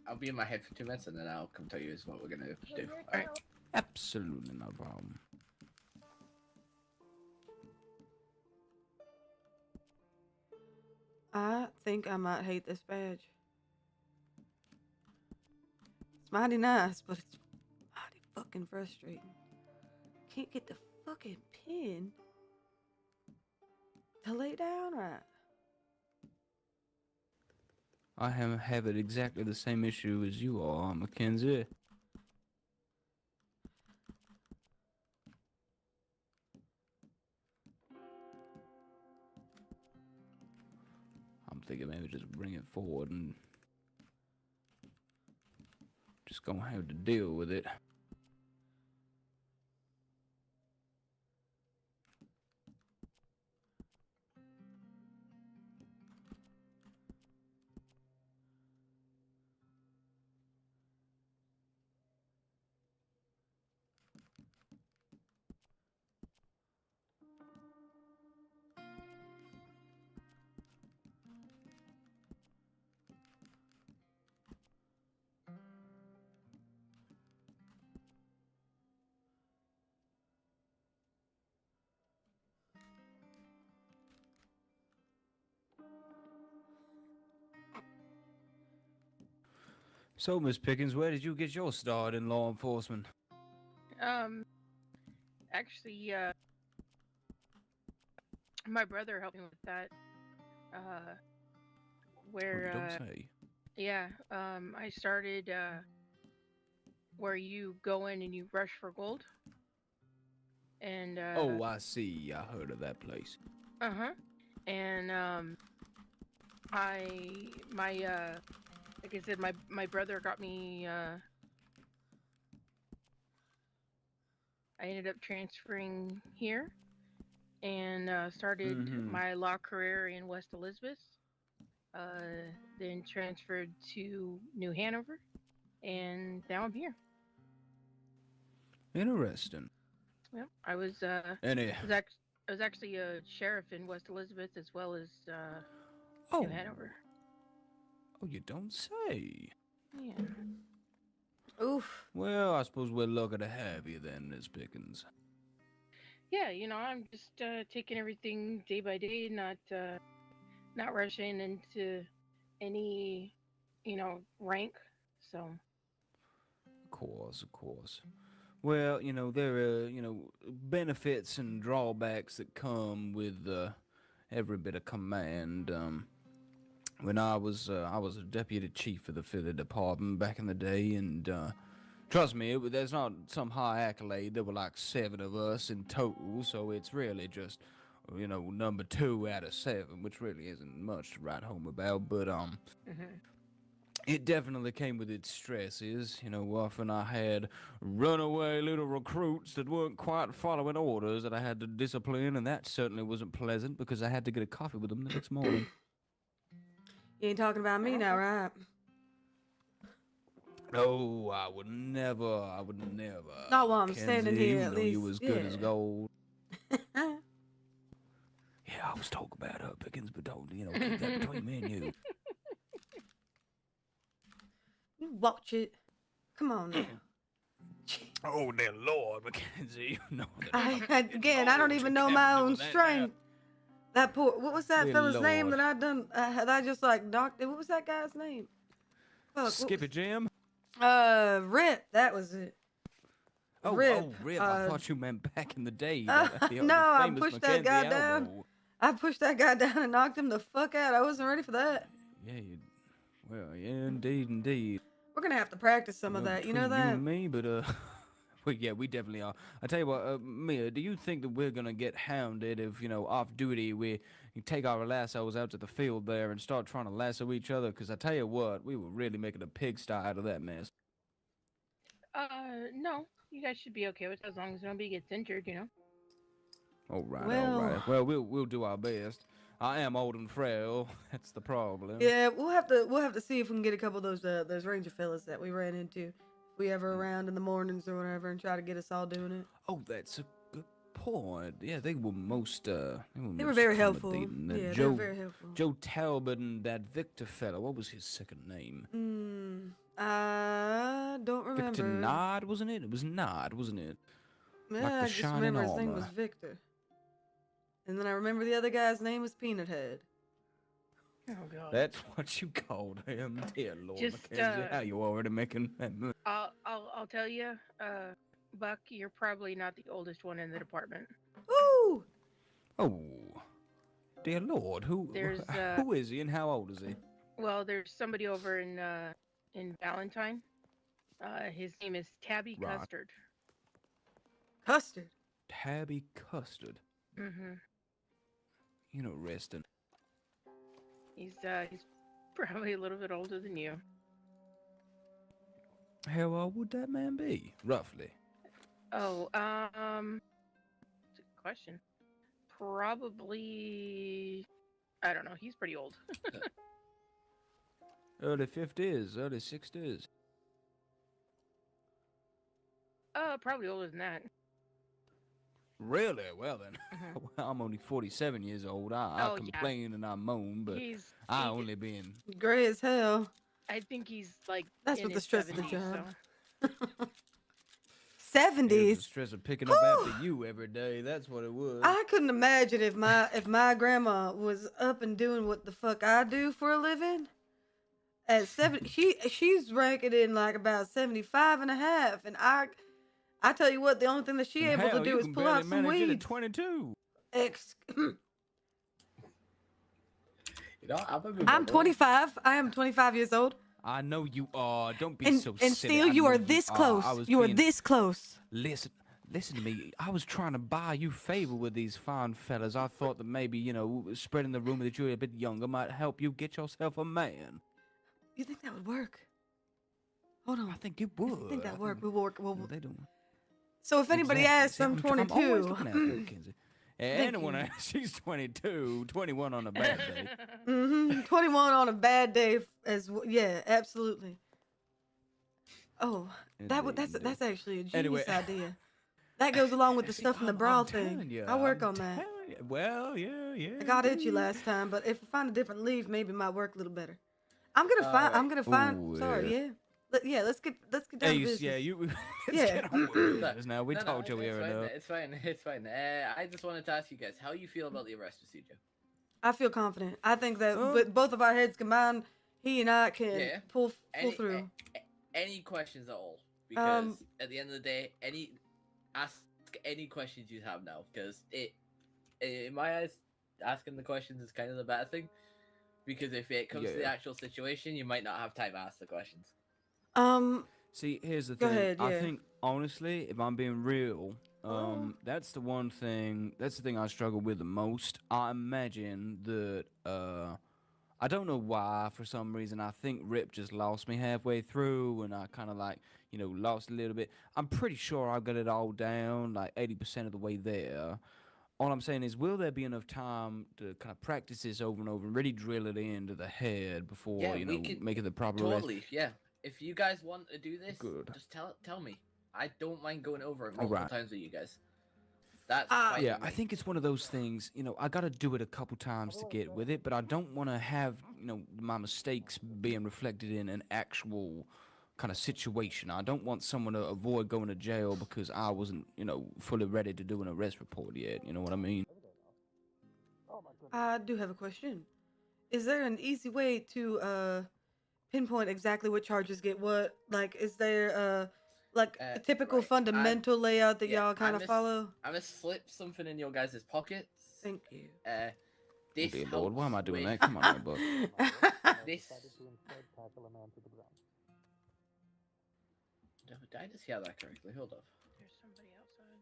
Speaker 5: I'll be in my head for 2 minutes and then I'll come tell you what we're gonna do. All right.
Speaker 2: Absolutely no problem.
Speaker 1: I think I might hate this badge. It's mighty nice, but it's mighty fucking frustrating. Can't get the fucking pin to lay down right.
Speaker 2: I have had exactly the same issue as you are, Mackenzie. figured maybe just bring it forward and just gonna have to deal with it. So, Miss Pickens, where did you get your start in law enforcement?
Speaker 4: Actually, my brother helped me with that. Where,
Speaker 2: Don't say.
Speaker 4: yeah, I started, where you go in and you rush for gold. And,
Speaker 2: Oh, I see. I heard of that place.
Speaker 4: Uh-huh. And, like I said, my brother got me, I ended up transferring here and started my law career in West Elizabeth. Then transferred to New Hanover, and now I'm here.
Speaker 2: Interesting.
Speaker 4: Well, I was actually a sheriff in West Elizabeth as well as New Hanover.
Speaker 2: Oh, you don't say.
Speaker 4: Yeah.
Speaker 1: Oof.
Speaker 2: Well, I suppose we're lucky to have you then, Miss Pickens.
Speaker 4: Yeah, I'm just taking everything day by day, not rushing into any, rank. So.
Speaker 2: Of course. Well, there are, benefits and drawbacks that come with every bit of command. When I was a deputy chief of the Philly department back in the day, and trust me, there's not some high accolade. There were like 7 of us in total, so it's really just, number 2 out of 7, which really isn't much to write home about. But it definitely came with its stresses. Often I had runaway little recruits that weren't quite following orders that I had to discipline, and that certainly wasn't pleasant because I had to get a coffee with them the next morning.
Speaker 1: You ain't talking about me now, right?
Speaker 2: No, I would never.
Speaker 1: Not while I'm standing here, at least.
Speaker 2: You as good as gold. Yeah, I was talking about her, Pickens, but don't, keep that between me and you.
Speaker 1: You watch it. Come on now.
Speaker 2: Oh, dear Lord, McKenzie, you know that.
Speaker 1: I don't even know my own strength. That poor, what was that fella's name that I just like knocked? What was that guy's name? Fuck,
Speaker 2: Skippy Jim?
Speaker 1: Rip, that was it.
Speaker 2: Rip. I thought you meant back in the day.
Speaker 1: No, I pushed that guy down. I pushed that guy down and knocked him the fuck out. I wasn't ready for that.
Speaker 2: Yeah, indeed.
Speaker 1: We're gonna have to practice some of that, you know that?
Speaker 2: You and me, but we definitely are. I tell you what, Mia, do you think that we're gonna get hounded if, off duty we take our lassos out to the field there and start trying to lasso each other? Because I tell you what, we were really making a pigsty out of that mess.
Speaker 4: No, you guys should be okay with it as long as nobody gets injured,
Speaker 2: All right. Well, we'll do our best. I am old and frail. That's the problem.
Speaker 1: Yeah, we'll have to see if we can get a couple of those ranger fellas that we ran into, if we ever around in the mornings or whatever, and try to get us all doing it.
Speaker 2: Oh, that's a good point. Yeah, they were most
Speaker 1: they were very helpful. Yeah, they were very helpful.
Speaker 2: Joe Talbot and that Victor fellow. What was his second name?
Speaker 1: I don't remember.
Speaker 2: Victor Nod, wasn't it? It was Nod, wasn't it?
Speaker 1: Yeah,
Speaker 2: like
Speaker 1: I just remember his name was Victor. And then I remember the other guy's name was Peanut Head.
Speaker 4: Oh God.
Speaker 2: That's what you called him, dear Lord McKenzie. How you already making that move?
Speaker 4: I'll tell you, Buck, you're probably not the oldest one in the department.
Speaker 1: Ooh.
Speaker 2: Oh, dear Lord, who is he and how old is he?
Speaker 4: Well, there's somebody over in Valentine. His name is Tabby Custard.
Speaker 1: Custard.
Speaker 2: Tabby Custard.
Speaker 4: Mm-hmm.
Speaker 2: Interesting.
Speaker 4: He's probably a little bit older than you.
Speaker 2: How old would that man be, roughly?
Speaker 4: Oh, that's a good question. Probably, I don't know. He's pretty old.
Speaker 2: Early 50s, early 60s.
Speaker 4: Probably older than that.
Speaker 2: Really? Well then,
Speaker 4: Mhm.
Speaker 2: well, I'm only 47 years old. I
Speaker 4: Oh, yeah.
Speaker 2: complain and I moan, but I only been.
Speaker 1: Gray as hell.
Speaker 4: I think he's like
Speaker 1: That's
Speaker 4: in
Speaker 1: what the
Speaker 4: his
Speaker 1: stress of the
Speaker 4: 70s,
Speaker 1: job.
Speaker 4: so.
Speaker 2: 70s. The
Speaker 1: 70s.
Speaker 2: stress of picking up after you every day. That's what it was.
Speaker 1: I couldn't imagine if my grandma was up and doing what the fuck I do for a living. At 70, she's ranking in like about 75 and a half, and I tell you what, the only thing that she
Speaker 2: And
Speaker 1: able
Speaker 2: hell,
Speaker 1: to do
Speaker 2: you
Speaker 1: is
Speaker 2: can
Speaker 1: pull
Speaker 2: barely
Speaker 1: out some
Speaker 2: manage it at
Speaker 1: weeds.
Speaker 2: 22.
Speaker 5: You know,
Speaker 1: I'm 25. I am 25 years old.
Speaker 2: I know you are. Don't be
Speaker 1: And
Speaker 2: so
Speaker 1: and
Speaker 2: silly.
Speaker 1: still,
Speaker 2: I
Speaker 1: you
Speaker 2: know
Speaker 1: are this close.
Speaker 2: I was
Speaker 1: You are
Speaker 2: being-
Speaker 1: this close.
Speaker 2: Listen to me. I was trying to buy you favor with these fine fellas. I thought that maybe, spreading the rumor that you're a bit younger might help you get yourself a man.
Speaker 1: You think that would work? Hold on.
Speaker 2: I think it would.
Speaker 1: I think that work. We'll work. We'll,
Speaker 2: They don't.
Speaker 1: So if anybody
Speaker 2: Exactly.
Speaker 1: asks,
Speaker 2: See,
Speaker 1: I'm
Speaker 2: I'm
Speaker 1: 22.
Speaker 2: always looking at you, Kenzie.
Speaker 1: Thank
Speaker 2: Anyone
Speaker 1: you.
Speaker 2: asks, she's 22, 21 on a bad day.
Speaker 1: 21 on a bad day yeah, absolutely. Oh, that's actually a genius
Speaker 2: Anyway.
Speaker 1: idea. That goes along with the
Speaker 2: See,
Speaker 1: stuff in the
Speaker 2: I'm
Speaker 1: bra
Speaker 2: telling
Speaker 1: thing.
Speaker 2: ya,
Speaker 1: I'll work
Speaker 2: I'm
Speaker 1: on that.
Speaker 2: telling ya. Well, yeah.
Speaker 1: I got itchy last time, but if I find a different leaf, maybe it might work a little better. I'm gonna find.
Speaker 2: Ooh,
Speaker 1: Sorry,
Speaker 2: yeah.
Speaker 1: yeah. Let's get down
Speaker 2: Hey,
Speaker 1: to business.
Speaker 2: let's
Speaker 1: Yeah.
Speaker 2: get on with this now. We told you we
Speaker 5: it's
Speaker 2: were
Speaker 5: fine,
Speaker 2: enough.
Speaker 5: it's fine. It's fine. I just wanted to ask you guys how you feel about the arrest procedure.
Speaker 1: I feel confident. I think that
Speaker 2: Oh.
Speaker 1: with both of our heads combined, he and I can
Speaker 5: Yeah.
Speaker 1: pull through.
Speaker 5: Any questions at all? Because at the end of the day, ask any questions you have now. Because in my eyes, asking the questions is kind of the bad thing. Because if it comes to the actual situation, you might not have time to ask the questions.
Speaker 2: See, here's the
Speaker 1: Go
Speaker 2: thing.
Speaker 1: ahead,
Speaker 2: I
Speaker 1: yeah.
Speaker 2: think honestly, if I'm being real, that's the one thing. That's the thing I struggle with the most. I imagine that. I don't know why. For some reason, I think Rip just lost me halfway through, and I kind of lost a little bit. I'm pretty sure I got it all down, like 80% of the way there. All I'm saying is, will there be enough time to kind of practice this over and over and really drill it into the head before, make it the proper arrest?
Speaker 5: Totally, yeah. If you guys want to do this,
Speaker 2: Good.
Speaker 5: just tell me. I don't mind going over it
Speaker 2: All
Speaker 5: multiple
Speaker 2: right.
Speaker 5: times with you guys. That's fine
Speaker 2: Yeah,
Speaker 5: with me.
Speaker 2: I think it's one of those things, I got to do it a couple times to get with it, but I don't want to have, my mistakes being reflected in an actual kind of situation. I don't want someone to avoid going to jail because I wasn't, fully ready to do an arrest report yet. You know what I mean?
Speaker 1: I do have a question. Is there an easy way to pinpoint exactly what charges get what? Like, is there a typical
Speaker 5: right.
Speaker 1: fundamental layout that
Speaker 5: Yeah,
Speaker 1: y'all kind of follow?
Speaker 5: I'm gonna slip something in your guys' pockets.
Speaker 1: Thank you.
Speaker 5: This
Speaker 2: Dear Lord, why am I
Speaker 5: helps
Speaker 2: doing
Speaker 5: with-
Speaker 2: that? Come on, now, Buck.
Speaker 5: This. Did I just hear that correctly? Hold up.
Speaker 4: There's somebody outside.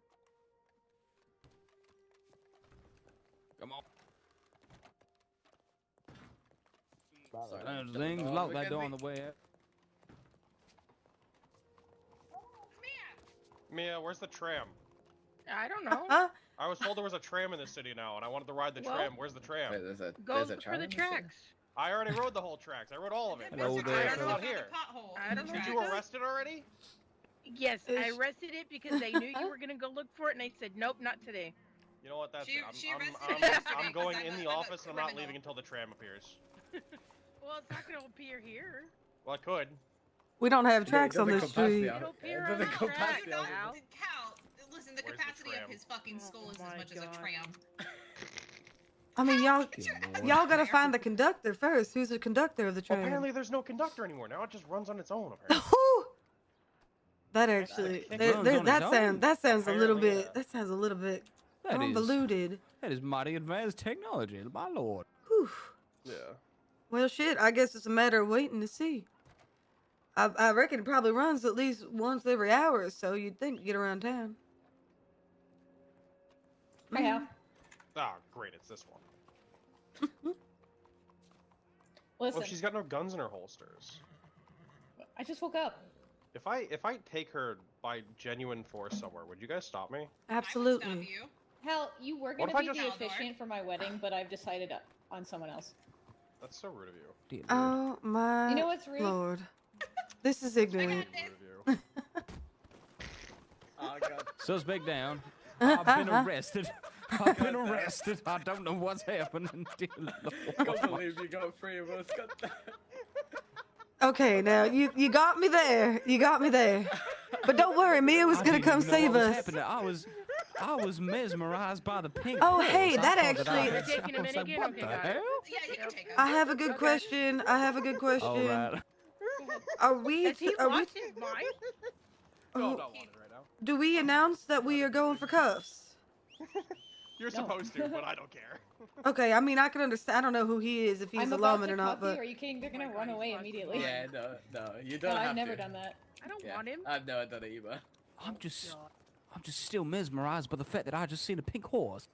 Speaker 2: Come on.
Speaker 5: Sorry.
Speaker 2: Things, lock that door on the way out.
Speaker 13: Mia, where's the tram?
Speaker 4: I don't know.
Speaker 13: I was told there was a tram in the city now, and I wanted to ride the
Speaker 4: Well-
Speaker 13: tram. Where's the tram?
Speaker 5: Wait, there's a
Speaker 4: Go
Speaker 5: there's a
Speaker 4: look for
Speaker 5: tram
Speaker 4: the
Speaker 5: in this thing?
Speaker 4: tracks.
Speaker 13: I already rode the whole tracks. I rode all of it.
Speaker 2: Hello
Speaker 13: Where's the
Speaker 2: there,
Speaker 13: tram? It's
Speaker 2: sir.
Speaker 13: not here.
Speaker 4: I don't know.
Speaker 13: Did you arrest it already?
Speaker 4: Yes, I
Speaker 1: Is-
Speaker 4: arrested it because they knew you were gonna go look for it, and I said, nope, not today.
Speaker 13: You know what? That's
Speaker 14: She-
Speaker 13: it.
Speaker 14: she
Speaker 13: I'm
Speaker 14: arrested me yesterday
Speaker 13: I'm going
Speaker 14: 'cause
Speaker 13: in
Speaker 14: I'm
Speaker 13: the
Speaker 14: a
Speaker 13: office, and I'm not
Speaker 14: criminal.
Speaker 13: leaving until the tram appears.
Speaker 4: Well, it's not gonna appear here.
Speaker 13: Well, I could.
Speaker 1: We don't have
Speaker 5: Yeah, it
Speaker 1: tracks on
Speaker 5: doesn't
Speaker 1: this
Speaker 5: come past the
Speaker 1: street.
Speaker 5: office.
Speaker 4: It'll appear
Speaker 5: It
Speaker 4: on
Speaker 5: doesn't
Speaker 4: the
Speaker 5: come past
Speaker 4: track,
Speaker 5: the
Speaker 14: No,
Speaker 5: office.
Speaker 4: Al.
Speaker 14: Cal, listen, the
Speaker 13: Where's the
Speaker 14: capacity of
Speaker 13: tram?
Speaker 14: his fucking skull is
Speaker 4: Oh
Speaker 14: as
Speaker 4: my
Speaker 14: much as a
Speaker 4: God.
Speaker 14: tram.
Speaker 1: I mean, y'all
Speaker 2: Lord.
Speaker 1: gotta find the conductor first. Who's the conductor of the train?
Speaker 13: Apparently, there's no conductor anymore. Now it just runs on its own. Apparently.
Speaker 1: Whew. That actually,
Speaker 13: It
Speaker 1: there-
Speaker 2: runs
Speaker 1: there-
Speaker 2: on
Speaker 1: that
Speaker 2: its
Speaker 1: sounds
Speaker 2: own.
Speaker 1: that sounds a little
Speaker 13: Apparently,
Speaker 1: bit
Speaker 13: yeah.
Speaker 1: that sounds a little bit
Speaker 2: That is-
Speaker 1: convoluted.
Speaker 2: That is mighty advanced technology, my lord.
Speaker 1: Whew.
Speaker 13: Yeah.
Speaker 1: Well, shit. I guess it's a matter of waiting to see. I reckon it probably runs at least once every hour, so you'd think you get around town.
Speaker 9: Hi, Hal.
Speaker 13: Ah, great. It's this one.
Speaker 9: Listen,
Speaker 13: Well, she's got no guns in her holsters.
Speaker 9: I just woke up.
Speaker 13: If I take her by genuine force somewhere, would you guys stop me?
Speaker 1: Absolutely.
Speaker 9: Hell, you were
Speaker 13: What
Speaker 9: gonna
Speaker 13: if I
Speaker 9: be the
Speaker 13: just-
Speaker 9: officiant for my wedding, but I've decided on someone else.
Speaker 13: That's so rude of you.
Speaker 1: Oh my
Speaker 9: You know what's rude?
Speaker 1: lord. This is ignorant.
Speaker 13: Rude of you.
Speaker 5: Oh god.
Speaker 2: Suspect down. I've been arrested. I've been arrested. I don't know what's happening. Dear
Speaker 5: I can't believe you got 3 of us. God damn.
Speaker 1: Okay, now you got me there. You got me there. But don't worry, Mia was
Speaker 2: I
Speaker 1: gonna
Speaker 2: didn't
Speaker 1: come
Speaker 2: even know
Speaker 1: save
Speaker 2: what was
Speaker 1: us.
Speaker 2: happening. I was mesmerized by the pink.
Speaker 1: Oh,
Speaker 2: horse.
Speaker 1: hey,
Speaker 2: I
Speaker 1: that
Speaker 2: thought
Speaker 1: actually-
Speaker 2: I
Speaker 4: We're taking a
Speaker 2: was
Speaker 4: minute
Speaker 2: like,
Speaker 4: again?
Speaker 2: what
Speaker 4: Okay,
Speaker 2: the
Speaker 4: got it.
Speaker 2: hell?
Speaker 14: Yeah, you can take
Speaker 1: I have a good question. I have a good question.
Speaker 2: All right.
Speaker 1: Are we?
Speaker 4: Has he
Speaker 1: Are we?
Speaker 4: lost his mind?
Speaker 13: No,
Speaker 1: Oh,
Speaker 13: I'm not wanted right now.
Speaker 1: do we announce that we are going for cuffs?
Speaker 13: You're supposed to, but I don't care.
Speaker 1: Okay, I mean I can understand. I don't know who he is, if he's
Speaker 9: I'm
Speaker 1: a
Speaker 9: about
Speaker 1: lawman
Speaker 9: to
Speaker 1: or not,
Speaker 9: cuff you.
Speaker 1: but
Speaker 9: Are you kidding? They're
Speaker 4: Oh my
Speaker 9: gonna
Speaker 4: God,
Speaker 9: run
Speaker 4: he's
Speaker 9: away
Speaker 4: lost
Speaker 9: immediately.
Speaker 5: Yeah, no, you
Speaker 9: No,
Speaker 5: don't have
Speaker 9: I've never
Speaker 5: to.
Speaker 9: done that.
Speaker 4: I don't
Speaker 5: Yeah,
Speaker 4: want him.
Speaker 5: I've never done it either.
Speaker 2: I'm just still mesmerized by the fact that I just seen a pink horse.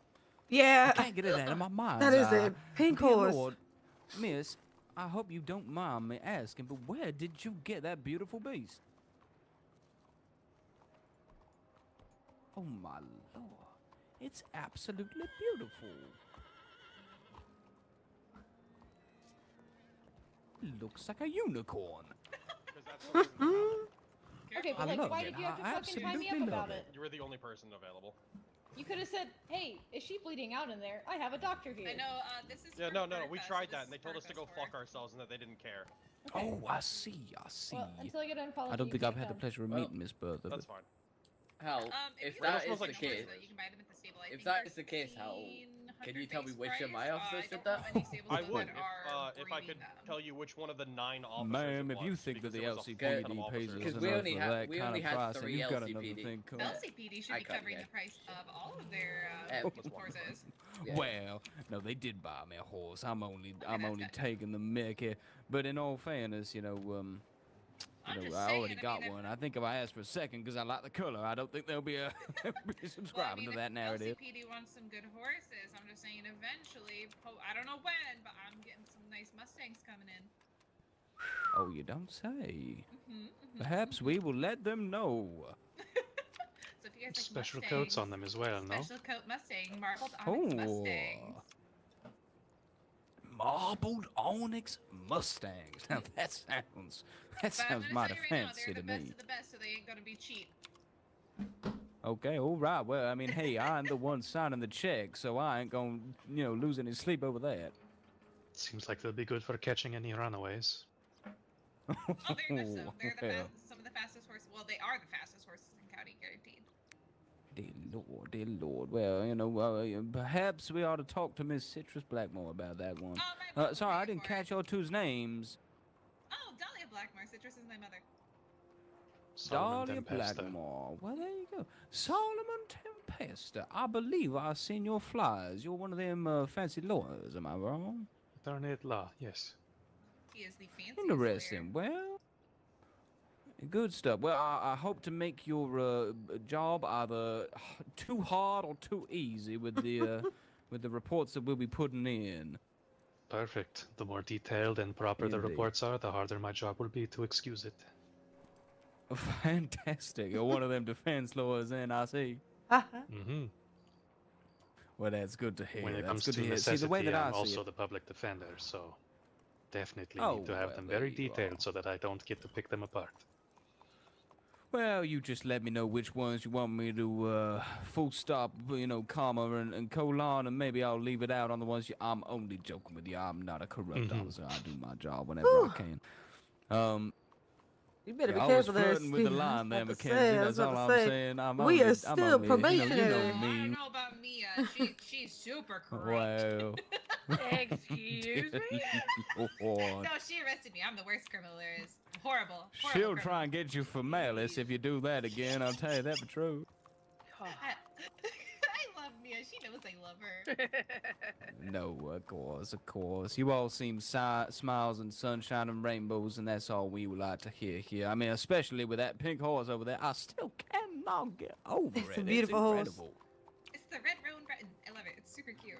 Speaker 2: I
Speaker 1: yeah,
Speaker 2: can't get it out of my mind.
Speaker 1: that is a pink
Speaker 2: Dear
Speaker 1: horse.
Speaker 2: Lord, Miss, I hope you don't mind me asking, but where did you get that beautiful beast? Oh my lord, it's absolutely beautiful. It looks like a unicorn.
Speaker 9: Okay,
Speaker 2: I
Speaker 9: but like,
Speaker 2: love
Speaker 9: why
Speaker 2: it.
Speaker 9: did you have to
Speaker 2: I
Speaker 9: fucking tie me up
Speaker 2: absolutely
Speaker 9: about
Speaker 2: love
Speaker 9: it?
Speaker 13: You were the only person available.
Speaker 9: You could have said, "Hey, is she bleeding out in there? I have a doctor here."
Speaker 14: I know. This is.
Speaker 13: Yeah,
Speaker 14: for
Speaker 13: no, we
Speaker 14: Furfest,
Speaker 13: tried
Speaker 14: this
Speaker 13: that,
Speaker 14: is
Speaker 13: and they told us to go
Speaker 14: Furfest for.
Speaker 13: fuck ourselves, and that they didn't care.
Speaker 2: Oh, I see.
Speaker 9: Well, until I get unfollowed,
Speaker 2: I don't
Speaker 9: you
Speaker 2: think I've
Speaker 9: can't
Speaker 2: had the
Speaker 9: come.
Speaker 2: pleasure of
Speaker 5: Well,
Speaker 2: meeting Miss Bertha.
Speaker 13: That's
Speaker 2: but-
Speaker 13: fine.
Speaker 5: Hal,
Speaker 14: If
Speaker 5: if
Speaker 14: you
Speaker 5: that
Speaker 14: want
Speaker 5: is
Speaker 13: smells
Speaker 5: the
Speaker 13: like
Speaker 14: to
Speaker 5: case,
Speaker 14: though, you can buy them at the stable. I
Speaker 5: if
Speaker 14: think
Speaker 5: that
Speaker 14: they're
Speaker 5: is the case, Hal,
Speaker 14: 1600
Speaker 5: can you tell me
Speaker 14: base
Speaker 5: which of
Speaker 14: price.
Speaker 5: my officers
Speaker 14: I
Speaker 5: did
Speaker 14: don't know
Speaker 5: that?
Speaker 14: any stables
Speaker 13: I
Speaker 14: that
Speaker 13: would
Speaker 14: are
Speaker 13: if I could
Speaker 14: breeding them.
Speaker 13: tell you which one of the 9 officers.
Speaker 2: Ma'am,
Speaker 13: it
Speaker 2: if you
Speaker 13: was,
Speaker 2: think that
Speaker 13: because
Speaker 2: the
Speaker 13: there was a fuck
Speaker 2: LCPD
Speaker 13: ton of
Speaker 2: pays
Speaker 13: officers.
Speaker 2: us
Speaker 5: Because we
Speaker 2: enough
Speaker 5: only
Speaker 2: for
Speaker 5: had-
Speaker 2: that
Speaker 5: we
Speaker 2: kind
Speaker 5: only
Speaker 2: of
Speaker 5: had
Speaker 2: pricing,
Speaker 5: 3
Speaker 2: you've got another
Speaker 5: LCPD.
Speaker 2: thing
Speaker 14: The
Speaker 2: coming.
Speaker 14: LCPD should
Speaker 5: I
Speaker 14: be
Speaker 5: can't
Speaker 14: covering
Speaker 5: get.
Speaker 14: the price of all of their horses.
Speaker 5: Yeah.
Speaker 2: Well, no, they did buy me a horse. I'm only
Speaker 14: that's good.
Speaker 2: taking the mickey. But in all fairness,
Speaker 14: I'm just
Speaker 2: I already
Speaker 14: saying, I
Speaker 2: got
Speaker 14: mean,
Speaker 2: one. I think if I ask for a second because I like the color, I don't think they'll be subscribing to that narrative.
Speaker 14: LCPD wants some good horses. I'm just saying, eventually, I don't know when, but I'm getting some nice Mustangs coming in.
Speaker 2: Oh, you don't say. Perhaps we will let them know.
Speaker 14: So if you guys like
Speaker 15: Special
Speaker 14: Mustangs,
Speaker 15: coats on them as well, no?
Speaker 14: special coat Mustang, marbled onyx Mustangs.
Speaker 2: Marbled onyx Mustangs. Now that sounds
Speaker 14: But I'm
Speaker 2: sounds
Speaker 14: gonna
Speaker 2: mighty
Speaker 14: tell you right now,
Speaker 2: fancy
Speaker 14: they're
Speaker 2: to
Speaker 14: the best
Speaker 2: me.
Speaker 14: of the best, so they ain't gonna be cheap.
Speaker 2: Okay, all right. Well, I mean, hey, I'm the one signing the check, so I ain't gonna, lose any sleep over that.
Speaker 15: Seems like they'll be good for catching any runaways.
Speaker 14: Oh, very much so. They're the
Speaker 2: Well,
Speaker 14: some of the fastest horses. Well, they are the fastest horses in county, guaranteed.
Speaker 2: dear Lord. Well, perhaps we ought to talk to Miss Citrus Blackmore about that one. Sorry, I didn't catch your two's names.
Speaker 14: Oh, Dahlia Blackmore. Citrus is my mother.
Speaker 15: Solomon
Speaker 2: Dahlia
Speaker 15: Tempesta.
Speaker 2: Blackmore. Well, there you go. Solomon Tempesta. I believe I've seen your flyers. You're one of them fancy lawyers, am I wrong?
Speaker 15: Attorney at law, yes.
Speaker 14: He is the fanciest
Speaker 2: Interesting. Well, good stuff. Well, I hope to make your job either too hard or too easy with the with the reports that we'll be putting in.
Speaker 15: Perfect. The more detailed and proper the
Speaker 2: Indeed.
Speaker 15: reports are, the harder my job will be to excuse it.
Speaker 2: Fantastic. You're one of them defense lawyers, then I see.
Speaker 15: Mm-hmm.
Speaker 2: Well, that's good to hear.
Speaker 15: When it
Speaker 2: That's
Speaker 15: comes
Speaker 2: good
Speaker 15: to
Speaker 2: hear.
Speaker 15: necessity,
Speaker 2: See, the way that
Speaker 15: I'm
Speaker 2: I see
Speaker 15: also
Speaker 2: it.
Speaker 15: the public defender, so definitely
Speaker 2: Oh,
Speaker 15: need to have
Speaker 2: well,
Speaker 15: them
Speaker 2: there
Speaker 15: very
Speaker 2: you
Speaker 15: detailed
Speaker 2: are.
Speaker 15: so that I don't get to pick them apart.
Speaker 2: Well, you just let me know which ones you want me to full stop, comma and colon, and maybe I'll leave it out on the ones I'm only joking with you. I'm not a corrupt officer. I do my job whenever I can.
Speaker 1: You better be
Speaker 2: I was
Speaker 1: careful there,
Speaker 2: flirting with the
Speaker 1: Steve. I was
Speaker 2: line there,
Speaker 1: about to
Speaker 2: Mackenzie.
Speaker 1: say, I
Speaker 2: That's
Speaker 1: was about
Speaker 2: all
Speaker 1: to
Speaker 2: I'm
Speaker 1: say,
Speaker 2: saying. I'm
Speaker 1: we
Speaker 2: only,
Speaker 1: are
Speaker 2: I'm
Speaker 1: still
Speaker 2: only,
Speaker 1: probationary.
Speaker 2: You know
Speaker 14: I don't
Speaker 2: me.
Speaker 14: know about Mia. She's super corrupt.
Speaker 2: Well.
Speaker 4: Excuse me?
Speaker 2: Lord.
Speaker 14: No, she arrested me. I'm the worst criminal there is. Horrible.
Speaker 2: She'll
Speaker 14: criminal.
Speaker 2: try and get you for malice if you do that again. I'll tell you that for true.
Speaker 14: I love Mia. She knows I love her.
Speaker 2: No, of course. You all seem smiles and sunshine and rainbows, and that's all we would like to hear here. I mean, especially with that pink horse over there. I still cannot get over it.
Speaker 1: It's a beautiful horse.
Speaker 2: Incredible.
Speaker 14: It's the red roan Breton. I love it. It's super cute.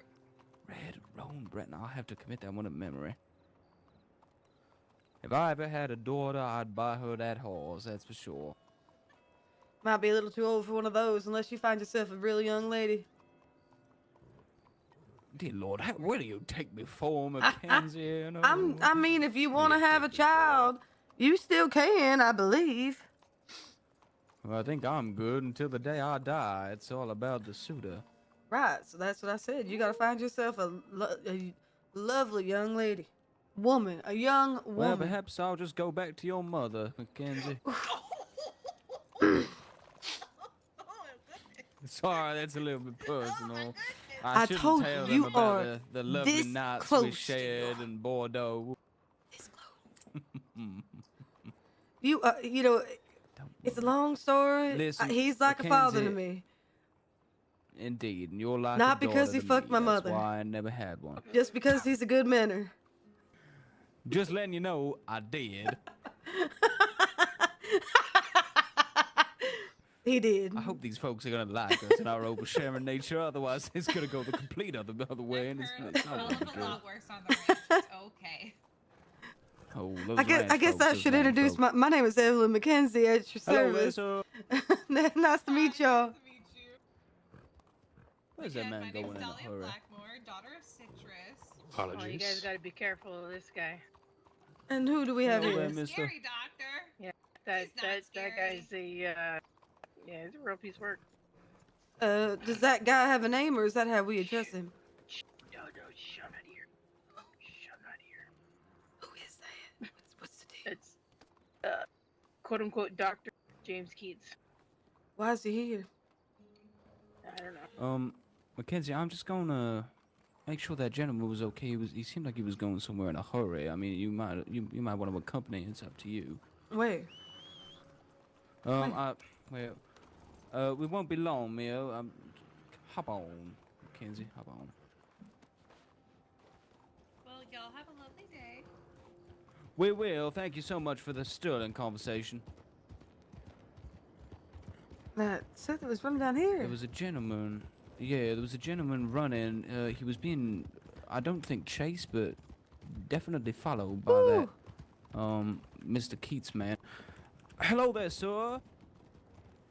Speaker 2: Red Roan Breton. I'll have to commit that one to memory. If I ever had a daughter, I'd buy her that horse, that's for sure.
Speaker 1: Might be a little too old for one of those unless you find yourself a real young lady.
Speaker 2: Dear Lord, where do you take me for, Mackenzie? You know?
Speaker 1: I mean, if you want to have a child, you still can, I believe.
Speaker 2: Well, I think I'm good until the day I die. It's all about the suitor.
Speaker 1: Right, so that's what I said. You gotta find yourself a lovely young lady. Woman, a young woman.
Speaker 2: Well, perhaps I'll just go back to your mother, Mackenzie. Sorry, that's a little bit personal. I shouldn't
Speaker 1: told
Speaker 2: tell
Speaker 1: you
Speaker 2: them about
Speaker 1: are
Speaker 2: the lovely
Speaker 1: this
Speaker 2: nights
Speaker 1: close
Speaker 2: we
Speaker 1: to
Speaker 2: shared in Bordeaux.
Speaker 1: This close. You know, it's a long story.
Speaker 2: Listen,
Speaker 1: He's like a father to
Speaker 2: Mackenzie,
Speaker 1: me.
Speaker 2: Indeed, and you're like
Speaker 1: Not
Speaker 2: a daughter
Speaker 1: because he
Speaker 2: to
Speaker 1: fucked
Speaker 2: me.
Speaker 1: my
Speaker 2: That's
Speaker 1: mother.
Speaker 2: why I never had one.
Speaker 1: Just because he's a good manner.
Speaker 2: Just letting you know, I did.
Speaker 1: He did.
Speaker 2: I hope these folks are gonna like us and our oversharing nature. Otherwise, it's gonna go the complete other way, and it's not gonna be good.
Speaker 14: Worse on the ranch. It's okay.
Speaker 2: Oh, those
Speaker 1: I guess I should introduce my name is Evelyn McKenzi at your
Speaker 2: Hello,
Speaker 1: service. Nice to meet y'all.
Speaker 2: Where's that man going in a hurry?
Speaker 14: Blackmore, daughter of Citrus.
Speaker 15: Apologies.
Speaker 4: Oh, you guys got to be careful of this guy.
Speaker 1: And who do we have
Speaker 2: Hello
Speaker 1: here?
Speaker 2: there, mister.
Speaker 14: Scary doctor.
Speaker 4: Yeah, that guy's a real piece of work.
Speaker 1: Does that guy have a name, or is that how we address him?
Speaker 4: No, shut out here. Shut out here.
Speaker 1: Who is that? What's the deal?
Speaker 4: It's quote unquote Dr. James Keats.
Speaker 1: Why is he here?
Speaker 4: I don't know.
Speaker 2: Mackenzie, I'm just gonna make sure that gentleman was okay. He seemed like he was going somewhere in a hurry. I mean, you might want to accompany. It's up to you.
Speaker 1: Where?
Speaker 2: We won't be long, Mia. Hop on, Mackenzie. Hop on.
Speaker 14: Well, y'all have a lovely day.
Speaker 2: We will. Thank you so much for the sterling conversation.
Speaker 1: That Seth was running down here.
Speaker 2: There was a gentleman. Yeah, there was a gentleman running. He was being, I don't think chased, but definitely followed by
Speaker 1: Ooh.
Speaker 2: that, Mr. Keats man. Hello there, sir.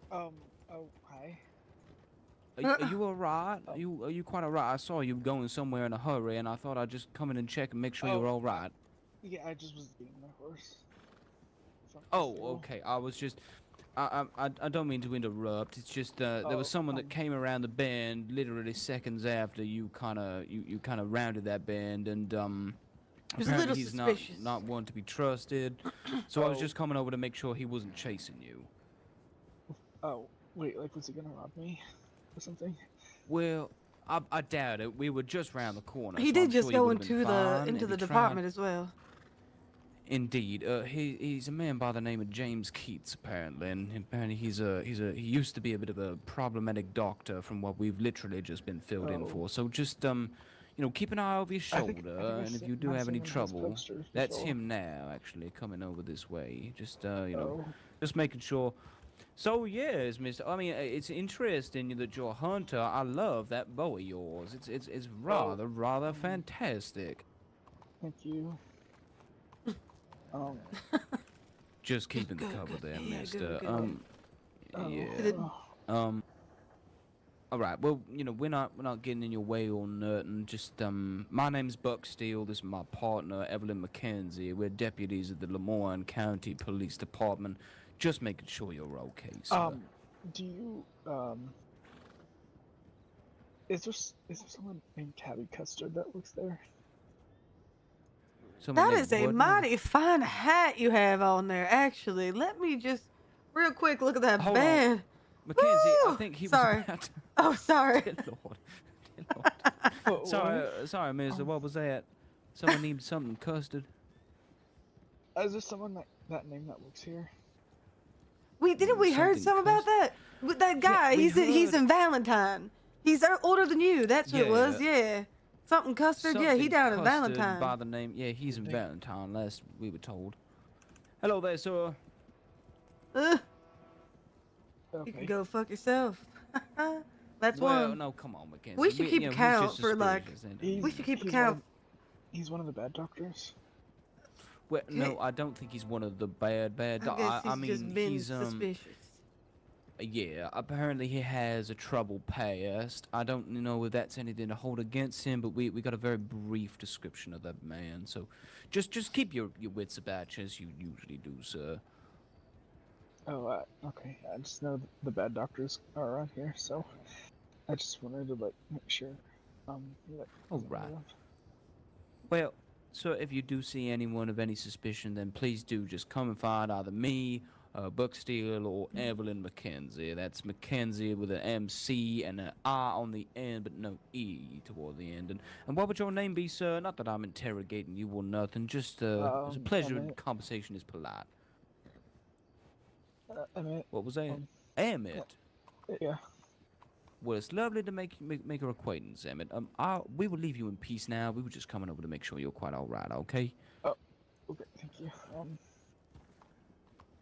Speaker 16: Oh, hi.
Speaker 2: Are you alright? Are you quite alright? I saw you going somewhere in a hurry, and I thought I'd just come in and check and make sure you were alright.
Speaker 16: Yeah, I just was beating my horse.
Speaker 2: Oh, okay. I was just. I don't mean to interrupt. It's just there was someone that came around the bend literally seconds after you kind of rounded that bend, and apparently he's not one to be trusted. So I was just coming over to make sure he wasn't chasing you.
Speaker 16: Oh, wait, like was he gonna rob me or something?
Speaker 2: Well, I doubt it. We were just round the corner.
Speaker 1: He
Speaker 2: so
Speaker 1: did
Speaker 2: I'm
Speaker 1: just
Speaker 2: sure
Speaker 1: go
Speaker 2: you would've been
Speaker 1: into
Speaker 2: fine
Speaker 1: the
Speaker 2: if he
Speaker 1: department
Speaker 2: tried.
Speaker 1: as well.
Speaker 2: Indeed, he's a man by the name of James Keats, apparently, and apparently he used to be a bit of a problematic doctor, from what we've literally just been filled in for. So just keep an eye over your shoulder, and if you do have any trouble, that's him now, actually coming over this way. Just just making sure. So yes, Mister. I mean, it's interesting that you're a hunter. I love that bow of yours. It's rather fantastic.
Speaker 16: Thank you.
Speaker 2: Just keeping the cover there, mister. All right. Well, we're not getting in your way or nothing. Just my name's Buck Steele. This is my partner, Evelyn McKenzi. We're deputies at the Lemoyne County Police Department. Just making sure you're okay, sir.
Speaker 16: Do you is there someone named Tabby Custard that works there?
Speaker 1: That is a mighty fine hat you have on there, actually. Let me just real quick look at that
Speaker 2: Hold
Speaker 1: band.
Speaker 2: on. Mackenzie, I think he was about to...
Speaker 1: Oh, sorry.
Speaker 2: Dear Lord. Sorry, mister. What was that? Someone needs something custard.
Speaker 16: Is there someone that name that works here?
Speaker 1: Didn't we heard something about that? With that guy,
Speaker 2: Yeah,
Speaker 1: he's in Valentine. He's older than you. That's who it was. Yeah. Something Custard. Yeah, he down in
Speaker 2: Custard
Speaker 1: Valentine.
Speaker 2: By the name, yeah, he's in Valentine. Last we were told. Hello there, sir.
Speaker 1: You can go fuck yourself. That's
Speaker 2: well,
Speaker 1: one.
Speaker 2: no, come on, Mackenzie.
Speaker 1: We should keep count for like.
Speaker 16: We
Speaker 1: should keep count.
Speaker 16: He's one of the bad doctors.
Speaker 2: Well, no, I don't think he's one of the bad.
Speaker 1: I
Speaker 2: I
Speaker 1: guess he's
Speaker 2: mean,
Speaker 1: just been
Speaker 2: he's
Speaker 1: suspicious.
Speaker 2: Yeah, apparently he has a troubled past. I don't know if that's anything to hold against him, but we got a very brief description of that man. So just keep your wits about you as you usually do, sir.
Speaker 16: Oh, okay. I just know the bad doctors are around here, so I just wanted to like make sure. That
Speaker 2: All
Speaker 16: wasn't
Speaker 2: right.
Speaker 16: one of them.
Speaker 2: Well, sir, if you do see anyone of any suspicion, then please do just come and find either me, Buck Steele, or Evelyn McKenzi. That's McKenzi with an MC and an I on the end, but no E toward the end. And what would your name be, sir? Not that I'm interrogating you or nothing. Just it's a pleasure. And conversation is polite.
Speaker 16: Emmett.
Speaker 2: What was that? Emmett.
Speaker 16: Yeah.
Speaker 2: Well, it's lovely to make your acquaintance, Emmett. We will leave you in peace now. We were just coming over to make sure you're quite all right, okay?
Speaker 16: Oh, okay. Thank you.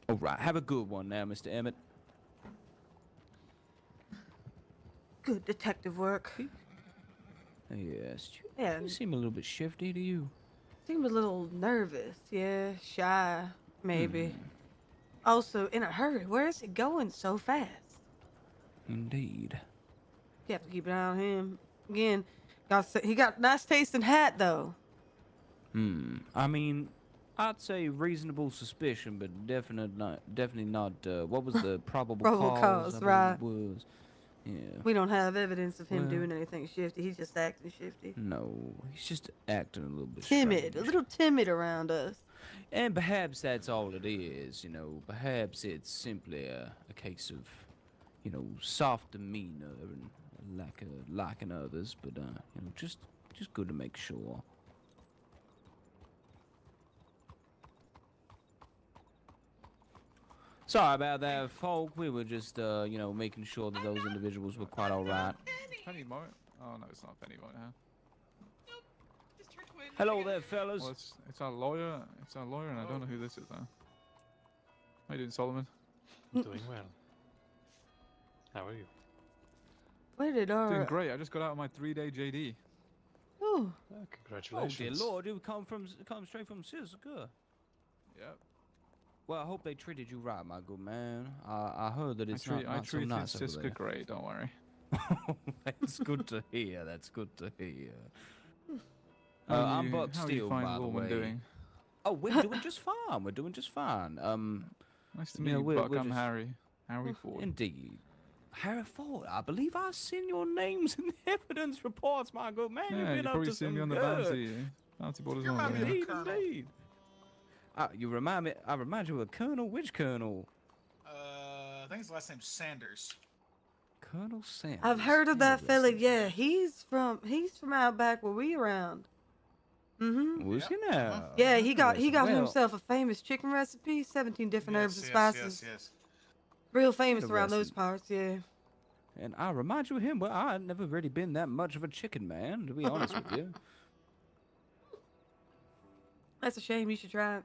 Speaker 2: All right. Have a good one now, Mr. Emmett.
Speaker 1: Good detective work.
Speaker 2: Yes.
Speaker 1: Yeah.
Speaker 2: You seem a little bit shifty, do you?
Speaker 1: Seemed a little nervous. Yeah, shy, maybe. Also, in a hurry. Where is he going so fast?
Speaker 2: Indeed.
Speaker 1: You have to keep an eye on him. Again, he got nice tasting hat though.
Speaker 2: I mean, I'd say reasonable suspicion, but definitely not. What was the probable cause?
Speaker 1: Right?
Speaker 2: Was. Yeah.
Speaker 1: We don't have evidence of him doing anything shifty. He's just acting shifty.
Speaker 2: No, he's just acting a little bit
Speaker 1: timid,
Speaker 2: strange.
Speaker 1: a little timid around us.
Speaker 2: And perhaps that's all it is. Perhaps it's simply a case of, soft demeanor and liking others, but just good to make sure. Sorry about that, folk. We were just, making sure that those individuals were quite all right.
Speaker 6: Penny Moat? Oh no, it's not Penny Moat, huh?
Speaker 2: Hello there, fellas.
Speaker 6: Well, it's our lawyer. It's our lawyer, and I don't know who this is now. How you doing, Solomon?
Speaker 15: Doing well. How are you?
Speaker 1: Where did our...
Speaker 6: Doing great. I just got out of my 3-day JD.
Speaker 1: Ooh.
Speaker 15: Congratulations.
Speaker 2: Oh dear Lord, you come straight from Siska.
Speaker 6: Yep.
Speaker 2: Well, I hope they treated you right, my good man. I heard that it's not so nice over
Speaker 6: Siska
Speaker 2: there.
Speaker 6: great. Don't worry.
Speaker 2: That's good to hear. That's good to hear. I'm Buck Steele, by the way.
Speaker 6: Doing?
Speaker 2: Oh, we're doing just fine. We're doing just fine.
Speaker 6: Nice to meet you, Buck. I'm Harry. Harry Ford.
Speaker 2: Indeed. Harry Ford, I believe I've seen your names in the evidence reports, my good man.
Speaker 6: Yeah, you've probably seen me on the bounty. Bounty board as well.
Speaker 2: Indeed. You remind me. I remind you of a colonel. Which colonel?
Speaker 17: I think his last name's Sanders.
Speaker 2: Colonel Sanders.
Speaker 1: I've heard of that fella. Yeah, he's from out back where we around.
Speaker 2: Was he now?
Speaker 1: Yeah, he got himself a famous chicken recipe, 17 different herbs and spices.
Speaker 17: Yes.
Speaker 1: Real famous around those parts, yeah.
Speaker 2: And I remind you of him, but I've never really been that much of a chicken man, to be honest with you.
Speaker 1: That's a shame. You should try it.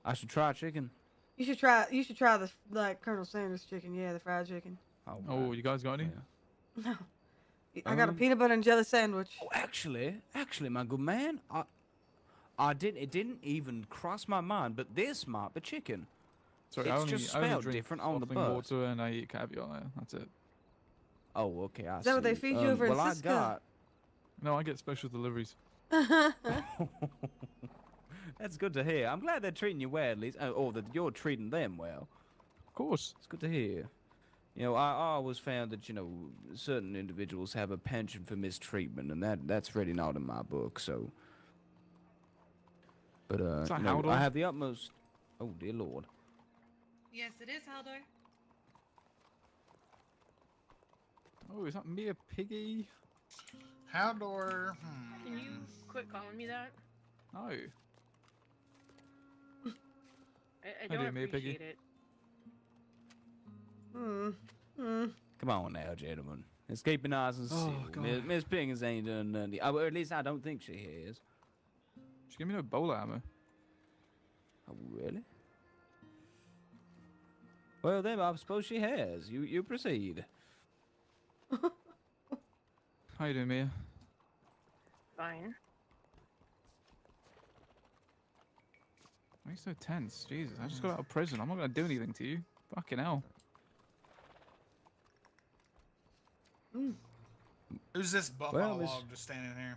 Speaker 2: I should try chicken.
Speaker 1: You should try the Colonel Sanders chicken. Yeah, the fried chicken.
Speaker 6: Oh, you guys got any?
Speaker 1: No. I got a peanut butter and jelly sandwich.
Speaker 2: Oh, actually, my good man, it didn't even cross my mind, but this might be chicken.
Speaker 6: Sorry,
Speaker 2: it's
Speaker 6: I only
Speaker 2: just spelled
Speaker 6: drink
Speaker 2: different on the
Speaker 6: sparkling
Speaker 2: bus.
Speaker 6: water and I eat caviar. That's it.
Speaker 2: Oh, okay, I see.
Speaker 1: Is that what they feed you over in Cisco?
Speaker 6: No, I get special deliveries.
Speaker 2: That's good to hear. I'm glad they're treating you well, at least, or that you're treating them well.
Speaker 6: Of course.
Speaker 2: It's good to hear. I always found that, certain individuals have a penchant for mistreatment, and that's really not in my book, so... But, I have the utmost... Oh, dear Lord.
Speaker 14: Yes, it is, Haldor.
Speaker 6: Oh, is that me a piggy?
Speaker 17: Haldor.
Speaker 4: Can you quit calling me that?
Speaker 6: No.
Speaker 4: I don't appreciate it.
Speaker 2: Come on now, gentlemen. Let's keep it nice and simple. Miss Piggins ain't done nothing. Or at least I don't think she has.
Speaker 6: She gave me no bowler ammo.
Speaker 2: Oh, really? Well, then I suppose she has. You proceed.
Speaker 6: How you doing, Mia?
Speaker 4: Fine.
Speaker 6: Why are you so tense? Jesus, I just got out of prison. I'm not gonna do anything to you. Fucking hell.
Speaker 17: Who's this bum
Speaker 6: Well,
Speaker 17: monologue just standing here?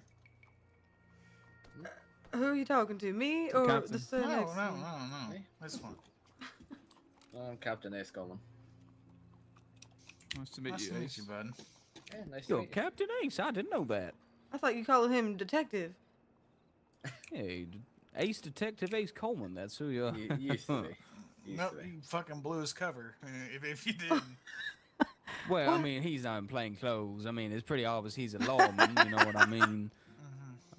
Speaker 1: Who are you talking to? Me
Speaker 6: The
Speaker 1: or
Speaker 6: captain.
Speaker 1: the sir
Speaker 17: No,
Speaker 1: next to
Speaker 17: no,
Speaker 1: me?
Speaker 17: no, no. This one.
Speaker 5: I'm Captain Ace Coleman.
Speaker 6: Nice to meet
Speaker 17: Nice
Speaker 6: you,
Speaker 17: to meet
Speaker 6: Ace.
Speaker 17: you, bud.
Speaker 5: Yeah, nice to
Speaker 2: You're
Speaker 5: meet you.
Speaker 2: Captain Ace. I didn't know that.
Speaker 1: I thought you called him detective.
Speaker 2: Hey, Ace Detective Ace Coleman. That's who you are.
Speaker 5: Used to be. Used
Speaker 17: No,
Speaker 5: to be.
Speaker 17: you fucking blew his cover. If you didn't.
Speaker 2: Well, I mean, he's not in plain clothes. I mean, it's pretty obvious he's a lawman. You know what I mean?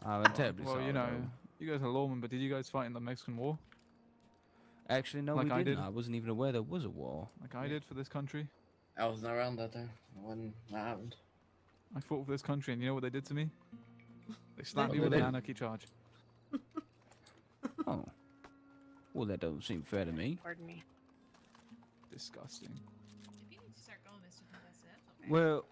Speaker 2: I'm terribly
Speaker 6: Well,
Speaker 2: sorry.
Speaker 6: you know,
Speaker 2: though.
Speaker 6: you guys are lawmen, but did you guys fight in the Mexican War?
Speaker 2: Actually, no,
Speaker 6: Like
Speaker 2: we
Speaker 6: I
Speaker 2: didn't.
Speaker 6: did?
Speaker 2: I wasn't even aware there was a war.
Speaker 6: Like I did for this country?
Speaker 5: I wasn't around that time when that happened.
Speaker 6: I fought for this country, and you know what they did to me? They slapped me
Speaker 2: What
Speaker 6: with
Speaker 2: they
Speaker 6: an
Speaker 2: did?
Speaker 6: anarchy charge.
Speaker 2: Oh. Well, that doesn't seem fair to me.
Speaker 4: Pardon me.
Speaker 6: Disgusting.
Speaker 14: If you need to start going, Mr. Professor, that's okay.
Speaker 2: Well,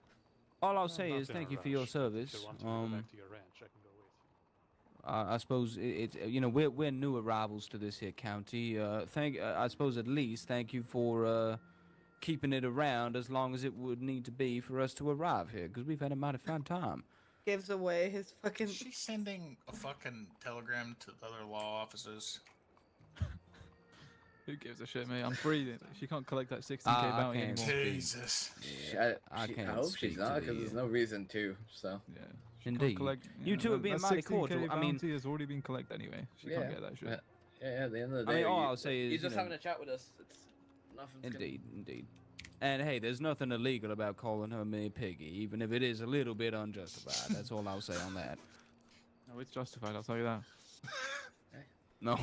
Speaker 2: all I'll say
Speaker 15: Not
Speaker 2: is
Speaker 15: in a
Speaker 2: thank you for your
Speaker 15: rush.
Speaker 2: service.
Speaker 15: If you want to go back to your ranch, I can go with you.
Speaker 2: I suppose it's you know we're new arrivals to this here county. I suppose at least thank you for keeping it around as long as it would need to be for us to arrive here, because we've had a mighty fine time.
Speaker 1: Gives away his fucking.
Speaker 17: Is she sending a fucking telegram to the other law offices?
Speaker 6: Who gives a shit, mate? I'm free. She can't collect that 16k
Speaker 2: I
Speaker 6: bounty
Speaker 2: can't
Speaker 6: anymore.
Speaker 2: speak.
Speaker 17: Jesus.
Speaker 2: I can't
Speaker 5: I hope
Speaker 2: speak
Speaker 5: she's
Speaker 2: to
Speaker 5: not,
Speaker 2: the,
Speaker 5: because there's no reason to. So.
Speaker 6: Yeah. She can't
Speaker 2: Indeed.
Speaker 6: collect,
Speaker 2: You two
Speaker 6: know,
Speaker 2: are being
Speaker 6: that
Speaker 2: mighty
Speaker 6: 16K
Speaker 2: cordial. I mean,
Speaker 6: bounty has already been collected anyway. She
Speaker 5: Yeah.
Speaker 6: can't get that shit.
Speaker 5: Yeah, at the end of the
Speaker 2: I
Speaker 5: day,
Speaker 2: mean, all I'll say is,
Speaker 5: you're
Speaker 2: you
Speaker 5: just
Speaker 2: know-
Speaker 5: having a chat with us. It's nothing's
Speaker 2: indeed. And hey, there's nothing illegal about calling her me piggy, even if it is a little bit unjustified. That's all I'll say on that.
Speaker 6: No, it's justified. I'll tell you that.
Speaker 2: No, all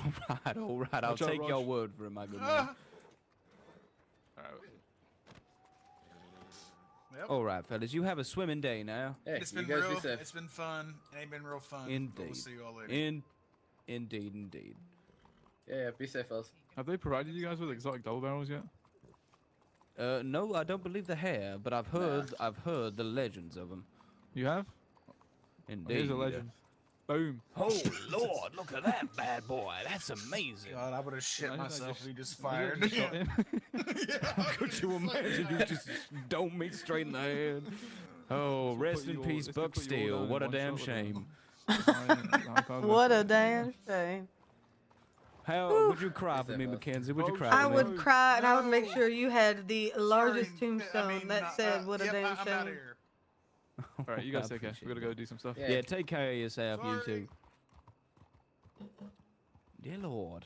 Speaker 2: right. I'll
Speaker 6: Watch out,
Speaker 2: take your
Speaker 6: Raj.
Speaker 2: word for it, my good man.
Speaker 17: Ah. Yep.
Speaker 2: All right, fellas, you have a swimming day now.
Speaker 5: Hey,
Speaker 17: It's
Speaker 5: you
Speaker 17: been
Speaker 5: guys be
Speaker 17: real.
Speaker 5: safe.
Speaker 17: It's been fun. It ain't been real fun. but
Speaker 2: Indeed.
Speaker 17: We'll see you all later.
Speaker 2: Indeed.
Speaker 5: Yeah, be safe, fellas.
Speaker 6: Have they provided you guys with exotic double barrels yet?
Speaker 2: No, I don't believe they have, but I've heard the legends of them.
Speaker 6: You have?
Speaker 2: Indeed.
Speaker 6: Here's a legend. Boom.
Speaker 2: Oh Lord, look at that bad boy. That's amazing.
Speaker 17: God, I would have shit
Speaker 6: Imagine I
Speaker 17: myself
Speaker 6: just-
Speaker 17: if he just
Speaker 6: imagine I
Speaker 17: fired.
Speaker 6: just shot him.
Speaker 2: Could you imagine you just dome me straight in the head? Oh, rest in peace, Buck Steele. What a damn shame.
Speaker 1: What a damn shame.
Speaker 2: How would you cry for me, Mackenzie? Would you cry
Speaker 1: I
Speaker 2: for me?
Speaker 1: would cry, and I would make sure you had the largest
Speaker 17: Sorry,
Speaker 1: tombstone that said "What a
Speaker 17: yep,
Speaker 1: damn
Speaker 17: I'm out
Speaker 1: shame."
Speaker 17: of here.
Speaker 6: All right, you guys
Speaker 2: I
Speaker 6: take care. We gotta go do some stuff.
Speaker 2: Yeah, take care of yourself, you
Speaker 17: Sorry.
Speaker 2: two. Dear Lord.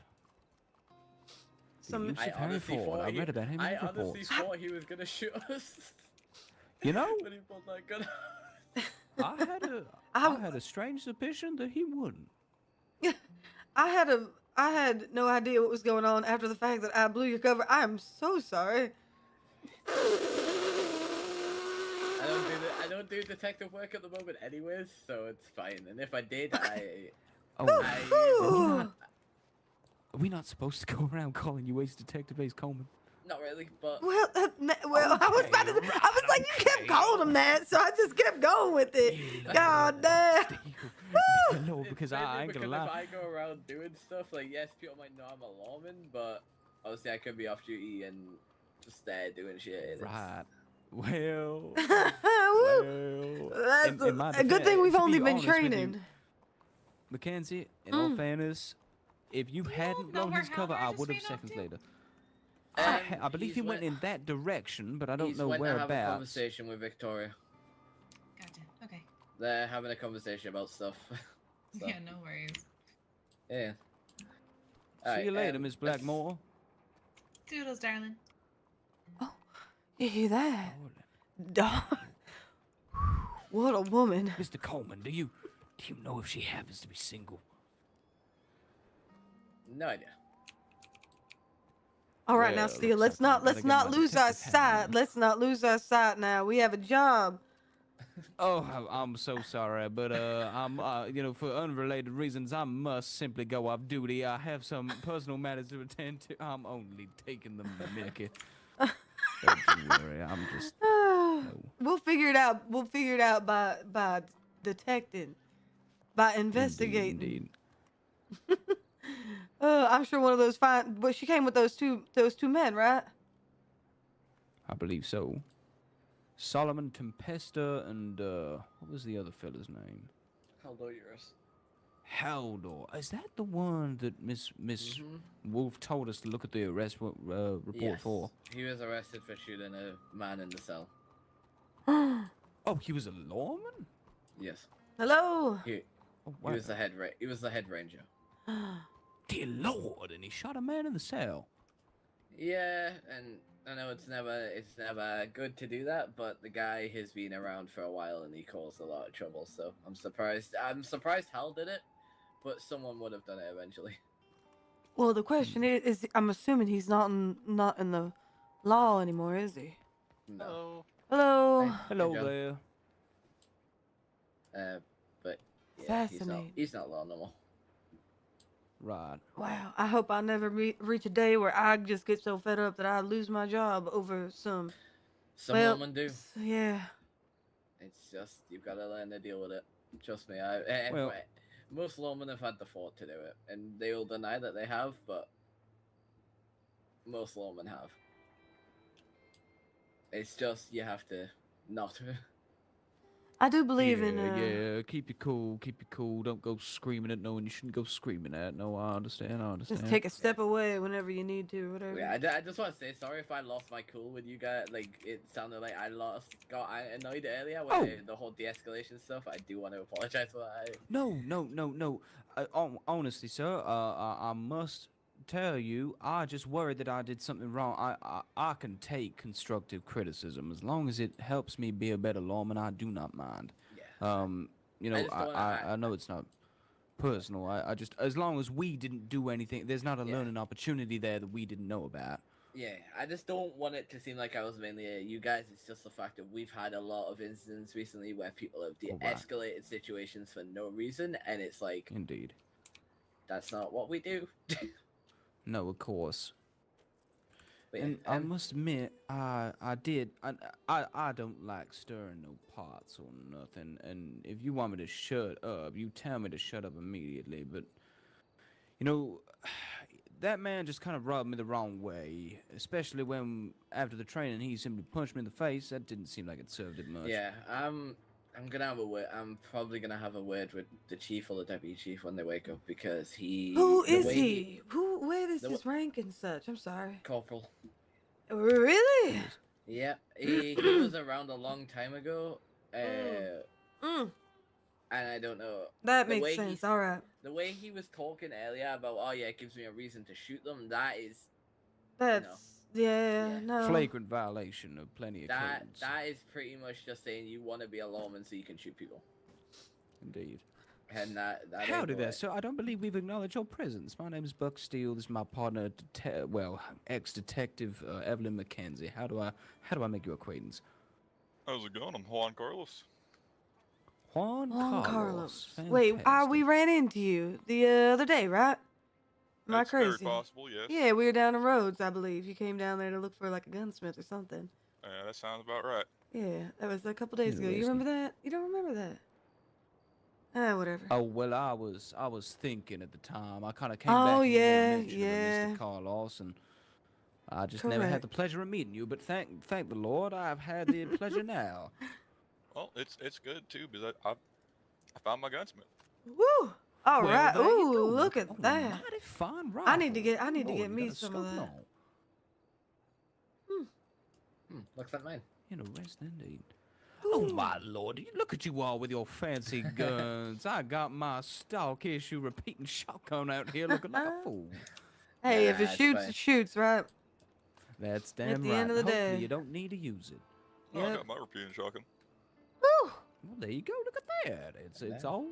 Speaker 1: Some-
Speaker 2: The use
Speaker 5: I
Speaker 2: of Harry
Speaker 5: honestly
Speaker 2: Ford.
Speaker 5: thought
Speaker 2: I
Speaker 5: he-
Speaker 2: read about him in
Speaker 5: I
Speaker 2: the
Speaker 5: honestly
Speaker 2: reports.
Speaker 5: thought he was gonna shoot us.
Speaker 2: You know,
Speaker 5: when he pulled that gun.
Speaker 2: I had a strange suspicion that he wouldn't.
Speaker 1: I had no idea what was going on after the fact that I blew your cover. I am so sorry.
Speaker 5: I don't do detective work at the moment, anyways, so it's fine. And if I did,
Speaker 2: Oh, are we not supposed to go around calling you Ace Detective Ace Coleman?
Speaker 5: not really, but
Speaker 1: Well, I was about to. I was like, you kept calling him that, so I just kept going with it. God damn.
Speaker 2: No, because
Speaker 5: it's
Speaker 2: I
Speaker 5: mainly
Speaker 2: ain't gonna
Speaker 5: because if
Speaker 2: lie.
Speaker 5: I go around doing stuff, like, yes, people might know I'm a lawman, but obviously I could be off duty and just there doing shit. and it's-
Speaker 2: Right. Well.
Speaker 1: That's
Speaker 2: in my
Speaker 1: a good thing we've
Speaker 2: to
Speaker 1: only
Speaker 2: be
Speaker 1: been
Speaker 2: honest with you,
Speaker 1: training.
Speaker 2: Mackenzie, in all fairness, if you hadn't
Speaker 14: know
Speaker 2: blown
Speaker 14: where
Speaker 2: his cover, I
Speaker 14: Hellraiser's
Speaker 2: would have
Speaker 14: been up
Speaker 2: seconds
Speaker 14: to?
Speaker 2: later.
Speaker 5: Um,
Speaker 2: I believe
Speaker 5: he's
Speaker 2: he went
Speaker 5: went-
Speaker 2: in that direction, but I don't
Speaker 5: He's
Speaker 2: know
Speaker 5: went to have a
Speaker 2: whereabouts.
Speaker 5: conversation with Victoria.
Speaker 14: Gotcha. Okay.
Speaker 5: They're having a conversation about stuff. So,
Speaker 14: Yeah, no worries.
Speaker 5: yeah.
Speaker 2: See you later, Miss Blackmore.
Speaker 14: Doodles, darling.
Speaker 1: You hear that? Dog. What a woman.
Speaker 2: Mr. Coleman, do you know if she happens to be single?
Speaker 5: No idea.
Speaker 1: All right, now,
Speaker 2: Well,
Speaker 1: Steele,
Speaker 2: looks
Speaker 1: let's
Speaker 2: like I
Speaker 1: not
Speaker 2: gotta get my
Speaker 1: lose our
Speaker 2: detective hat
Speaker 1: sight. Let's not lose our sight now. We have a job.
Speaker 2: Oh, I'm so sorry, but I'm for unrelated reasons, I must simply go off duty. I have some personal matters to attend to. I'm only taking the mickey. Don't you worry, I'm just.
Speaker 1: We'll figure it out. We'll figure it out by detecting, by investigating.
Speaker 2: Indeed.
Speaker 1: I'm sure one of those fine. But she came with those two men, right?
Speaker 2: I believe so. Solomon Tempesta and what was the other fella's name?
Speaker 5: Haldorus.
Speaker 2: Haldor. Is that the one that Miss Wolf told us to look at the arrest report
Speaker 5: Yes.
Speaker 2: for?
Speaker 5: He was arrested for shooting a man in the cell.
Speaker 2: Oh, he was a lawman?
Speaker 5: Yes.
Speaker 1: Hello.
Speaker 5: He was the head. He was the head ranger.
Speaker 2: Dear Lord! And he shot a man in the cell.
Speaker 5: Yeah, and I know it's never good to do that, but the guy has been around for a while and he caused a lot of trouble. So I'm surprised. I'm surprised Hal did it, but someone would have done it eventually.
Speaker 1: Well, the question is, I'm assuming he's not in the law anymore, is he?
Speaker 5: No.
Speaker 1: Hello.
Speaker 2: Hello there.
Speaker 5: But yeah,
Speaker 1: Fascinating.
Speaker 5: he's not law no more.
Speaker 2: Right.
Speaker 1: Wow. I hope I never reach a day where I just get so fed up that I lose my job over some.
Speaker 5: Some women do.
Speaker 1: Yeah.
Speaker 5: It's just you've got to learn to deal with it. Trust me. Most lawmen have had the thought to do it, and they will deny that they have, but most lawmen have. It's just you have to not.
Speaker 1: I do believe in.
Speaker 2: Yeah, keep your cool. Don't go screaming at no one you shouldn't go screaming at. No, I understand.
Speaker 1: Just take a step away whenever you need to, whatever.
Speaker 5: Yeah, I just want to say sorry if I lost my cool with you guys. Like it sounded like I got annoyed earlier with the whole de-escalation stuff. I do want to apologize for that.
Speaker 2: No. Honestly, sir, I must tell you, I just worried that I did something wrong. I can take constructive criticism as long as it helps me be a better lawman. I do not mind.
Speaker 5: Yeah.
Speaker 2: You know, I know it's not personal. I just, as long as we didn't do anything, there's not a learning opportunity there that we didn't know about.
Speaker 5: Yeah, I just don't want it to seem like I was mainly you guys. It's just the fact that we've had a lot of incidents recently where people have de-escalated situations for no reason, and it's like,
Speaker 2: indeed,
Speaker 5: that's not what we do.
Speaker 2: No, of course.
Speaker 5: But
Speaker 2: and I must admit, I don't like stirring no pots or nothing. And if you want me to shut up, you tell me to shut up immediately. But, you know, that man just kind of rubbed me the wrong way. Especially when, after the training, he simply punched me in the face. That didn't seem like it served it much.
Speaker 5: Yeah, I'm gonna have a word. I'm probably gonna have a word with the chief or the deputy chief when they wake up because he.
Speaker 1: Who is he? Where is his rank and such? I'm sorry.
Speaker 5: Corporal.
Speaker 1: Really?
Speaker 5: Yeah, he was around a long time ago. And I don't know.
Speaker 1: That makes sense. All right.
Speaker 5: The way he was talking earlier about, oh yeah, it gives me a reason to shoot them. That's
Speaker 1: no.
Speaker 2: Flagrant violation of plenty of codes.
Speaker 5: That is pretty much just saying you want to be a lawman so you can shoot people.
Speaker 2: Indeed.
Speaker 5: And that
Speaker 2: Howdy there, sir. I don't believe we've acknowledged your presence. My name is Buck Steele. This is my partner, ex-detective Evelyn McKenzi. How do I make your acquaintance?
Speaker 18: How's it going? I'm Juan Carlos.
Speaker 2: Juan Carlos.
Speaker 1: Wait, we ran into you the other day, right? Am I crazy?
Speaker 18: Very possible, yes.
Speaker 1: Yeah, we were down the roads, I believe. You came down there to look for like a gunsmith or something.
Speaker 18: Yeah, that sounds about right.
Speaker 1: Yeah, that was a couple days ago. You remember that? You don't remember that? Whatever.
Speaker 2: Oh well, I was thinking at the time. I kind of came
Speaker 1: back.
Speaker 2: Oh
Speaker 1: yeah.
Speaker 2: Mr. Carlos, and I just never had the pleasure of meeting you. But thank the Lord, I've had the pleasure now.
Speaker 18: Well, it's good too because I found my gunsmith.
Speaker 1: Woo! All right. Ooh, look at that.
Speaker 2: Mighty fine rifle.
Speaker 1: I need to get me some of that.
Speaker 5: Looks like mine.
Speaker 2: Interesting indeed. Oh my Lord! Look at you all with your fancy guns. I got my stock issue repeating shotgun out here looking like a fool.
Speaker 1: Hey, if it shoots, it shoots, right?
Speaker 2: That's damn right.
Speaker 1: At the end of the
Speaker 2: Hopefully
Speaker 1: day,
Speaker 2: you don't need to use it.
Speaker 18: Oh, I got my repeating shotgun.
Speaker 1: Woo!
Speaker 2: Well, there you go. Look at that. It's all.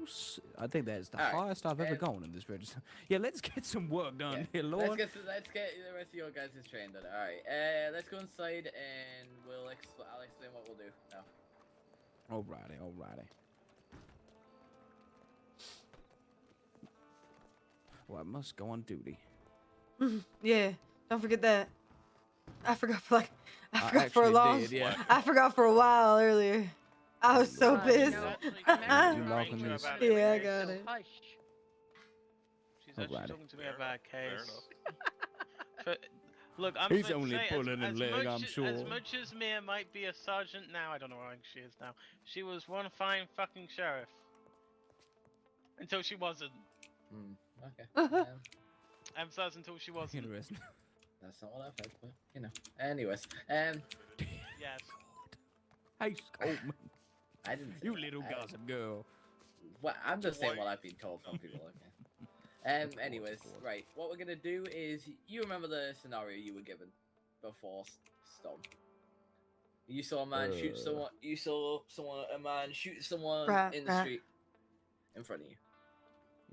Speaker 2: I think that's the highest I've ever gone in this register. Yeah, let's get some work done here, Lord.
Speaker 5: Let's get the rest of your guys' trained done. All right. Let's go inside and I'll explain what we'll do now.
Speaker 2: Alrighty. Well, I must go on duty.
Speaker 1: Yeah, don't forget that. I forgot for
Speaker 2: yeah.
Speaker 1: I forgot for a while earlier. I was so pissed.
Speaker 3: She's
Speaker 1: Yeah, I got it.
Speaker 19: She's actually
Speaker 2: Alrighty.
Speaker 19: talking to me about a
Speaker 18: Fair
Speaker 19: case.
Speaker 18: enough.
Speaker 19: But, look, I'm
Speaker 2: He's
Speaker 19: supposed to
Speaker 2: only
Speaker 19: say,
Speaker 2: pulling a leg, I'm sure.
Speaker 19: As much as Mia might be a sergeant now, I don't know what rank she is now. She was one fine fucking sheriff. Until she wasn't.
Speaker 5: Okay.
Speaker 19: Emphasize until she wasn't.
Speaker 2: Interesting.
Speaker 5: That's not what I've heard, but you know. Anyways,
Speaker 19: Yes.
Speaker 2: Hey, Scoldman.
Speaker 5: I didn't.
Speaker 2: You little gossip girl.
Speaker 5: Well, I'm just saying what I've been told from people. Okay. Anyways, right. What we're gonna do is, you remember the scenario you were given before Storm. You saw a man shoot someone. You saw a man shoot someone in the street in front of you.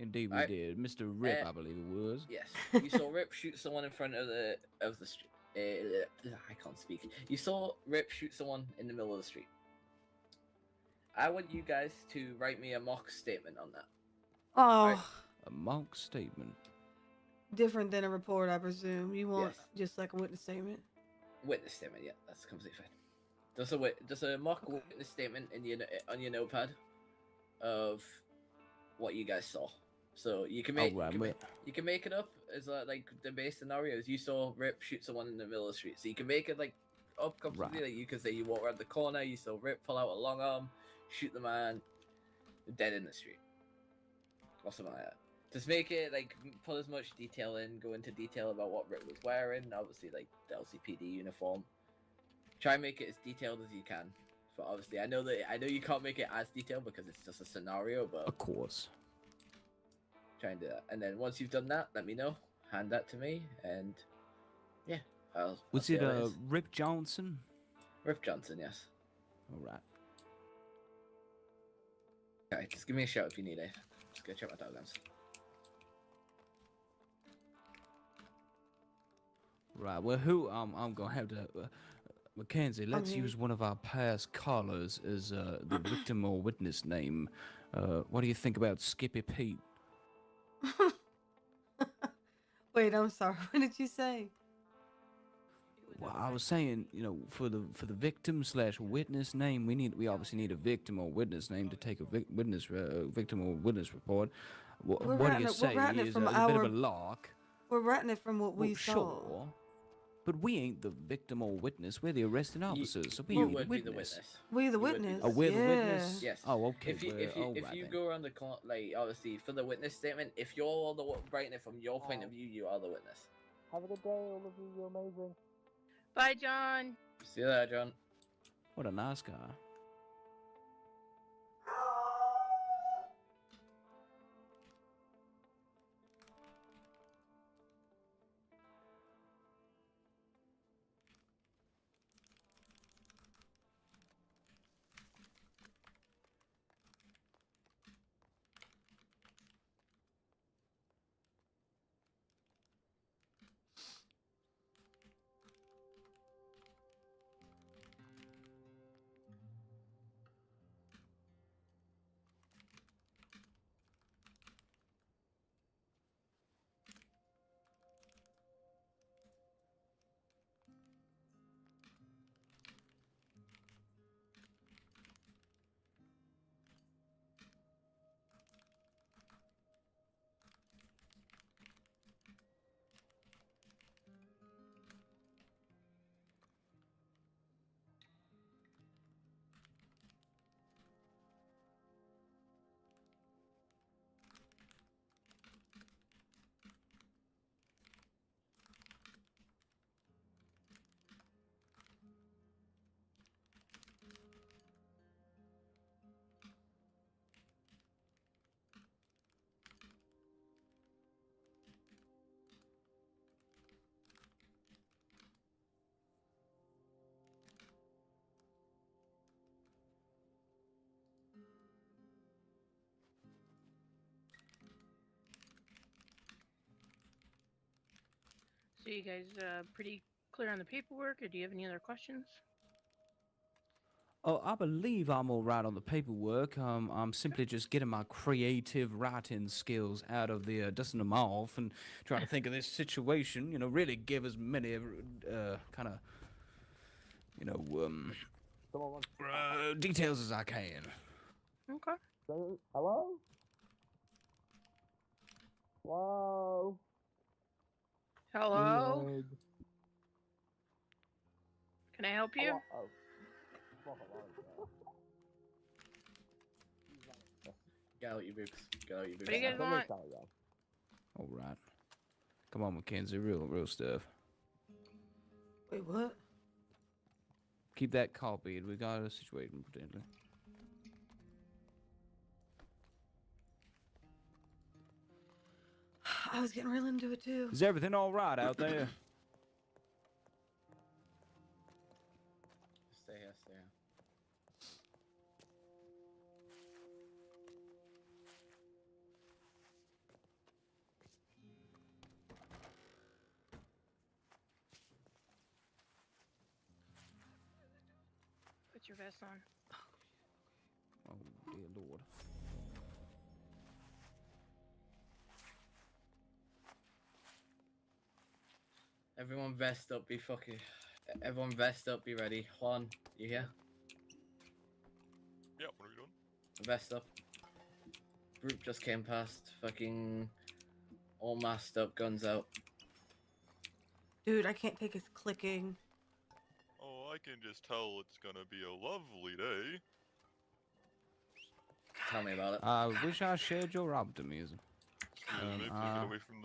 Speaker 2: Indeed, we did. Mr. Rip, I believe it was.
Speaker 5: Yes. You saw Rip shoot someone in front of the street. I can't speak. You saw Rip shoot someone in the middle of the street. I want you guys to write me a mock statement on that.
Speaker 1: Oh.
Speaker 5: Right?
Speaker 2: A mock statement.
Speaker 1: Different than a report, I presume. You want just like a witness statement?
Speaker 5: Witness statement, yeah, that's completely fine. Just a mock witness statement on your notepad of what you guys saw. So you can make you can make it up as like the base scenarios. You saw Rip shoot someone in the middle of the street, so you can make it like up completely. Like you can say you walk around the corner, you saw Rip pull out a long arm, shoot the man dead in the street, or something like that. Just make it like put as much detail in, go into detail about what Rip was wearing. Obviously, like the LCPD uniform. Try and make it as detailed as you can. But obviously, I know you can't make it as detailed because it's just a scenario. But
Speaker 2: of course.
Speaker 5: Try and do that, and then once you've done that, let me know. Hand that to me, and yeah,
Speaker 2: Was it Rip Johnson?
Speaker 5: Rip Johnson, yes.
Speaker 2: All right.
Speaker 5: Okay, just give me a shout if you need it. Just go check my diagrams.
Speaker 2: Right. Well, I'm gonna have to. McKenzi, let's use one of our past callers as the victim or witness name. What do you think about Skippy Pete?
Speaker 1: Wait, I'm sorry. What did you say?
Speaker 2: Well, I was saying, you know, for the victim / witness name, we obviously need a victim or witness name to take a victim or witness report. What do you say? Is a bit of a lark.
Speaker 1: We're writing it from what we saw.
Speaker 2: Sure. But we ain't the victim or witness. We're the arresting officers. So we
Speaker 5: would be the witness.
Speaker 1: We're the witness.
Speaker 2: Oh, we're the witness?
Speaker 5: Yes.
Speaker 2: Oh, okay.
Speaker 5: If you go around the like, obviously, for the witness statement, if you're the writing it from your point of view, you are the witness.
Speaker 16: Have a good day, all of you. You're amazing.
Speaker 4: Bye, John.
Speaker 5: See you there, John.
Speaker 2: What a nice guy.
Speaker 4: So you guys pretty clear on the paperwork, or do you have any other questions?
Speaker 2: Oh, I believe I'm all right on the paperwork. I'm simply just getting my creative writing skills out of the dusting them off and trying to think of this situation. You know, really give as many kind of, you know, details as I can.
Speaker 4: Okay.
Speaker 16: Say hello? Whoa.
Speaker 4: Hello? Can I help you?
Speaker 5: Get out your boobs. Get out your boobs.
Speaker 4: What do you guys want?
Speaker 2: All right. Come on, Mackenzie. Real stuff.
Speaker 1: Wait, what?
Speaker 2: Keep that copied. We got a situation potentially.
Speaker 1: I was getting real into it too.
Speaker 2: Is everything all right out there?
Speaker 5: Stay here, stay here.
Speaker 4: Put your vest on.
Speaker 2: Oh, dear Lord.
Speaker 5: Everyone vest up, be fucking. Everyone vest up, be ready. Juan, you here?
Speaker 18: Yeah, what are we doing?
Speaker 5: Vest up. Group just came past. Fucking. All masked up, guns out.
Speaker 1: Dude, I can't take his clicking.
Speaker 18: Oh, I can just tell it's gonna be a lovely day.
Speaker 5: Tell me about it.
Speaker 2: I wish I shared your optimism.
Speaker 18: Nick, get away from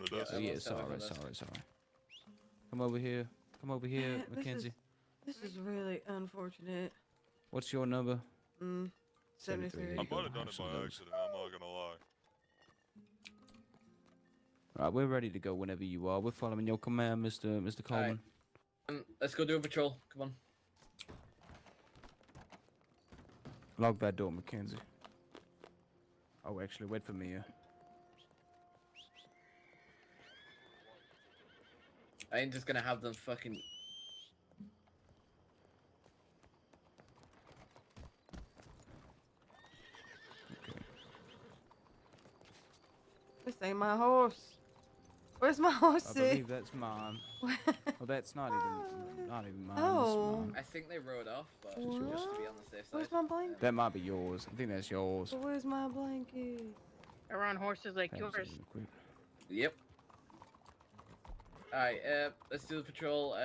Speaker 18: the desk.
Speaker 2: Yeah, sorry. Come over here. Come over here,
Speaker 1: Man,
Speaker 2: Mackenzie.
Speaker 1: This is really unfortunate.
Speaker 2: What's your number?
Speaker 1: 73.
Speaker 18: I might have done it by accident, I'm not gonna lie.
Speaker 2: Alright, we're ready to go whenever you are. We're following your command, Mr. Coleman.
Speaker 5: Let's go do a patrol. Come on.
Speaker 2: Lock that door, Mackenzie. Oh, actually, wait for me.
Speaker 5: I ain't just gonna have them fucking.
Speaker 1: This ain't my horse. Where's my horse?
Speaker 2: I believe that's mine. Well, that's not even mine.
Speaker 1: Oh.
Speaker 2: That's
Speaker 5: I think they rode off, but just
Speaker 1: What?
Speaker 5: to be on the safe side.
Speaker 1: Where's my blanket?
Speaker 2: that might be yours. I think that's yours.
Speaker 1: But where's my blanket?
Speaker 4: They're on horses like yours.
Speaker 5: Yep. Alright, let's do the patrol.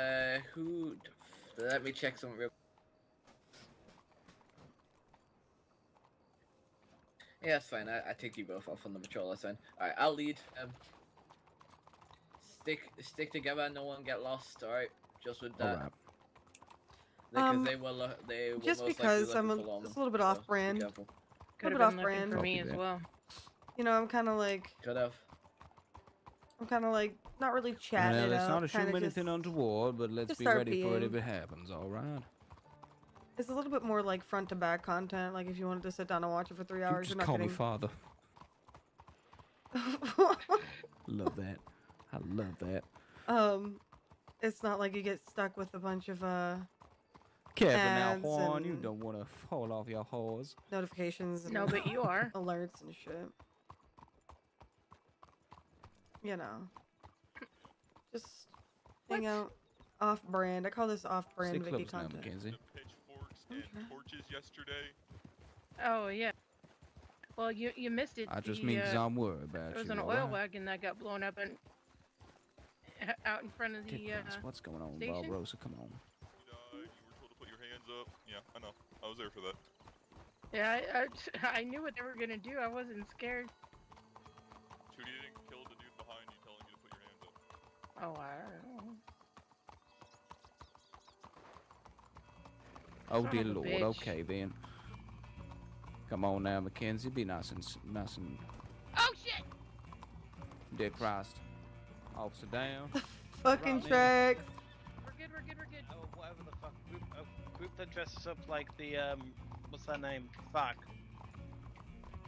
Speaker 5: Let me check something real. Yeah, that's fine. I take you both off on the patrol. That's fine. Alright, I'll lead. Stick together. No one get lost. Alright, just with that.
Speaker 2: Alright.
Speaker 5: Because they will. They will
Speaker 1: Just
Speaker 5: most
Speaker 1: because
Speaker 5: likely
Speaker 1: I'm
Speaker 5: looking for lawmen,
Speaker 1: it's a little bit
Speaker 5: so
Speaker 1: off
Speaker 5: be
Speaker 1: brand.
Speaker 5: careful.
Speaker 1: A little
Speaker 4: Could
Speaker 1: bit
Speaker 4: have
Speaker 1: off
Speaker 4: been looking
Speaker 1: brand.
Speaker 4: for me as well.
Speaker 1: You know, I'm kind of like not really chatting
Speaker 2: Well,
Speaker 1: it
Speaker 2: let's
Speaker 1: up.
Speaker 2: not assume
Speaker 1: kinda
Speaker 2: anything untoward, but let's
Speaker 1: just
Speaker 2: be ready for it
Speaker 1: RPing.
Speaker 2: if it happens, alright?
Speaker 1: It's a little bit more like front to back content. Like if you wanted to sit down and watch it for 3 hours,
Speaker 2: Just
Speaker 1: you're not
Speaker 2: call me
Speaker 1: getting.
Speaker 2: father. Love that. I love that.
Speaker 1: It's not like you get stuck with a bunch of
Speaker 2: Careful now,
Speaker 1: ads
Speaker 2: Juan. You
Speaker 1: and
Speaker 2: don't want to fall off your horse.
Speaker 1: notifications. And
Speaker 4: No, but you are.
Speaker 1: alerts and shit. You know, just hang out off brand. I call this off brand
Speaker 2: Stay
Speaker 1: Vicky
Speaker 2: close now,
Speaker 1: content.
Speaker 2: Mackenzie.
Speaker 18: The pitchforks and torches yesterday.
Speaker 4: Oh yeah. Well, you missed it.
Speaker 2: I just mean 'cause I'm worried about
Speaker 4: There was
Speaker 2: you,
Speaker 4: an oil
Speaker 2: alright?
Speaker 4: wagon that got blown up and out in front of the
Speaker 2: What's going on,
Speaker 4: station.
Speaker 2: Barbarossa? Come on.
Speaker 18: You were told to put your hands up. Yeah, I know. I was there for that.
Speaker 4: Yeah, I knew what they were gonna do. I wasn't scared.
Speaker 18: Tootie didn't kill the dude behind you telling you to put your hands up.
Speaker 4: Oh, I don't know.
Speaker 2: Oh
Speaker 4: Son
Speaker 2: dear
Speaker 4: of a
Speaker 2: Lord.
Speaker 4: bitch.
Speaker 2: Okay then. Come on now, Mackenzie. Be nice and
Speaker 4: Oh shit!
Speaker 2: dear Christ. Officer down.
Speaker 1: Fucking
Speaker 2: Right, man.
Speaker 1: tracks.
Speaker 4: We're good.
Speaker 19: Oh, whatever the fuck. Group that dresses up like the, what's that name? Fuck.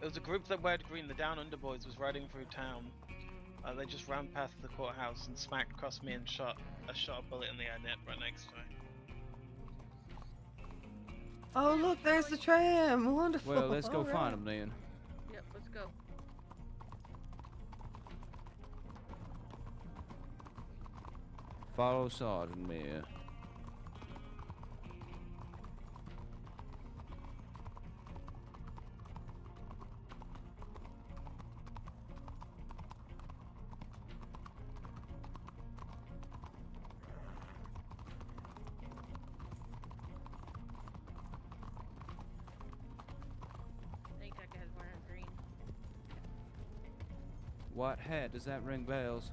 Speaker 19: It was a group that wore green. The Down Under Boys was riding through town. They just ran past the courthouse and smacked across me and shot a bullet in the air net right next to me.
Speaker 1: Oh look, there's the tram. Wonderful.
Speaker 2: Well, let's go
Speaker 1: All
Speaker 2: find
Speaker 1: right.
Speaker 2: him then.
Speaker 4: Yep, let's go.
Speaker 2: Follow Sergeant Mayor. white hat. Does that ring bells?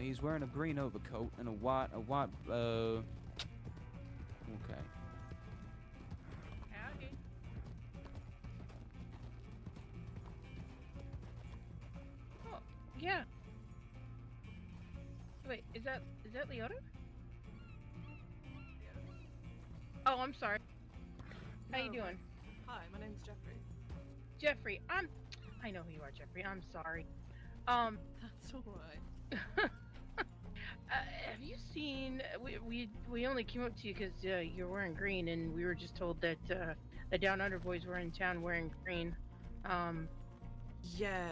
Speaker 2: He's wearing a green overcoat and a white, okay.
Speaker 4: Howdy. Oh, yeah. Wait, is that Leota? Oh, I'm sorry. How you doing?
Speaker 20: Hi, my name's Jeffrey.
Speaker 4: Jeffrey, I know who you are, Jeffrey. I'm sorry.
Speaker 20: That's alright.
Speaker 4: Have you seen? We only came up to you because you're wearing green, and we were just told that the Down Under boys were in town wearing green.
Speaker 20: Yeah,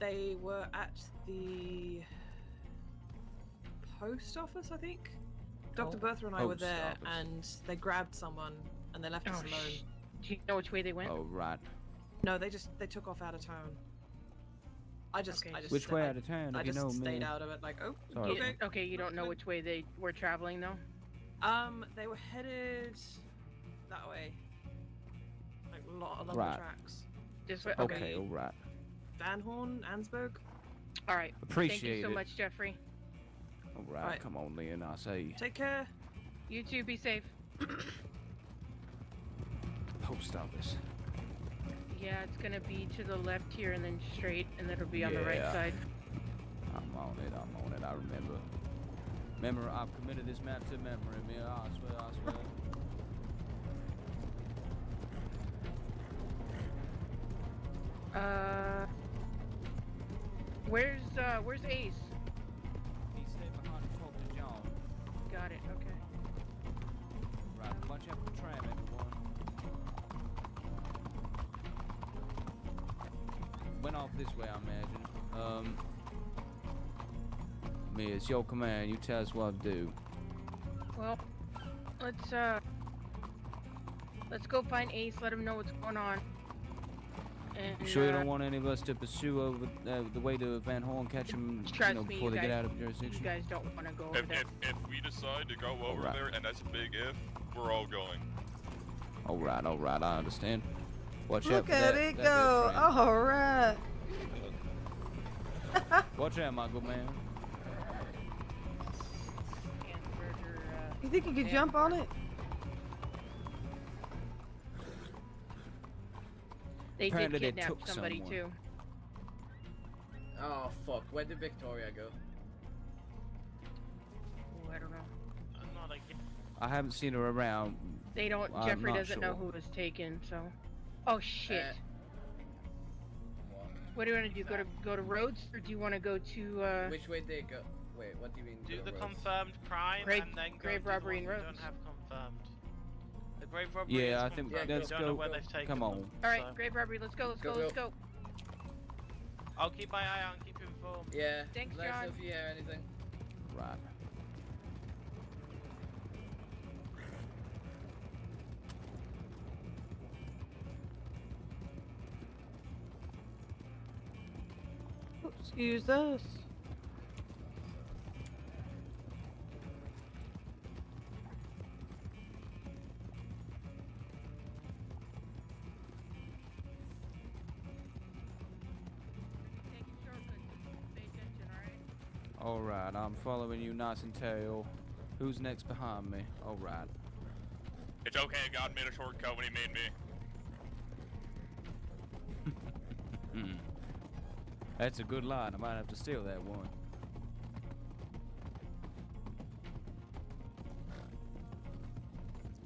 Speaker 20: they were at the post office, I think. Dr. Bertha and I were
Speaker 2: Post
Speaker 20: there,
Speaker 2: office.
Speaker 20: and they grabbed someone, and they left us alone.
Speaker 4: Do you know which way they went?
Speaker 2: Oh, right.
Speaker 20: No, they took off out of town. I just
Speaker 2: Which way out of town?
Speaker 20: I
Speaker 2: If you
Speaker 20: just
Speaker 2: know
Speaker 20: stayed
Speaker 2: me.
Speaker 20: out of it, like, oh,
Speaker 2: Sorry.
Speaker 20: okay.
Speaker 4: Okay, you don't know which way they were traveling though.
Speaker 20: They were headed that way, like along
Speaker 2: Right.
Speaker 20: the tracks.
Speaker 4: This way.
Speaker 2: Okay, all right.
Speaker 20: Van Horn, Ansberg.
Speaker 4: All right.
Speaker 2: Appreciate
Speaker 4: Thank you so
Speaker 2: it.
Speaker 4: much, Jeffrey.
Speaker 2: All right,
Speaker 20: Right.
Speaker 2: come on, Leon. I say.
Speaker 20: Take care.
Speaker 4: You too. Be safe.
Speaker 2: Post office.
Speaker 4: Yeah, it's gonna be to the left here and then straight, and then it'll be on the right
Speaker 2: Yeah.
Speaker 4: side.
Speaker 2: I'm on it. I remember. I've committed this map to memory, man. I swear.
Speaker 4: Where's Ace?
Speaker 2: He stayed behind to talk to John.
Speaker 4: Got it. Okay.
Speaker 2: Right, watch out for the tram, everyone. Went off this way, I imagine. Me, it's your command. You tell us what to do.
Speaker 4: Well, let's go find Ace. Let him know what's going on. And,
Speaker 2: You sure you don't want any of us to pursue over the way to Van Horn, catch him,
Speaker 4: Trust me,
Speaker 2: before
Speaker 4: you
Speaker 2: they
Speaker 4: guys,
Speaker 2: get out of jurisdiction?
Speaker 4: You guys don't want to go over
Speaker 18: If,
Speaker 4: there.
Speaker 18: if we decide to go over
Speaker 2: Alright.
Speaker 18: there, and that's a big if, we're all going.
Speaker 2: All right, I understand. Watch out
Speaker 1: Look
Speaker 2: for
Speaker 1: at
Speaker 2: that,
Speaker 1: it
Speaker 2: that
Speaker 1: go.
Speaker 2: train.
Speaker 1: All right.
Speaker 2: Watch out, my good man.
Speaker 1: You think you could jump on it?
Speaker 4: They
Speaker 2: Apparently
Speaker 4: did
Speaker 2: they
Speaker 4: kidnap
Speaker 2: took
Speaker 4: somebody
Speaker 2: someone.
Speaker 4: too.
Speaker 5: Oh fuck! Where did Victoria go?
Speaker 4: Ooh, I don't know.
Speaker 19: I'm not like.
Speaker 2: I haven't seen her around.
Speaker 4: They don't.
Speaker 2: I'm
Speaker 4: Jeffrey
Speaker 2: not
Speaker 4: doesn't know
Speaker 2: sure.
Speaker 4: who was taken. So. Oh shit. What do you want to do? Go to Rhodes, or do you want to go to?
Speaker 5: Which way did they go? Wait, what do you mean?
Speaker 19: Do
Speaker 5: go
Speaker 19: the
Speaker 5: roads?
Speaker 19: confirmed crime
Speaker 4: Grave-
Speaker 19: and then go
Speaker 4: grave
Speaker 19: to the
Speaker 4: robbery
Speaker 19: ones
Speaker 4: and
Speaker 19: we
Speaker 4: Rhodes.
Speaker 19: don't have confirmed. The grave robbery
Speaker 2: Yeah,
Speaker 19: is
Speaker 2: I think
Speaker 19: confirmed.
Speaker 2: let's
Speaker 19: we don't know
Speaker 2: go.
Speaker 19: where they've taken
Speaker 2: Come
Speaker 19: them,
Speaker 2: on.
Speaker 4: All right,
Speaker 19: so-
Speaker 4: grave robbery. Let's go. Let's go.
Speaker 5: Go,
Speaker 4: Let's
Speaker 5: go.
Speaker 4: go.
Speaker 19: I'll keep my eye out and keep you informed.
Speaker 5: Yeah.
Speaker 4: Thanks,
Speaker 5: let us know
Speaker 4: John.
Speaker 5: if you hear anything.
Speaker 2: Right.
Speaker 1: Excuse us.
Speaker 4: Taking shortcuts. Pay attention, all right?
Speaker 2: All right, I'm following you nice and tail. Who's next behind me? All right.
Speaker 18: It's okay, God made a shortcut when he made me.
Speaker 2: That's a good line. I might have to steal that one.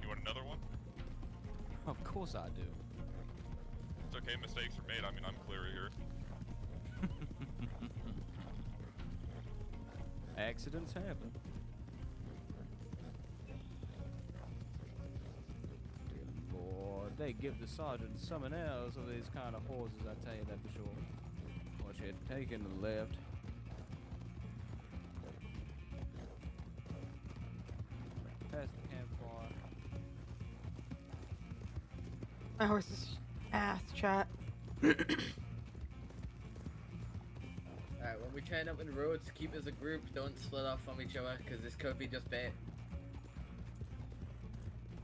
Speaker 18: You want another one?
Speaker 2: Of course I do.
Speaker 18: It's okay, mistakes are made. I mean, I'm clear here.
Speaker 2: Accidents happen. Dear Lord, they give the sergeant something else of these kind of horses, I tell you that for sure. Watch it, taking the left. Past the campfire.
Speaker 1: My horse is ass chat.
Speaker 5: Alright, Alright, when we turn up in the roads, keep as a group, don't split off from each other, because this could be just bait.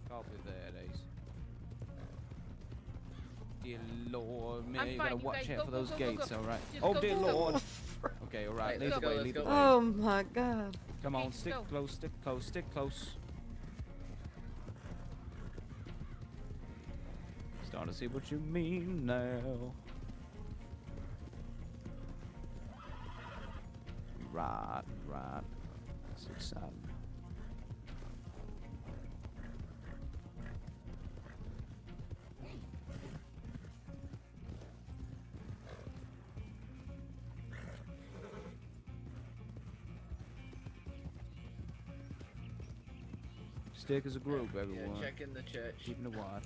Speaker 2: Copy that, Ace. Dear Lord, man,
Speaker 4: I'm
Speaker 2: you
Speaker 4: fine,
Speaker 2: gotta
Speaker 4: you
Speaker 2: watch
Speaker 4: guys
Speaker 2: out
Speaker 4: go,
Speaker 2: for
Speaker 4: go,
Speaker 2: those
Speaker 4: go,
Speaker 2: gates,
Speaker 4: go.
Speaker 2: alright?
Speaker 4: Just
Speaker 2: Oh,
Speaker 4: go,
Speaker 2: dear
Speaker 4: go, go.
Speaker 2: Lord! Okay, alright,
Speaker 5: Right,
Speaker 2: let's
Speaker 5: let's go,
Speaker 2: wait,
Speaker 5: let's
Speaker 2: lead
Speaker 5: go.
Speaker 2: the way.
Speaker 1: Oh my god.
Speaker 2: Come on,
Speaker 4: Let's
Speaker 2: stick
Speaker 4: go.
Speaker 2: close, stick close, stick close. Starting to see what you mean now. Right, right. That's exciting. Stick as a group, everyone.
Speaker 5: Yeah, check in the church.
Speaker 2: Keeping it wide.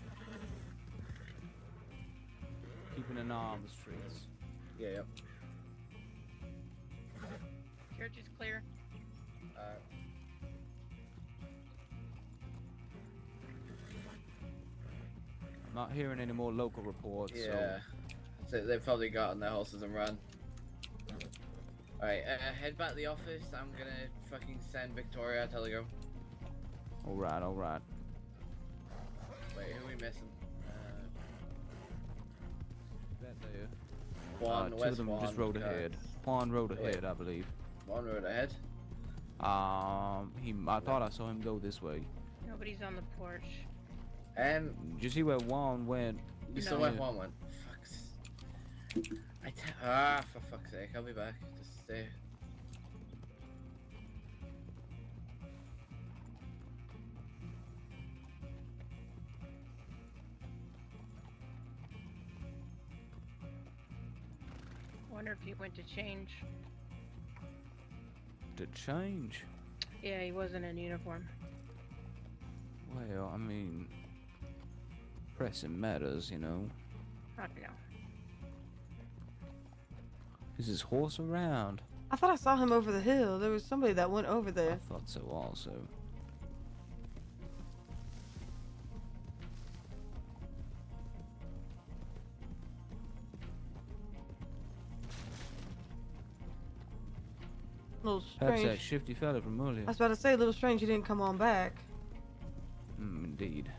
Speaker 2: Keeping an eye on the streets.
Speaker 5: Yeah, yep.
Speaker 4: Church is clear.
Speaker 2: I'm not hearing any more local reports,
Speaker 5: Yeah. So they've probably got on their horses and ran. Alright, head back to the office. I'm gonna fucking send Victoria a telegram.
Speaker 2: so... Alright, alright.
Speaker 5: Wait, who are we missing?
Speaker 2: That there.
Speaker 5: Juan,
Speaker 2: two
Speaker 5: where's
Speaker 2: of them
Speaker 5: Juan?
Speaker 2: just rode ahead. Juan rode
Speaker 5: Wait.
Speaker 2: ahead, I believe.
Speaker 5: Juan rode ahead?
Speaker 2: I thought I saw him go this way.
Speaker 4: Nobody's on the porch.
Speaker 2: Did you see where Juan went?
Speaker 5: You saw where Juan went? Fuck's... for fuck's sake, I'll be back. Just stay.
Speaker 4: Wonder if he went to change.
Speaker 2: To change?
Speaker 4: Yeah, he wasn't in uniform.
Speaker 2: Well, I mean... Pressing matters, you know.
Speaker 4: I don't know.
Speaker 2: Is his horse around?
Speaker 1: I thought I saw him over the hill. There was somebody that went over there.
Speaker 2: I thought so also.
Speaker 1: A little
Speaker 2: Perhaps
Speaker 1: strange.
Speaker 2: that shifty fella from earlier.
Speaker 1: I was about to say, a little strange he didn't come on back.
Speaker 2: Indeed.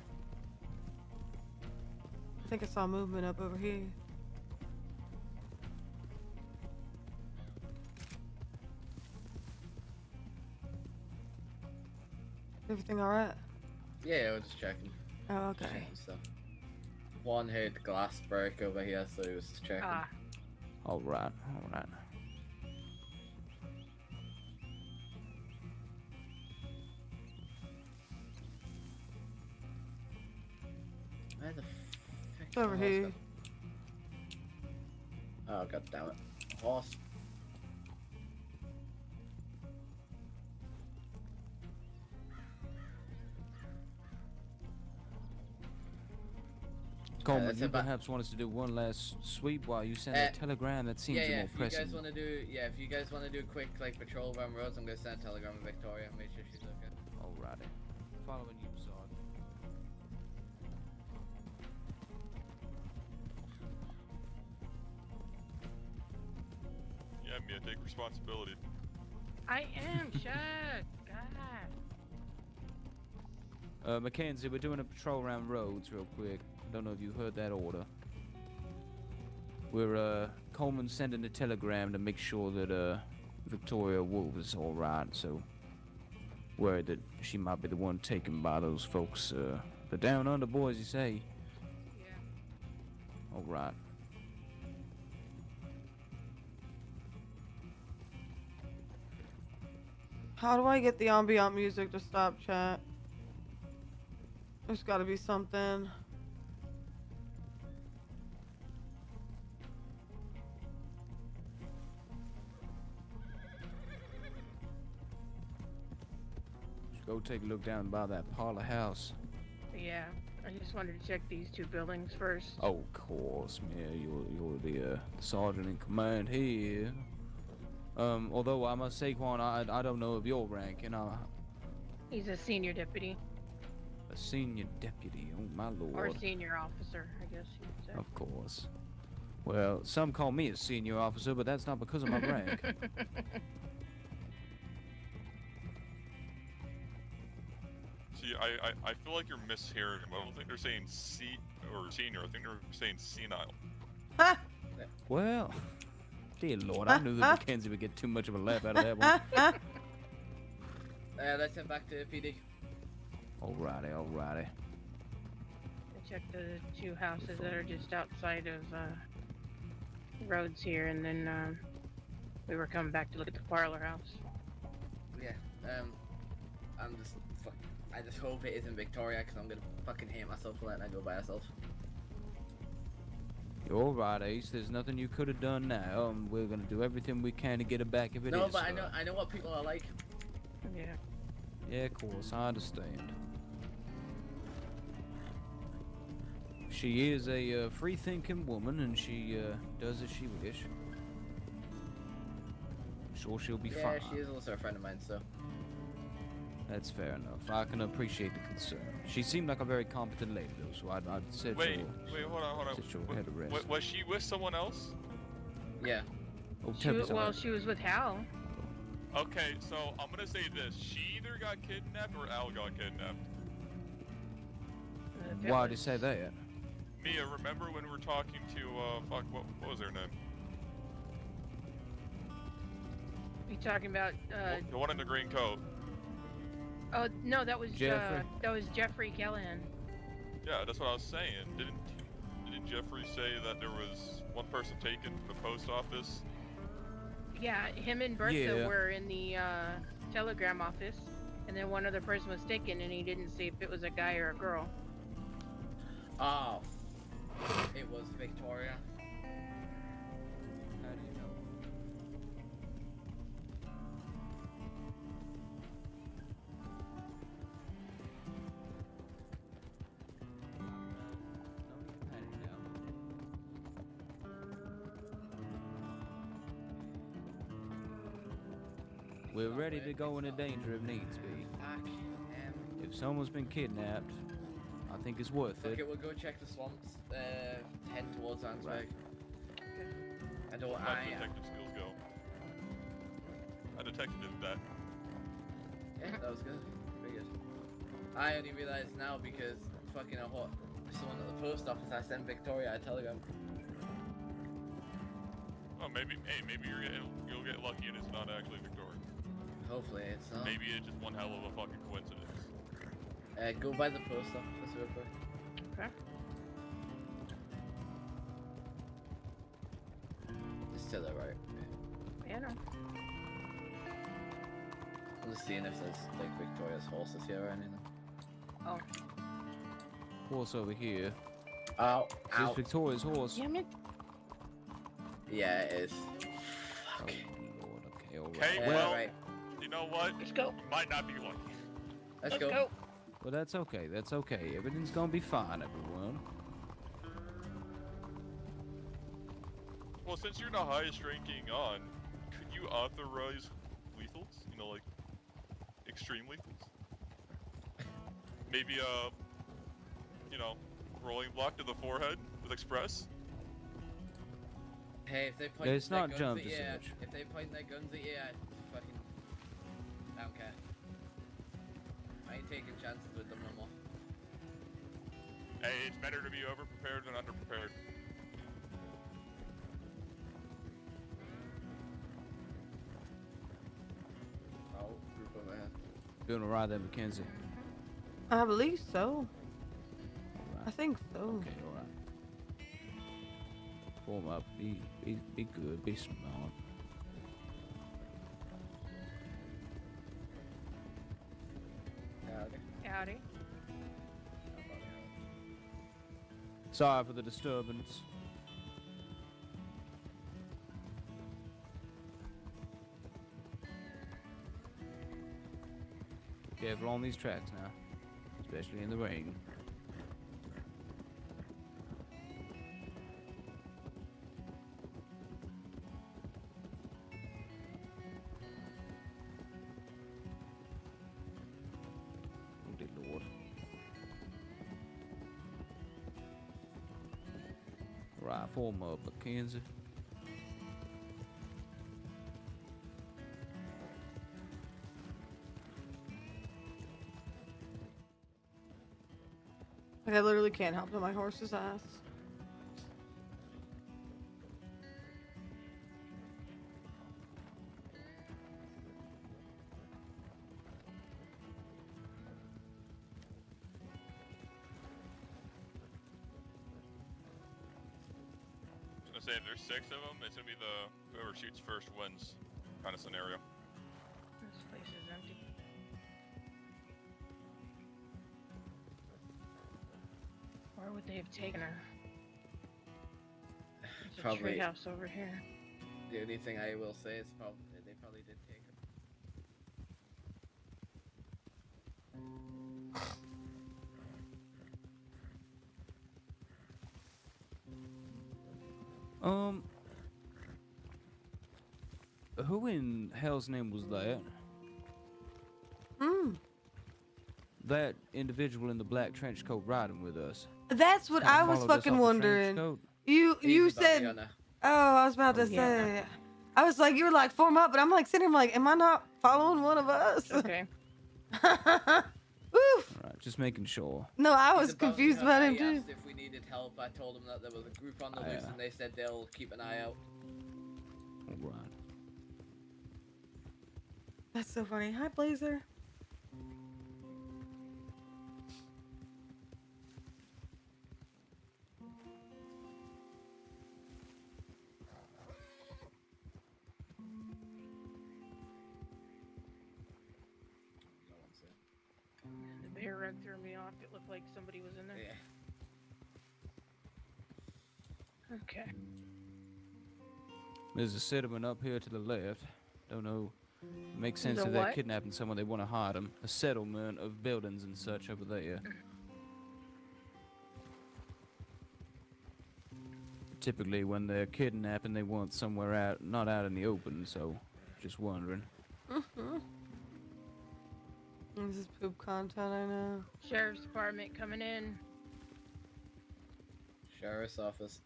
Speaker 1: I think I saw movement up over here. Everything alright?
Speaker 5: Yeah, we're just checking.
Speaker 1: Oh, okay.
Speaker 5: Checking stuff. Juan heard glass break over here, so he was just checking.
Speaker 2: Alright, alright.
Speaker 5: Where the
Speaker 1: It's over here.
Speaker 5: Oh, god damn it. Horse.
Speaker 2: Coleman,
Speaker 5: that's
Speaker 2: you
Speaker 5: about-
Speaker 2: perhaps want us to do one last sweep while you send a telegram. That seems
Speaker 5: yeah,
Speaker 2: more
Speaker 5: if you
Speaker 2: pressing.
Speaker 5: guys want to do, if you guys want to do a quick like patrol around roads, I'm gonna send a telegram to Victoria, make sure she's okay.
Speaker 2: Alrighty. Following you, Zod.
Speaker 18: Yeah, Mia, take responsibility.
Speaker 4: I am, Chuck. God.
Speaker 2: Mackenzie, we're doing a patrol around roads real quick. I don't know if you heard that order. We're, Coleman sending a telegram to make sure that, Victoria Wolf is alright, so... Worried that she might be the one taken by those folks, the down under boys, you say? Yeah. Alright.
Speaker 1: How do I get the ambient music to stop, chat? There's gotta be something.
Speaker 2: Go take a look down by that parlor house.
Speaker 4: Yeah, I just wanted to check these two buildings first.
Speaker 2: Oh, of course, man. You're the sergeant in command here. Although I must say, Juan, I don't know of your rank, and
Speaker 4: He's a senior deputy.
Speaker 2: a senior deputy. Oh my lord.
Speaker 4: Or senior officer, I guess you would say.
Speaker 2: Of course. Well, some call me a senior officer, but that's not because of my rank.
Speaker 18: See, I feel like you're mishearing him. I don't think they're saying or senior. I think they're saying senile.
Speaker 2: Well, dear Lord, I knew that McKenzie would get too much of a laugh out of that one.
Speaker 5: Let's head back to PD.
Speaker 2: Alrighty, alrighty.
Speaker 4: I checked the 2 houses that are just outside of roads here, and then we were coming back to look at the parlor house.
Speaker 5: Yeah. I just hope it isn't Victoria, because I'm gonna fucking hate myself for letting her go by herself.
Speaker 2: You're right, Ace. There's nothing you could have done now, and we're gonna do everything we can to get her back if it is.
Speaker 5: No, but I know what people are like.
Speaker 4: Yeah.
Speaker 2: Yeah, of course, I understand. She is a free-thinking woman, and she does as she wishes. Sure, she'll be fine.
Speaker 5: Yeah, she is also a friend of mine, so.
Speaker 2: That's fair enough. I can appreciate the concern. She seemed like a very competent lady, though, so I'd set
Speaker 18: Wait,
Speaker 2: your,
Speaker 18: hold on.
Speaker 2: set your head at rest.
Speaker 18: Was she with someone else?
Speaker 5: Yeah.
Speaker 2: Oh,
Speaker 4: She was with Hal.
Speaker 18: Okay, so I'm gonna say this. She either got kidnapped or Al got kidnapped.
Speaker 2: Why'd you say that?
Speaker 18: Mia, remember when we were talking to, what was her name?
Speaker 4: You talking about,
Speaker 18: The one in the green coat.
Speaker 4: Oh, no, that was
Speaker 2: Jeffrey
Speaker 4: Callahan.
Speaker 18: Yeah, that's what I was saying. Didn't Jeffrey say that there was one person taken from the post office?
Speaker 4: Yeah, him and Bertha were in the telegram office, and then one other person was taken, and he didn't see if it was a guy or a girl.
Speaker 5: Oh, it was Victoria.
Speaker 2: How do you know? We're ready to go into danger if needs be. If someone's been kidnapped, I think it's worth it.
Speaker 5: Okay, we'll go check the swamps. Head towards Ansberg.
Speaker 18: How do detective skills go? I detected that.
Speaker 5: Yeah, that was good. Pretty good. I only realized now because fucking someone at the post office, I sent Victoria a telegram.
Speaker 18: Oh, maybe you'll get lucky and it's not actually Victoria.
Speaker 5: Hopefully it's not.
Speaker 18: Maybe it's just one hell of a fucking coincidence.
Speaker 5: Go by the post office real quick.
Speaker 4: Okay.
Speaker 5: It's to the right.
Speaker 4: Yeah, no.
Speaker 5: I'm just seeing if there's like Victoria's horses here or anything.
Speaker 4: Oh.
Speaker 2: Horse over here.
Speaker 5: Ow.
Speaker 2: This is Victoria's horse.
Speaker 4: Damn it.
Speaker 5: Yeah, it is. Fuck.
Speaker 2: Oh, Lord. Okay, alright.
Speaker 18: Okay, well, you know what?
Speaker 4: Let's go.
Speaker 18: You might not be lucky.
Speaker 5: Let's go.
Speaker 2: Well, that's okay. That's okay. Everything's gonna be fine, everyone.
Speaker 18: Well, since you're the highest ranking on, could you authorize lethals? You know, like extreme lethals? Maybe you know, rolling block to the forehead with express.
Speaker 5: Hey, if they point
Speaker 2: It's
Speaker 5: their
Speaker 2: not
Speaker 5: guns
Speaker 2: jump
Speaker 5: at you,
Speaker 2: percentage.
Speaker 5: if they point their guns at you, I don't care. I ain't taking chances with them no more.
Speaker 18: Hey, it's better to be over-prepared than under-prepared.
Speaker 5: Oh, group over here.
Speaker 2: Doing a ride there, McKenzie.
Speaker 1: I believe so. I think so.
Speaker 2: Okay, alright. Form up. Be good. Be smart.
Speaker 4: Howdy.
Speaker 2: Sorry for the disturbance. Careful on these tracks now, especially in the rain. Oh dear Lord. Right, form up, McKenzie.
Speaker 1: Like, I literally can't help it. My horse's ass.
Speaker 18: Say if there's 6 of them, it's gonna be the whoever shoots first wins kind of scenario.
Speaker 4: This place is empty. Where would they have taken her? There's
Speaker 5: Probably.
Speaker 4: a treehouse over here.
Speaker 5: The only thing I will say is probably they probably did take her.
Speaker 2: Who in hell's name was that?
Speaker 1: Hmm.
Speaker 2: That individual in the black trench coat riding with us.
Speaker 1: That's what I was
Speaker 2: followed us
Speaker 1: fucking
Speaker 2: off the trench
Speaker 1: wondering.
Speaker 2: coat.
Speaker 1: You said. Oh, I was about to say. I was like, you were like, form up, but I'm like sitting here, I'm like, am I not following one of us?
Speaker 4: Okay.
Speaker 1: Oof.
Speaker 2: Right, just making sure.
Speaker 1: No, I
Speaker 5: He's
Speaker 1: was
Speaker 5: about
Speaker 1: confused
Speaker 5: to
Speaker 1: about
Speaker 5: have-
Speaker 1: him
Speaker 5: I
Speaker 1: too.
Speaker 5: asked if we needed help. I told him that there was a group on the loose,
Speaker 2: Yeah.
Speaker 5: and they said they'll keep an eye out.
Speaker 2: All right.
Speaker 1: That's so funny. Hi, Blazer.
Speaker 4: The bear rug threw me off. It looked like somebody was in there.
Speaker 5: Yeah.
Speaker 4: Okay.
Speaker 2: There's a settlement up here to the left. Don't know. Makes sense
Speaker 4: The
Speaker 2: if they're
Speaker 4: what?
Speaker 2: kidnapping someone, they want to hide them. A settlement of buildings and such over there. Typically, when they're kidnapping, they want somewhere out, not out in the open. So, just wondering.
Speaker 1: This is poop content, I know.
Speaker 4: Sheriff's Department coming in.
Speaker 5: Sheriff's office.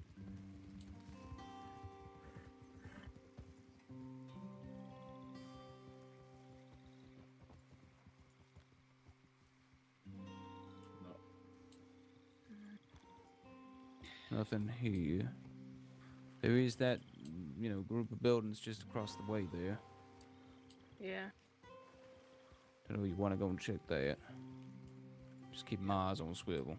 Speaker 2: Nothing here. There is that, group of buildings just across the way there.
Speaker 4: Yeah.
Speaker 2: Don't know you want to go and check that. Just keep my eyes on swivel.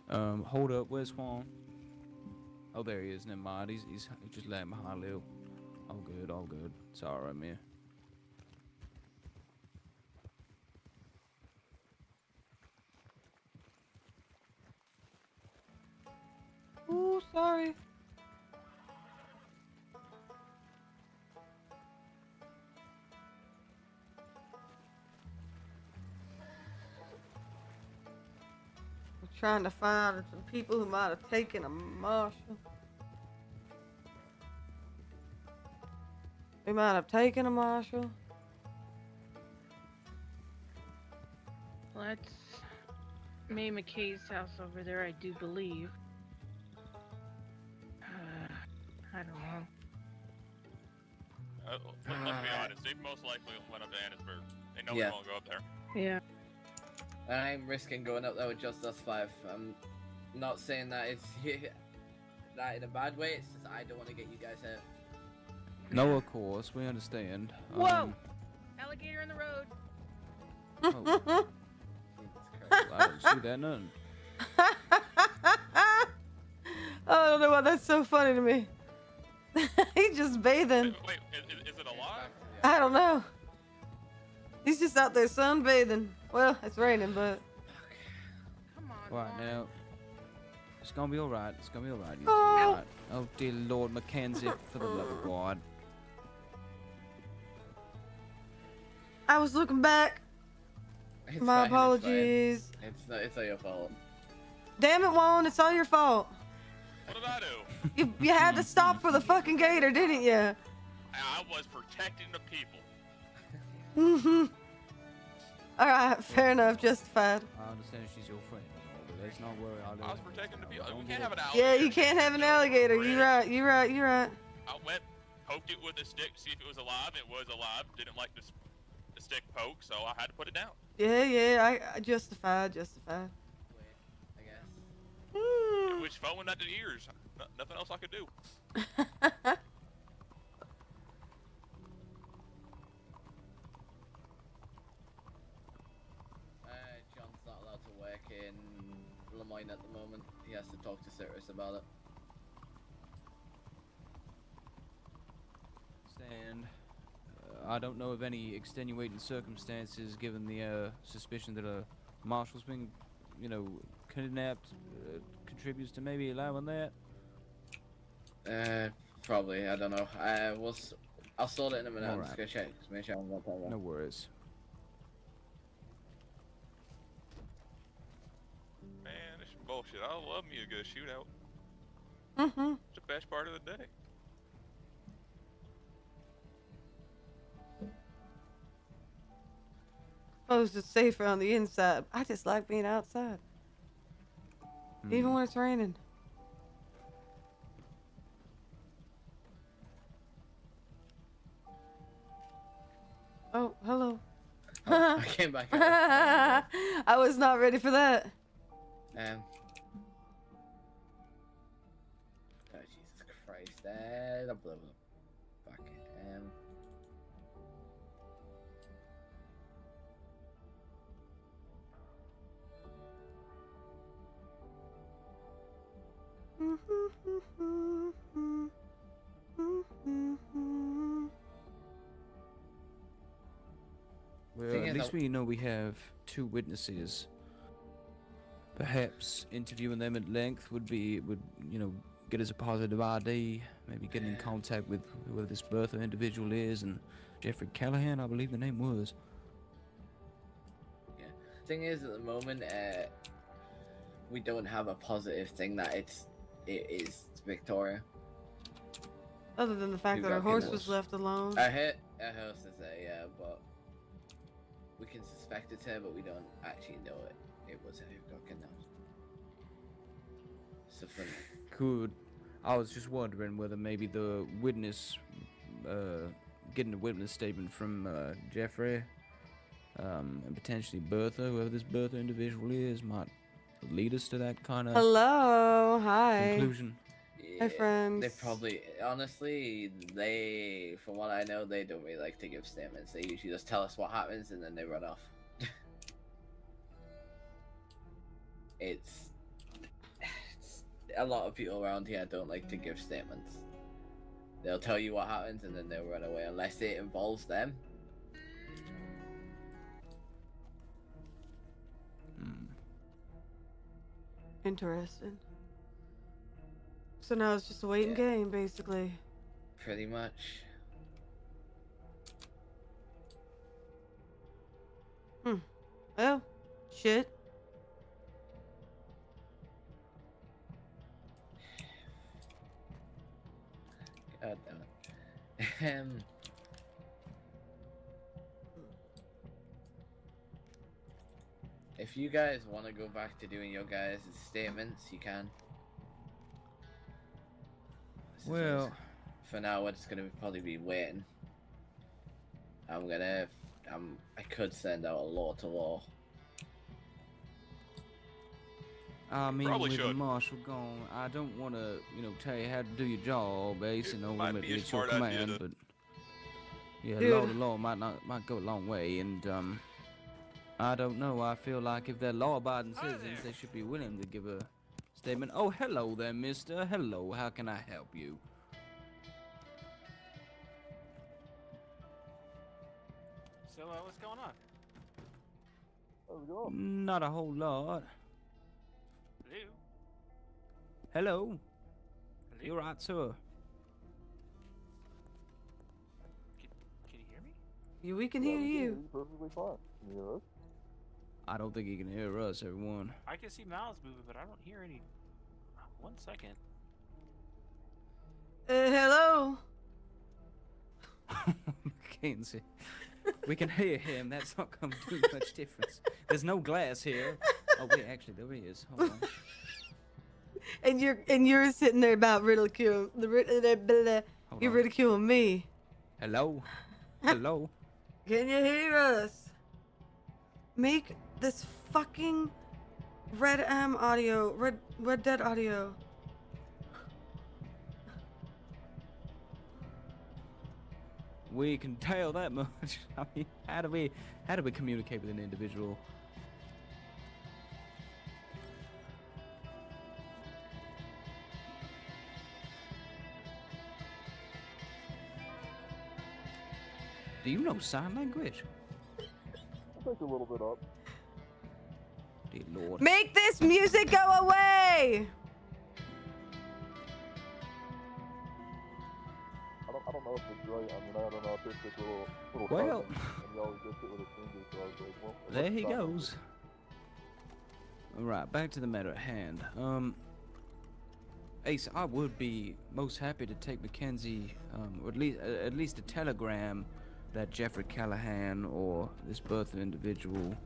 Speaker 2: Hold up, where's Swan? Oh, there he is. Never mind. He's just letting behind Lil. All good, all good. It's all right, man.
Speaker 1: Ooh, sorry. I'm trying to find some people who might have taken a marshal. They might have taken a marshal.
Speaker 4: Well, that's May McKay's house over there, I do believe. I don't know.
Speaker 18: Let's be honest, they most likely went up to Annisburg. They know
Speaker 5: Yeah.
Speaker 18: we won't go up there.
Speaker 4: Yeah.
Speaker 5: And I'm risking going up there with just us 5. I'm not saying that it's that in a bad way. It's just I don't want to get you guys hurt.
Speaker 2: No, of course, we understand.
Speaker 4: Whoa! Alligator in the road.
Speaker 2: Oh. I don't see that none.
Speaker 1: I don't know why that's so funny to me. He's just bathing.
Speaker 18: Wait, is it alive?
Speaker 1: I don't know. He's just out there sunbathing. Well, it's raining, but.
Speaker 2: Right now, it's gonna be all right. It's gonna be all right. It's
Speaker 1: Oh.
Speaker 2: all right. Oh dear Lord, McKenzie, for the love of God.
Speaker 1: I was looking back.
Speaker 5: It's
Speaker 1: My
Speaker 5: fine,
Speaker 1: apologies.
Speaker 5: It's not your fault.
Speaker 1: Damn it, Juan, it's all your fault.
Speaker 18: What did I do?
Speaker 1: You had to stop for the fucking gator, didn't you?
Speaker 18: I was protecting the people.
Speaker 1: Mm-hmm. Alright, fair enough, justified.
Speaker 2: I understand she's your friend, but let's not worry.
Speaker 18: I was protecting the people. We can't have an alligator.
Speaker 1: Yeah, you can't have an alligator. You're right, you're right, you're right.
Speaker 18: I went, poked it with a stick to see if it was alive. It was alive. Didn't like the stick poke, so I had to put it down.
Speaker 1: Yeah, I justified.
Speaker 5: I guess.
Speaker 18: Which phone went out to the ears. Nothing else I could do.
Speaker 5: John's not allowed to work in Lemoyne at the moment. He has to talk to Cirrus about it.
Speaker 2: Stand. I don't know of any extenuating circumstances given the suspicion that a marshal's been, kidnapped contributes to maybe allowing that.
Speaker 5: Probably. I don't know. I'll sort it in a minute. I'm
Speaker 2: Alright.
Speaker 5: just gonna check. Just make sure I'm not talking.
Speaker 2: No worries.
Speaker 18: Man, this is bullshit. I love me a good shootout.
Speaker 1: Mm-hmm.
Speaker 18: It's the best part of the day.
Speaker 1: Suppose it's safer on the inside. I just like being outside. Even when it's raining. Oh, hello.
Speaker 5: Oh, I came back.
Speaker 1: I was not ready for that.
Speaker 5: Oh, Jesus Christ. Blah, blah, blah. Fuck.
Speaker 2: Well, at least we know we have two witnesses. Perhaps interviewing them at length would get us a positive ID. Maybe get in contact with whoever this Bertha individual is, and Jeffrey Callahan, I believe the name was.
Speaker 5: Yeah. Thing is, at the moment, we don't have a positive thing that it is Victoria.
Speaker 1: Other than the fact that our horse was left alone.
Speaker 5: Our horse is there, yeah, but we can suspect it's her, but we don't actually know it was her who got kidnapped. So for
Speaker 2: Good. I was just wondering whether maybe the witness, getting a witness statement from Jeffrey, and potentially Bertha, whoever this Bertha individual is, might lead us to that kind of
Speaker 1: Hello, hi.
Speaker 2: conclusion.
Speaker 1: Hi, friends.
Speaker 5: They probably, honestly, from what I know, they don't really like to give statements. They usually just tell us what happens and then they run off. It's a lot of people around here don't like to give statements. They'll tell you what happens and then they'll run away unless it involves them.
Speaker 1: Interesting. So now it's just a waiting game, basically.
Speaker 5: Pretty much.
Speaker 1: Well, shit.
Speaker 5: God damn it. If you guys want to go back to doing your guys' statements, you can.
Speaker 2: Well,
Speaker 5: for now, we're just gonna probably be waiting. I could send out a law to law.
Speaker 2: I mean,
Speaker 18: Probably
Speaker 2: with the
Speaker 18: should.
Speaker 2: marshal gone, I don't want to, tell you how to do your job, based on
Speaker 18: might be a
Speaker 2: it's your
Speaker 18: smart idea
Speaker 2: command,
Speaker 18: to-
Speaker 2: but yeah,
Speaker 1: Dude.
Speaker 2: law to law might go a long way, and I don't know. I feel like if they're law-abiding citizens, they should be willing to give a statement. Oh, hello there, mister. Hello, how can I help you?
Speaker 7: So, what's going on?
Speaker 2: Not a whole lot.
Speaker 7: Hello?
Speaker 2: Hello. You're right, sir.
Speaker 7: Can you hear me?
Speaker 1: We can hear you.
Speaker 12: Perfectly fine. Can you hear us?
Speaker 2: I don't think he can hear us, everyone.
Speaker 7: I can see mouths moving, but I don't hear any. 1 second.
Speaker 2: McKenzi. We can hear him. That's not going to do much difference. There's no glass here. Oh wait, actually there is. Hold on.
Speaker 1: And you're sitting there about ridiculing you're ridiculing me.
Speaker 2: Hello? Hello?
Speaker 1: Can you hear us? Make this fucking Red Dead audio.
Speaker 2: We can tell that much. I mean, how do we communicate with an individual? Do you know sign language?
Speaker 12: I think a little bit up.
Speaker 2: Dear Lord.
Speaker 1: Make this music go away!
Speaker 12: I don't know if it's right. I mean, I don't know if it's just a little
Speaker 2: Well,
Speaker 12: and he always gets it with his fingers, so I was like, well, it
Speaker 2: there
Speaker 12: must
Speaker 2: he
Speaker 12: stop.
Speaker 2: goes. Alright, back to the matter at hand. Ace, I would be most happy to take Mackenzie, or at least a telegram that Jeffrey Callahan or this Bertha individual,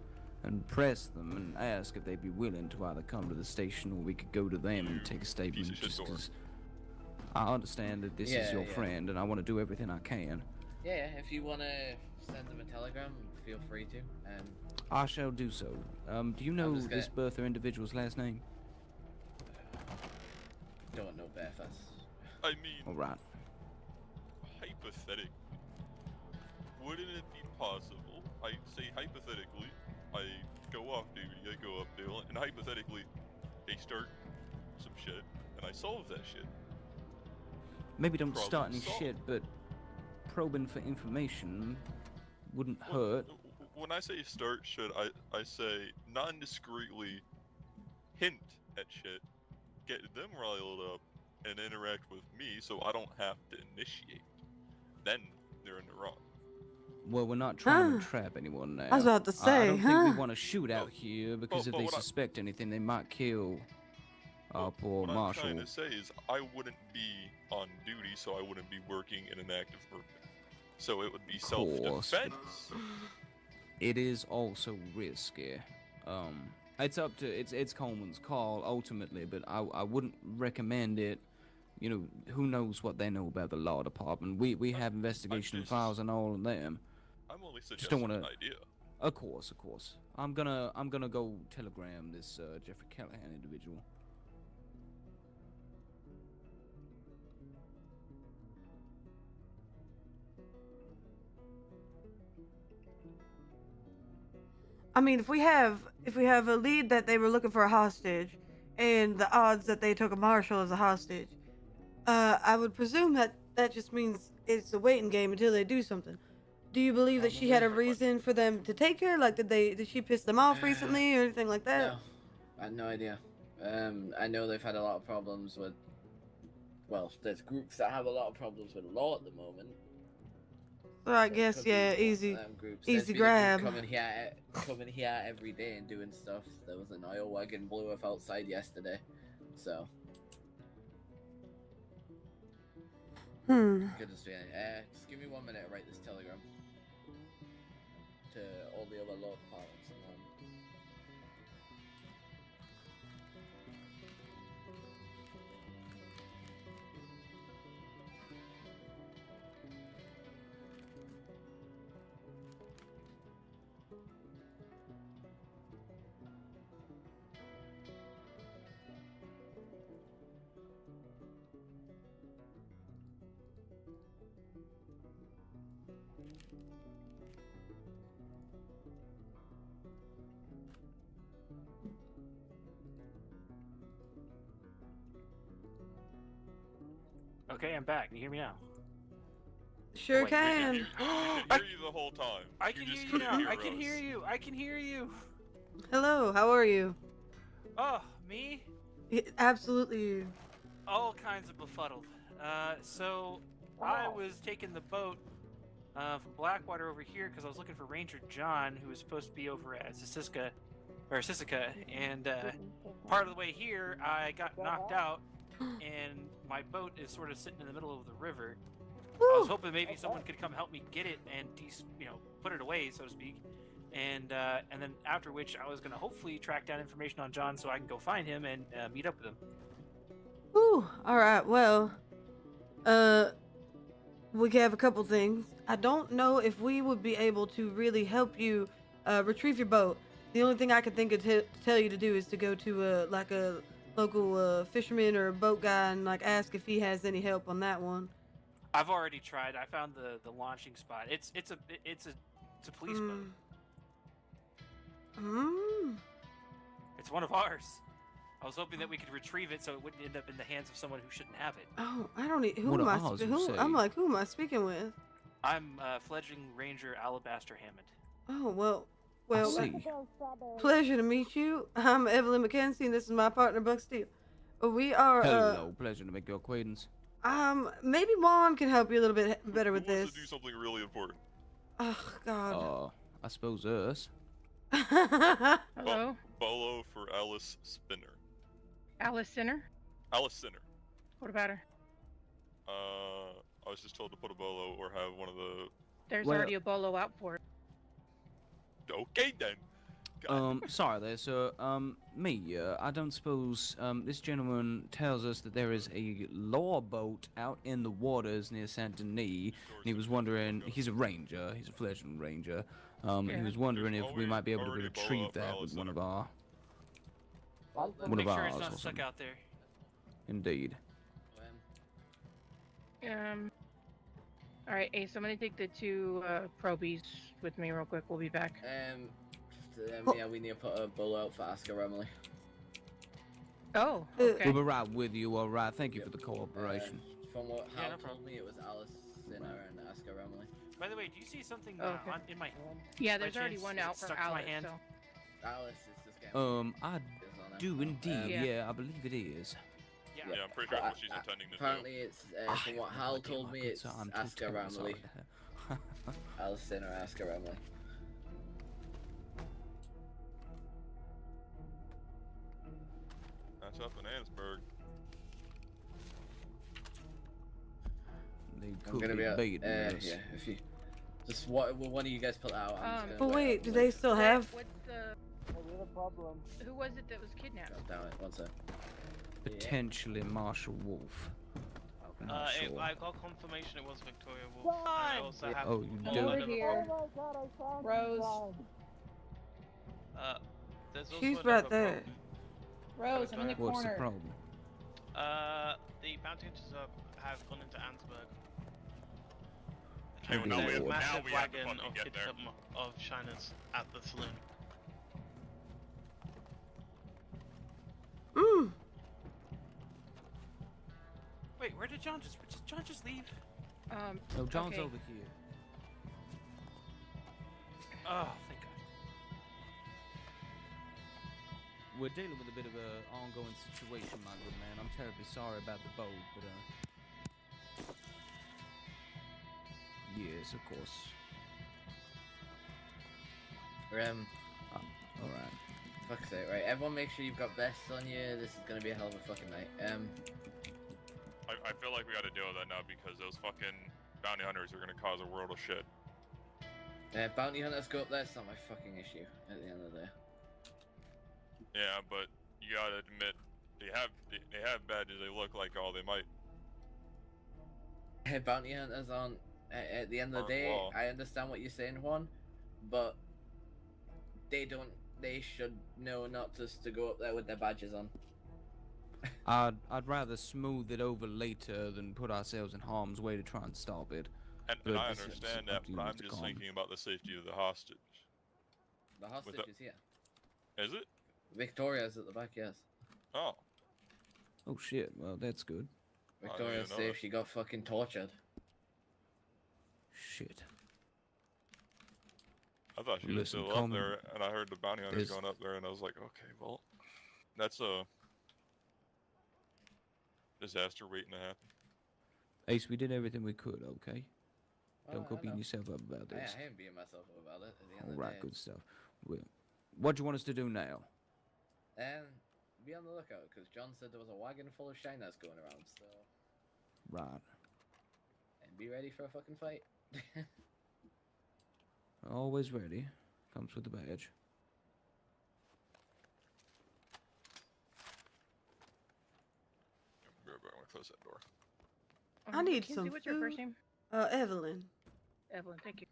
Speaker 2: and press them and ask if they'd be willing to either come to the station or we could go to them and take a statement, just because I understand that this is your friend and I want to do everything I can.
Speaker 5: Yeah, if you want to send them a telegram, feel free to.
Speaker 2: I shall do so. Do you know this Bertha individual's last name?
Speaker 5: Don't know Belfast.
Speaker 18: I mean,
Speaker 2: alright.
Speaker 18: Hypothetically, wouldn't it be possible? I say hypothetically, I go off duty, I go up there, and hypothetically, they start some shit, and I solve that shit.
Speaker 2: Maybe don't
Speaker 18: Problem
Speaker 2: start any
Speaker 18: solved.
Speaker 2: shit, but probing for information wouldn't hurt.
Speaker 18: When I say start shit, I say non-discreetly hint at shit, get them riled up, and interact with me so I don't have to initiate. Then they're in the wrong.
Speaker 2: Well, we're not trying to entrap anyone now.
Speaker 1: I was about to
Speaker 2: I
Speaker 1: say,
Speaker 2: don't think we want to shoot out here because if
Speaker 18: but
Speaker 2: they
Speaker 18: what I-
Speaker 2: suspect anything, they might kill our poor
Speaker 18: What I'm
Speaker 2: marshal.
Speaker 18: trying to say is I wouldn't be on duty, so I wouldn't be working in an active murder. So it would be
Speaker 2: course.
Speaker 18: self-defense.
Speaker 2: It is also risky. It's up to it's Coleman's call ultimately, but I wouldn't recommend it. You know, who knows what they know about the law department? We have investigation files and all of them.
Speaker 18: I'm only
Speaker 2: Just
Speaker 18: suggesting
Speaker 2: don't
Speaker 18: an
Speaker 2: want to.
Speaker 18: idea.
Speaker 2: Of course. I'm gonna go telegram this Jeffrey Callahan individual.
Speaker 1: I mean, if we have a lead that they were looking for a hostage, and the odds that they took a marshal as a hostage, I would presume that just means it's a waiting game until they do something. Do you believe that she had a reason for them to take her? Like, did she piss them off recently or anything like that?
Speaker 5: No, I had no idea. I know they've had a lot of problems with. Well, there's groups that have a lot of problems with law at the moment.
Speaker 1: So I guess easy
Speaker 5: There's been a
Speaker 1: grab.
Speaker 5: group coming here every day and doing stuff. There was an oil wagon blew up outside yesterday, so. Could just be anything. Just give me 1 minute to write this telegram to all the other law departments.
Speaker 7: Okay, I'm back. Can you hear me now?
Speaker 1: Sure
Speaker 7: Wait,
Speaker 1: can.
Speaker 18: I can hear you the whole time.
Speaker 7: I can hear you now. I can hear you. I can hear you.
Speaker 1: Hello, how are you?
Speaker 7: Oh, me?
Speaker 1: Absolutely you.
Speaker 7: All kinds of befuddled. So I was taking the boat from Blackwater over here because I was looking for Ranger John, who was supposed to be over at Sisica, and part of the way here I got knocked out, and my boat is sort of sitting in the middle of the river. I was hoping maybe someone could come help me get it and put it away, so to speak. And then after which I was gonna hopefully track down information on John so I can go find him and meet up with him.
Speaker 1: Whew. All right. Well, we have a couple things. I don't know if we would be able to really help you retrieve your boat. The only thing I could think of to tell you to do is to go to a local fisherman or a boat guy and ask if he has any help on that one.
Speaker 7: I've already tried. I found the launching spot. It's a police boat. It's one of ours. I was hoping that we could retrieve it so it wouldn't end up in the hands of someone who shouldn't have it.
Speaker 1: Oh, I don't need. Who am I speaking with?
Speaker 7: I'm fledgling Ranger Alabaster Hammond.
Speaker 1: Oh, well, pleasure to meet you. I'm Evelyn McKenzi, and this is my partner, Buck Steele. We are.
Speaker 2: Hello, pleasure to make your acquaintance.
Speaker 1: Maybe Juan can help you a little bit better with this.
Speaker 18: To do something really important.
Speaker 1: Oh, God.
Speaker 2: I suppose us.
Speaker 4: Hello?
Speaker 18: Bolo for Alice Spinner.
Speaker 4: Alice Sinner?
Speaker 18: Alice Sinner.
Speaker 4: What about her?
Speaker 18: I was just told to put a bolo or have one of the...
Speaker 4: There's already a bolo out for it.
Speaker 18: Okay, then.
Speaker 2: Sorry there, sir. I don't suppose, this gentleman tells us that there is a law boat out in the waters near Saint Denis, and he was wondering, he's a ranger, he's a fledgling ranger, he was wondering if we might be able to retrieve that with one of our...
Speaker 7: Make sure it's not stuck out there.
Speaker 2: Indeed.
Speaker 4: Alright, Ace, I'm gonna take the two probies with me real quick. We'll be back.
Speaker 5: Yeah, we need to put a bolo out for Oscar Emily.
Speaker 4: Oh, okay.
Speaker 2: We'll be right with you, alright. Thank you for the cooperation.
Speaker 5: From what Hal told me, it was Alice Sinner and Oscar Emily.
Speaker 7: By the way, do you see something in my hand?
Speaker 4: Yeah, there's already one out for Alice. So.
Speaker 5: Alice is just getting...
Speaker 2: I do indeed, yeah, I believe it is.
Speaker 18: Yeah, I'm pretty sure that's what she's intending to
Speaker 5: apparently it's, from what Hal told me, it's Oscar Emily. Alice Sinner, Oscar Emily.
Speaker 18: That's up in Annesburg.
Speaker 5: I'm gonna be yeah, if you... Just what will one of you guys put out?
Speaker 1: But wait, do they still have...
Speaker 4: What's the problem? Who was it that was kidnapped?
Speaker 5: God damn it, one sec.
Speaker 2: Potentially Marshall Wolf.
Speaker 19: I got confirmation it was Victoria Wolf. I also have
Speaker 2: you do?
Speaker 9: Over here. Rose.
Speaker 19: There's also
Speaker 1: She's right there.
Speaker 9: Rose, I'm in the corner.
Speaker 2: What's the problem?
Speaker 19: The bounty hunters have gone into Ansburg.
Speaker 18: Okay, well, now
Speaker 19: There's a
Speaker 18: we
Speaker 19: massive
Speaker 18: have to
Speaker 19: wagon
Speaker 18: fucking
Speaker 19: of
Speaker 18: get
Speaker 19: kids
Speaker 18: there.
Speaker 19: of Shiners at the saloon.
Speaker 7: Wait, where did John just leave?
Speaker 2: No, John's
Speaker 4: okay.
Speaker 2: over here.
Speaker 7: Oh, thank God.
Speaker 2: We're dealing with a bit of an ongoing situation, my good man. I'm terribly sorry about the boat, but yes, of course. Alright.
Speaker 5: Fuck's sake, right? Everyone make sure you've got vests on you. This is gonna be a hell of a fucking night.
Speaker 18: I feel like we gotta deal with that now because those fucking bounty hunters are gonna cause a world of shit.
Speaker 5: Bounty hunters go up there, it's not my fucking issue at the end of the day.
Speaker 18: Yeah, but you gotta admit they have badges. They look like they might.
Speaker 5: Bounty hunters on at the end of the day.
Speaker 18: Well.
Speaker 5: I understand what you're saying, Juan, but they should know not just to go up there with their badges on.
Speaker 2: I'd rather smooth it over later than put ourselves in harm's way to try and stop it.
Speaker 18: And I understand that, but I'm just thinking about the safety of the hostage.
Speaker 5: The hostage is here.
Speaker 18: Is it?
Speaker 5: Victoria's at the back, yes.
Speaker 18: Oh.
Speaker 2: Oh shit, well that's good.
Speaker 5: Victoria's safe, she got fucking tortured.
Speaker 2: Shit.
Speaker 18: I thought she was still up there, and I heard the bounty hunters going up there, and I was like, okay, well, that's a disaster waiting to happen.
Speaker 2: Ace, we did everything we could, okay? Don't go beating yourself up about this.
Speaker 5: I ain't beating myself up about it at the end of the
Speaker 2: Alright,
Speaker 5: day.
Speaker 2: good stuff. What do you want us to do now?
Speaker 5: Be on the lookout, because John said there was a wagon full of shiners going around, so...
Speaker 2: Right.
Speaker 5: be ready for a fucking fight.
Speaker 2: Always ready. Comes with the badge.
Speaker 18: I'm gonna close that door.
Speaker 1: I need
Speaker 4: Mackenzie,
Speaker 1: some
Speaker 4: what's your first
Speaker 1: food.
Speaker 4: name?
Speaker 1: Evelyn.
Speaker 4: Evelyn, thank you.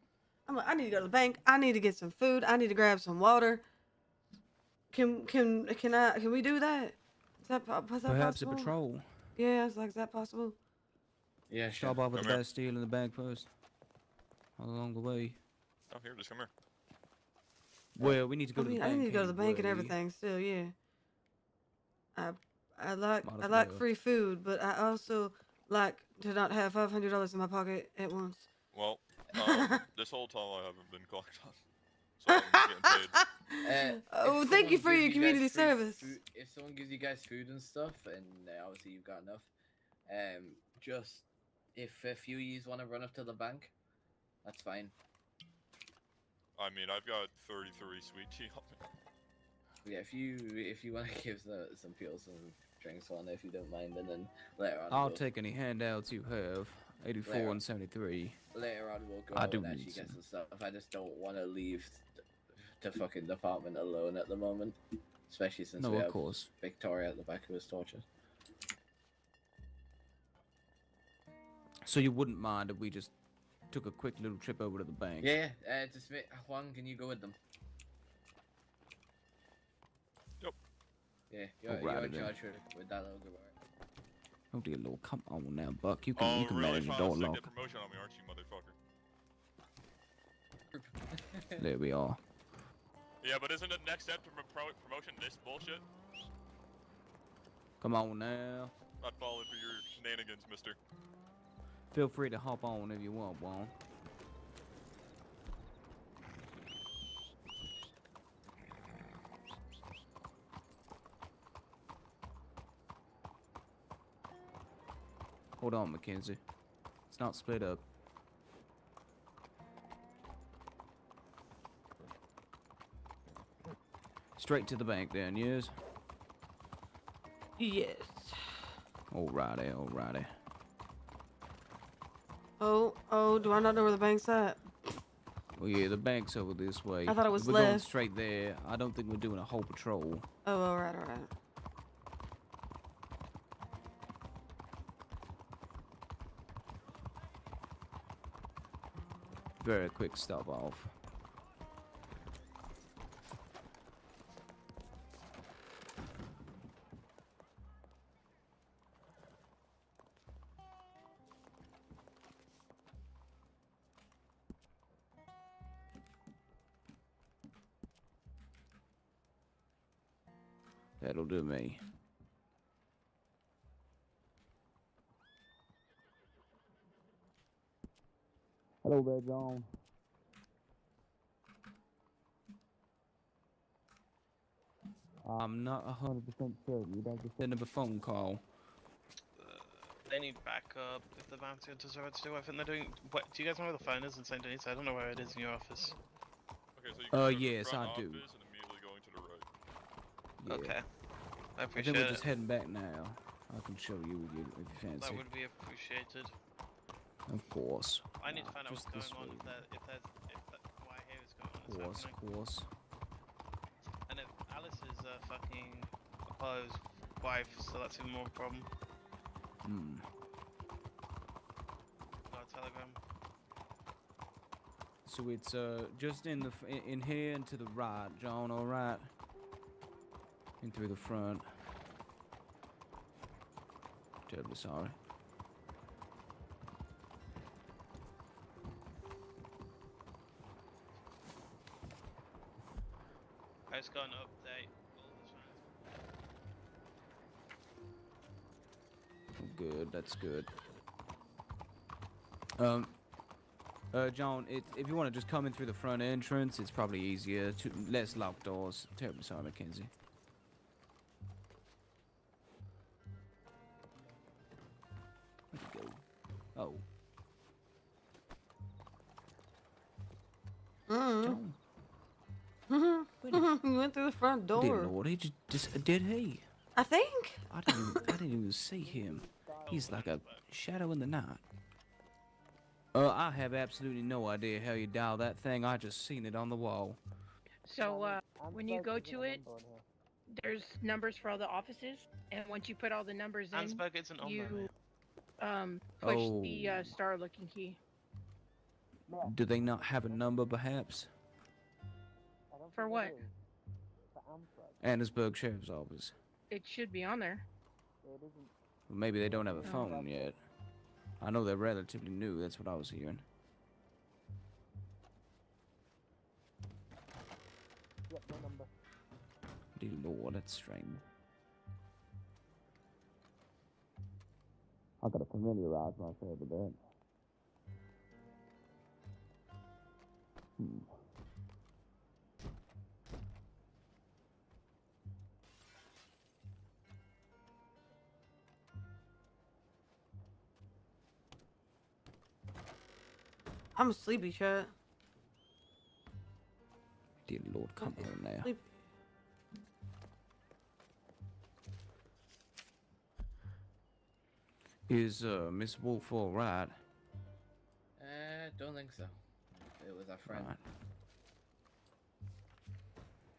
Speaker 1: I need to go to the bank. I need to get some food. I need to grab some water. Can we do that? Is that
Speaker 2: Perhaps
Speaker 1: possible?
Speaker 2: a patrol.
Speaker 1: Yeah, it's like, is that possible?
Speaker 5: Yeah, sure.
Speaker 2: Stop off at
Speaker 18: Come
Speaker 2: the
Speaker 18: here.
Speaker 2: Buck Steele in the bank first. Along the way.
Speaker 18: Oh, here, just come here.
Speaker 2: Well, we need to go to the bank.
Speaker 1: I need to go to the bank and
Speaker 2: anyway.
Speaker 1: everything. Still, yeah. I like
Speaker 2: Might as well.
Speaker 1: free food, but I also like to not have $500 in my pocket at once.
Speaker 18: Well, this whole time I haven't been clocked on. So I'm getting paid.
Speaker 1: Oh,
Speaker 5: If
Speaker 1: thank you
Speaker 5: someone
Speaker 1: for
Speaker 5: gives
Speaker 1: your
Speaker 5: guys
Speaker 1: community
Speaker 5: free
Speaker 1: service.
Speaker 5: if someone gives you guys food and stuff, and obviously you've got enough, just if a few of you want to run up to the bank, that's fine.
Speaker 18: I mean, I've got 33 sweet tea on me.
Speaker 5: Yeah, if you want to give some people some drinks on it, if you don't mind, and then later on
Speaker 2: I'll
Speaker 5: we'll,
Speaker 2: take any handouts you have. 84
Speaker 5: Later.
Speaker 2: and 73.
Speaker 5: later on we'll go
Speaker 2: I
Speaker 5: out
Speaker 2: do
Speaker 5: and actually
Speaker 2: need
Speaker 5: get
Speaker 2: some.
Speaker 5: some stuff. I just don't want to leave the fucking department alone at the moment, especially since
Speaker 2: No,
Speaker 5: we
Speaker 2: of
Speaker 5: have
Speaker 2: course.
Speaker 5: Victoria at the back who was tortured.
Speaker 2: So you wouldn't mind if we just took a quick little trip over to the bank?
Speaker 5: Yeah, just Juan, can you go with them?
Speaker 18: Yep.
Speaker 5: Yeah, you're
Speaker 2: Alrighty
Speaker 5: in
Speaker 2: then.
Speaker 5: charge with that little group.
Speaker 2: Oh dear Lord, come on now, Buck. You
Speaker 18: Oh,
Speaker 2: can
Speaker 18: really
Speaker 2: manage the
Speaker 18: trying
Speaker 2: door
Speaker 18: to stick
Speaker 2: lock.
Speaker 18: that promotion on me, aren't you, motherfucker?
Speaker 2: There we are.
Speaker 18: Yeah, but isn't the next step to promotion this bullshit?
Speaker 2: Come on now.
Speaker 18: Not falling for your shenanigans, mister.
Speaker 2: Feel free to hop on if you want, Juan. Hold on, Mackenzie. It's not split up. Straight to the bank then, yes?
Speaker 1: Yes.
Speaker 2: Alrighty, alrighty.
Speaker 1: Oh, do I not know where the bank's at?
Speaker 2: Well, yeah, the bank's over this way.
Speaker 1: I thought it was
Speaker 2: If we're going
Speaker 1: left.
Speaker 2: straight there. I don't think we're doing a whole patrol.
Speaker 1: Oh, alright.
Speaker 2: Very quick stop off. That'll do me. Hello there, John. I'm not 100% certain. You'd have to send him a phone call.
Speaker 19: They need backup if the bounty hunters are to do. I think they're doing. What? Do you guys know where the phone is in St. Denis? I don't know where it is in your office.
Speaker 18: Okay, so you can go to the
Speaker 2: Yes,
Speaker 18: front
Speaker 2: I do.
Speaker 18: office and immediately going to the right.
Speaker 2: Yeah.
Speaker 19: Okay. I
Speaker 2: I
Speaker 19: appreciate
Speaker 2: think we're
Speaker 19: it.
Speaker 2: just heading back now. I can show you if you fancy.
Speaker 19: That would be appreciated.
Speaker 2: Of course.
Speaker 19: I need to find out
Speaker 2: Just
Speaker 19: what's
Speaker 2: this
Speaker 19: going on.
Speaker 2: way.
Speaker 19: If that why I hear is going on.
Speaker 2: Of course, of course.
Speaker 19: And if Alice is fucking Apollo's wife, so that's even more of a problem.
Speaker 2: Hmm.
Speaker 19: Got a telegram.
Speaker 2: So it's just in the in here and to the right, John. All right. In through the front. Terribly sorry.
Speaker 19: I just got an update.
Speaker 2: Oh, good. That's good. John, if you want to just come in through the front entrance, it's probably easier. Less locked doors. Terribly sorry, Mackenzie. Where'd it go? Oh. John.
Speaker 1: He went through the front door.
Speaker 2: Dear Lord, he just did he?
Speaker 1: I think.
Speaker 2: I didn't even see him. He's like a shadow in the night. I have absolutely no idea how you dial that thing. I just seen it on the wall.
Speaker 4: So when you go to it, there's numbers for all the offices, and once you put all the numbers in,
Speaker 19: Ansberg isn't on there.
Speaker 4: you push the
Speaker 2: Oh.
Speaker 4: star-looking key.
Speaker 2: Do they not have a number, perhaps?
Speaker 4: For what?
Speaker 2: Annesburg Sheriff's Office.
Speaker 4: It should be on there.
Speaker 2: Well, maybe they don't have a phone yet. I know they're relatively new. That's what I was hearing. Dear Lord, that's strange. I gotta familiarize myself with that.
Speaker 1: I'm sleepy, chat.
Speaker 2: Dear Lord, come on now.
Speaker 1: Sleepy.
Speaker 2: Is Miss Wolf all right?
Speaker 5: Don't think so. It was our friend.
Speaker 2: Right.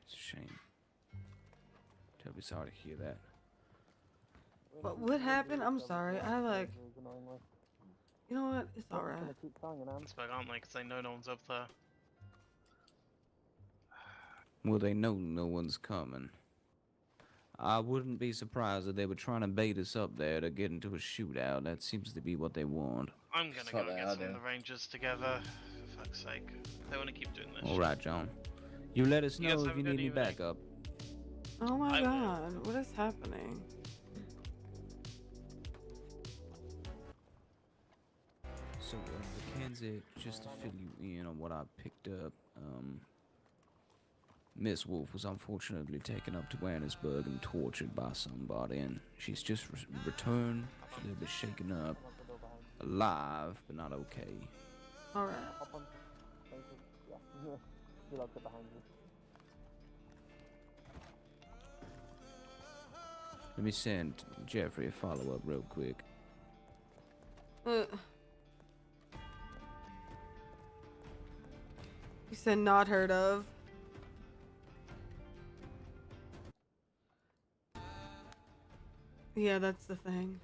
Speaker 2: It's a shame. Terribly sorry to hear that.
Speaker 1: What happened? I'm sorry. You know what? It's alright.
Speaker 19: Ansberg aren't they? Because they know no one's up there.
Speaker 2: Well, they know no one's coming. I wouldn't be surprised if they were trying to bait us up there to get into a shootout. That seems to be what they want.
Speaker 19: I'm gonna go and get some of the Rangers together. For fuck's sake. They want to keep doing this.
Speaker 2: Alright, John. You let us
Speaker 19: You guys
Speaker 2: know
Speaker 19: have
Speaker 2: if
Speaker 19: a
Speaker 2: you
Speaker 19: good
Speaker 2: need me
Speaker 19: evening.
Speaker 2: back up.
Speaker 1: Oh my god, what is happening?
Speaker 2: So, McKenzi, just to fill you in on what I picked up, Miss Wolf was unfortunately taken up to Annesburg and tortured by somebody, and she's just returned. She'll be shaken up, alive, but not okay.
Speaker 1: Alright.
Speaker 2: Let me send Jeffrey a follow-up real quick.
Speaker 1: You said not heard of. Yeah, that's the thing.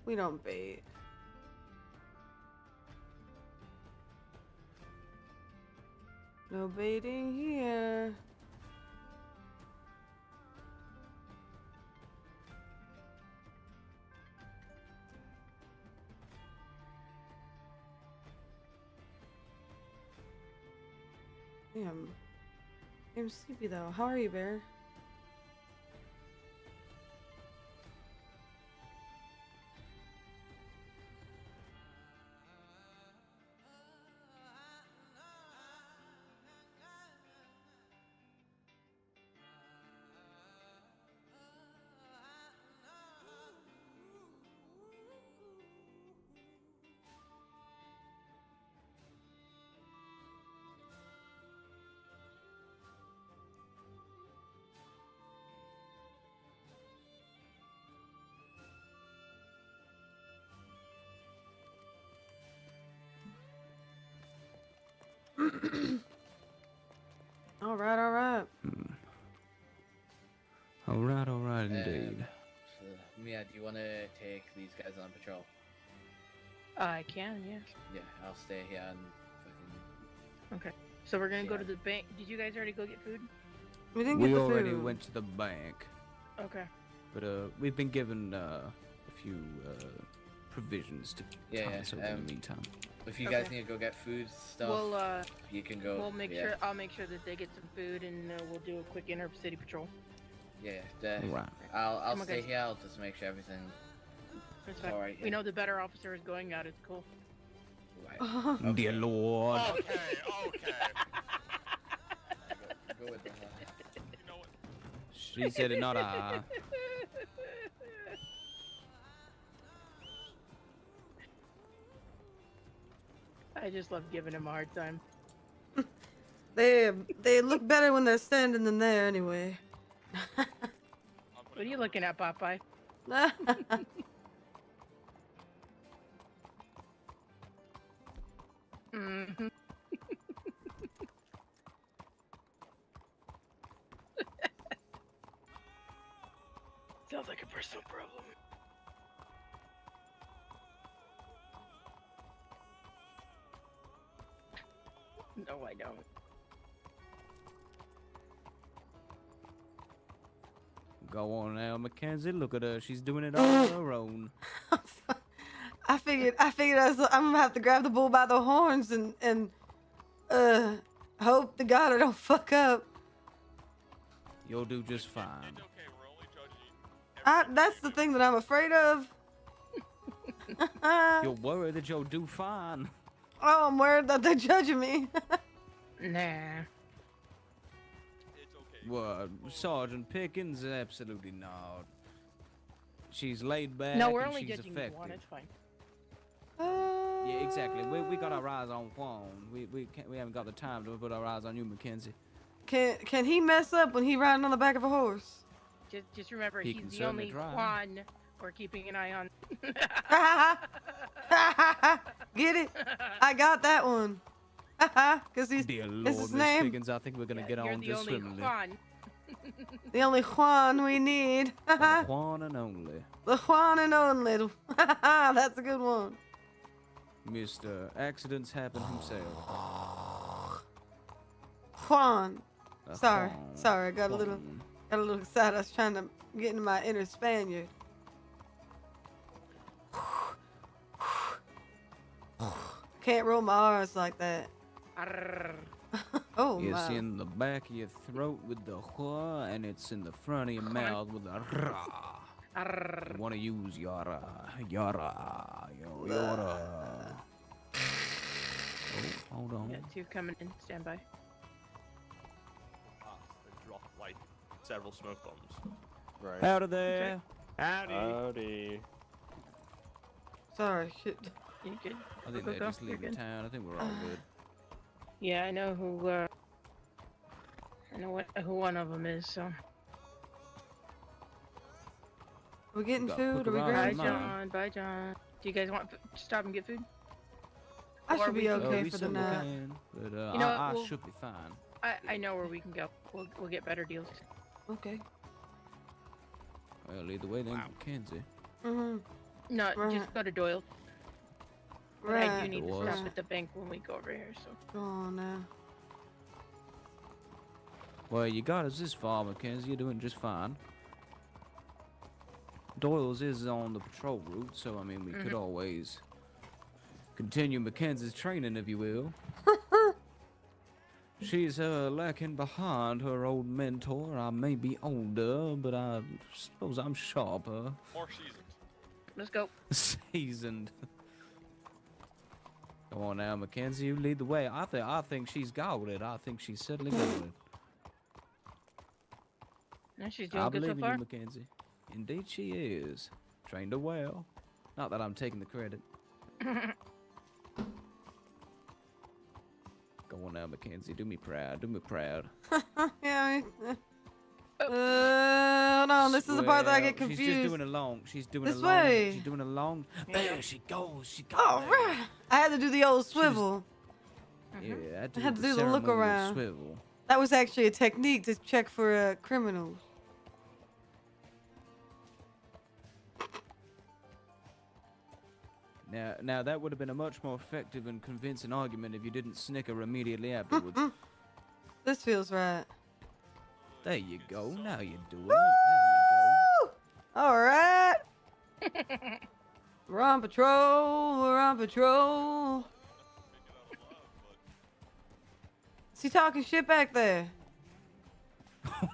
Speaker 1: We don't bait. No baiting here. Damn. I'm sleepy though. How are you, Bear? Alright, alright.
Speaker 2: Alright, indeed.
Speaker 5: So, Mia, do you want to take these guys on patrol?
Speaker 4: I can, yeah.
Speaker 5: Yeah, I'll stay here and fucking...
Speaker 4: Okay. So we're gonna go to the bank. Did you guys already go get food?
Speaker 1: We didn't
Speaker 2: We
Speaker 1: get the
Speaker 2: already
Speaker 1: food.
Speaker 2: went to the bank,
Speaker 4: Okay.
Speaker 2: but we've been given a few provisions to tie us over in the meantime.
Speaker 5: If you guys need to go get food stuff,
Speaker 4: We'll
Speaker 5: you can go.
Speaker 4: We'll make sure. I'll make sure that they get some food, and we'll do a quick inter-city patrol.
Speaker 5: Yeah,
Speaker 2: Right.
Speaker 5: I'll
Speaker 4: Come on,
Speaker 5: stay
Speaker 4: guys.
Speaker 5: here. I'll just make sure everything.
Speaker 4: That's fine.
Speaker 5: Alright,
Speaker 4: We know the better officer is going out. It's cool.
Speaker 5: Right.
Speaker 2: Dear Lord.
Speaker 18: Okay.
Speaker 5: Go with the.
Speaker 2: She said it, not I.
Speaker 4: I just love giving him a hard time.
Speaker 1: They look better when they're standing than there anyway.
Speaker 4: What are you looking at, Popeye? No, I don't.
Speaker 2: Go on now, Mackenzie. Look at her. She's doing it all on her own.
Speaker 1: I figured I'm gonna have to grab the bull by the horns and hope to God I don't fuck up.
Speaker 2: You'll do just fine.
Speaker 1: That's the thing that I'm afraid of.
Speaker 2: You're worried that you'll do fine.
Speaker 1: Oh, I'm worried that they're judging me.
Speaker 4: Nah.
Speaker 2: What, Sergeant Pickens? Absolutely not. She's laid back.
Speaker 4: No, we're
Speaker 2: and
Speaker 4: only
Speaker 2: she's
Speaker 4: judging
Speaker 2: effective.
Speaker 4: one. It's fine.
Speaker 2: Yeah, exactly. We got our eyes on Juan. We haven't got the time to put our eyes on you, Mackenzie.
Speaker 1: Can he mess up when he riding on the back of a horse?
Speaker 4: Just remember,
Speaker 2: He can
Speaker 4: he's the only
Speaker 2: certainly try.
Speaker 4: Juan we're keeping an eye on.
Speaker 1: Get it? I got that one. Because he's
Speaker 2: Dear
Speaker 1: it's
Speaker 2: Lord,
Speaker 1: his
Speaker 2: Miss
Speaker 1: name.
Speaker 2: Pickens, I think we're gonna get
Speaker 4: You're
Speaker 2: on
Speaker 4: the
Speaker 2: just
Speaker 4: only
Speaker 2: swimmingly.
Speaker 4: Juan.
Speaker 1: The only Juan we need.
Speaker 2: The Juan and only.
Speaker 1: The Juan and only. That's a good one.
Speaker 2: Mr. Accidents Happen himself.
Speaker 1: Juan. Sorry,
Speaker 2: Juan.
Speaker 1: sorry. I got a little excited. I was trying to get into my inner Spaniard. Can't roll my R's like that. Oh
Speaker 2: It's
Speaker 1: my.
Speaker 2: in the back of your throat with the hua, and it's in the front of your mouth with the ra. You want to use yara, yara, yara. Oh, hold on.
Speaker 4: Got two coming in. Stand by.
Speaker 18: They drop like several smoke bombs.
Speaker 12: Right.
Speaker 2: Out of there.
Speaker 12: Howdy.
Speaker 1: Sorry, shit.
Speaker 4: You good?
Speaker 2: I think
Speaker 4: Go,
Speaker 2: they're
Speaker 4: go.
Speaker 2: just
Speaker 4: You're
Speaker 2: leaving
Speaker 4: good.
Speaker 2: town. I think we're all good.
Speaker 4: Yeah, I know who. I know who one of them is. So.
Speaker 1: We getting
Speaker 2: Got
Speaker 1: food?
Speaker 2: quick
Speaker 1: Are we
Speaker 2: arrival
Speaker 1: grabbing?
Speaker 2: mine.
Speaker 4: John. Bye, John. Do you guys want to stop and get food?
Speaker 1: I
Speaker 4: Or
Speaker 1: should
Speaker 4: we
Speaker 1: be
Speaker 4: can-
Speaker 1: okay
Speaker 2: we
Speaker 1: for the
Speaker 2: certainly
Speaker 1: night.
Speaker 2: can, but
Speaker 4: You know what,
Speaker 2: I
Speaker 4: we'll-
Speaker 2: should be fine.
Speaker 4: I know where we can go. We'll get better deals.
Speaker 1: Okay.
Speaker 2: Well, either way, then Mackenzie.
Speaker 1: Mhm.
Speaker 4: No,
Speaker 1: Right.
Speaker 4: just go to Doyle. But I
Speaker 1: Right.
Speaker 4: do need to
Speaker 2: Doyle's.
Speaker 4: stop at the bank when we go over here. So.
Speaker 1: Go on now.
Speaker 2: Well, you got us this far, Mackenzie. You're doing just fine. Doyle's is on the patrol route, so I mean, we could always continue Mackenzie's training, if you will. She's lacking behind her old mentor. I may be older, but I suppose I'm sharper.
Speaker 18: More seasoned.
Speaker 4: Let's go.
Speaker 2: Seasoned. Come on now, Mackenzie, you lead the way. I think she's got it. I think she's certainly got it.
Speaker 4: Yeah, she's
Speaker 2: I
Speaker 4: doing good so
Speaker 2: believe in
Speaker 4: far.
Speaker 2: you, Mackenzie. Indeed she is. Trained her well. Not that I'm taking the credit. Go on now, Mackenzie. Do me proud. Do me proud.
Speaker 1: Yeah. Hold on. This is the part that I get
Speaker 2: Well,
Speaker 1: confused.
Speaker 2: She's just doing a long. She's doing
Speaker 1: This
Speaker 2: a long.
Speaker 1: way.
Speaker 2: She's doing a long. There she goes. She got
Speaker 1: All
Speaker 2: there.
Speaker 1: right. I had to do the old swivel.
Speaker 2: Yeah,
Speaker 1: I had to do the look
Speaker 2: ceremonial
Speaker 1: around.
Speaker 2: Swivel.
Speaker 1: That was actually a technique to check for criminals.
Speaker 2: Now that would have been a much more effective and convincing argument if you didn't snicker immediately afterwards.
Speaker 1: This feels right.
Speaker 2: There you go. Now you're doing it. There you
Speaker 1: All right. We're on patrol. We're on patrol. Is he talking shit back there?
Speaker 2: go.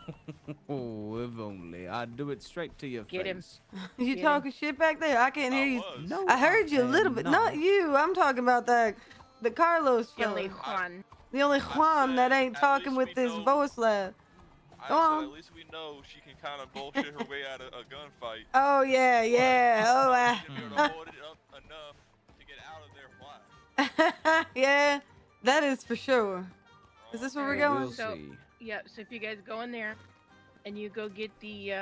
Speaker 2: Oh, if only I'd do it straight to your
Speaker 4: Get him.
Speaker 2: face.
Speaker 1: You
Speaker 4: Get
Speaker 1: talking shit back there? I can't hear you.
Speaker 2: No,
Speaker 1: I heard you a
Speaker 2: am
Speaker 1: little bit.
Speaker 2: not.
Speaker 1: Not you. I'm talking about the Carlos
Speaker 4: The only
Speaker 1: fella.
Speaker 4: Juan.
Speaker 1: The only Juan that ain't
Speaker 18: at
Speaker 1: talking
Speaker 18: least
Speaker 1: with
Speaker 18: we
Speaker 1: this
Speaker 18: know-
Speaker 1: voice lab.
Speaker 18: I
Speaker 1: Go
Speaker 18: said
Speaker 1: on.
Speaker 18: at least we know she can kind of bullshit her way out of a gunfight.
Speaker 1: Oh yeah, yeah. Oh,
Speaker 18: She'll be able to hold it up enough to get out of there flat.
Speaker 1: yeah. That is for sure. Is this where we're
Speaker 4: Alright,
Speaker 1: going?
Speaker 2: We'll
Speaker 4: So-
Speaker 2: see.
Speaker 4: Yeah. So if you guys go in there, and you go get the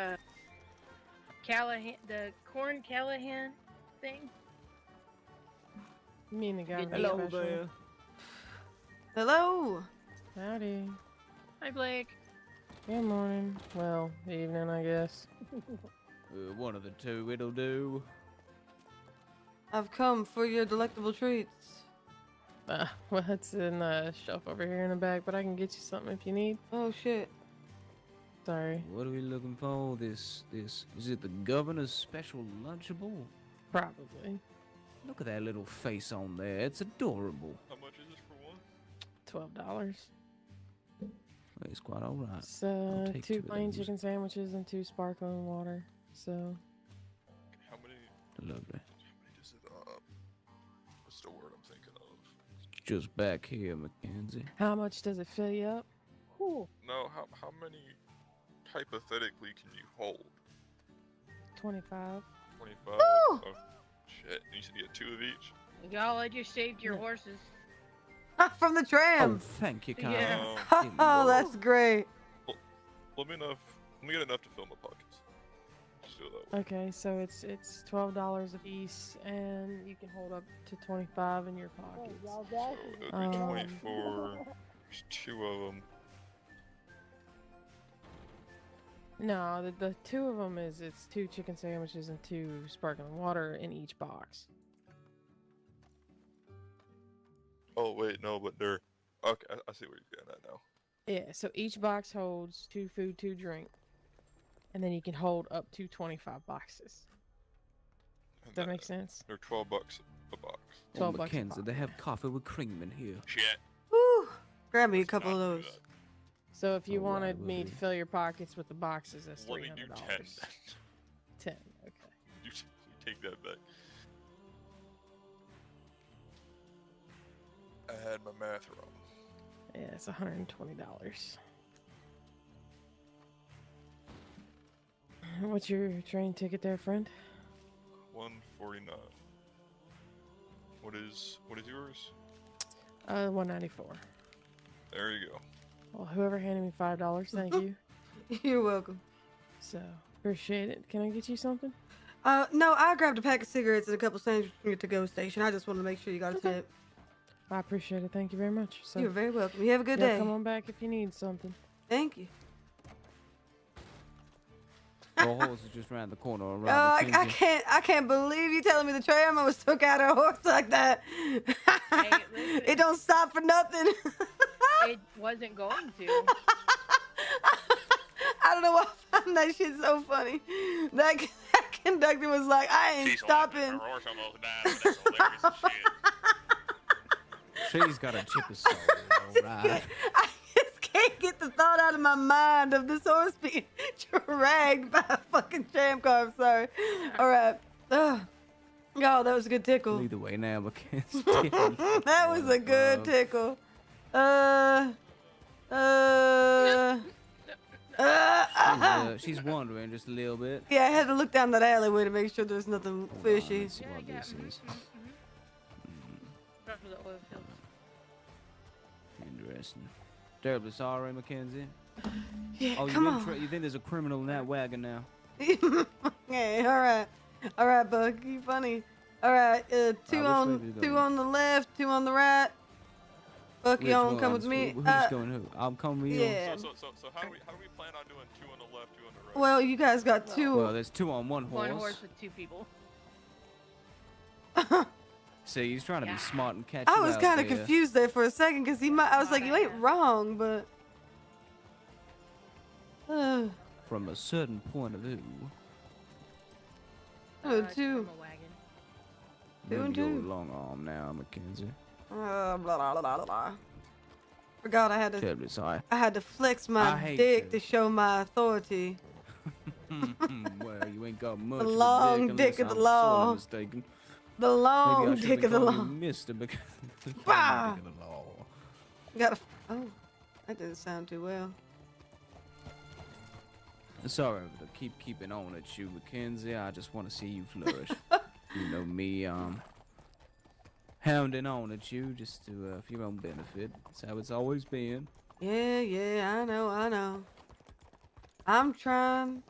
Speaker 4: Callahan, the corn Callahan thing.
Speaker 21: You mean the guy with the
Speaker 2: Hello
Speaker 21: special?
Speaker 2: there.
Speaker 1: Hello.
Speaker 21: Howdy.
Speaker 4: Hi, Blake.
Speaker 21: Good morning. Well, evening, I guess.
Speaker 2: One of the two, it'll do.
Speaker 1: I've come for your delectable treats.
Speaker 21: Well, it's in the shelf over here in the back, but I can get you something if you need.
Speaker 1: Oh shit.
Speaker 21: Sorry.
Speaker 2: What are we looking for? This is it the governor's special lunchable?
Speaker 21: Probably.
Speaker 2: Look at that little face on there. It's adorable.
Speaker 18: How much is this for one?
Speaker 21: $12.
Speaker 2: It's quite all right.
Speaker 21: So
Speaker 2: I'll take
Speaker 21: 2
Speaker 2: two of
Speaker 21: plain
Speaker 2: those.
Speaker 21: chicken sandwiches and 2 sparkling water. So
Speaker 18: How many?
Speaker 2: Lovely.
Speaker 18: How many does it? What's the word I'm thinking of?
Speaker 2: Just back here, Mackenzie.
Speaker 21: how much does it fill you up? Whew,
Speaker 18: No, how many hypothetically can you hold?
Speaker 21: 25.
Speaker 18: 25? Oh, shit. You should get 2 of each?
Speaker 4: Y'all, I just saved your horses.
Speaker 1: From the tram.
Speaker 2: Oh, thank you, Kyle.
Speaker 4: Yeah.
Speaker 1: Oh, that's great.
Speaker 18: Let me get enough to fill my pockets. Just do it that way.
Speaker 21: Okay, so it's $12 a piece, and you can hold up to 25 in your pockets.
Speaker 18: So it would be 24. There's 2 of them.
Speaker 21: No, the 2 of them it's 2 chicken sandwiches and 2 sparkling water in each box.
Speaker 18: Oh, wait, no, but they're... Okay, I see what you're getting at now.
Speaker 21: Yeah, so each box holds 2 food, 2 drink, and then you can hold up to 25 boxes. Does that make sense?
Speaker 18: They're $12 a box.
Speaker 21: 12
Speaker 2: Oh,
Speaker 21: bucks a
Speaker 2: Mackenzie, they have coffee with cream in here.
Speaker 18: Shit.
Speaker 1: Woo. Grab me a couple of those.
Speaker 21: So if you
Speaker 2: All right,
Speaker 21: wanted
Speaker 2: will
Speaker 21: me
Speaker 2: do.
Speaker 21: to fill your pockets with the boxes, that's $300.
Speaker 18: Let me do 10 then.
Speaker 21: 10, okay.
Speaker 18: You take that back. I had my math wrong.
Speaker 21: Yeah, it's $120. What's your train ticket there, friend?
Speaker 18: 149. What is yours?
Speaker 21: $194.
Speaker 18: There you go.
Speaker 21: Well, whoever handed me $5, thank you.
Speaker 1: You're welcome.
Speaker 21: So, appreciate it. Can I get you something?
Speaker 1: No, I grabbed a pack of cigarettes and a couple sandwiches from your to-go station. I just want to make sure you got a tip.
Speaker 21: I appreciate it. Thank you very much. So,
Speaker 1: You're very welcome. You have a good
Speaker 21: yeah,
Speaker 1: day.
Speaker 21: come on back if you need something.
Speaker 1: Thank you.
Speaker 2: Your horse is just around the corner.
Speaker 1: Oh,
Speaker 2: Around
Speaker 1: I can't believe you telling me the tram was took out her horse like that.
Speaker 4: Hey, listen,
Speaker 1: It don't stop for nothing.
Speaker 4: it wasn't going to.
Speaker 1: I don't know why I found that shit so funny. That conductor was like, I ain't stopping.
Speaker 18: Her horse almost died, but that's hilarious as shit.
Speaker 2: She's got a chip of soul, alright.
Speaker 1: I just can't get the thought out of my mind of this horse being dragged by a fucking tram car. I'm sorry. All right. Oh, that was a good tickle.
Speaker 2: Either way now, Mackenzie.
Speaker 1: That was a good tickle.
Speaker 2: She's wandering just a little bit.
Speaker 1: Yeah, I had to look down that alleyway to make sure there's nothing fishy.
Speaker 2: Let's see what this is.
Speaker 4: After the oil fields.
Speaker 2: Interesting. Terribly sorry, Mackenzie.
Speaker 1: Yeah,
Speaker 2: Oh,
Speaker 1: come on.
Speaker 2: you think there's a criminal in that wagon now?
Speaker 1: Yeah, all right, Buck. You funny. All right, two
Speaker 2: which way we
Speaker 1: on
Speaker 2: going?
Speaker 1: the left, 2 on the right. Buck, you
Speaker 2: Which
Speaker 1: don't come
Speaker 2: ones?
Speaker 1: with me.
Speaker 2: Who's going who? I'm coming with you.
Speaker 1: Yeah.
Speaker 18: So how do we plan on doing 2 on the left, 2 on the right?
Speaker 1: Well, you guys got 2.
Speaker 2: Well, there's 2 on one horse.
Speaker 4: One horse with 2 people.
Speaker 2: See, he's trying to be smart and catch
Speaker 1: I
Speaker 2: you
Speaker 1: was
Speaker 2: out
Speaker 1: kind of
Speaker 2: there.
Speaker 1: confused there for a second because I was like, you ain't wrong, but.
Speaker 2: From a certain point of view.
Speaker 1: Two.
Speaker 4: From a wagon.
Speaker 1: 2 and
Speaker 2: Move your
Speaker 1: 2.
Speaker 2: long arm now, Mackenzie.
Speaker 1: Blah, blah, blah, blah, blah. Forgot I had to.
Speaker 2: Terribly sorry.
Speaker 1: I had to flex my
Speaker 2: I hate
Speaker 1: dick
Speaker 2: to.
Speaker 1: to show my authority.
Speaker 2: Well, you ain't got much
Speaker 1: The
Speaker 2: of a
Speaker 1: long
Speaker 2: dick,
Speaker 1: dick of
Speaker 2: unless
Speaker 1: the
Speaker 2: I'm sorta
Speaker 1: law.
Speaker 2: mistaken.
Speaker 1: The long
Speaker 2: Maybe I should
Speaker 1: dick of the
Speaker 2: call you
Speaker 1: law.
Speaker 2: Mister, because the long
Speaker 1: Bah!
Speaker 2: dick of the law.
Speaker 1: Got. Oh, that didn't sound too well.
Speaker 2: Sorry to keep keeping on at you, Mackenzie. I just want to see you flourish. You know me, hounding on at you just to for your own benefit. That's how it's always been.
Speaker 1: Yeah, I know. I'm trying.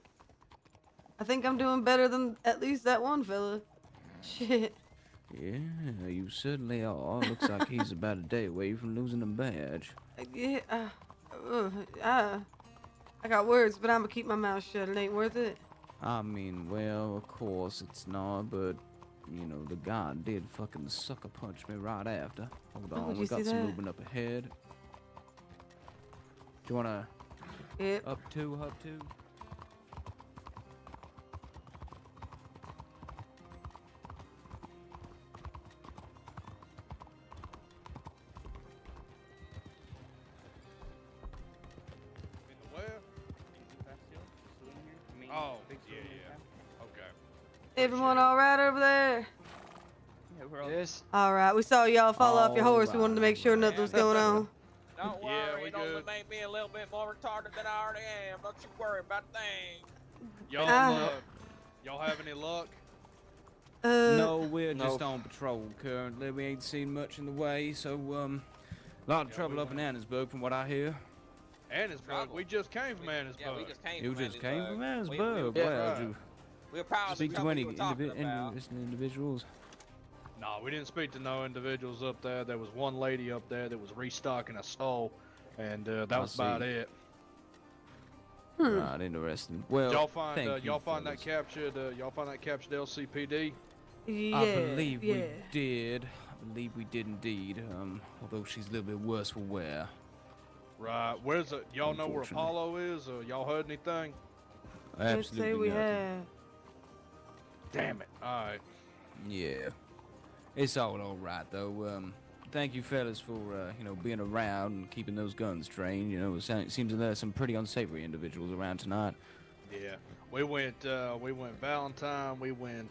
Speaker 1: I think I'm doing better than at least that one fella. Shit.
Speaker 2: Yeah, you certainly are. Looks like he's about a day away from losing a badge.
Speaker 1: Yeah. I got words, but I'm gonna keep my mouth shut. It ain't worth it.
Speaker 2: I mean, well, of course it's not, but you know, the guy did fucking sucker punch me right after. Hold
Speaker 1: Oh,
Speaker 2: on,
Speaker 1: did
Speaker 2: we
Speaker 1: you
Speaker 2: got
Speaker 1: see
Speaker 2: some
Speaker 1: that?
Speaker 2: movement up ahead. Do you wanna
Speaker 1: Yep.
Speaker 2: up two?
Speaker 8: Oh, yeah. Okay.
Speaker 1: Everyone all right over there?
Speaker 8: Yeah, we're all
Speaker 1: All right. We saw y'all fall off your horse. We wanted to make sure nothing was going on.
Speaker 22: Don't worry, it only make me a little bit more retarded than I already am. Don't you worry about a thing.
Speaker 8: Y'all have any luck?
Speaker 2: No, we're just on patrol currently. We ain't seen much in the way, so a lot of trouble up in Annesburg from what I hear.
Speaker 8: Annesburg? We just came from Annesburg.
Speaker 22: Yeah, we just came
Speaker 2: You
Speaker 22: from
Speaker 2: just came from
Speaker 22: Annesburg.
Speaker 2: Annesburg.
Speaker 22: We-
Speaker 2: Well,
Speaker 22: right.
Speaker 2: did you
Speaker 22: We're proud of the
Speaker 2: speak to
Speaker 22: trouble
Speaker 2: any
Speaker 22: you were talking about.
Speaker 2: interesting individuals?
Speaker 8: No, we didn't speak to no individuals up there. There was one lady up there that was restocking a stall, and that was about
Speaker 2: see.
Speaker 8: it.
Speaker 2: Right, interesting. Well,
Speaker 8: y'all find
Speaker 2: thank you,
Speaker 8: y'all find that
Speaker 2: fellas.
Speaker 8: captured LCPD?
Speaker 1: Yeah.
Speaker 2: I believe
Speaker 1: yeah.
Speaker 2: we did. I believe we did indeed. Although she's a little bit worse for wear.
Speaker 8: Right. Where's it? Y'all know where
Speaker 2: Unfortunately.
Speaker 8: Apollo is? Or y'all heard anything?
Speaker 1: Let's say we
Speaker 2: nothing.
Speaker 1: have.
Speaker 8: Damn it. All right.
Speaker 2: Yeah, it's all right though. Thank you, fellas, for you know, being around and keeping those guns trained. You know, it seems that there's some pretty unsavory individuals around tonight.
Speaker 8: Yeah. We went Valentine. We went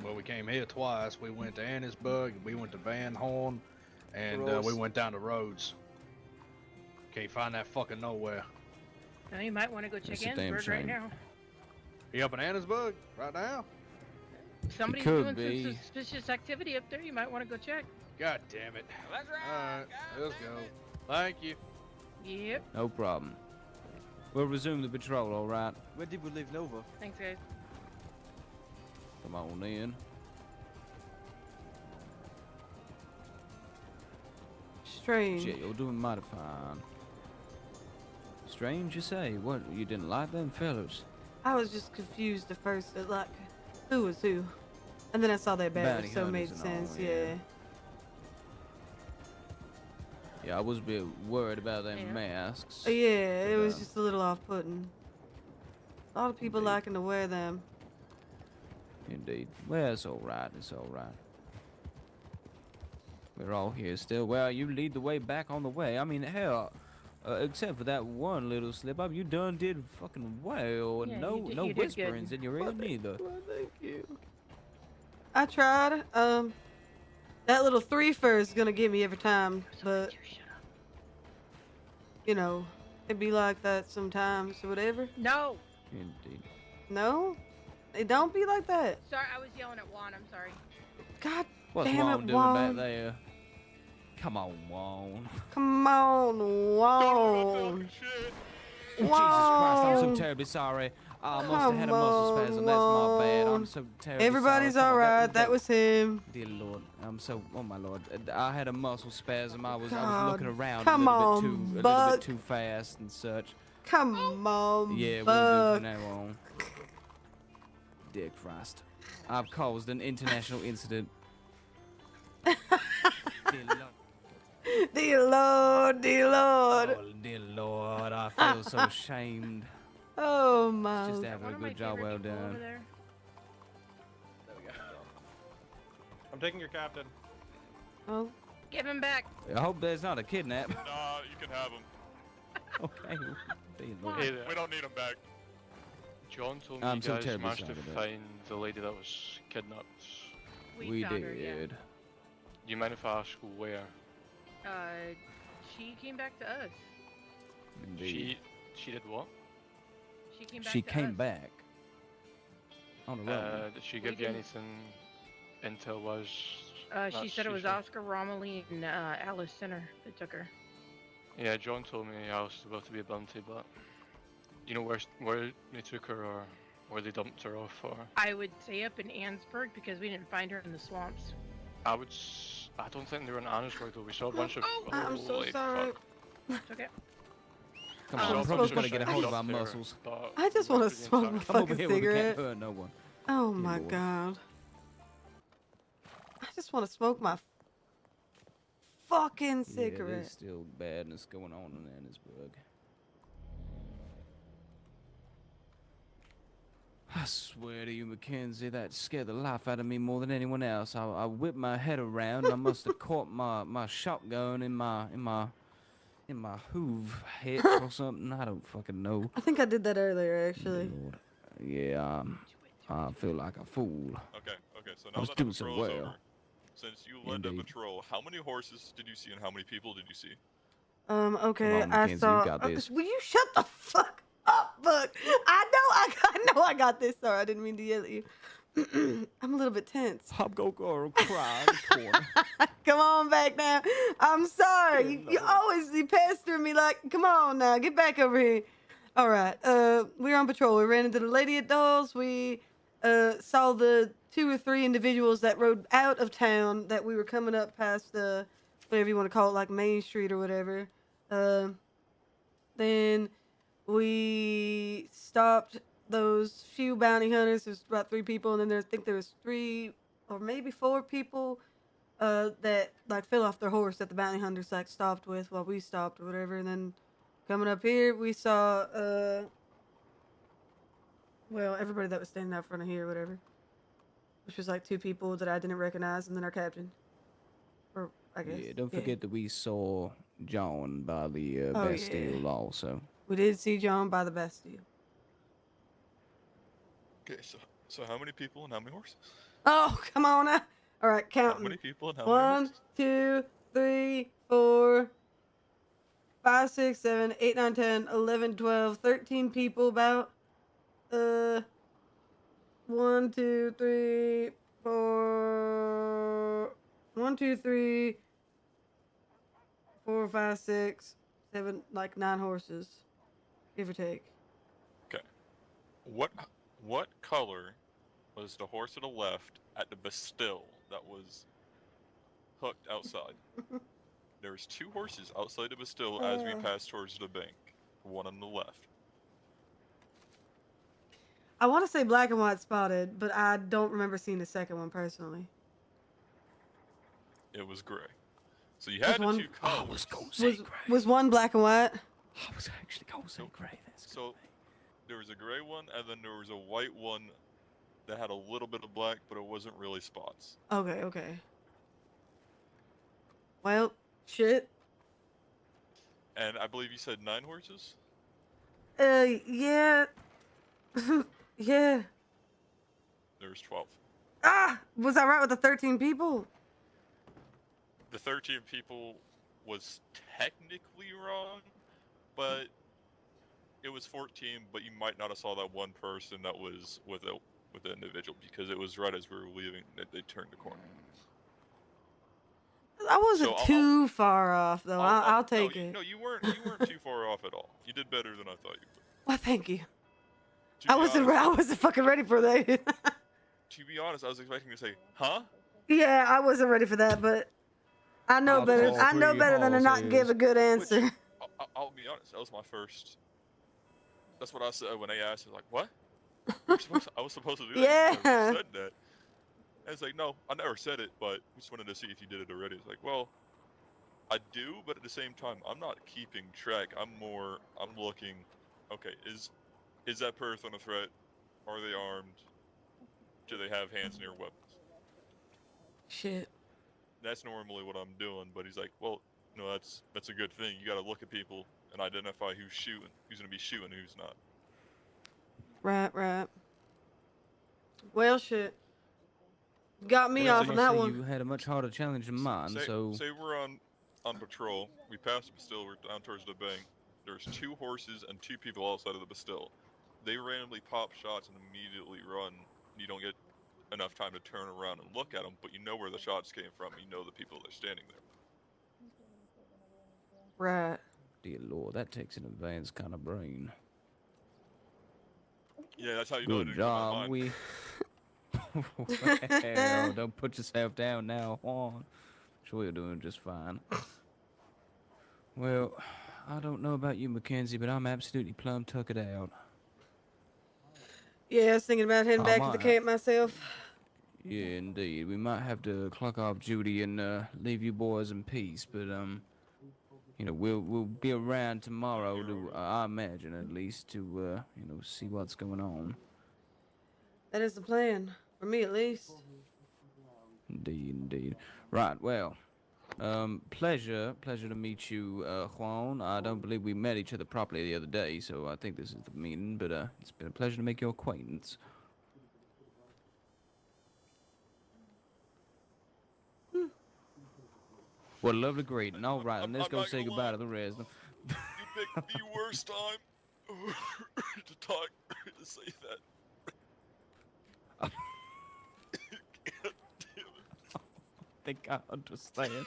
Speaker 8: Well, we came here twice. We went to Annesburg. We went to Van Horn, and we went down the roads. Can't find that fucking nowhere.
Speaker 4: Now you might want to go check
Speaker 2: It's a damn
Speaker 4: Annesburg right
Speaker 2: shame.
Speaker 4: now.
Speaker 8: You up in Annesburg right now?
Speaker 4: Somebody's
Speaker 2: could
Speaker 4: doing
Speaker 2: be.
Speaker 4: some suspicious activity up there. You might want to go check.
Speaker 8: God damn it.
Speaker 22: Let's
Speaker 8: All right, let's go. Thank you.
Speaker 4: Yep.
Speaker 2: No problem. We'll resume the patrol, all right?
Speaker 22: Where did we leave Nova?
Speaker 4: Thanks, guys.
Speaker 2: Come on in.
Speaker 1: Strange.
Speaker 2: Shit, you're doing mighty fine. Strange, you say? What, you didn't like them fellas?
Speaker 1: I was just confused at first at like who was who, and then I saw their badge,
Speaker 2: Bounty
Speaker 1: so it made
Speaker 2: hunters and all,
Speaker 1: sense.
Speaker 2: yeah.
Speaker 1: Yeah.
Speaker 2: Yeah, I was a bit worried about them
Speaker 4: Yeah.
Speaker 2: masks.
Speaker 1: Yeah, it
Speaker 2: but,
Speaker 1: was just a little off-putting. A lot of people liking to wear them.
Speaker 2: Indeed. Well, it's all right. It's all right. We're all here still. Well, you lead the way back on the way. I mean, hell, except for that one little slip up, you done did fucking well.
Speaker 4: Yeah,
Speaker 2: no,
Speaker 4: you did-
Speaker 2: no
Speaker 4: you did good.
Speaker 2: whisperings in your ear neither.
Speaker 1: Well, thank you. I tried. That little threefer is gonna get me every time, but you know, it be like that sometimes or whatever.
Speaker 4: No.
Speaker 2: Indeed.
Speaker 1: No, it don't be like that.
Speaker 4: Sorry, I was yelling at Juan. I'm sorry.
Speaker 1: God
Speaker 2: What's
Speaker 1: damn
Speaker 2: Juan
Speaker 1: it,
Speaker 2: doing
Speaker 1: Juan.
Speaker 2: back there? Come on, Juan.
Speaker 1: Come on, Juan.
Speaker 2: Jesus Christ, I'm so terribly sorry. I must have had a muscle
Speaker 1: Come
Speaker 2: spasm. That's my bad.
Speaker 1: on.
Speaker 2: I'm so terribly
Speaker 1: Everybody's
Speaker 2: sorry. Come on,
Speaker 1: alright. That was him.
Speaker 2: Dear Lord, I'm so. Oh my Lord, I had a muscle spasm. I was
Speaker 1: God,
Speaker 2: looking around
Speaker 1: come
Speaker 2: a little
Speaker 1: on,
Speaker 2: bit too, a little
Speaker 1: Buck.
Speaker 2: bit too fast and such.
Speaker 1: Come on,
Speaker 2: Yeah, we'll do
Speaker 1: Buck.
Speaker 2: from now on. Dear Christ, I've caused an international incident. Dear Lord.
Speaker 1: Dear Lord, dear Lord.
Speaker 2: Oh, dear Lord, I feel so ashamed.
Speaker 1: Oh my.
Speaker 2: Just having a good job well done.
Speaker 8: There we go. I'm taking your captain.
Speaker 1: Oh.
Speaker 4: Give him back.
Speaker 2: I hope there's not a kidnap.
Speaker 18: Nah, you can have him.
Speaker 2: Okay. Dear Lord.
Speaker 18: We don't need him back.
Speaker 15: John told me
Speaker 2: I'm
Speaker 15: you
Speaker 2: so
Speaker 15: guys
Speaker 2: terribly
Speaker 15: managed to
Speaker 2: sorry about
Speaker 15: find the lady that was kidnapped.
Speaker 2: We
Speaker 4: found her, yeah.
Speaker 2: did.
Speaker 15: Do you mind if I ask where?
Speaker 4: She came back to us.
Speaker 2: Indeed.
Speaker 15: She did what?
Speaker 4: She came back.
Speaker 2: She
Speaker 4: to
Speaker 2: came
Speaker 4: us.
Speaker 2: back. On the road.
Speaker 15: Did she
Speaker 4: We
Speaker 15: give you
Speaker 4: didn't-
Speaker 15: anything? Intel was.
Speaker 4: She said it was Oscar Romilly and Alice Center that took her.
Speaker 15: Yeah, John told me I was about to be a bounty, but you know where they took her or where they dumped her off, or
Speaker 4: I would say up in Annesburg because we didn't find her in the swamps.
Speaker 15: I don't think they were in Annesburg though. We saw a bunch of.
Speaker 1: I'm so
Speaker 15: holy
Speaker 1: sorry.
Speaker 15: fuck.
Speaker 4: It's okay.
Speaker 2: Come
Speaker 15: I'm
Speaker 2: on, I'm
Speaker 15: supposed
Speaker 2: probably
Speaker 15: to
Speaker 2: gonna get a
Speaker 15: shut
Speaker 2: hold
Speaker 15: up
Speaker 2: of our
Speaker 15: there,
Speaker 2: muscles.
Speaker 15: but
Speaker 1: I just
Speaker 15: we're
Speaker 1: want to
Speaker 15: pretty
Speaker 1: smoke a
Speaker 15: inside.
Speaker 2: Come over
Speaker 1: fucking
Speaker 2: here where we can't
Speaker 1: cigarette.
Speaker 2: hurt no one.
Speaker 1: Oh
Speaker 2: Dear
Speaker 1: my
Speaker 2: Lord.
Speaker 1: god. just want to smoke my fucking
Speaker 2: Yeah,
Speaker 1: cigarette.
Speaker 2: there's still badness going on in Annisburg. I swear to you, Mackenzie, that scared the life out of me more than anyone else. I whipped my head around and I must have caught my shotgun in my hoof hitch or something. I don't fucking know.
Speaker 1: I think I did that earlier, actually.
Speaker 2: Lord. Yeah, I feel like a fool.
Speaker 18: Okay, so
Speaker 2: I
Speaker 18: now
Speaker 2: was
Speaker 18: that the
Speaker 2: doing so
Speaker 18: patrol is
Speaker 2: well.
Speaker 18: over, since you led the
Speaker 2: Indeed.
Speaker 18: patrol, how many horses did you see and how many people did you see?
Speaker 1: Okay,
Speaker 2: Come on,
Speaker 1: I
Speaker 2: Mackenzie,
Speaker 1: saw.
Speaker 2: you got this.
Speaker 1: Will you shut the fuck up, Buck? I know I got this. Sorry, I didn't mean to yell at you. I'm a little bit tense.
Speaker 2: Hop go girl cry in the corner.
Speaker 1: Come on back now. I'm sorry. You always pester me like, come on now, get back over here. All right. We were on patrol. We ran into the lady at Dolls. We saw the 2 or 3 individuals that rode out of town that we were coming up past whatever you want to call it, like Main Street or whatever. Then we stopped those few bounty hunters. There's about 3 people, and then I think there was 3 or maybe 4 people that like fell off their horse that the bounty hunters like stopped with while we stopped or whatever. And then coming up here, we saw well, everybody that was standing out front of here or whatever, which was like 2 people that I didn't recognize, and then our captain. Or I guess.
Speaker 2: Yeah, don't forget that we saw John by the
Speaker 1: Oh,
Speaker 2: Bastille also.
Speaker 1: We did see John by the Bastille.
Speaker 18: Okay, so how many people and how many horses?
Speaker 1: Oh, come on now. All right, counting.
Speaker 18: How many people and how many
Speaker 1: 1,
Speaker 18: horses?
Speaker 1: 2, 3, 4, 5, 6, 7, 8, 9, 10, 11, 12, 13 people about. 1, 2, 3, 4. 1, 2, 3, 4, 5, 6, 7, like 9 horses, give or take.
Speaker 18: Okay. What color was the horse to the left at the Bastille that was hooked outside? There was 2 horses outside the Bastille as we passed towards the bank. One on the left.
Speaker 1: I want to say black and white spotted, but I don't remember seeing the second one personally.
Speaker 18: It was gray. So you had the 2 colors.
Speaker 1: Was one black and white?
Speaker 2: I was actually going to say gray.
Speaker 18: So there was a gray one, and then there was a white one that had a little bit of black, but it wasn't really spots.
Speaker 1: Okay. Well, shit.
Speaker 18: And I believe you said 9 horses?
Speaker 1: Yeah. Yeah.
Speaker 18: There was 12.
Speaker 1: Ah! Was I right with the 13 people?
Speaker 18: The 13 people was technically wrong, but it was 14, but you might not have saw that one person that was with the individual, because it was right as we were leaving that they turned the corner.
Speaker 1: I wasn't too far off, though. I'll take it.
Speaker 18: No, you weren't too far off at all. You did better than I thought you would.
Speaker 1: Well, thank you. I wasn't fucking ready for that.
Speaker 18: To be honest, I was expecting to say, huh?
Speaker 1: Yeah, I wasn't ready for that, but I know better. I know better than to not give a good answer.
Speaker 18: I'll be honest, that was my first. That's what I said when they asked. I was like, what? I was supposed to do that.
Speaker 1: Yeah.
Speaker 18: You never said that. And it's like, no, I never said it, but we just wanted to see if you did it already. It's like, well, I do, but at the same time, I'm not keeping track. I'm looking, okay, is that person a threat? Are they armed? Do they have hands near weapons?
Speaker 1: Shit.
Speaker 18: That's normally what I'm doing, but he's like, well, no, that's a good thing. You gotta look at people and identify who's shooting, who's gonna be shooting, and who's not.
Speaker 1: Right. Well, shit. Got me off on that one.
Speaker 2: You had a much harder challenge than mine, so...
Speaker 18: Say we're on patrol. We passed the Bastille, we're down towards the bank. There's 2 horses and 2 people outside of the Bastille. They randomly pop shots and immediately run. You don't get enough time to turn around and look at them, but you know where the shots came from. You know the people that are standing there.
Speaker 1: Right.
Speaker 2: Dear Lord, that takes an advanced kind of brain.
Speaker 18: Yeah, that's how you know it
Speaker 2: Good
Speaker 18: didn't come out
Speaker 2: job,
Speaker 18: mine.
Speaker 2: we... Well, don't put yourself down now, Juan. Sure you're doing just fine. Well, I don't know about you, Mackenzie, but I'm absolutely plumb tuckered out.
Speaker 1: Yeah, I was thinking about heading back to the
Speaker 2: might.
Speaker 1: camp myself.
Speaker 2: Yeah, indeed. We might have to clock off duty and leave you boys in peace, but you know, we'll be around tomorrow to, I imagine at least, to you know, see what's going on.
Speaker 1: That is the plan, for me at least.
Speaker 2: Indeed, indeed. Right, well, pleasure to meet you, Juan. I don't believe we met each other properly the other day, so I think this is the meeting, but it's been a pleasure to make your acquaintance. What a lovely greeting. All right, and let's go say goodbye to the rest.
Speaker 18: You picked the worst time to talk to say that.
Speaker 2: God damn it. I think I understand.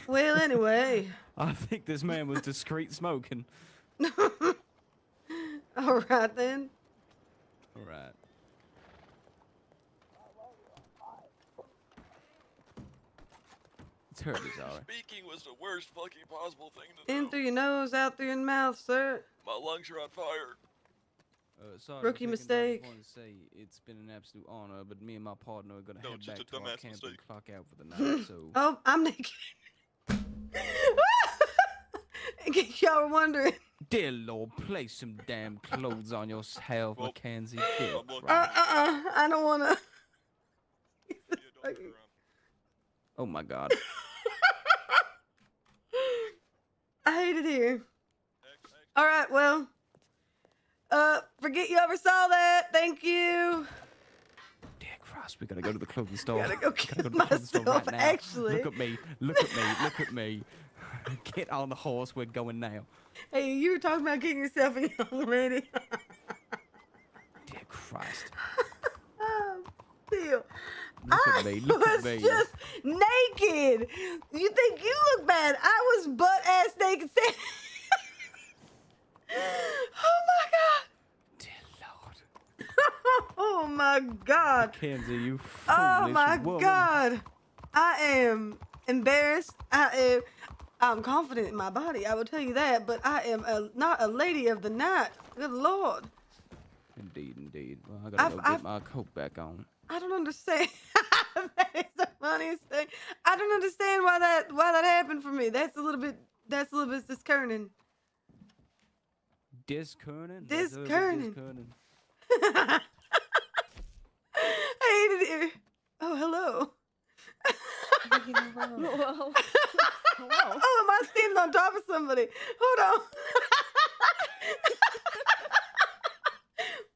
Speaker 1: Well, anyway.
Speaker 2: I think this man was discreet smoking.
Speaker 1: All right then.
Speaker 2: All right. It's hurt, sorry.
Speaker 18: Speaking was the worst fucking possible thing to do.
Speaker 1: In through your nose, out through your mouth, sir.
Speaker 18: My lungs are on fire.
Speaker 2: Sorry,
Speaker 1: Rookie mistake.
Speaker 2: I just want to say it's been an absolute honor, but me and my partner are gonna head back to our camp and clock out for the night. So.
Speaker 1: Oh, I'm naked. In case y'all were wondering.
Speaker 2: Dear Lord, place some damn clothes on yourself, Mackenzie.
Speaker 1: I don't wanna.
Speaker 2: Oh my God.
Speaker 1: I hate it here. All right, well. Forget you ever saw that. Thank you.
Speaker 2: Dear Christ, we gotta go to the clothing store.
Speaker 1: Gotta go get myself,
Speaker 2: right now.
Speaker 1: actually.
Speaker 2: Look at me. Look at me. Look at me. Get on the horse. We're going now.
Speaker 1: Hey, you were talking about getting yourself a young lady.
Speaker 2: Dear Christ.
Speaker 1: Still.
Speaker 2: Look at me. Look at me.
Speaker 1: I was just naked. You think you look bad? I was butt ass naked. Oh my God. Oh my God.
Speaker 2: Mackenzie, you foolish
Speaker 1: Oh my
Speaker 2: woman.
Speaker 1: God. I am embarrassed. I'm confident in my body. I will tell you that, but I am not a lady of the night. Good Lord.
Speaker 2: Indeed, indeed. Well, I gotta go get my coat back on.
Speaker 1: I don't understand. That is the funniest thing. I don't understand why that happened for me. That's a little bit discerning.
Speaker 2: Discerning?
Speaker 1: Discerning. I hate it here. Oh, hello.
Speaker 21: Hello.
Speaker 1: Oh, am I standing on top of somebody? Hold on.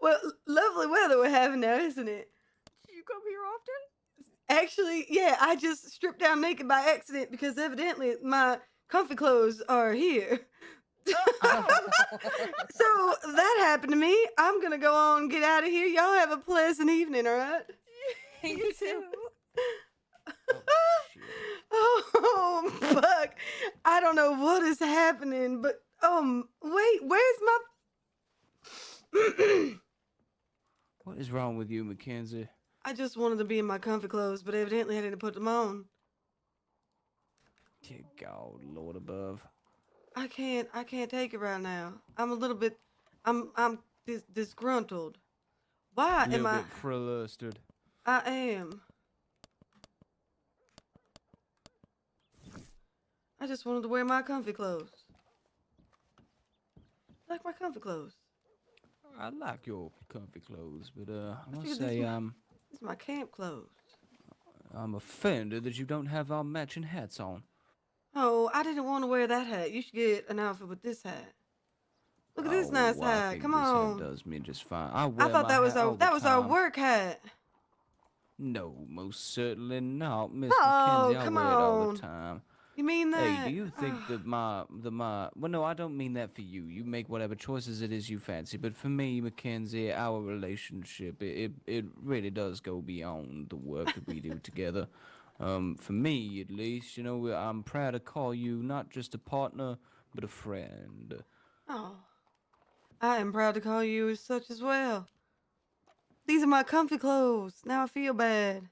Speaker 1: Well, lovely weather we're having now, isn't it?
Speaker 21: Do you come here often?
Speaker 1: Actually, yeah, I just stripped down naked by accident because evidently my comfy clothes are here. So that happened to me. I'm gonna go on and get out of here. Y'all have a pleasant evening, all right?
Speaker 21: You too.
Speaker 1: Oh, Buck, I don't know what is happening, but wait, where's my?
Speaker 2: What is wrong with you, Mackenzie?
Speaker 1: I just wanted to be in my comfy clothes, but evidently I didn't put them on.
Speaker 2: Dear God, Lord above.
Speaker 1: I can't take it right now. I'm a little bit, I'm disgruntled. Why am I?
Speaker 2: A little bit flustered.
Speaker 1: I am. I just wanted to wear my comfy clothes. I like my comfy clothes.
Speaker 2: I like your comfy clothes, but I must
Speaker 1: figured
Speaker 2: say,
Speaker 1: these are my camp clothes.
Speaker 2: I'm offended that you don't have our matching hats on.
Speaker 1: Oh, I didn't want to wear that hat. You should get an outfit with this hat. Look at this nice
Speaker 2: I
Speaker 1: hat.
Speaker 2: think
Speaker 1: Come
Speaker 2: this
Speaker 1: on.
Speaker 2: hat does me just fine. I
Speaker 1: thought that was our work hat.
Speaker 2: No, most certainly not, Miss
Speaker 1: Oh,
Speaker 2: Mackenzie. I
Speaker 1: come
Speaker 2: wear it all
Speaker 1: on.
Speaker 2: the time.
Speaker 1: You mean that?
Speaker 2: Hey, do you think that well, no, I don't mean that for you. You make whatever choices it is you fancy. But for me, Mackenzie, our relationship, it really does go beyond the work that we do together. For me, at least, you know, I'm proud to call you not just a partner, but a friend.
Speaker 1: Oh, I am proud to call you as such as well. These are my comfy clothes. Now I feel bad.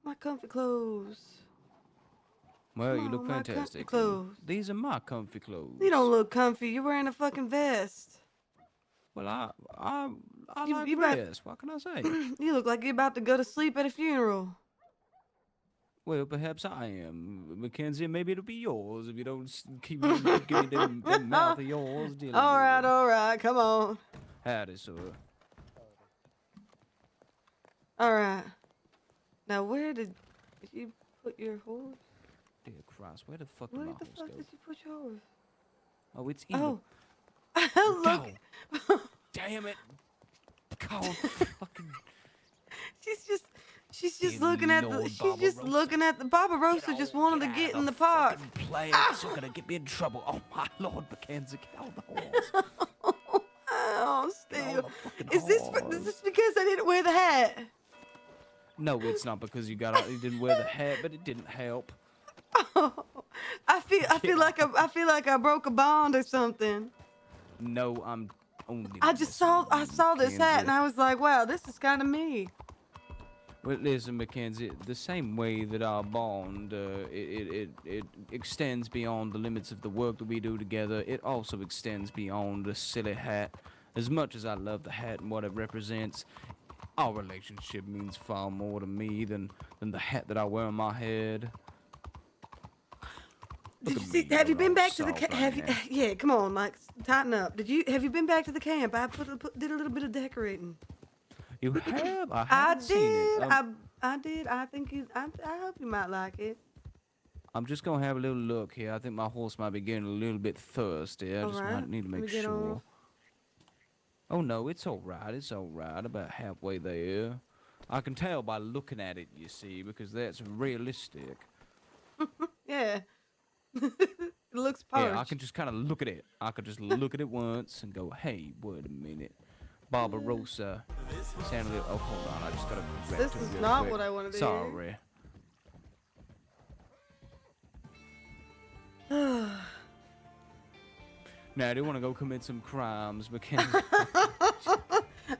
Speaker 1: My comfy clothes.
Speaker 2: Well,
Speaker 1: Come
Speaker 2: you look
Speaker 1: on, my comfy
Speaker 2: fantastic.
Speaker 1: clothes.
Speaker 2: These are my comfy clothes.
Speaker 1: You don't look comfy. You're wearing a fucking vest.
Speaker 2: Well, I like
Speaker 1: you about-
Speaker 2: rest. What can I say?
Speaker 1: You look like you're about to go to sleep at a funeral.
Speaker 2: Well, perhaps I am, Mackenzie. Maybe it'll be yours if you don't keep giving me them mouth of yours. Dear
Speaker 1: All
Speaker 2: Lord.
Speaker 1: right, come on.
Speaker 2: Howdy, sir.
Speaker 1: All right. Now, where did you put your horse?
Speaker 2: Dear Christ, where the fuck did
Speaker 1: Where
Speaker 2: my
Speaker 1: the
Speaker 2: horse
Speaker 1: fuck
Speaker 2: go?
Speaker 1: did you put your horse?
Speaker 2: Oh, it's in
Speaker 1: Oh,
Speaker 2: the...
Speaker 1: look.
Speaker 2: Go. Damn it. God, fucking...
Speaker 1: She's just
Speaker 2: Dear
Speaker 1: looking at the.
Speaker 2: Lord,
Speaker 1: She's just
Speaker 2: Barbarossa.
Speaker 1: looking at the. Barbarossa just wanted to get in the park.
Speaker 2: Play it's gonna get me in trouble. Oh my Lord, Mackenzie, get on the horse.
Speaker 1: Oh, Steve. Is this because I didn't wear the hat?
Speaker 2: No, it's not because you didn't wear the hat, but it didn't help.
Speaker 1: Oh, I feel like I broke a bond or something.
Speaker 2: No, I'm only.
Speaker 1: I saw this hat and I was like, wow, this is kind of me.
Speaker 2: Well, listen, Mackenzie, the same way that our bond, it extends beyond the limits of the work that we do together, it also extends beyond the silly hat. As much as I love the hat and what it represents, our relationship means far more to me than the hat that I wear on my head.
Speaker 1: Have you been back to the yeah, come on, Mike, tighten up. Have you been back to the camp? I did a little bit of decorating.
Speaker 2: You have? I
Speaker 1: did.
Speaker 2: seen it.
Speaker 1: I did. I think I hope you might like it.
Speaker 2: I'm just gonna have a little look here. I think my horse might be getting a little bit thirsty. I just might need to make sure. Oh no, it's all right. It's all right. About halfway there. I can tell by looking at it, you see, because that's realistic.
Speaker 1: Yeah. It looks parched.
Speaker 2: Yeah, I can just kind of look at it. I could just look at it once and go, hey, wait a minute. Barbarossa. Sounded a little, oh, hold on. I just got to correct
Speaker 1: This
Speaker 2: it
Speaker 1: is
Speaker 2: real
Speaker 1: not
Speaker 2: quick.
Speaker 1: what I wanted to
Speaker 2: Sorry.
Speaker 1: hear.
Speaker 2: Now, I do want to go commit some crimes, Mackenzie.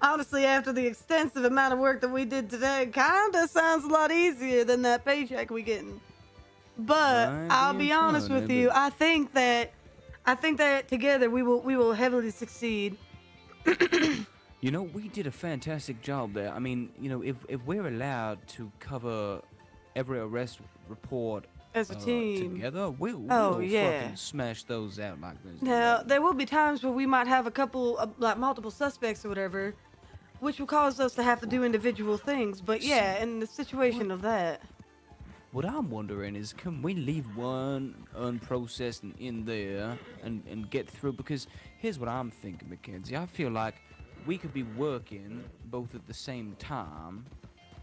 Speaker 1: Honestly, after the extensive amount of work that we did today, kinda sounds a lot easier than that paycheck we getting. But I'll be honest with you, I think that together we will heavily succeed.
Speaker 2: You know, we did a fantastic job there. I mean, you know, if we're allowed to cover every arrest report
Speaker 1: as a team
Speaker 2: together, we'll
Speaker 1: yeah,
Speaker 2: fucking smash those out like this.
Speaker 1: Now, there will be times where we might have a couple of, like, multiple suspects or whatever, which will cause us to have to do individual things. But yeah, in the situation of that.
Speaker 2: What I'm wondering is, can we leave one unprocessed and in there and get through? Because here's what I'm thinking, Mackenzie. I feel like we could be working both at the same time,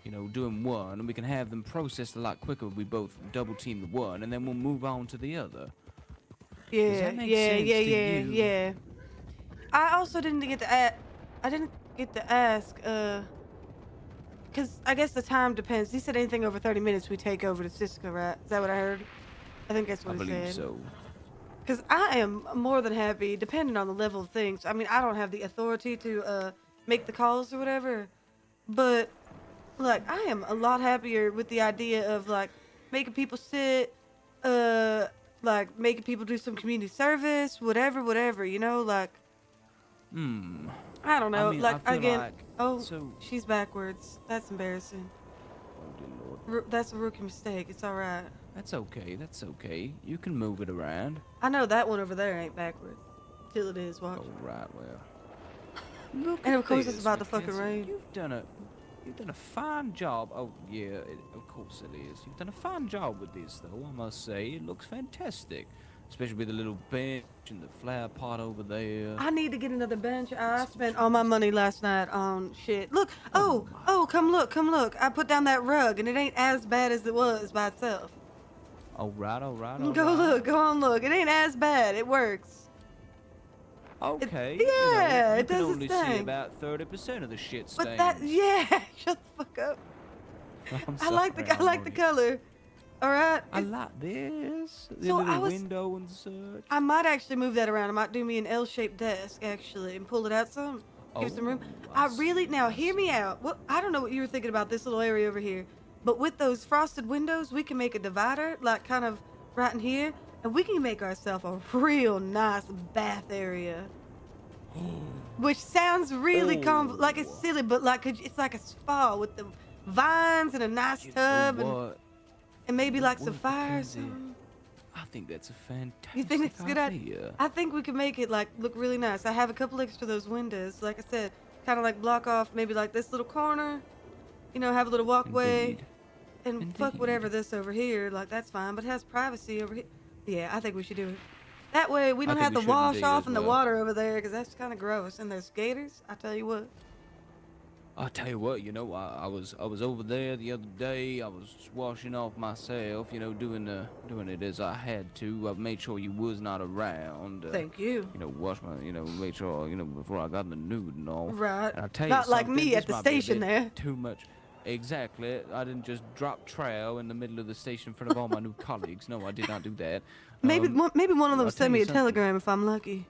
Speaker 2: you know, doing one, and we can have them processed a lot quicker. We both double team the one, and then we'll move on to the other.
Speaker 1: Yeah,
Speaker 2: Does that make sense to you?
Speaker 1: yeah. I also didn't get to ask, because I guess the time depends. He said anything over 30 minutes we take over to Siska, right? Is that what I heard? I think that's what he said.
Speaker 2: I believe so.
Speaker 1: Because I am more than happy, depending on the level of things. I mean, I don't have the authority to make the calls or whatever, but like, I am a lot happier with the idea of like making people sit, like making people do some community service, whatever, you know, like. I don't know,
Speaker 2: I mean,
Speaker 1: like,
Speaker 2: I feel
Speaker 1: again.
Speaker 2: like,
Speaker 1: She's backwards. That's embarrassing.
Speaker 2: Oh dear Lord.
Speaker 1: That's a rookie mistake. It's all right.
Speaker 2: That's okay. That's okay. You can move it around.
Speaker 1: I know that one over there ain't backwards. Till it is, watch.
Speaker 2: Oh right, well. Look
Speaker 1: And
Speaker 2: at
Speaker 1: of course
Speaker 2: this,
Speaker 1: it's about to fucking
Speaker 2: Mackenzie.
Speaker 1: rain.
Speaker 2: You've done a fine job. Oh yeah, of course it is. You've done a fine job with this, though. I must say, it looks fantastic, especially with the little bench and the flower pot over there.
Speaker 1: I need to get another bench. I spent all my money last night on shit. Look, oh, come look. I put down that rug, and it ain't as bad as it was by itself.
Speaker 2: All right.
Speaker 1: Go on look. It ain't as bad. It works.
Speaker 2: Okay.
Speaker 1: Yeah,
Speaker 2: you
Speaker 1: it
Speaker 2: can
Speaker 1: does
Speaker 2: only
Speaker 1: its
Speaker 2: see
Speaker 1: thing.
Speaker 2: about 30% of the shit stains.
Speaker 1: But that, yeah, shut the fuck up. I like the color. All right.
Speaker 2: I like this. The
Speaker 1: So
Speaker 2: little window and such.
Speaker 1: I might actually move that around. I might do me an L-shaped desk actually and pull it out some. Give it some room. Now hear me out. Well, I don't know what you were thinking about this little area over here, but with those frosted windows, we can make a divider, like kind of right in here, and we can make ourselves a real nice bath area. which sounds really like it's
Speaker 2: Oh.
Speaker 1: silly, but like it's like a spa with the vines and a nice tub and maybe like some fire or something.
Speaker 2: I think that's a fantastic
Speaker 1: You think it's a good idea?
Speaker 2: idea.
Speaker 1: I think we could make it like look really nice. I have a couple extra of those windows, like I said, kind of like block off maybe like this little corner, you know, have a little walkway, and fuck whatever this over here, like that's fine, but it has privacy over here. Yeah, I think we should do it. That way we don't
Speaker 2: think
Speaker 1: have
Speaker 2: we
Speaker 1: to
Speaker 2: should
Speaker 1: wash
Speaker 2: indeed
Speaker 1: off
Speaker 2: as
Speaker 1: in the
Speaker 2: well.
Speaker 1: water over there, because that's kind of gross. And there's gators. I tell you what.
Speaker 2: I'll tell you what, you know, I was over there the other day. I was washing off myself, you know, doing it as I had to. I made sure you was not around.
Speaker 1: Thank you.
Speaker 2: You know, wash my, you know, make sure, you know, before I got in the nude and all.
Speaker 1: Right.
Speaker 2: And I'll tell
Speaker 1: Not
Speaker 2: you
Speaker 1: like
Speaker 2: something,
Speaker 1: me at
Speaker 2: this
Speaker 1: the
Speaker 2: might be a
Speaker 1: station
Speaker 2: bit
Speaker 1: there.
Speaker 2: Too much. Exactly. I didn't just drop trowel in the middle of the station in front of all my new colleagues. No, I did not do that.
Speaker 1: Maybe one of them
Speaker 2: I'll
Speaker 1: send
Speaker 2: tell
Speaker 1: me
Speaker 2: you
Speaker 1: a
Speaker 2: something.
Speaker 1: telegram if I'm lucky.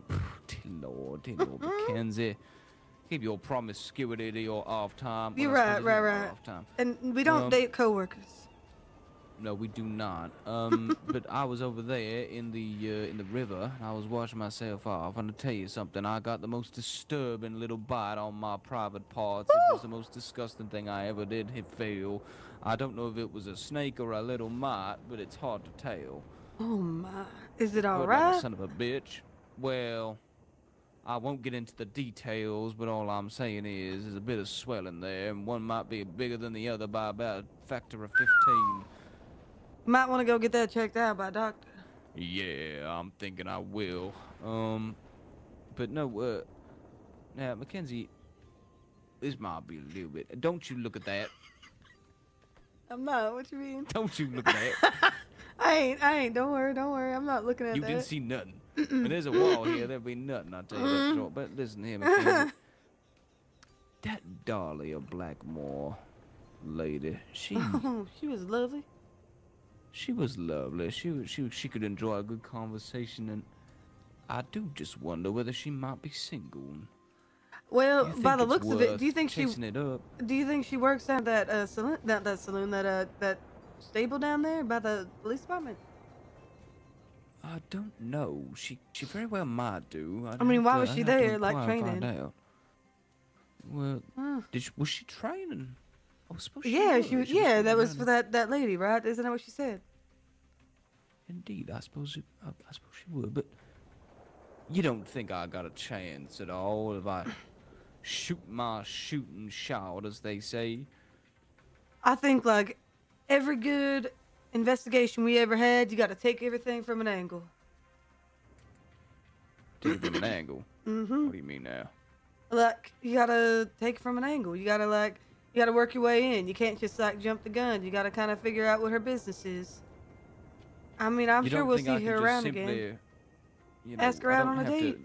Speaker 2: Dear Lord, McKenzie. Keep your promiscuity to your off time.
Speaker 1: You're
Speaker 2: Well, I
Speaker 1: right,
Speaker 2: suppose it is your
Speaker 1: right.
Speaker 2: off time.
Speaker 1: And we don't date coworkers.
Speaker 2: No, we do not. But I was over there in the river, and I was washing myself off. And to tell you something, I got the most disturbing little bite on my private parts. It was the most disgusting thing I ever did feel. I don't know if it was a snake or a little mite, but it's hard to tell.
Speaker 1: Oh my! Is it all
Speaker 2: Hurt like
Speaker 1: right?
Speaker 2: a son of a bitch. Well, I won't get into the details, but all I'm saying is there's a bit of swelling there, and one might be bigger than the other by about a factor of 15.
Speaker 1: Might want to go get that checked out by a doctor.
Speaker 2: Yeah, I'm thinking I will. But no, now, Mackenzie, this might be a little bit. Don't you look at that.
Speaker 1: I'm not. What you mean?
Speaker 2: Don't you look at that.
Speaker 1: I ain't. Don't worry. I'm not looking at
Speaker 2: You
Speaker 1: that.
Speaker 2: can see nothing. And there's a wall here, there'll be nothing, I'll tell you that for sure. But listen here, Mackenzie. That Dahlia Blackmore lady, she
Speaker 1: was lovely.
Speaker 2: She was lovely. She could enjoy a good conversation, and I do just wonder whether she might be single.
Speaker 1: Well,
Speaker 2: You
Speaker 1: by
Speaker 2: think
Speaker 1: the
Speaker 2: it's
Speaker 1: looks of it,
Speaker 2: worth
Speaker 1: do you think she?
Speaker 2: chasing it up?
Speaker 1: Do you think she works at that saloon? That saloon, that stable down there by the police department?
Speaker 2: I don't know. She very well might do.
Speaker 1: I mean, why was she there, like, training?
Speaker 2: Well, was she training? I suppose
Speaker 1: Yeah, she was. Yeah, that was
Speaker 2: training.
Speaker 1: for that lady, right? Isn't that what she said?
Speaker 2: Indeed, I suppose she would, but you don't think I got a chance at all if I shoot my shooting shot, as they say?
Speaker 1: I think like every good investigation we ever had, you got to take everything from an angle.
Speaker 2: Take it from an angle.
Speaker 1: Mm-hmm.
Speaker 2: What do you mean now?
Speaker 1: Like you gotta take it from an angle. You gotta work your way in. You can't just like jump the gun. You gotta kind of figure out what her business is. I mean, I'm
Speaker 2: You
Speaker 1: sure
Speaker 2: don't
Speaker 1: we'll
Speaker 2: think
Speaker 1: see
Speaker 2: I could
Speaker 1: her
Speaker 2: just
Speaker 1: around
Speaker 2: simply,
Speaker 1: again.
Speaker 2: you know,
Speaker 1: Ask her
Speaker 2: I
Speaker 1: out
Speaker 2: don't
Speaker 1: on a
Speaker 2: have
Speaker 1: date.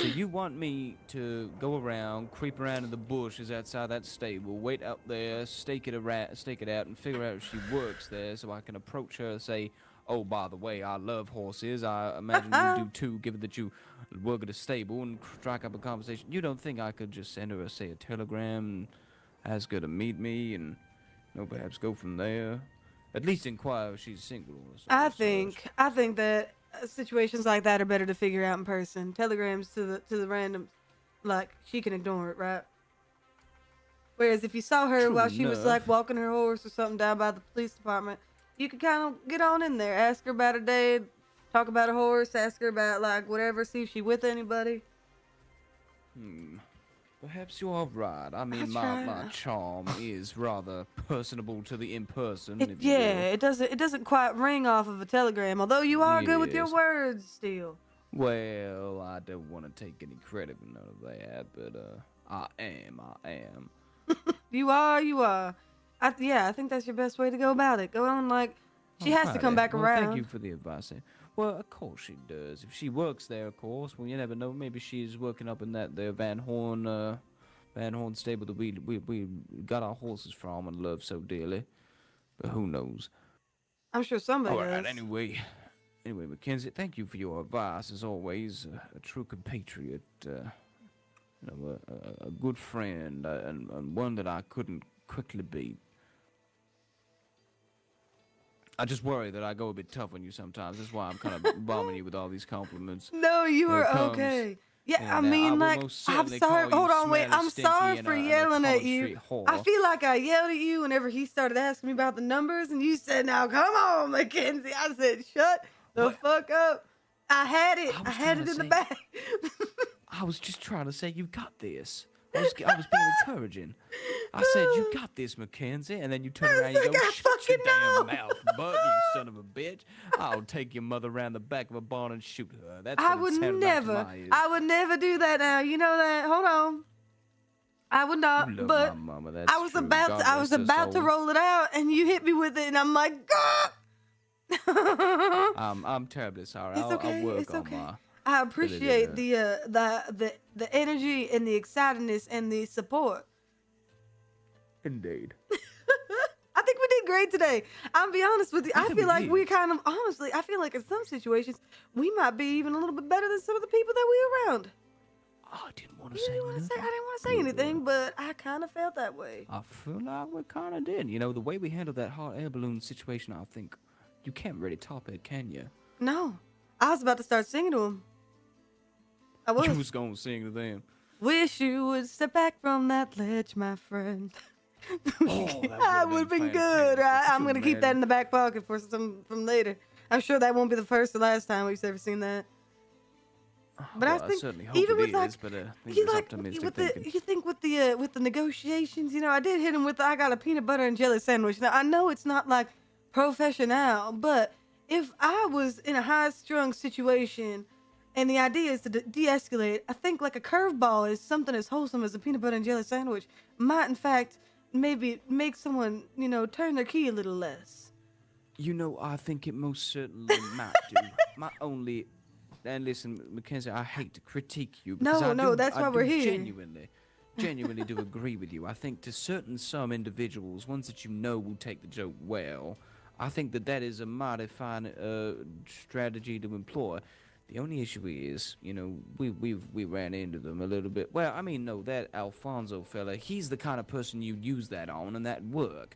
Speaker 2: So you want me to go around, creep around in the bushes outside that stable, wait out there, stake it out, and figure out if she works there, so I can approach her and say, "Oh, by the way, I love horses. I imagine you do too, given that you work at a stable," and strike up a conversation. You don't think I could just send her, say, a telegram, and ask her to meet me, and perhaps go from there? At least inquire if she's single. Or
Speaker 1: I think that situations like that are better to figure out in person. Telegrams to the random, like she can ignore it, right? Whereas if you saw her
Speaker 2: True
Speaker 1: while she was
Speaker 2: enough.
Speaker 1: like walking her horse or something down by the police department, you could kind of get on in there, ask her about her day, talk about her horse, ask her about like whatever, see if she with anybody.
Speaker 2: Perhaps you are right. I mean, my charm is rather personable to the in-person. if you will.
Speaker 1: It doesn't quite ring off of a telegram, although you are good with your
Speaker 2: Yes.
Speaker 1: words still.
Speaker 2: Well, I don't want to take any credit for none of that, but I am.
Speaker 1: You are. I think that's your best way to go about it. Go on, like she has to come
Speaker 2: Alrighty.
Speaker 1: back
Speaker 2: Well,
Speaker 1: around.
Speaker 2: Thank you for the advice. Well, of course she does. If she works there, of course. Well, you never know. Maybe she's working up in that there Van Horn stable that we got our horses from and love so dearly. But who knows?
Speaker 1: I'm sure somebody
Speaker 2: All right.
Speaker 1: does.
Speaker 2: Anyway, Mackenzie, thank you for your advice as always. A true compatriot, a good friend, and one that I couldn't quickly beat. I just worry that I go a bit tough on you sometimes. That's why I'm kind of bombing you with all these compliments.
Speaker 1: No, you
Speaker 2: Here
Speaker 1: are
Speaker 2: it comes.
Speaker 1: okay. Yeah, I
Speaker 2: And, I
Speaker 1: mean,
Speaker 2: will
Speaker 1: like,
Speaker 2: most
Speaker 1: I'm
Speaker 2: certainly
Speaker 1: sorry.
Speaker 2: call you
Speaker 1: Hold on, wait.
Speaker 2: smelly,
Speaker 1: I'm
Speaker 2: stinky,
Speaker 1: sorry
Speaker 2: and
Speaker 1: for
Speaker 2: a
Speaker 1: yelling at
Speaker 2: college
Speaker 1: you.
Speaker 2: street whore.
Speaker 1: I feel like I yelled at you whenever he started asking me about the numbers, and you said, "Now, come on, Mackenzie." I said, "Shut the fuck up." I had it. I had it in the bag.
Speaker 2: I was just trying to say you got this. I was being encouraging. I said you got this, Mackenzie, and then you turn around and you go, "Shut your damn mouth, Buck, you son of a bitch! I'll take your mother around the back of a barn and shoot her." That's what
Speaker 1: I
Speaker 2: it
Speaker 1: would
Speaker 2: sounded
Speaker 1: never.
Speaker 2: like to my ears.
Speaker 1: I would never do that. Now, you know that. Hold on. I would not.
Speaker 2: You love
Speaker 1: But
Speaker 2: my mama, that's
Speaker 1: I was
Speaker 2: true.
Speaker 1: about.
Speaker 2: God
Speaker 1: To, I was
Speaker 2: rest her
Speaker 1: about to
Speaker 2: soul.
Speaker 1: roll it out, and you hit me with it, and I'm like, "Gah!"
Speaker 2: I'm terribly sorry.
Speaker 1: It's okay.
Speaker 2: I'll work
Speaker 1: It's
Speaker 2: on
Speaker 1: okay.
Speaker 2: my.
Speaker 1: I appreciate
Speaker 2: Da-da-da-da.
Speaker 1: the energy and the excitedness and the support.
Speaker 2: Indeed.
Speaker 1: I think we did great today. I'll be honest with you. I
Speaker 2: think
Speaker 1: feel
Speaker 2: we
Speaker 1: like
Speaker 2: did.
Speaker 1: we kind of honestly. I feel like in some situations we might be even a little bit better than some of the people that we around.
Speaker 2: I didn't want to
Speaker 1: You
Speaker 2: say
Speaker 1: didn't want to
Speaker 2: nothing.
Speaker 1: say. I didn't want to say anything, but I kind of felt that way.
Speaker 2: I feel like we kind of did. You know, the way we handled that hot air balloon situation, I think you can't really top it, can you?
Speaker 1: No, I was about to start singing to him. I was.
Speaker 2: You was gonna sing to them.
Speaker 1: Wish you would step back from that ledge, my friend.
Speaker 2: Oh,
Speaker 1: that would have been good, right? I'm gonna keep that in the back pocket for some from later. I'm sure that won't be the first or last time we've ever seen that. But
Speaker 2: Well,
Speaker 1: I think
Speaker 2: certainly hope
Speaker 1: even
Speaker 2: it
Speaker 1: with like,
Speaker 2: is, but I think
Speaker 1: you
Speaker 2: it's
Speaker 1: like
Speaker 2: optimistic
Speaker 1: with the,
Speaker 2: thinking.
Speaker 1: you think with the negotiations, you know, I did hit him with I got a peanut butter and jelly sandwich. Now I know it's not like professional, but if I was in a high-strung situation and the idea is to de-escalate, I think like a curveball is something as wholesome as a peanut butter and jelly sandwich might in fact maybe make someone, you know, turn their key a little less.
Speaker 2: You know, I think it most certainly might do. My only, and listen, Mackenzie, I hate to critique you. Because
Speaker 1: No, that's why we're here.
Speaker 2: Genuinely do agree with you. I think to some individuals, ones that you know will take the joke well, I think that is a mighty fine strategy to employ. The only issue is, you know, we ran into them a little bit. Well, I mean, no, that Alfonso fella, he's the kind of person you'd use that on, and that'd work.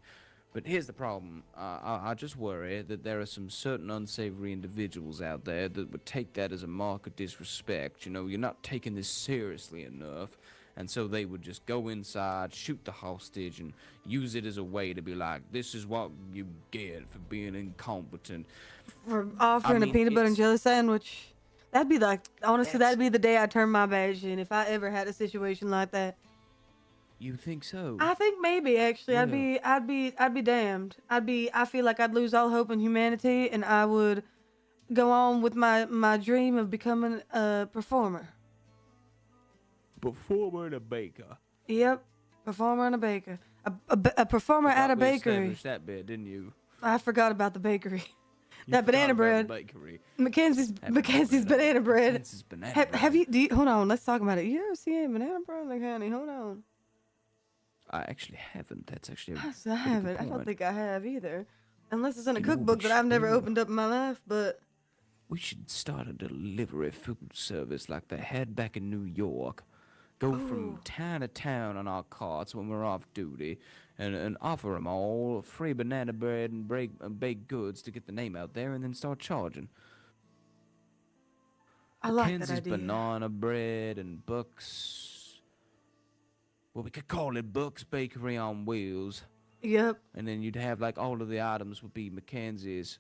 Speaker 2: But here's the problem. I just worry that there are some certain unsavory individuals out there that would take that as a mark of disrespect. You know, you're not taking this seriously enough. And so they would just go inside, shoot the hostage, and use it as a way to be like, this is what you get for being incompetent.
Speaker 1: For offering a peanut butter and jelly sandwich. That'd be like, honestly, that'd be the day I turn my badge in if I ever had a situation like that.
Speaker 2: You think so?
Speaker 1: I think maybe actually
Speaker 2: Yeah.
Speaker 1: I'd be damned. I feel like I'd lose all hope in humanity and I would go on with my dream of becoming a performer.
Speaker 2: Performer and a baker.
Speaker 1: Yep, performer and a baker. A performer at a
Speaker 2: We
Speaker 1: bakery.
Speaker 2: established that bit, didn't you?
Speaker 1: I forgot about the bakery.
Speaker 2: You
Speaker 1: That banana
Speaker 2: forgot about the
Speaker 1: bread.
Speaker 2: bakery.
Speaker 1: Mackenzie's banana bread.
Speaker 2: Mackenzie's banana
Speaker 1: Have you? Hold on. Let's talk about it. You ever seen a banana bread in the county? Hold on.
Speaker 2: I actually haven't. That's actually a
Speaker 1: I
Speaker 2: pretty
Speaker 1: haven't.
Speaker 2: good
Speaker 1: I don't
Speaker 2: point.
Speaker 1: think I have either, unless it's in a
Speaker 2: You know,
Speaker 1: cookbook
Speaker 2: we
Speaker 1: that I've never
Speaker 2: should-
Speaker 1: opened up in my life. But
Speaker 2: We should start a delivery food service like they had back in New York. Go from town to town on our carts when we're off duty and offer them all free banana bread and baked goods to get the name out there and then start charging.
Speaker 1: I like that
Speaker 2: Mackenzie's
Speaker 1: idea.
Speaker 2: banana bread and Buck's. Well, we could call it Buck's Bakery on Wheels.
Speaker 1: Yep.
Speaker 2: And then you'd have like all of the items would be Mackenzie's.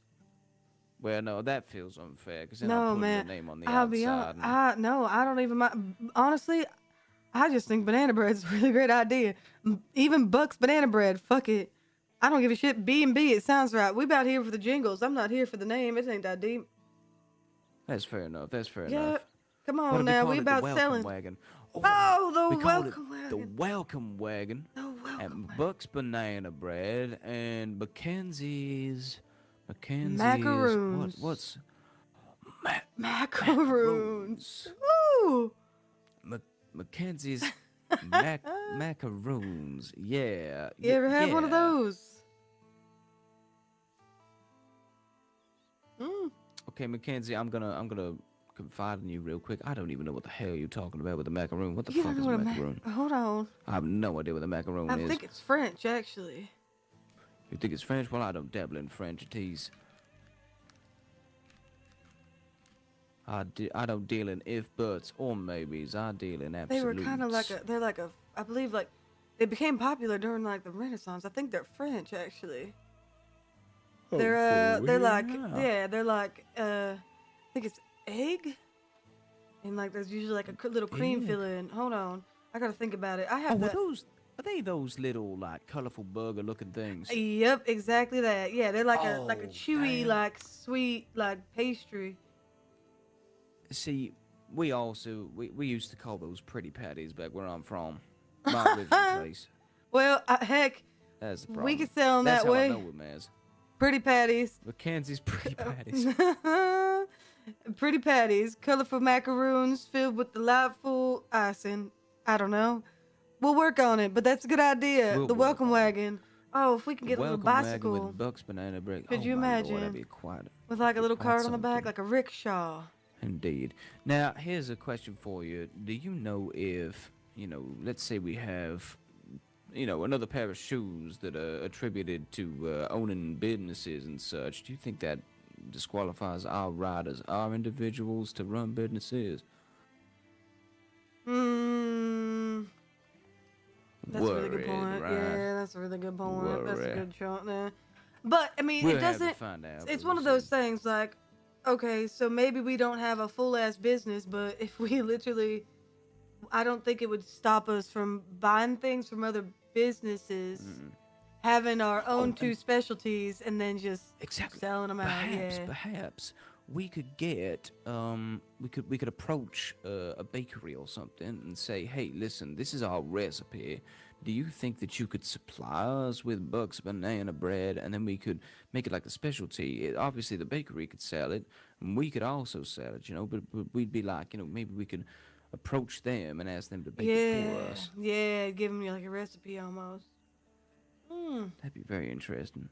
Speaker 2: Well, no, that feels unfair because then
Speaker 1: no,
Speaker 2: I'll put
Speaker 1: man.
Speaker 2: your name on the
Speaker 1: I'll
Speaker 2: outside.
Speaker 1: be honest.
Speaker 2: and-
Speaker 1: No, I don't even mind. Honestly, I just think banana bread's a really great idea. Even Buck's banana bread. Fuck it. I don't give a shit. B&B. It sounds right. We about here for the jingles. I'm not here for the name. It ain't that deep.
Speaker 2: That's fair enough. That's fair
Speaker 1: Yeah.
Speaker 2: enough.
Speaker 1: Come
Speaker 2: What
Speaker 1: on
Speaker 2: if
Speaker 1: now.
Speaker 2: call
Speaker 1: We
Speaker 2: it the
Speaker 1: about
Speaker 2: welcome
Speaker 1: selling.
Speaker 2: wagon?
Speaker 1: Oh, the
Speaker 2: we call it
Speaker 1: welcome wagon.
Speaker 2: The welcome wagon. And Buck's banana bread and Mackenzie's.
Speaker 1: Macaroons.
Speaker 2: What's
Speaker 1: Macaroons. Woo!
Speaker 2: Mackenzie's macaroons? Yeah.
Speaker 1: You ever had one of
Speaker 2: yeah.
Speaker 1: those?
Speaker 2: Okay, Mackenzie, I'm gonna confide in you real quick. I don't even know what the hell you're talking about with the macaroon. What the
Speaker 1: You
Speaker 2: fuck
Speaker 1: don't
Speaker 2: is
Speaker 1: know
Speaker 2: a
Speaker 1: what
Speaker 2: macaroon?
Speaker 1: Hold on.
Speaker 2: I have no idea what a macaroon
Speaker 1: I
Speaker 2: is.
Speaker 1: think it's French, actually.
Speaker 2: You think it's French? Well, I don't dabble in French teas. I don't deal in if, buts, or maybes. I deal in
Speaker 1: They
Speaker 2: absolutes.
Speaker 1: were kind of like I believe like they became popular during like the Renaissance. I think they're French actually. They're like they're like I think it's egg, and like there's usually like a little cream
Speaker 2: Egg?
Speaker 1: filling. Hold on, I gotta think about it. I have
Speaker 2: Are they those little like colorful burger looking things?
Speaker 1: Yep, exactly that. Yeah, they're like a
Speaker 2: Oh,
Speaker 1: chewy,
Speaker 2: damn.
Speaker 1: like sweet, like pastry.
Speaker 2: See, we used to call those pretty patties back where I'm from. My original place.
Speaker 1: Well, heck,
Speaker 2: That's the problem.
Speaker 1: we could sell them
Speaker 2: That's
Speaker 1: that
Speaker 2: how
Speaker 1: way.
Speaker 2: I know it, Maz.
Speaker 1: Pretty patties.
Speaker 2: Mackenzie's pretty patties.
Speaker 1: Pretty patties, colorful macaroons filled with delightful icing. I don't know. We'll work on it, but that's a good idea.
Speaker 2: We'll
Speaker 1: the
Speaker 2: work
Speaker 1: welcome wagon. Oh, if we can get a little
Speaker 2: Welcome wagon
Speaker 1: bicycle
Speaker 2: with Buck's banana bread.
Speaker 1: Could
Speaker 2: Oh
Speaker 1: you
Speaker 2: my Lord,
Speaker 1: imagine?
Speaker 2: that'd be quite,
Speaker 1: with like a little
Speaker 2: quite
Speaker 1: cart on the
Speaker 2: something.
Speaker 1: back, like a rickshaw.
Speaker 2: Indeed. Now, here's a question for you. Do you know if, let's say we have, another pair of shoes that are attributed to owning businesses and such, do you think that disqualifies our riders, our individuals to run businesses?
Speaker 1: That's a really good point.
Speaker 2: Right?
Speaker 1: Yeah, that's a really good point. That's a
Speaker 2: Worried.
Speaker 1: good shot there. But I mean,
Speaker 2: We'll
Speaker 1: it
Speaker 2: have to
Speaker 1: doesn't.
Speaker 2: find out,
Speaker 1: It's
Speaker 2: but
Speaker 1: one
Speaker 2: we'll
Speaker 1: of those things like, okay, so maybe we don't have a full ass business, but if we literally, I don't think it would stop us from buying things from other businesses, having our own two specialties, and then just selling them out.
Speaker 2: Perhaps we could get we could approach a bakery or something and say, hey, listen, this is our recipe. Do you think that you could supply us with Buck's banana bread, and then we could make it like a specialty? Obviously, the bakery could sell it, and we could also sell it, but we'd be like, maybe we could approach them and ask them to bake it for us.
Speaker 1: Yeah, give them like a recipe almost.
Speaker 2: That'd be very interesting.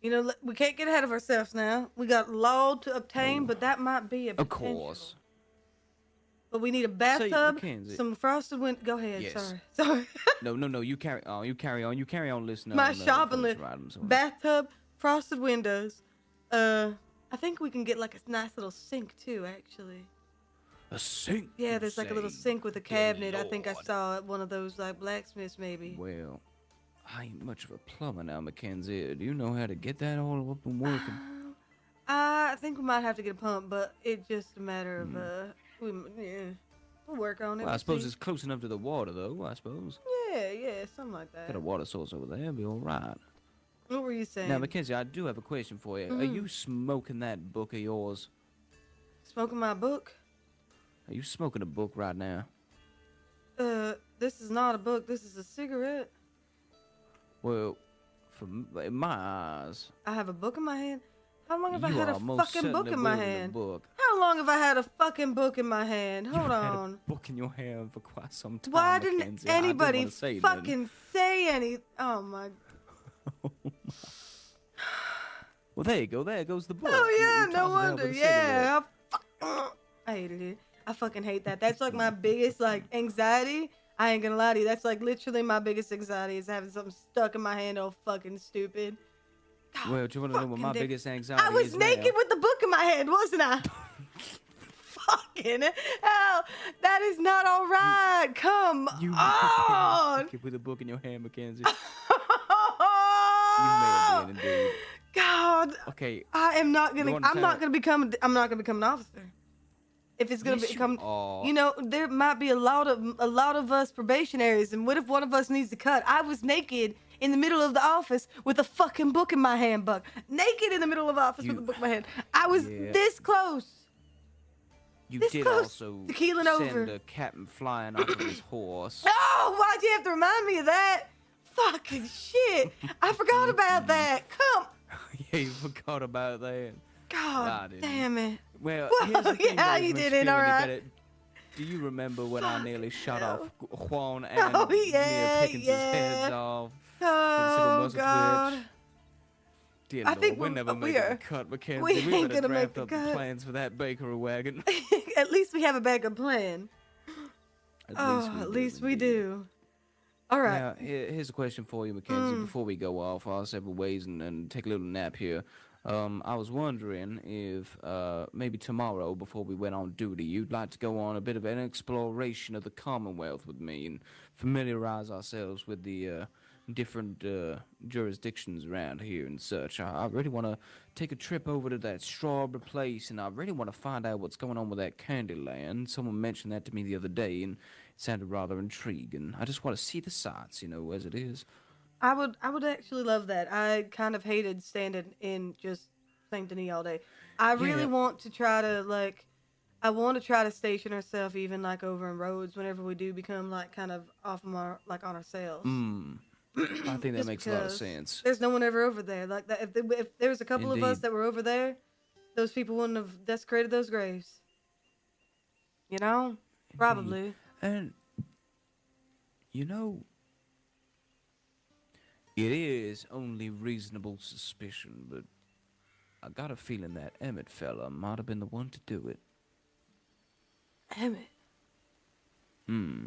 Speaker 1: We can't get ahead of ourselves now. We got law to obtain, but that might be a
Speaker 2: Of
Speaker 1: potential.
Speaker 2: course.
Speaker 1: But we need a bathtub,
Speaker 2: Mackenzie-
Speaker 1: some frosted windows. Go ahead.
Speaker 2: Yes.
Speaker 1: Sorry.
Speaker 2: No, you carry on. You carry on listening.
Speaker 1: My
Speaker 2: on,
Speaker 1: shopping list:
Speaker 2: furniture items.
Speaker 1: bathtub, frosted windows. I think we can get like a nice little sink too. Actually.
Speaker 2: A sink?
Speaker 1: Yeah,
Speaker 2: you
Speaker 1: there's like a little
Speaker 2: say?
Speaker 1: sink with a cabinet. I think I saw at one of those like blacksmiths maybe.
Speaker 2: Well, I ain't much of a plumber now, Mackenzie. Do you know how to get that all up and working?
Speaker 1: I think we might have to get a pump, but it's just a matter of we'll work on it.
Speaker 2: Well, I
Speaker 1: We'll
Speaker 2: suppose
Speaker 1: see.
Speaker 2: it's close enough to the water, though. I suppose.
Speaker 1: Yeah, something like that.
Speaker 2: Got a water source over there. Be all right.
Speaker 1: What were you saying?
Speaker 2: Now, Mackenzie, I do have a question for you. Are you smoking that book of yours?
Speaker 1: Smoking my book?
Speaker 2: Are you smoking a book right now?
Speaker 1: This is not a book. This is a cigarette.
Speaker 2: Well, in my eyes,
Speaker 1: I have a book in my hand. How long have I
Speaker 2: you
Speaker 1: had a
Speaker 2: are most
Speaker 1: fucking book
Speaker 2: certainly
Speaker 1: in my
Speaker 2: wielding a
Speaker 1: hand?
Speaker 2: book.
Speaker 1: How long have I had a fucking book in my hand? Hold
Speaker 2: You've had
Speaker 1: on.
Speaker 2: a book in your hand for quite some time.
Speaker 1: Why didn't
Speaker 2: Mackenzie. I didn't
Speaker 1: anybody
Speaker 2: wanna say nothing.
Speaker 1: fucking say any? Oh my.
Speaker 2: Well, there you go. There goes the book.
Speaker 1: Oh yeah,
Speaker 2: You
Speaker 1: no
Speaker 2: tossed it down
Speaker 1: wonder.
Speaker 2: with a cigarette.
Speaker 1: Yeah. I hated it. I fucking hate that. That's like my biggest like anxiety. I ain't gonna lie to you. That's like literally my biggest anxiety is having something stuck in my hand all fucking stupid.
Speaker 2: Well, do you want to know what my
Speaker 1: fucking
Speaker 2: biggest anxiety
Speaker 1: I was
Speaker 2: is
Speaker 1: naked
Speaker 2: now?
Speaker 1: with the book in my hand, wasn't I? Fucking hell, that is not all right. Come
Speaker 2: You
Speaker 1: on.
Speaker 2: naked with a book in your hand, Mackenzie. You may have been indeed.
Speaker 1: God.
Speaker 2: Okay.
Speaker 1: I am not gonna.
Speaker 2: You wanna
Speaker 1: I'm not
Speaker 2: tell-
Speaker 1: gonna become. I'm not gonna become an officer. If it's gonna
Speaker 2: Yes, you
Speaker 1: become,
Speaker 2: are.
Speaker 1: there might be a lot of us probationaries, and what if one of us needs to cut? I was naked in the middle of the office with a fucking book in my hand, Buck. Naked in the middle of the office with a book in my hand. I was
Speaker 2: Yeah.
Speaker 1: this close.
Speaker 2: You
Speaker 1: This
Speaker 2: did
Speaker 1: close
Speaker 2: also
Speaker 1: to keeling
Speaker 2: send
Speaker 1: over.
Speaker 2: a captain flying off of his horse.
Speaker 1: Oh, why'd you have to remind me of that? Fucking shit! I forgot about that. Come,
Speaker 2: Yeah, you forgot about that.
Speaker 1: God
Speaker 2: didn't
Speaker 1: damn it.
Speaker 2: Well,
Speaker 1: Whoa,
Speaker 2: here's the thing,
Speaker 1: yeah,
Speaker 2: that
Speaker 1: you
Speaker 2: makes
Speaker 1: did
Speaker 2: me
Speaker 1: it,
Speaker 2: feel
Speaker 1: all
Speaker 2: any
Speaker 1: right.
Speaker 2: better. Do you remember when I nearly shot off Juan and
Speaker 1: Oh,
Speaker 2: Mia
Speaker 1: yeah,
Speaker 2: Pickens'
Speaker 1: yeah.
Speaker 2: heads off?
Speaker 1: Oh,
Speaker 2: muscle
Speaker 1: God.
Speaker 2: twitch? Dear
Speaker 1: I
Speaker 2: Lord,
Speaker 1: think
Speaker 2: we're
Speaker 1: we-
Speaker 2: never
Speaker 1: we
Speaker 2: making
Speaker 1: are-
Speaker 2: a cut, Mackenzie.
Speaker 1: we
Speaker 2: We
Speaker 1: ain't
Speaker 2: better
Speaker 1: gonna make
Speaker 2: draft
Speaker 1: the
Speaker 2: up
Speaker 1: cut.
Speaker 2: plans for that bakery wagon.
Speaker 1: At least we have a backup plan.
Speaker 2: At
Speaker 1: least we do. All right.
Speaker 2: Now, here's a question for you, Mackenzie. Before we go off our separate ways and take a little nap here, I was wondering if maybe tomorrow, before we went on duty, you'd like to go on a bit of an exploration of the Commonwealth with me and familiarize ourselves with the different jurisdictions around here and such. I really want to take a trip over to that Strawberry Place, and I really want to find out what's going on with that Candyland. Someone mentioned that to me the other day, and it sounded rather intriguing. I just want to see the sights, as it is.
Speaker 1: I would actually love that. I kind of hated standing in just Saint Denis all day. I really want to try to I want to try to station ourselves even over in Rhodes whenever we do become kind of off of our on ourselves.
Speaker 2: I think that makes a lot of sense.
Speaker 1: There's no one ever over there like that. If there was a couple of us that were over there, those people wouldn't have desecrated those graves. Probably.
Speaker 2: And it is only reasonable suspicion, but I got a feeling that Emmett fella might have been the one to do it.
Speaker 1: Emmett?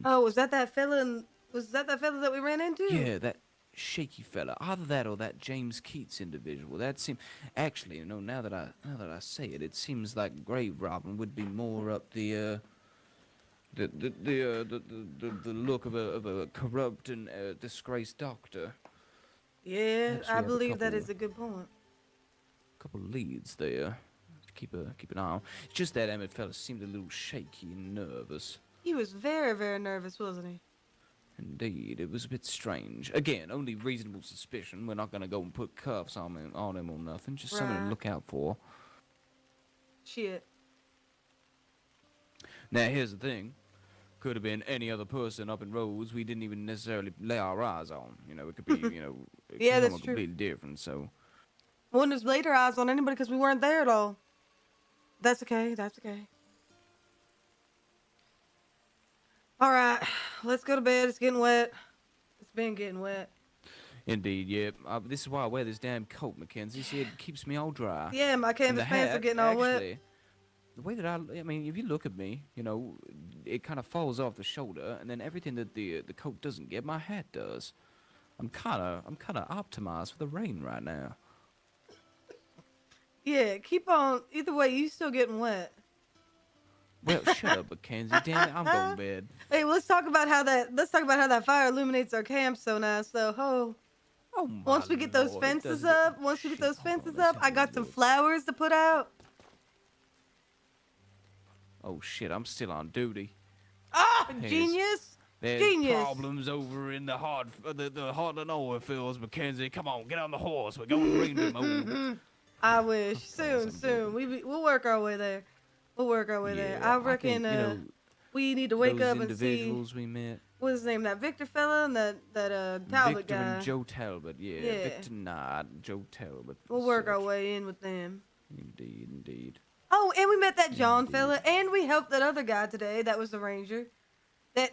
Speaker 1: Oh, was that fella that we ran into?
Speaker 2: Yeah, that shaky fella. Either that or that James Keats individual. That seemed... Actually, now that I say it, it seems like grave robbing would be more up the look of a corrupt and disgraced doctor.
Speaker 1: Yeah, I believe that is a good point.
Speaker 2: Couple leads there to keep an eye on. It's just that Emmett fella seemed a little shaky and nervous.
Speaker 1: He was very, very nervous, wasn't he?
Speaker 2: Indeed, it was a bit strange. Again, only reasonable suspicion. We're not going to go and put cuffs on him or nothing. Just something to look out for.
Speaker 1: Shit.
Speaker 2: Now, here's the thing. Could have been any other person up in Rhodes we didn't even necessarily lay our eyes on. It could be,
Speaker 1: yeah, that's
Speaker 2: completely
Speaker 1: true.
Speaker 2: different, so...
Speaker 1: Wouldn't have laid our eyes on anybody because we weren't there at all. That's okay, Alright, let's go to bed. It's getting wet. It's been getting wet.
Speaker 2: Indeed, yeah. This is why I wear this damn coat, Mackenzie. See, it keeps me all dry.
Speaker 1: Yeah, my canvas pants are getting all wet.
Speaker 2: The way that I mean, if you look at me, it kind of falls off the shoulder, and then everything that the coat doesn't get, my hat does. I'm kind of optimized for the rain right now.
Speaker 1: Yeah, keep on. Either way, you still getting wet.
Speaker 2: Well, shut up, Mackenzie. Damn it, I'm going to bed.
Speaker 1: Hey, let's talk about how that fire illuminates our camp so nice. So, once we get those fences up, I got some flowers to put out.
Speaker 2: Oh shit, I'm still on duty.
Speaker 1: Ah, genius!
Speaker 2: There's
Speaker 1: Genius!
Speaker 2: problems over in the hard and oil fields, Mackenzie. Come on, get on the horse. We're going to Ranger mode.
Speaker 1: I wish. Soon. We'll work our way there. I reckon we need to wake up and see.
Speaker 2: Individuals we met.
Speaker 1: What's his name? That Victor fella and that Talbot
Speaker 2: Victor
Speaker 1: guy.
Speaker 2: and Joe Talbot, yeah. Victor not Joe Talbot.
Speaker 1: We'll work our way in with them.
Speaker 2: Indeed.
Speaker 1: Oh, and we met that John fella, and we helped that other guy today. That was the ranger. That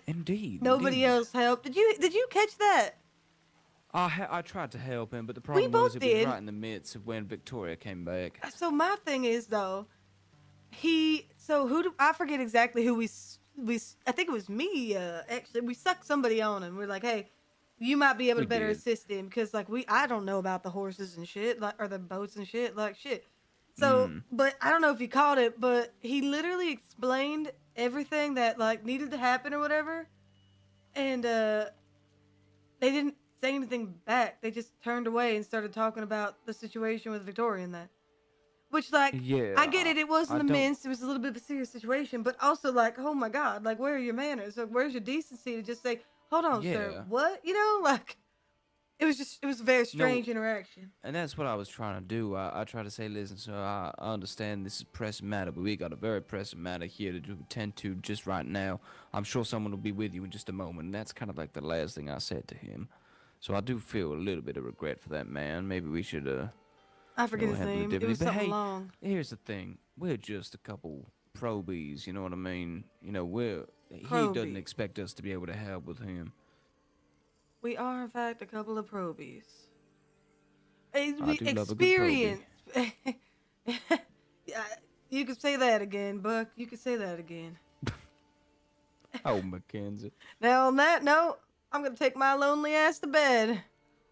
Speaker 1: nobody else helped. Did you catch that?
Speaker 2: I tried to help him, but the problem was it was right in the midst of when Victoria came back.
Speaker 1: So my thing is though, I forget exactly who we I think it was me. Actually, we sucked somebody on him. We're like, hey, you might be able to better assist him because I don't know about the horses and shit or the boats and shit shit. So, but I don't know if you caught it, but he literally explained everything that needed to happen or whatever, and they didn't say anything back. They just turned away and started talking about the situation with Victoria and that. Which
Speaker 2: yeah,
Speaker 1: I get it. It wasn't immense. It was a little bit of a serious situation, but also oh my God, where are your manners? Where's your decency to just say, hold on, sir, what? It was a very strange interaction.
Speaker 2: And that's what I was trying to do. I tried to say, listen, sir, I understand this is a pressing matter, but we got a very pressing matter here to attend to just right now. I'm sure someone will be with you in just a moment. And that's kind of the last thing I said to him. So I do feel a little bit of regret for that man. Maybe we should,
Speaker 1: I forget his name. It was something long.
Speaker 2: Here's the thing. We're just a couple probies, you know what I mean? He doesn't expect us to be able to help with him.
Speaker 1: We are, in fact, a couple of probies.
Speaker 2: I do love a good
Speaker 1: Experience. You could say that again, Buck. You could say that again.
Speaker 2: Oh, Mackenzie.
Speaker 1: Now, on that note, I'm going to take my lonely ass to bed.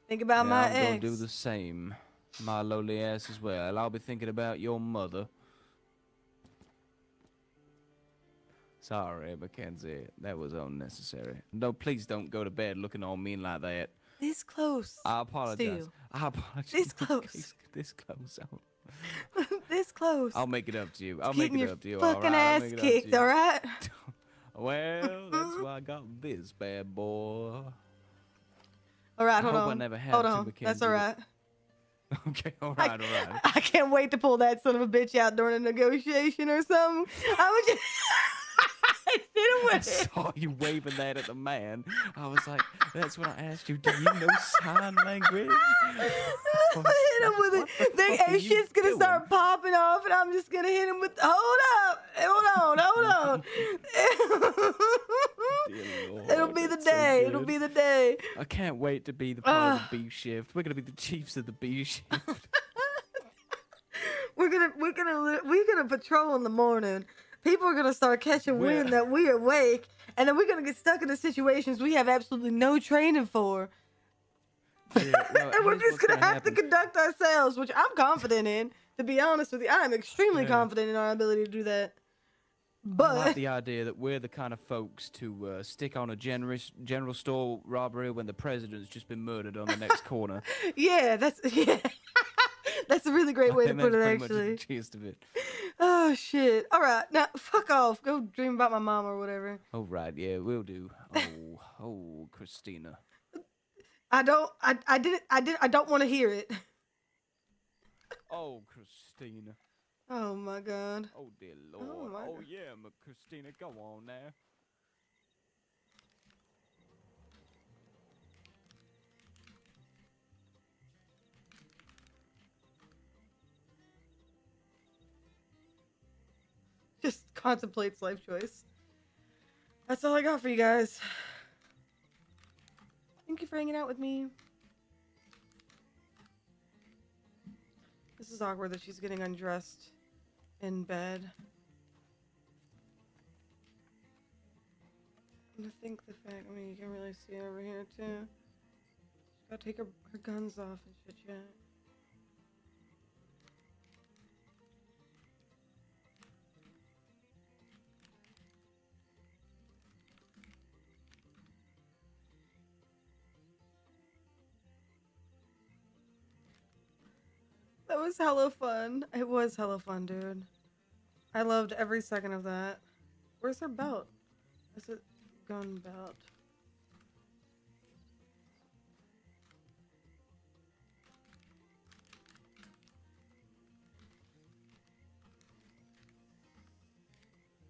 Speaker 1: Think about my ex.
Speaker 2: I'm going to do the same. My lowly ass as well. I'll be thinking about your mother. Sorry, Mackenzie. That was unnecessary. No, please don't go to bed looking all mean like that.
Speaker 1: This close.
Speaker 2: I apologize.
Speaker 1: Steele.
Speaker 2: I apologize.
Speaker 1: This close.
Speaker 2: This close.
Speaker 1: This close.
Speaker 2: I'll make it up to you. I'll
Speaker 1: Getting
Speaker 2: make it
Speaker 1: your
Speaker 2: up to you.
Speaker 1: fucking
Speaker 2: all right? I'll
Speaker 1: ass
Speaker 2: make it up to
Speaker 1: kicked,
Speaker 2: you.
Speaker 1: all right?
Speaker 2: Well, that's why I got this bad boy.
Speaker 1: All right, hold
Speaker 2: I hope
Speaker 1: on.
Speaker 2: I never had
Speaker 1: Hold
Speaker 2: to,
Speaker 1: on. That's all
Speaker 2: Mackenzie.
Speaker 1: right.
Speaker 2: Okay, all right, all right.
Speaker 1: I can't wait to pull that son of a bitch out during a negotiation or something. I would just hit him
Speaker 2: I
Speaker 1: with it.
Speaker 2: saw you waving that at the man. I was like, that's when I asked you, do you know sign language?
Speaker 1: I hit him with it. Then
Speaker 2: fuck are
Speaker 1: hey,
Speaker 2: you
Speaker 1: shit's gonna
Speaker 2: doing?
Speaker 1: start popping off, and I'm just gonna hit him with. Hold on.
Speaker 2: Dear Lord,
Speaker 1: It'll be the
Speaker 2: that's so
Speaker 1: day. It'll
Speaker 2: good.
Speaker 1: be the day.
Speaker 2: I can't wait to be the part of the B shift. We're gonna be the chiefs of the B shift.
Speaker 1: We're gonna patrol in the morning. People are gonna start catching wind that we're awake, and then we're gonna get stuck into situations we have absolutely no training for.
Speaker 2: Yeah, well,
Speaker 1: And we're
Speaker 2: here's
Speaker 1: just
Speaker 2: what's
Speaker 1: gonna have
Speaker 2: happen.
Speaker 1: to conduct ourselves, which I'm confident in. To be honest with you, I am extremely
Speaker 2: Yeah.
Speaker 1: confident in our ability to do that.
Speaker 2: I
Speaker 1: But
Speaker 2: like the idea that we're the kind of folks to stick on a general store robbery when the president's just been murdered on the next corner.
Speaker 1: yeah, that's that's a really great way
Speaker 2: I
Speaker 1: to
Speaker 2: think
Speaker 1: put it.
Speaker 2: that's pretty much
Speaker 1: Actually,
Speaker 2: the gist of it.
Speaker 1: oh shit! All right, now fuck off. Go dream about my mom or whatever.
Speaker 2: Oh right, yeah, we'll do. Oh, Christina.
Speaker 1: I don't want to hear it.
Speaker 2: Oh, Christina.
Speaker 1: Oh my god.
Speaker 2: Oh dear Lord.
Speaker 1: Oh, my
Speaker 2: Oh
Speaker 1: God.
Speaker 2: yeah, Christina, go on now.
Speaker 1: Just contemplates life choice. That's all I got for you guys. Thank you for hanging out with me. This is awkward that she's getting undressed in bed. I think the fact, I mean, you can really see it over here too. She's gotta take her guns off and shit, yeah. That was hella fun. It was hella fun, dude. I loved every second of that. Where's her belt? Is it gun belt?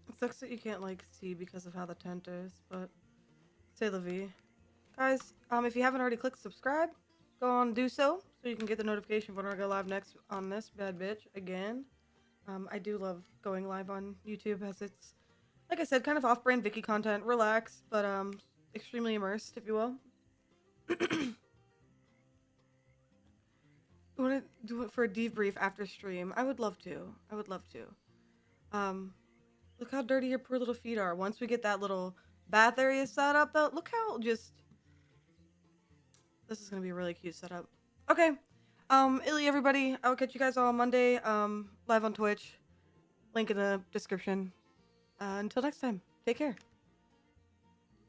Speaker 1: It sucks that you can't like see because of how the tent is, but c'est la vie. Guys, if you haven't already clicked subscribe, go on and do so you can get the notification when I go live next on this bad bitch again. I do love going live on YouTube as it's, like I said, kind of off-brand Vicky content, relaxed, but extremely immersed, if you will. You want to do it for a debrief after stream? I would love to. I would love to. Look how dirty your poor little feet are. Once we get that little bath area set up, though, look how just... This is going to be a really cute setup. Okay. Illy, everybody. I'll catch you guys all on Monday, live on Twitch. Link in the description. Until next time, take care.